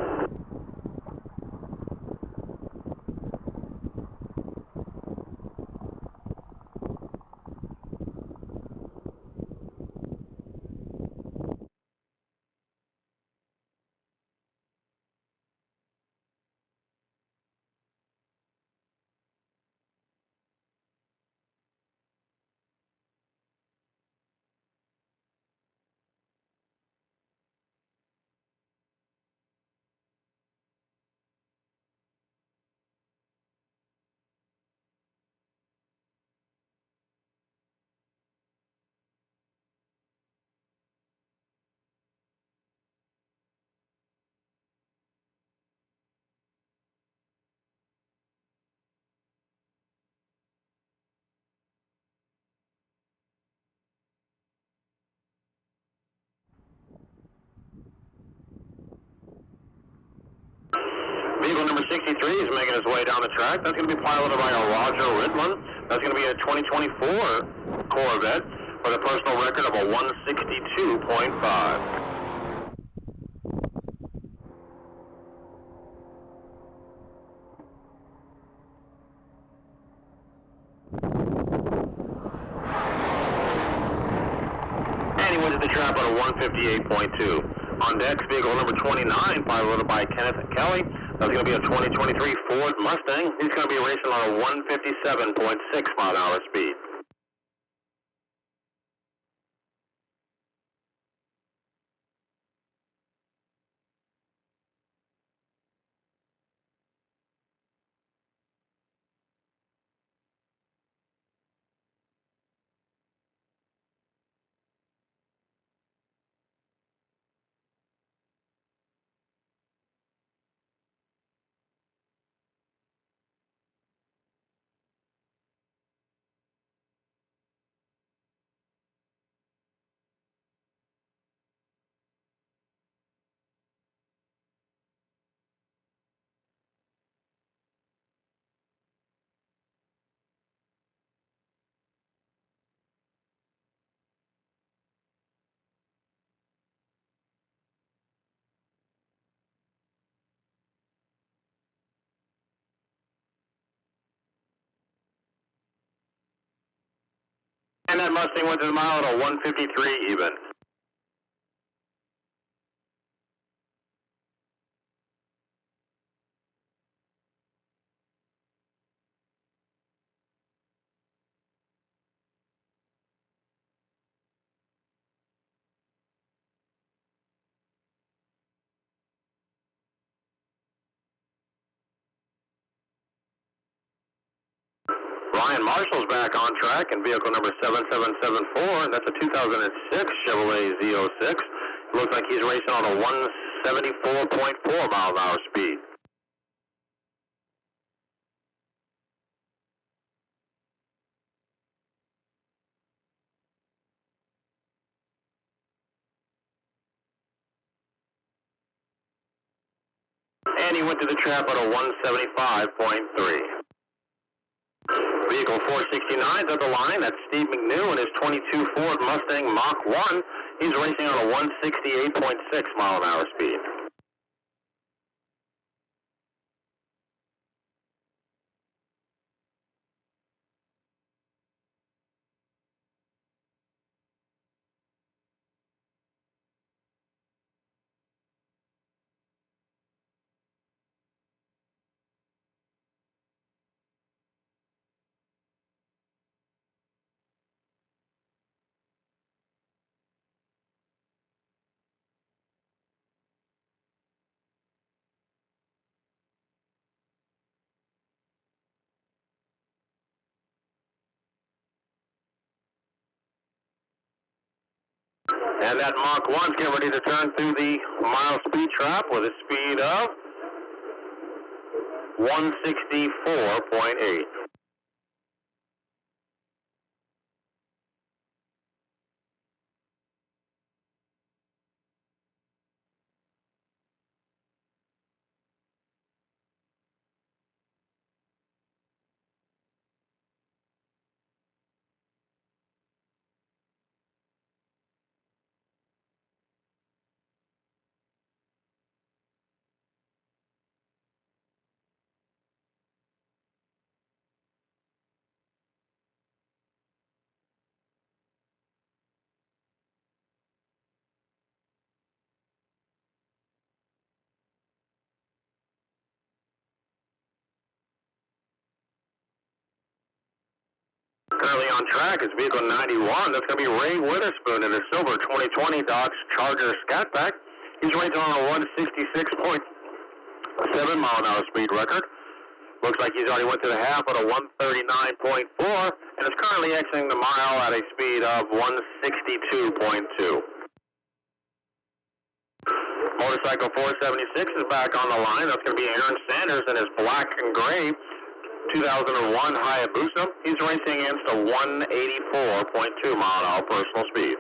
Vehicle number 63 is making his way down the track. That's going to be piloted by a Roger Ridlin. That's going to be a 2024 Corvette with a personal record of a 162.5. And he went to the trap at a 158.2. On deck, vehicle number 29, piloted by Kenneth Kelly. That's going to be a 2023 Ford Mustang. He's going to be racing on a 157.6 mile an hour speed. And that Mustang went to the mile at a 153 even. Ryan Marshall's back on track in vehicle number 7774. That's a 2006 Chevrolet Z06. Looks like he's racing on a 174.4 mile an hour speed. And he went to the trap at a 175.3. Vehicle 469 is at the line. That's Steve McNew and his 22 Ford Mustang Mach 1. He's racing on a 168.6 mile an hour speed. And that Mach 1's getting ready to turn through the mile speed trap with a speed of 164.8. Currently on track is vehicle 91. That's going to be Ray Witherspoon in a silver 2020 Dodge Charger Scat Pack. He's racing on a 166.7-mile-an-hour speed record. Looks like he's already went to the half at a 139.4 and is currently exiting the mile at a speed of 162.2. Motorcycle 476 is back on the line. That's going to be Aaron Sanders in his black and gray 2001 Hayabusa. He's racing against a 184.2-mile-an-hour personal speed.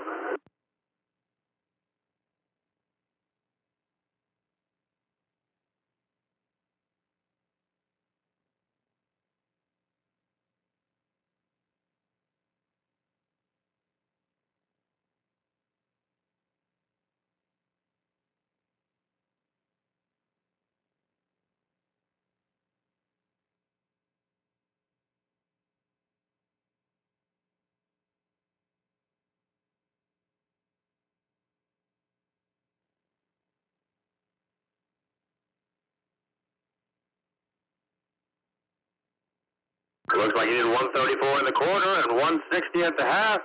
Looks like he did 134 in the quarter and 160 at the half.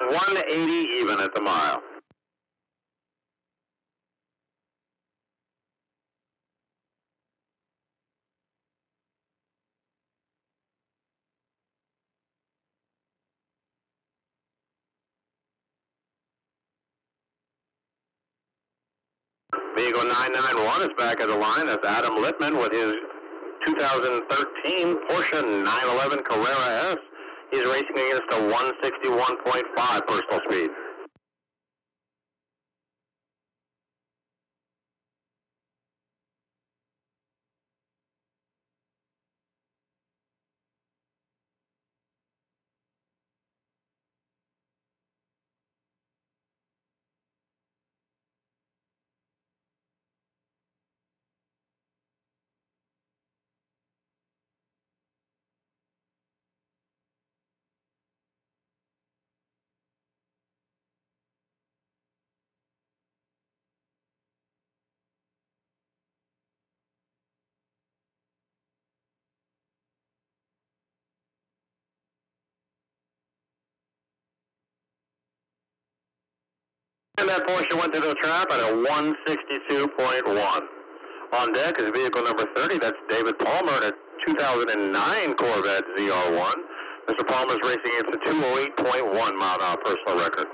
$180 even at the mile. Vehicle 991 is back at the line. That's Adam Littman with his 2013 Porsche 911 Carrera S. He's racing against a 161.5 personal speed. And that Porsche went to the trap at a 162.1. On deck is vehicle number 30. That's David Palmer in a 2009 Corvette ZR1. Mr. Palmer's racing against a 208.1-mile-an-hour personal record.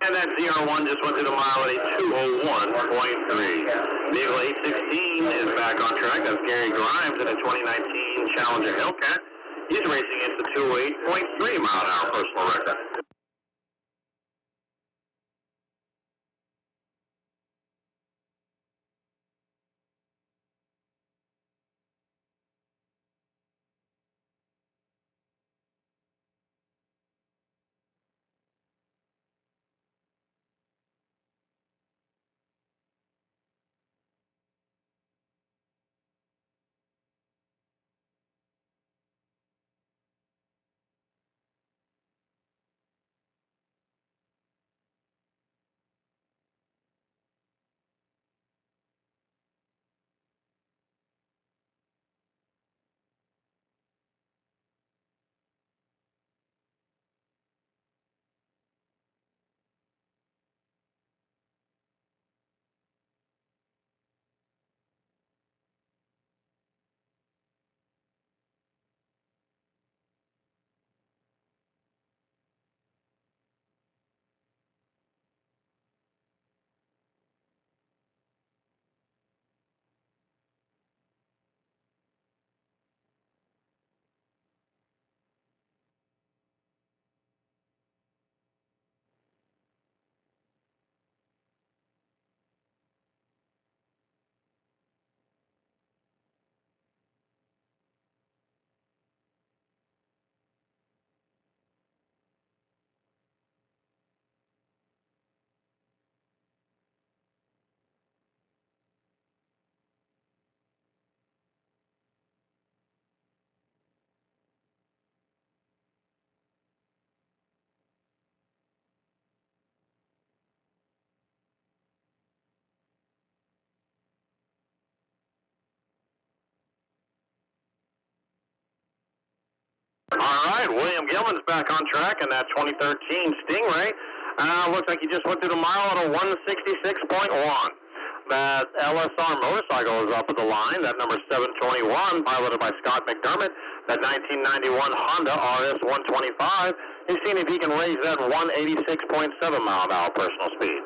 And that ZR1 just went to the mile at a 201.3. Vehicle 816 is back on track. That's Gary Grimes in a 2019 Challenger Hellcat. He's racing against a 208.3-mile-an-hour personal record. All right, William Gilman's back on track in that 2013 Stingray. Looks like he just went through the mile at a 166.1. That LSR motorcycle is up at the line. That number 721, piloted by Scott McDermott. That 1991 Honda RS 125. He's seeing if he can raise that 186.7 mile an hour personal speed.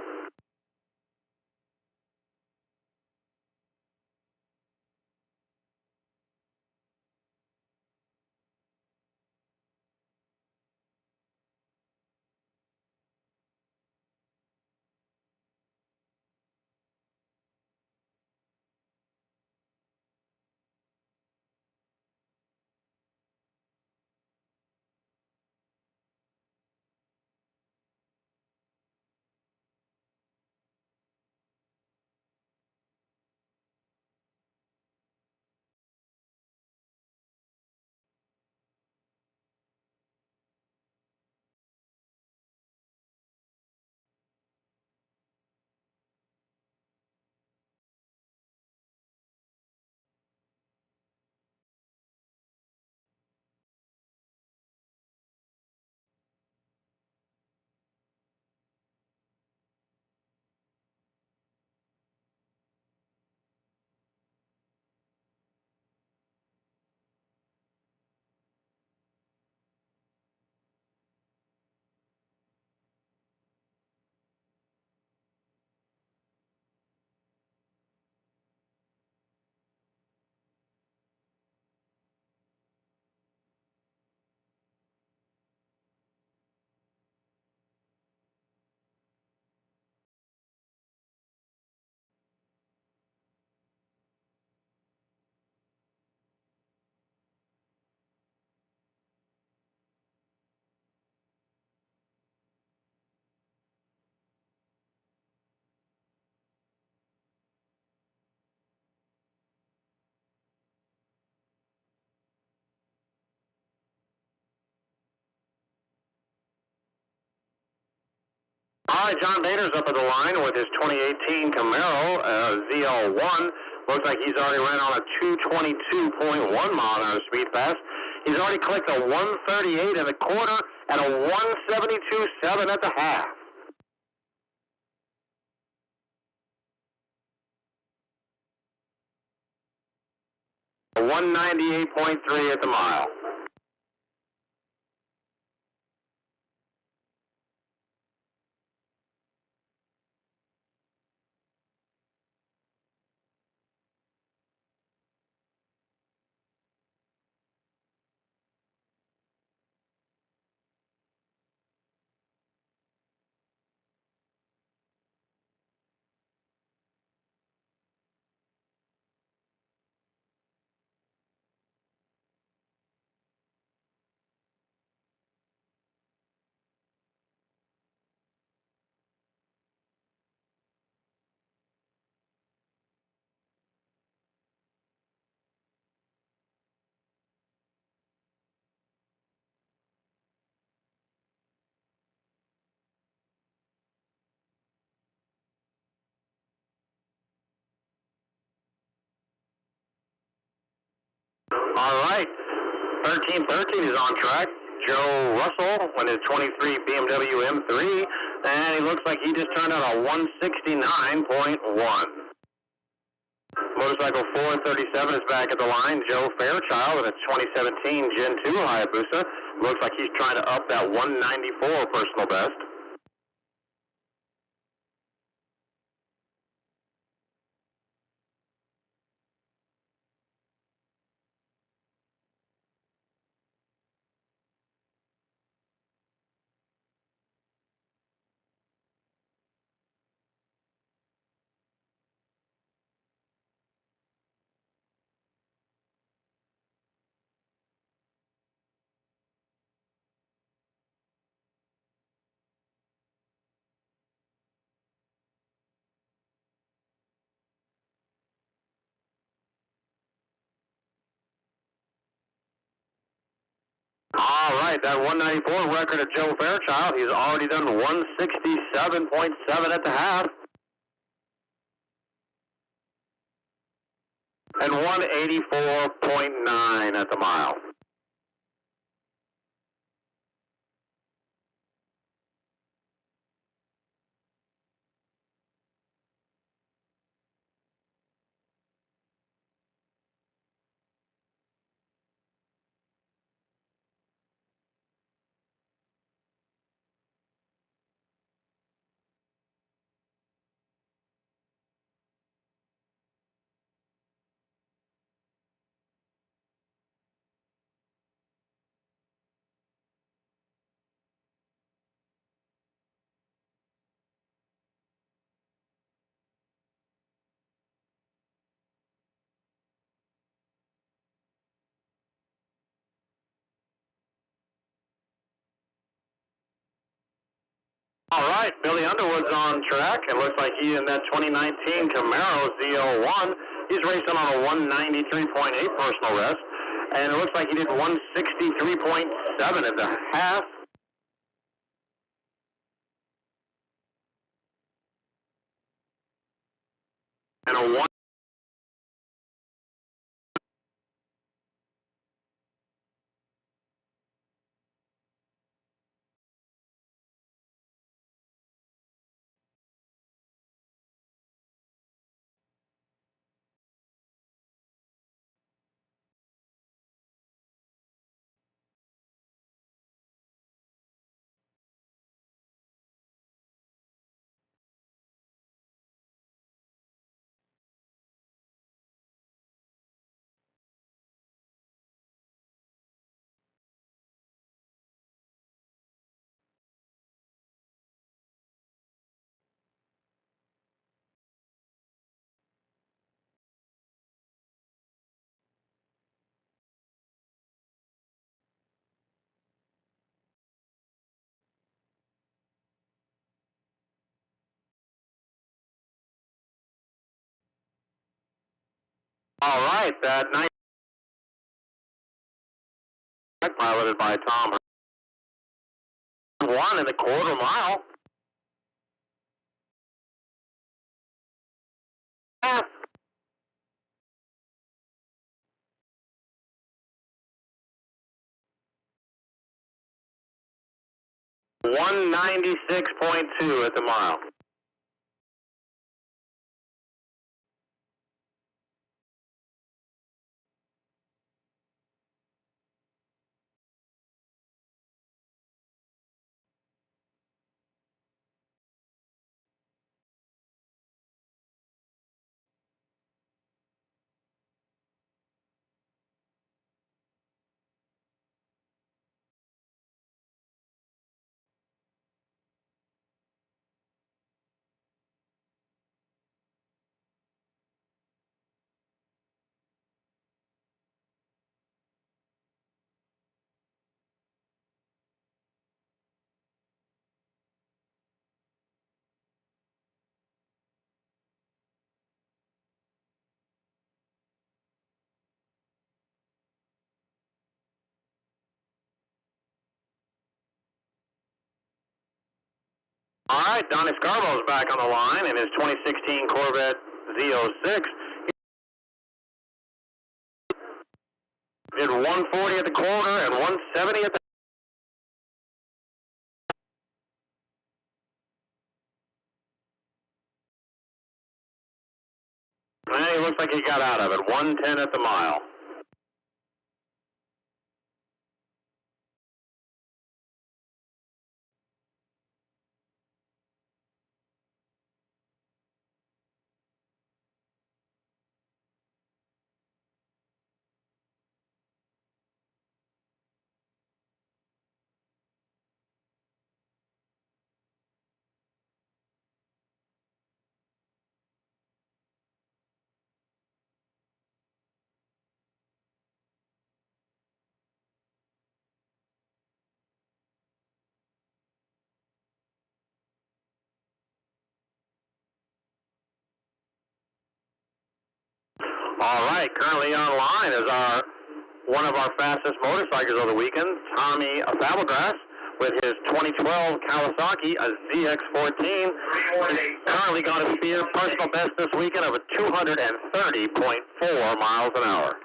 All right, John Bader's up at the line with his 2018 Camaro ZL1. Looks like he's already ran on a 222.1 mile an hour speed fast. He's already clicked a 138 in the quarter and a 172.7 at the half. A 198.3 at the mile. All right, 1313 is on track. Joe Russell with his 23 BMW M3, and he looks like he just turned out a 169.1. Motorcycle 437 is back at the line. Joe Fairchild with a 2017 Gen 2 Hayabusa. Looks like he's trying to up that 194 personal best. All right, that 194 record of Joe Fairchild, he's already done 167.7 at the half. And 184.9 at the mile. All right, Billy Underwood's on track. It looks like he in that 2019 Camaro Z01. He's racing on a 193.8 personal rest, and it looks like he did 163.7 at the half. And a 1. All right, that night piloted by Tom. 1 in the quarter mile. Half. 196.2 at the mile. All right, Donnie Scarborough's back on the line in his 2016 Corvette Z06. He did 140 at the quarter and 170 at the... And he looks like he got out of it. 110 at the mile. All right, currently online is one of our fastest motorcycles of the weekend, Tommy Fabelgrass, with his 2012 Kawasaki, a ZX14. He's currently got a personal best this weekend of 230.4 miles an hour.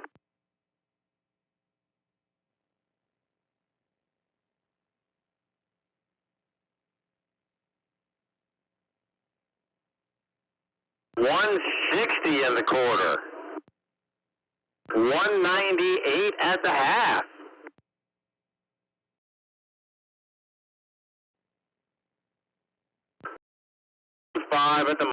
$160 in the quarter. 198 at the half. Five at the...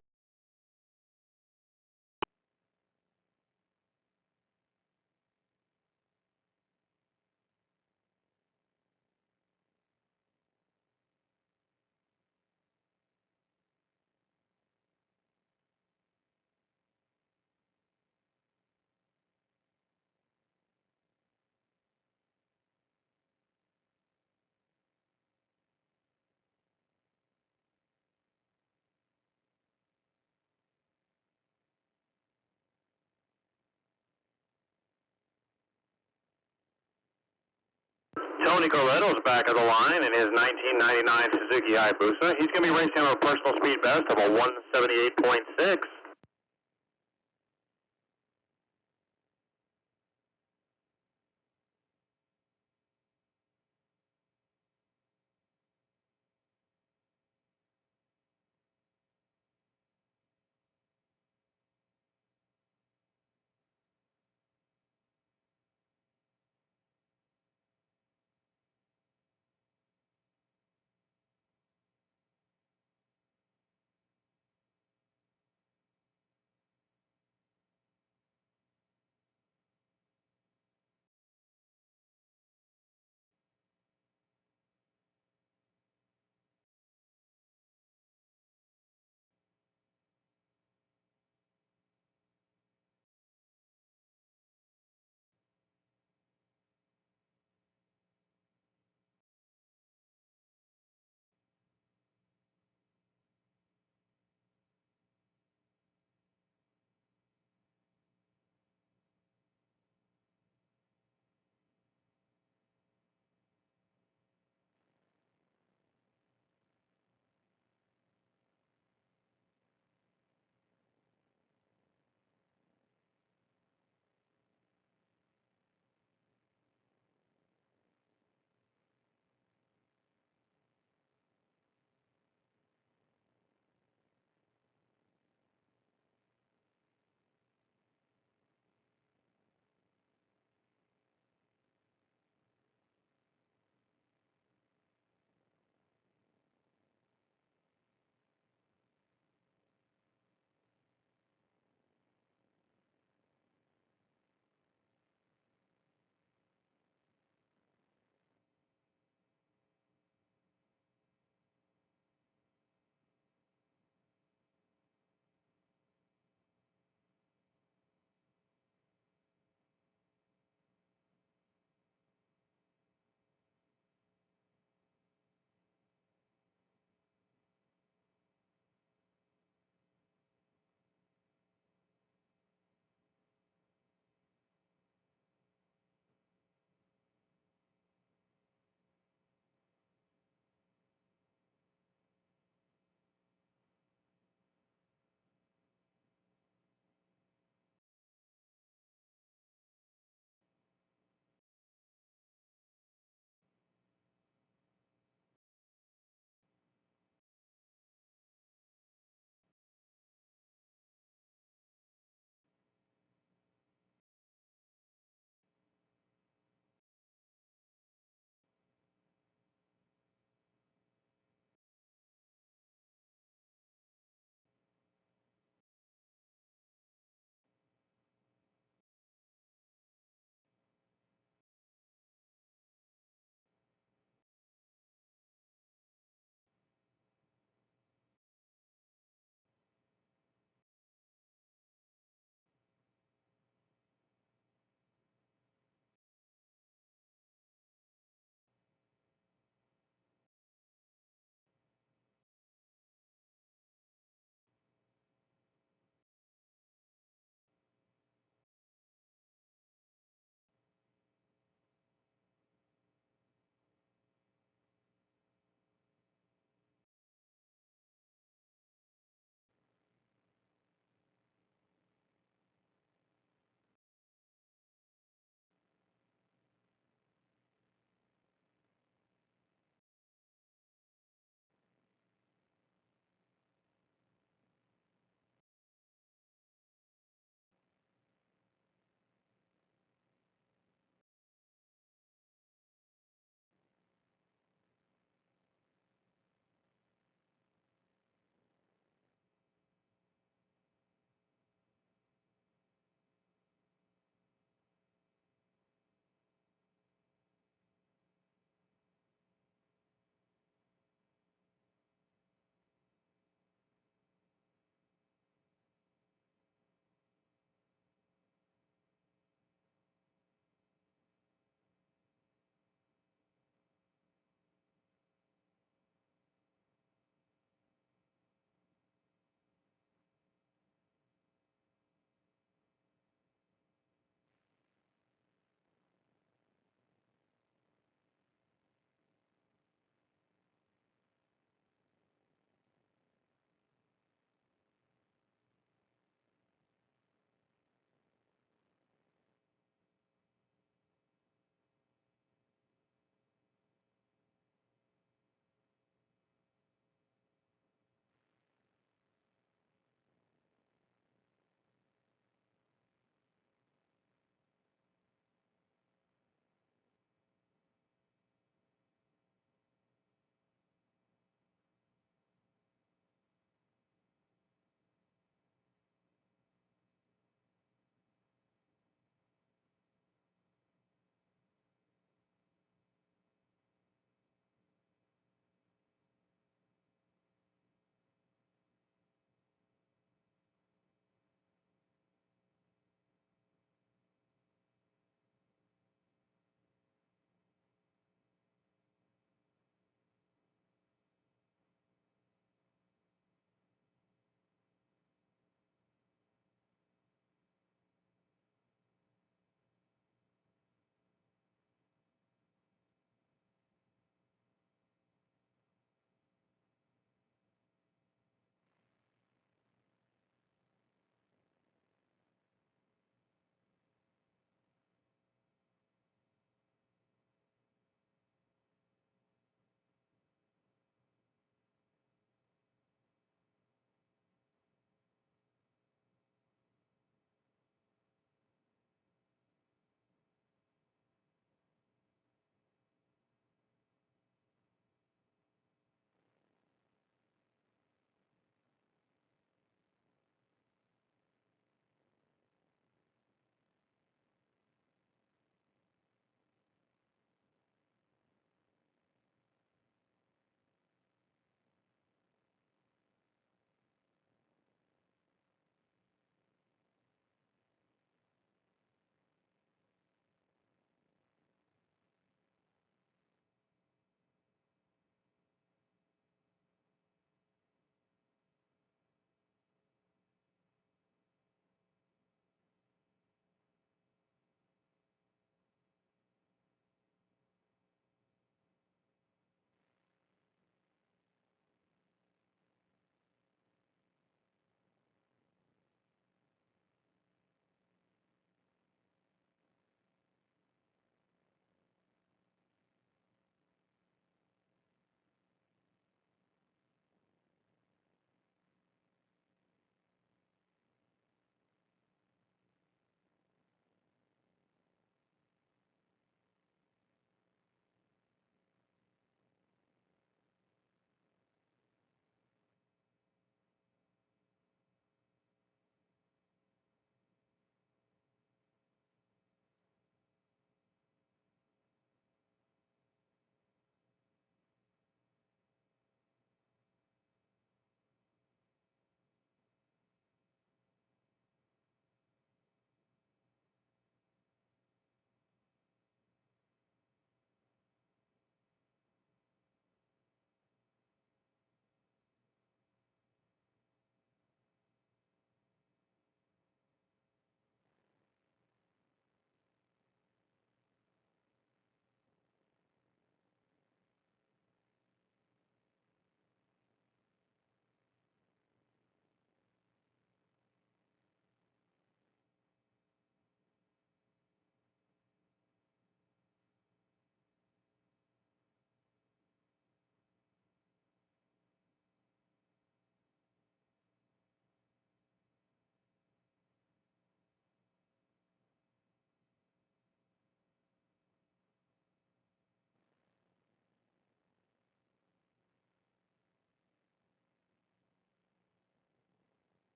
Tony Corletto's back of the line in his 1999 Suzuki Hayabusa. He's going to be racing on a personal speed best of a 178.6.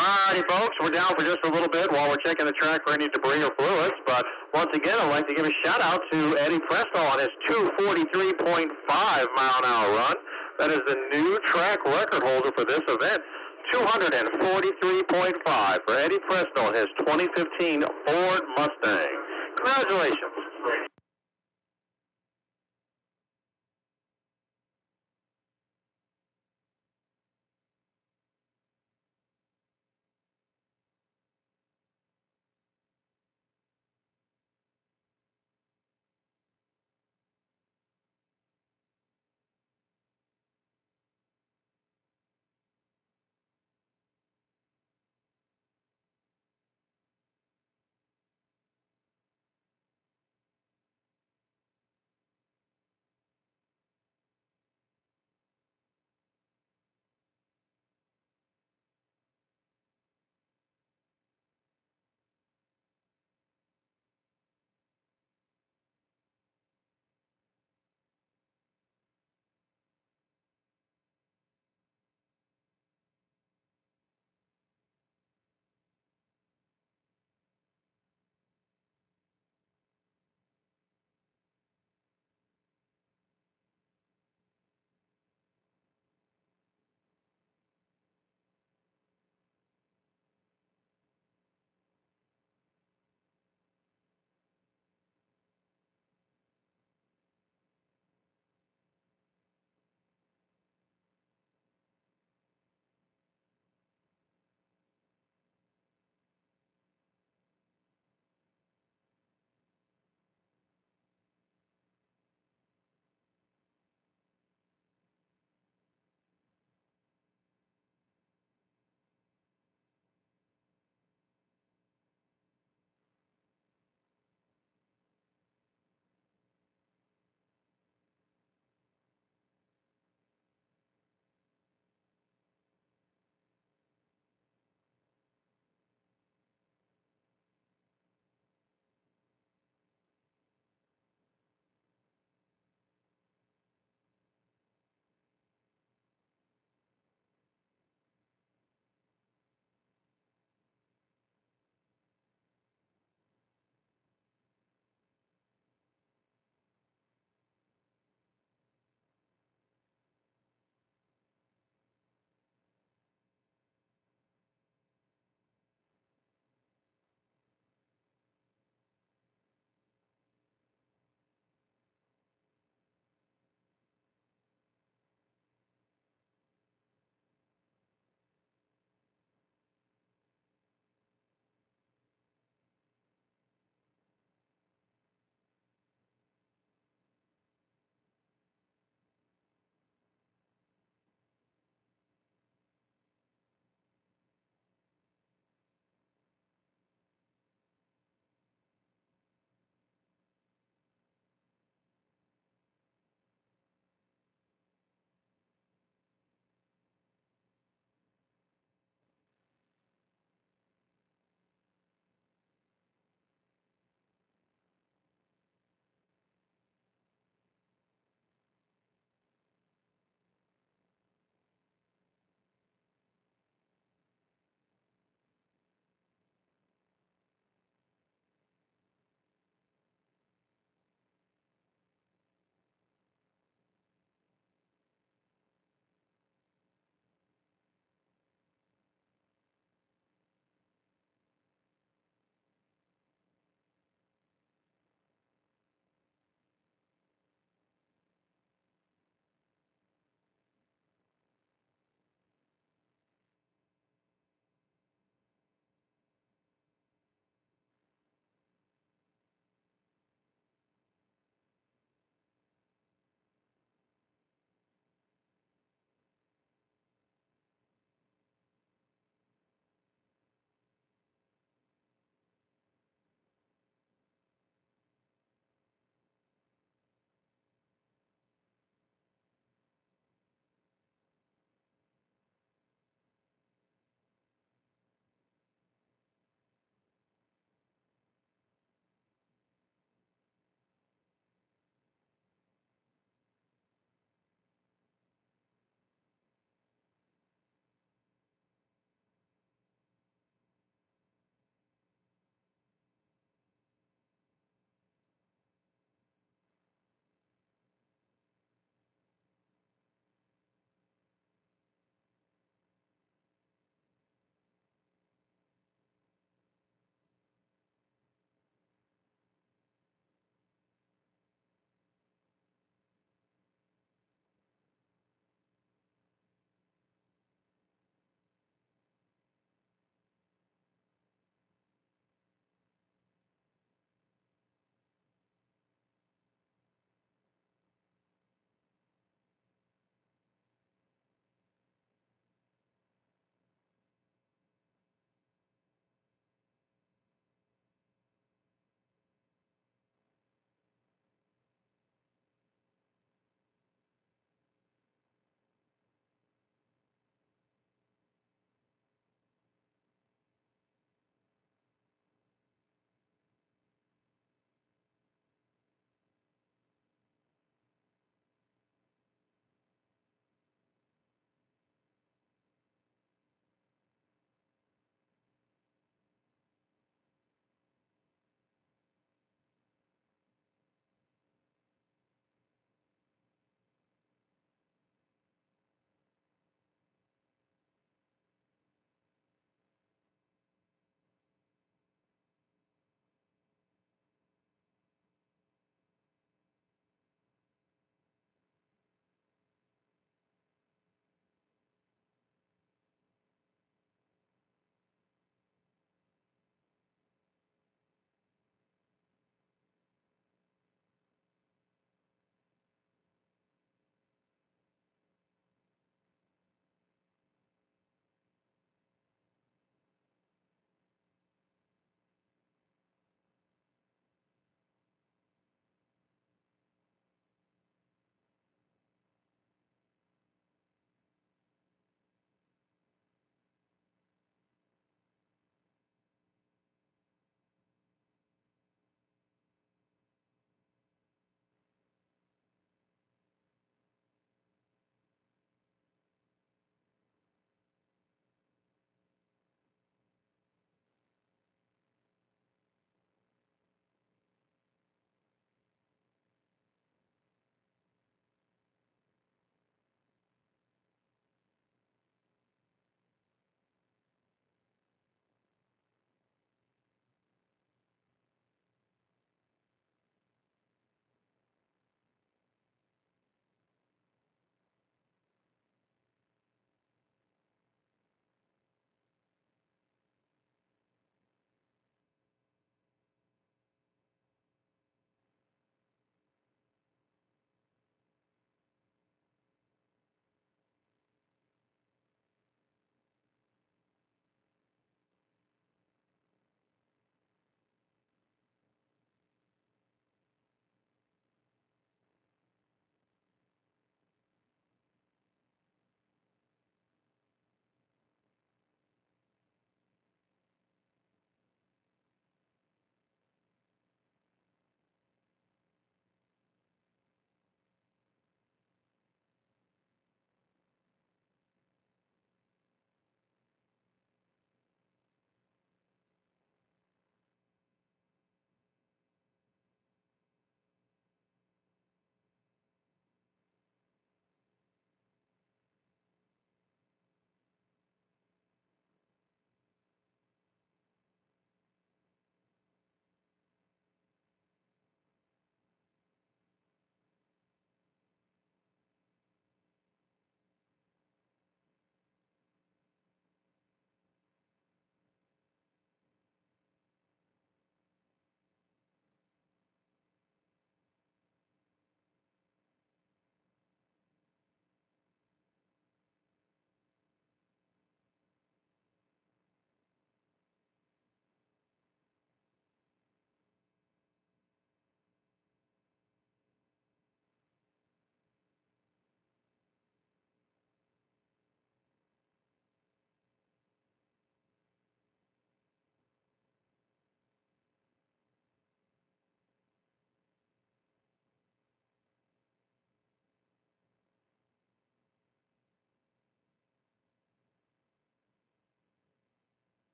Alrighty, folks, we're down for just a little bit while we're checking the track for any debris or fluids. But once again, I'd like to give a shout out to Eddie Presto on his 243.5-mile-an-hour run. That is the new track record holder for this event. 243.5 for Eddie Presto in his 2015 Ford Mustang. Congratulations.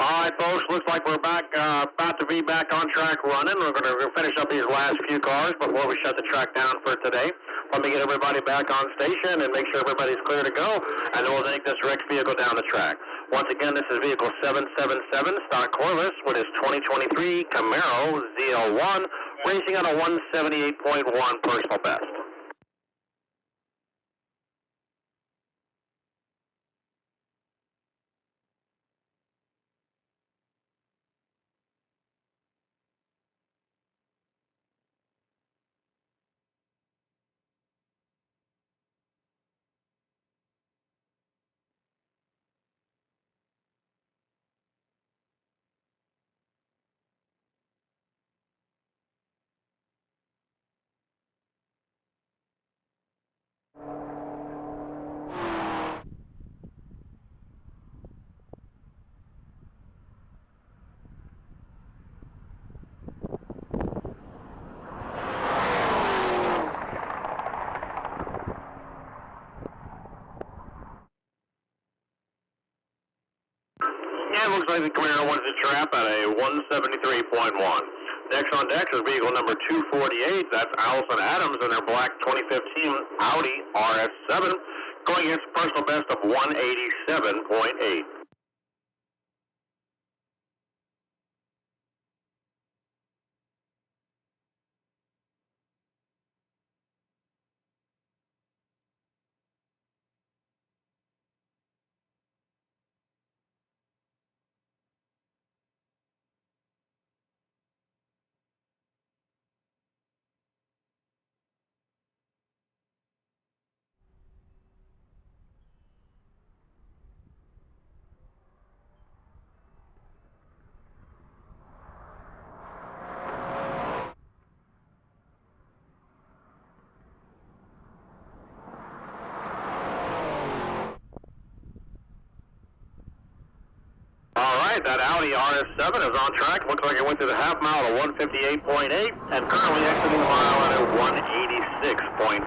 All right, folks, looks like we're back, about to be back on track running. We're going to finish up these last few cars before we shut the track down for today. Let me get everybody back on station and make sure everybody's clear to go, and then we'll take this wrecked vehicle down the track. Once again, this is vehicle 777, stock Corliss, with his 2023 Camaro ZL1, racing on a 178.1 personal best. Yeah, it looks like the Camaro wins the trap at a 173.1. Next on deck is vehicle number 248. That's Allison Adams in their black 2015 Audi RS7, going against a personal best of 187.8. All right, that Audi RS7 is on track. Looks like it went through the half mile at 158.8 and currently exiting the mile at a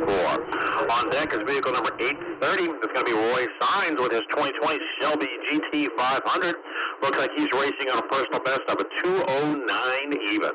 186.4. On deck is vehicle number 830. It's going to be Roy Sines with his 2020 Shelby GT 500. Looks like he's racing on a personal best of a 209 even.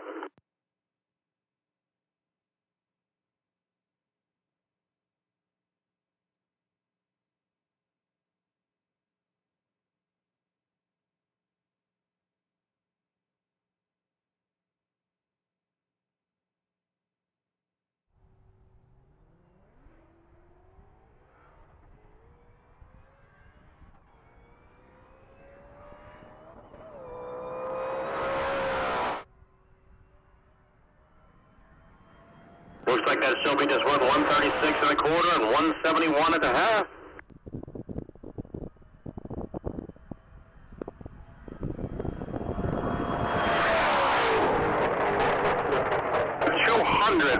Looks like that Shelby just went 136 and a quarter and 171 at the half.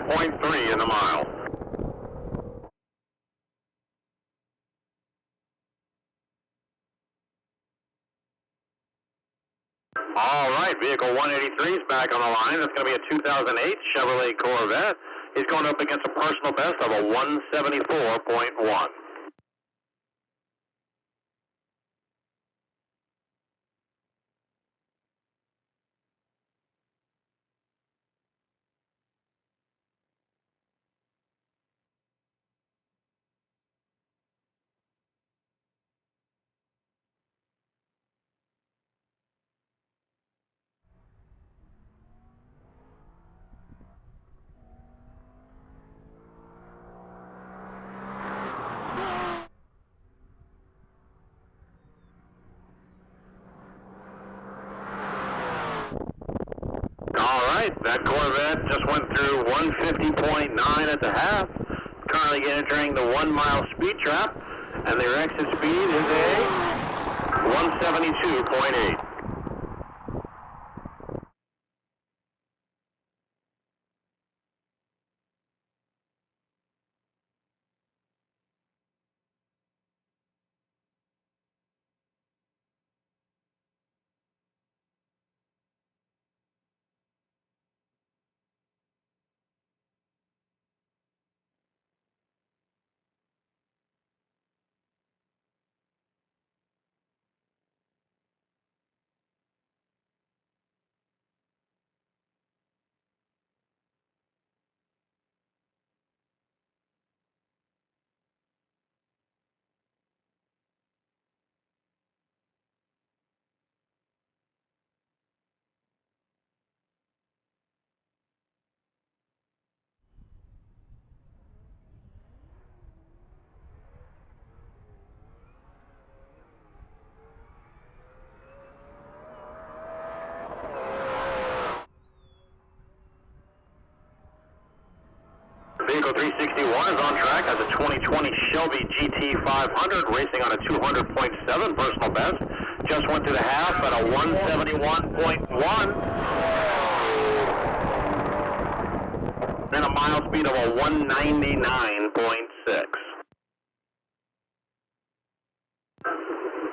.3 in the mile. All right, vehicle 183 is back on the line. That's going to be a 2008 Chevrolet Corvette. He's going up against a personal best of a 174.1. All right, that Corvette just went through 150.9 at the half. Currently entering the 1 mile speed trap, and their exit speed is a 172.8. Vehicle 361 is on track as a 2020 Shelby GT500 racing on a 200.7 personal best. Just went through the half at a 171.1 and a mile speed of a 199.6.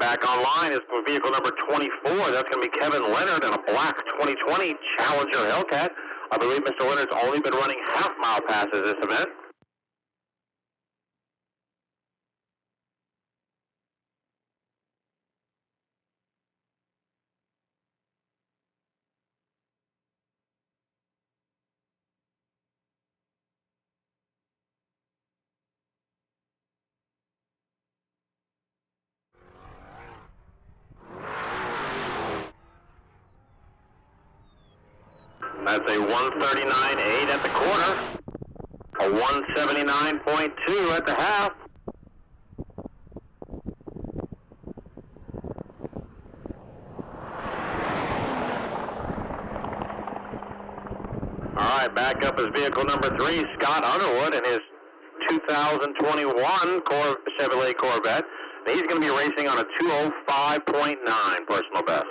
Back online is vehicle number 24. That's going to be Kevin Leonard in a black 2020 Challenger Hellcat. I believe Mr. Leonard's only been running half-mile passes this event. That's a 139.8 at the quarter, a 179.2 at the half. All right, back up is vehicle number 3, Scott Underwood, in his 2021 Chevrolet Corvette. He's going to be racing on a 205.9 personal best.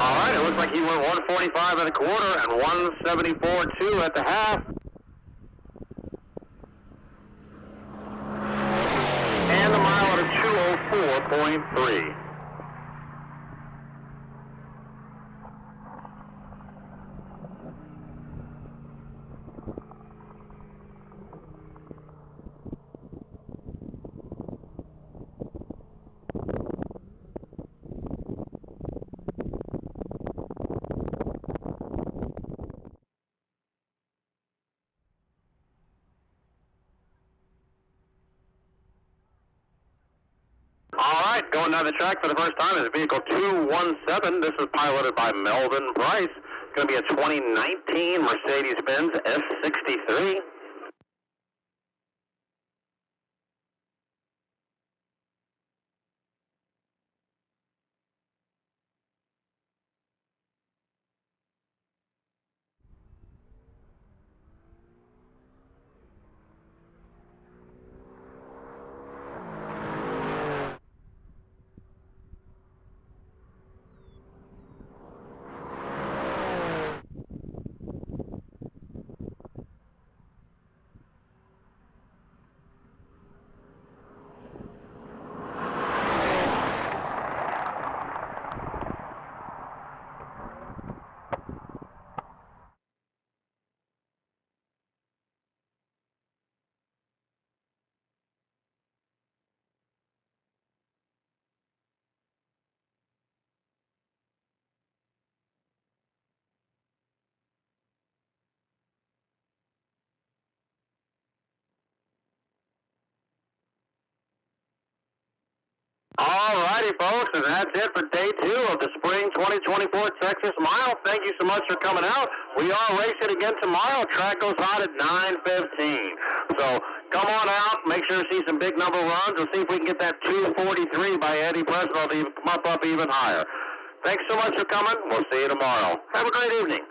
All right, it looks like he went 145 at the quarter and 174.2 at the half. And the mile at a 204.3. All right, going down the track for the first time is vehicle 217. This is piloted by Melvin Price. It's going to be a 2019 Mercedes-Benz S63. All righty, folks, and that's it for day 2 of the Spring 2024 Texas Mile. Thank you so much for coming out. We are racing again tomorrow. Track goes hot at 9:15. So come on out. Make sure to see some big number runs and see if we can get that 243 by Eddie Presnell to come up even higher. Thanks so much for coming. We'll see you tomorrow. Have a great evening.